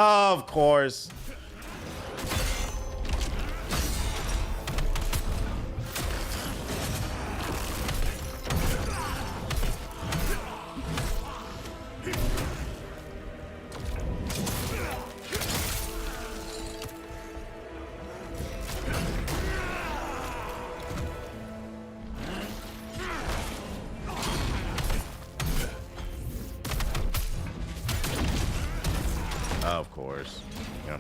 Of course. Yeah.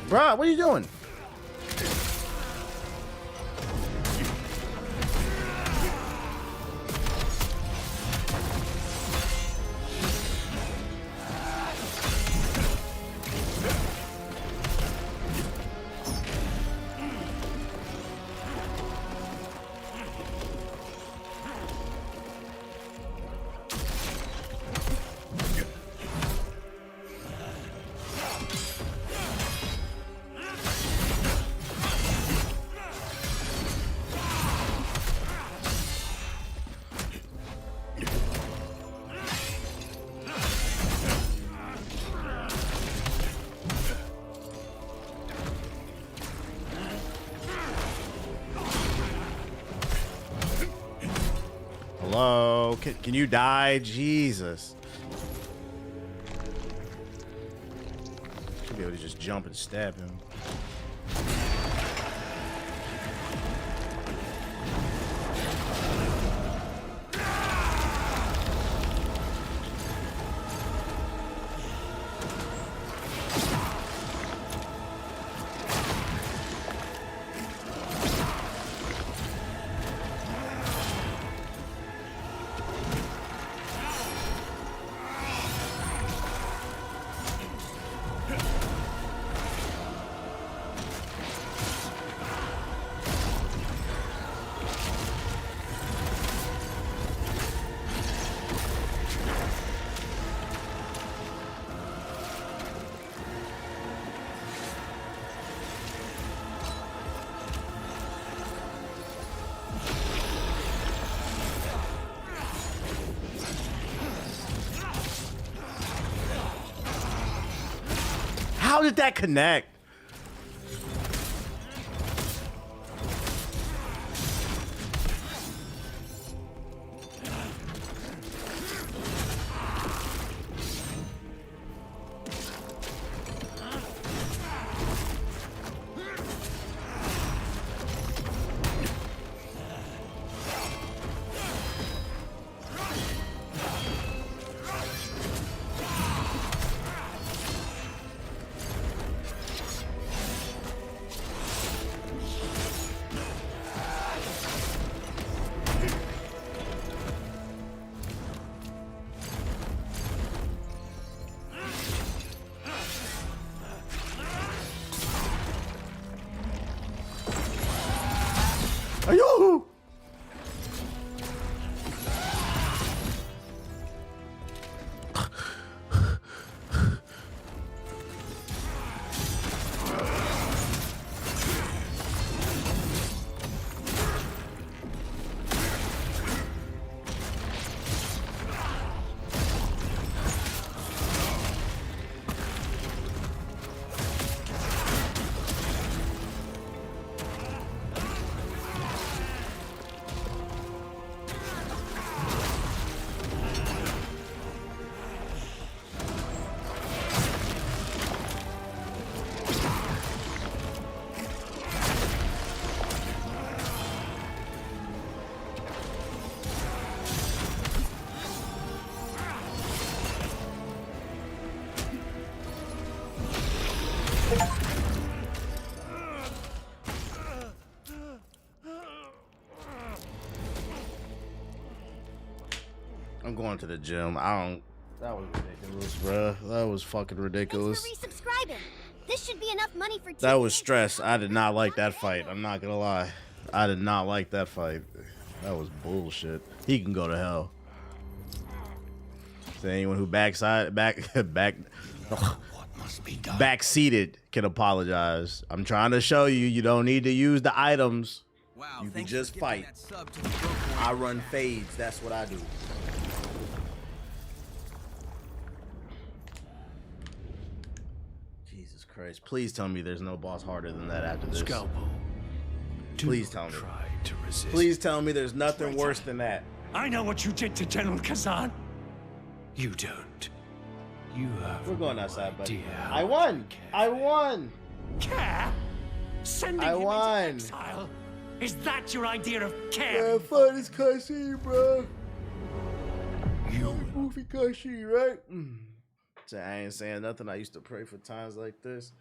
Bruh, what are you doing? Hello? Can you die? Jesus. Should be able to just jump and stab him. How did that connect? I'm going to the gym. I don't. That was ridiculous, bruh. That was fucking ridiculous. Thanks for resubscribing. This should be enough money for. That was stress. I did not like that fight. I'm not gonna lie. I did not like that fight. That was bullshit. He can go to hell. So anyone who backseated can apologize. I'm trying to show you. You don't need to use the items. Wow, you can just fight. I run fades. That's what I do. Jesus Christ. Please tell me there's no boss harder than that after this. Scalpel. Please tell me. Try to resist. Please tell me there's nothing worse than that. I know what you did to General Kazan. You don't. You have. We're going outside, buddy. Idea. I won. I won. Care? Sending I him won. into exile? Is that your idea of care? Yeah, fun is cutscene, bro. You goofy cutscene, right? So I ain't saying nothing. I used to pray for times like this.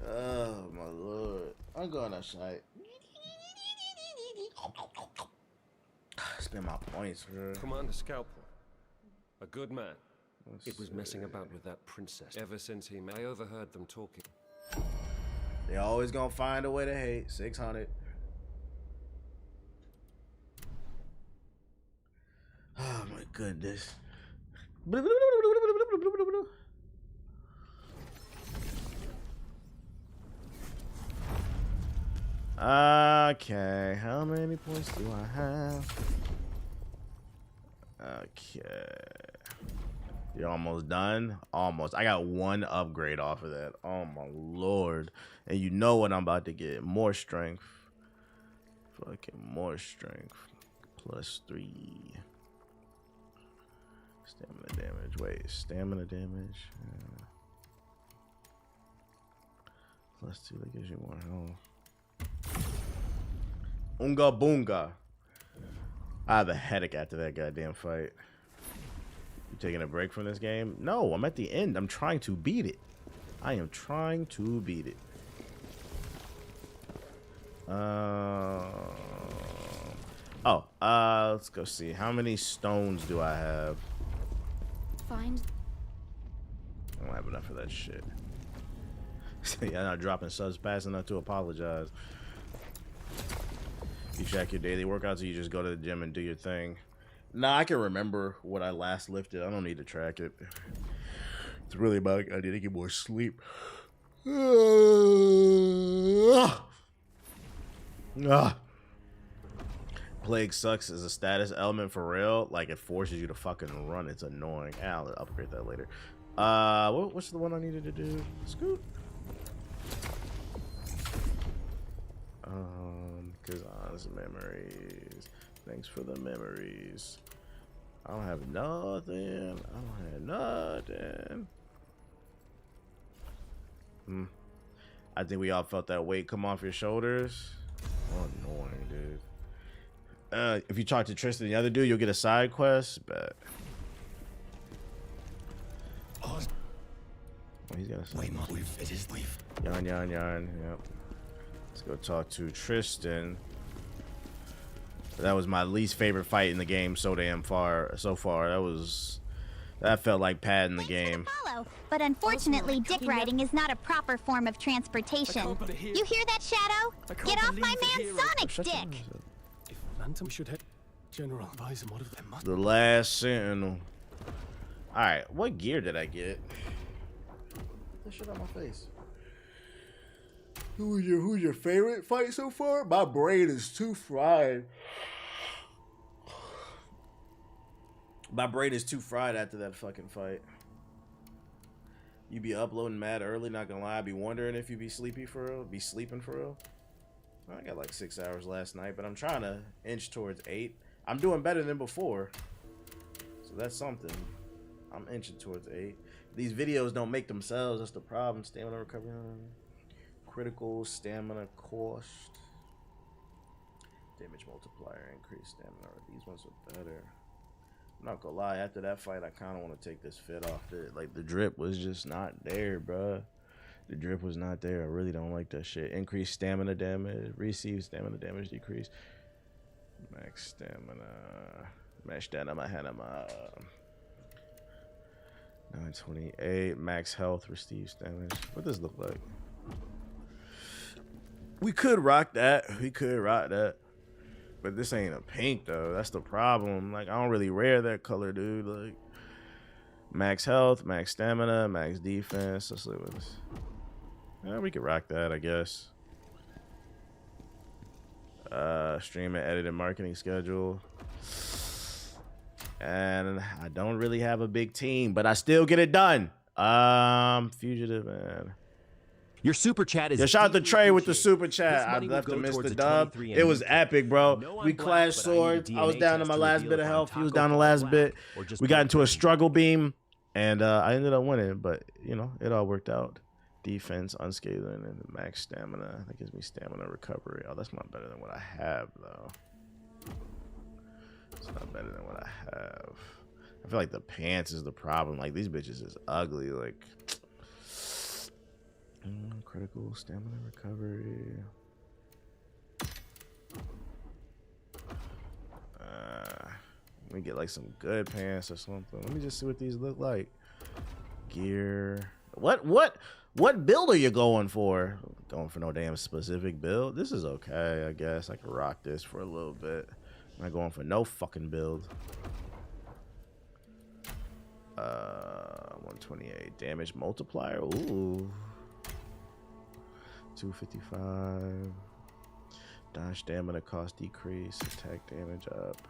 Oh my lord. I'm going outside. Spend my points, bro. Commander Scalpel, a good man. It was messing about with that princess ever since I overheard them talking. They always gonna find a way to hate. 600. Oh my goodness. Okay, how many points do I have? Okay. You're almost done? Almost. I got one upgrade off of that. Oh my lord. And you know what I'm about to get. More strength. Fucking more strength. +3. Stamina damage. Wait, stamina damage? +2, that gives you more health. Unga boonga. I have a headache after that goddamn fight. You taking a break from this game? No, I'm at the end. I'm trying to beat it. I am trying to beat it. Let's go see. How many stones do I have? Find. I don't have enough of that shit. Yeah, I'm not dropping subs fast enough to apologize. You track your daily workouts, or you just go to the gym and do your thing? Nah, I can remember what I last lifted. I don't need to track it. It's really about I need to get more sleep. Plague sucks as a status element for real. Like it forces you to fucking run. It's annoying. I'll upgrade that later. What's the one I needed to do? Scoot. Kazan's memories. Thanks for the memories. I don't have nothing. I think we all felt that weight come off your shoulders. Oh, annoying, dude. If you talk to Tristan, the other dude, you'll get a side quest. Bet. Oh, he's got a side quest. Yarn. Yep. Let's go talk to Tristan. That was my least favorite fight in the game so far. That felt like padding the game. But unfortunately, dick riding is not a proper form of transportation. You hear that, Shadow? Get off my man Sonic's dick! If Phantom should hit, General advise him what of them. The last sentinel. Alright, what gear did I get? Put that shit on my face. Who's your favorite fight so far? My brain is too fried. My brain is too fried after that fucking fight. You be uploading mad early, not gonna lie. I be wondering if you be sleepy for real. Be sleeping for real. I got like 6 hours last night, but I'm trying to inch towards 8. I'm doing better than before. So that's something. I'm inching towards 8. These videos don't make themselves. That's the problem. Stamina recovery. Critical stamina cost. Damage multiplier. Increased stamina. These ones are better. I'm not gonna lie, after that fight, I kind of want to take this fit off. The drip was just not there, bruh. The drip was not there. I really don't like that shit. Increased stamina damage. Receive stamina damage decrease. Max stamina. Max stamina. 928. Max health. Receives damage. What does this look like? We could rock that. But this ain't a pink though. That's the problem. Like, I don't really wear that color, dude. Like, max health, max stamina, max defense. Let's live with this. Yeah, we could rock that, I guess. Stream and edit and marketing schedule. And I don't really have a big team, but I still get it done. Fugitive, man. Your super chat is. Yo, shout out to Trey with the super chat. I left to miss the dub. It was epic, bro. We clashed swords. I was down to my last bit of health. He was down the last bit. We got into a struggle beam, and I ended up winning. But you know, it all worked out. Defense, unscathed, and max stamina. That gives me stamina recovery. Oh, that's not better than what I have, though. It's not better than what I have. I feel like the pants is the problem. Like, these bitches is ugly. Like, critical stamina recovery. Let me get like some good pants or something. Let me just see what these look like. Gear. What build are you going for? Going for no damn specific build. This is okay, I guess. I can rock this for a little bit. I'm not going for no fucking build. 128 damage multiplier. Ooh. 255. Dodge stamina cost decrease. Attack damage up.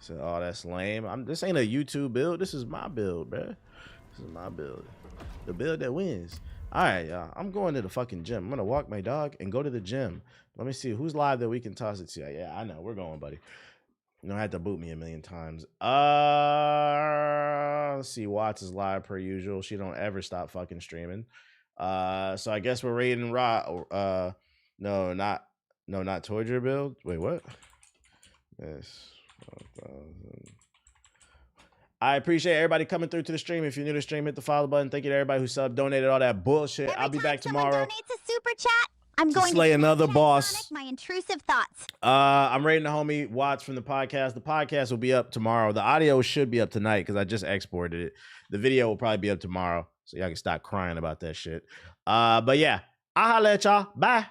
So, oh, that's lame. This ain't a YouTube build. This is my build, bruh. This is my build. The build that wins. All right, y'all. I'm going to the fucking gym. I'm going to walk my dog and go to the gym. Let me see who's live that we can toss it to. Yeah, I know. We're going, buddy. You don't have to boot me a million times. Let's see. Watts is live per usual. She don't ever stop fucking streaming. So I guess we're raiding Raw. No, not towards your build. Wait, what? Yes. I appreciate everybody coming through to the stream. If you're new to the stream, hit the follow button. Thank you to everybody who subbed, donated, all that bullshit. I'll be back tomorrow. Donates a super chat. I'm going to slay another boss. My intrusive thoughts. I'm rating the homie Watts from the podcast. The podcast will be up tomorrow. The audio should be up tonight because I just exported it. The video will probably be up tomorrow, so y'all can stop crying about that shit. But yeah, I'll holla at y'all. Bye.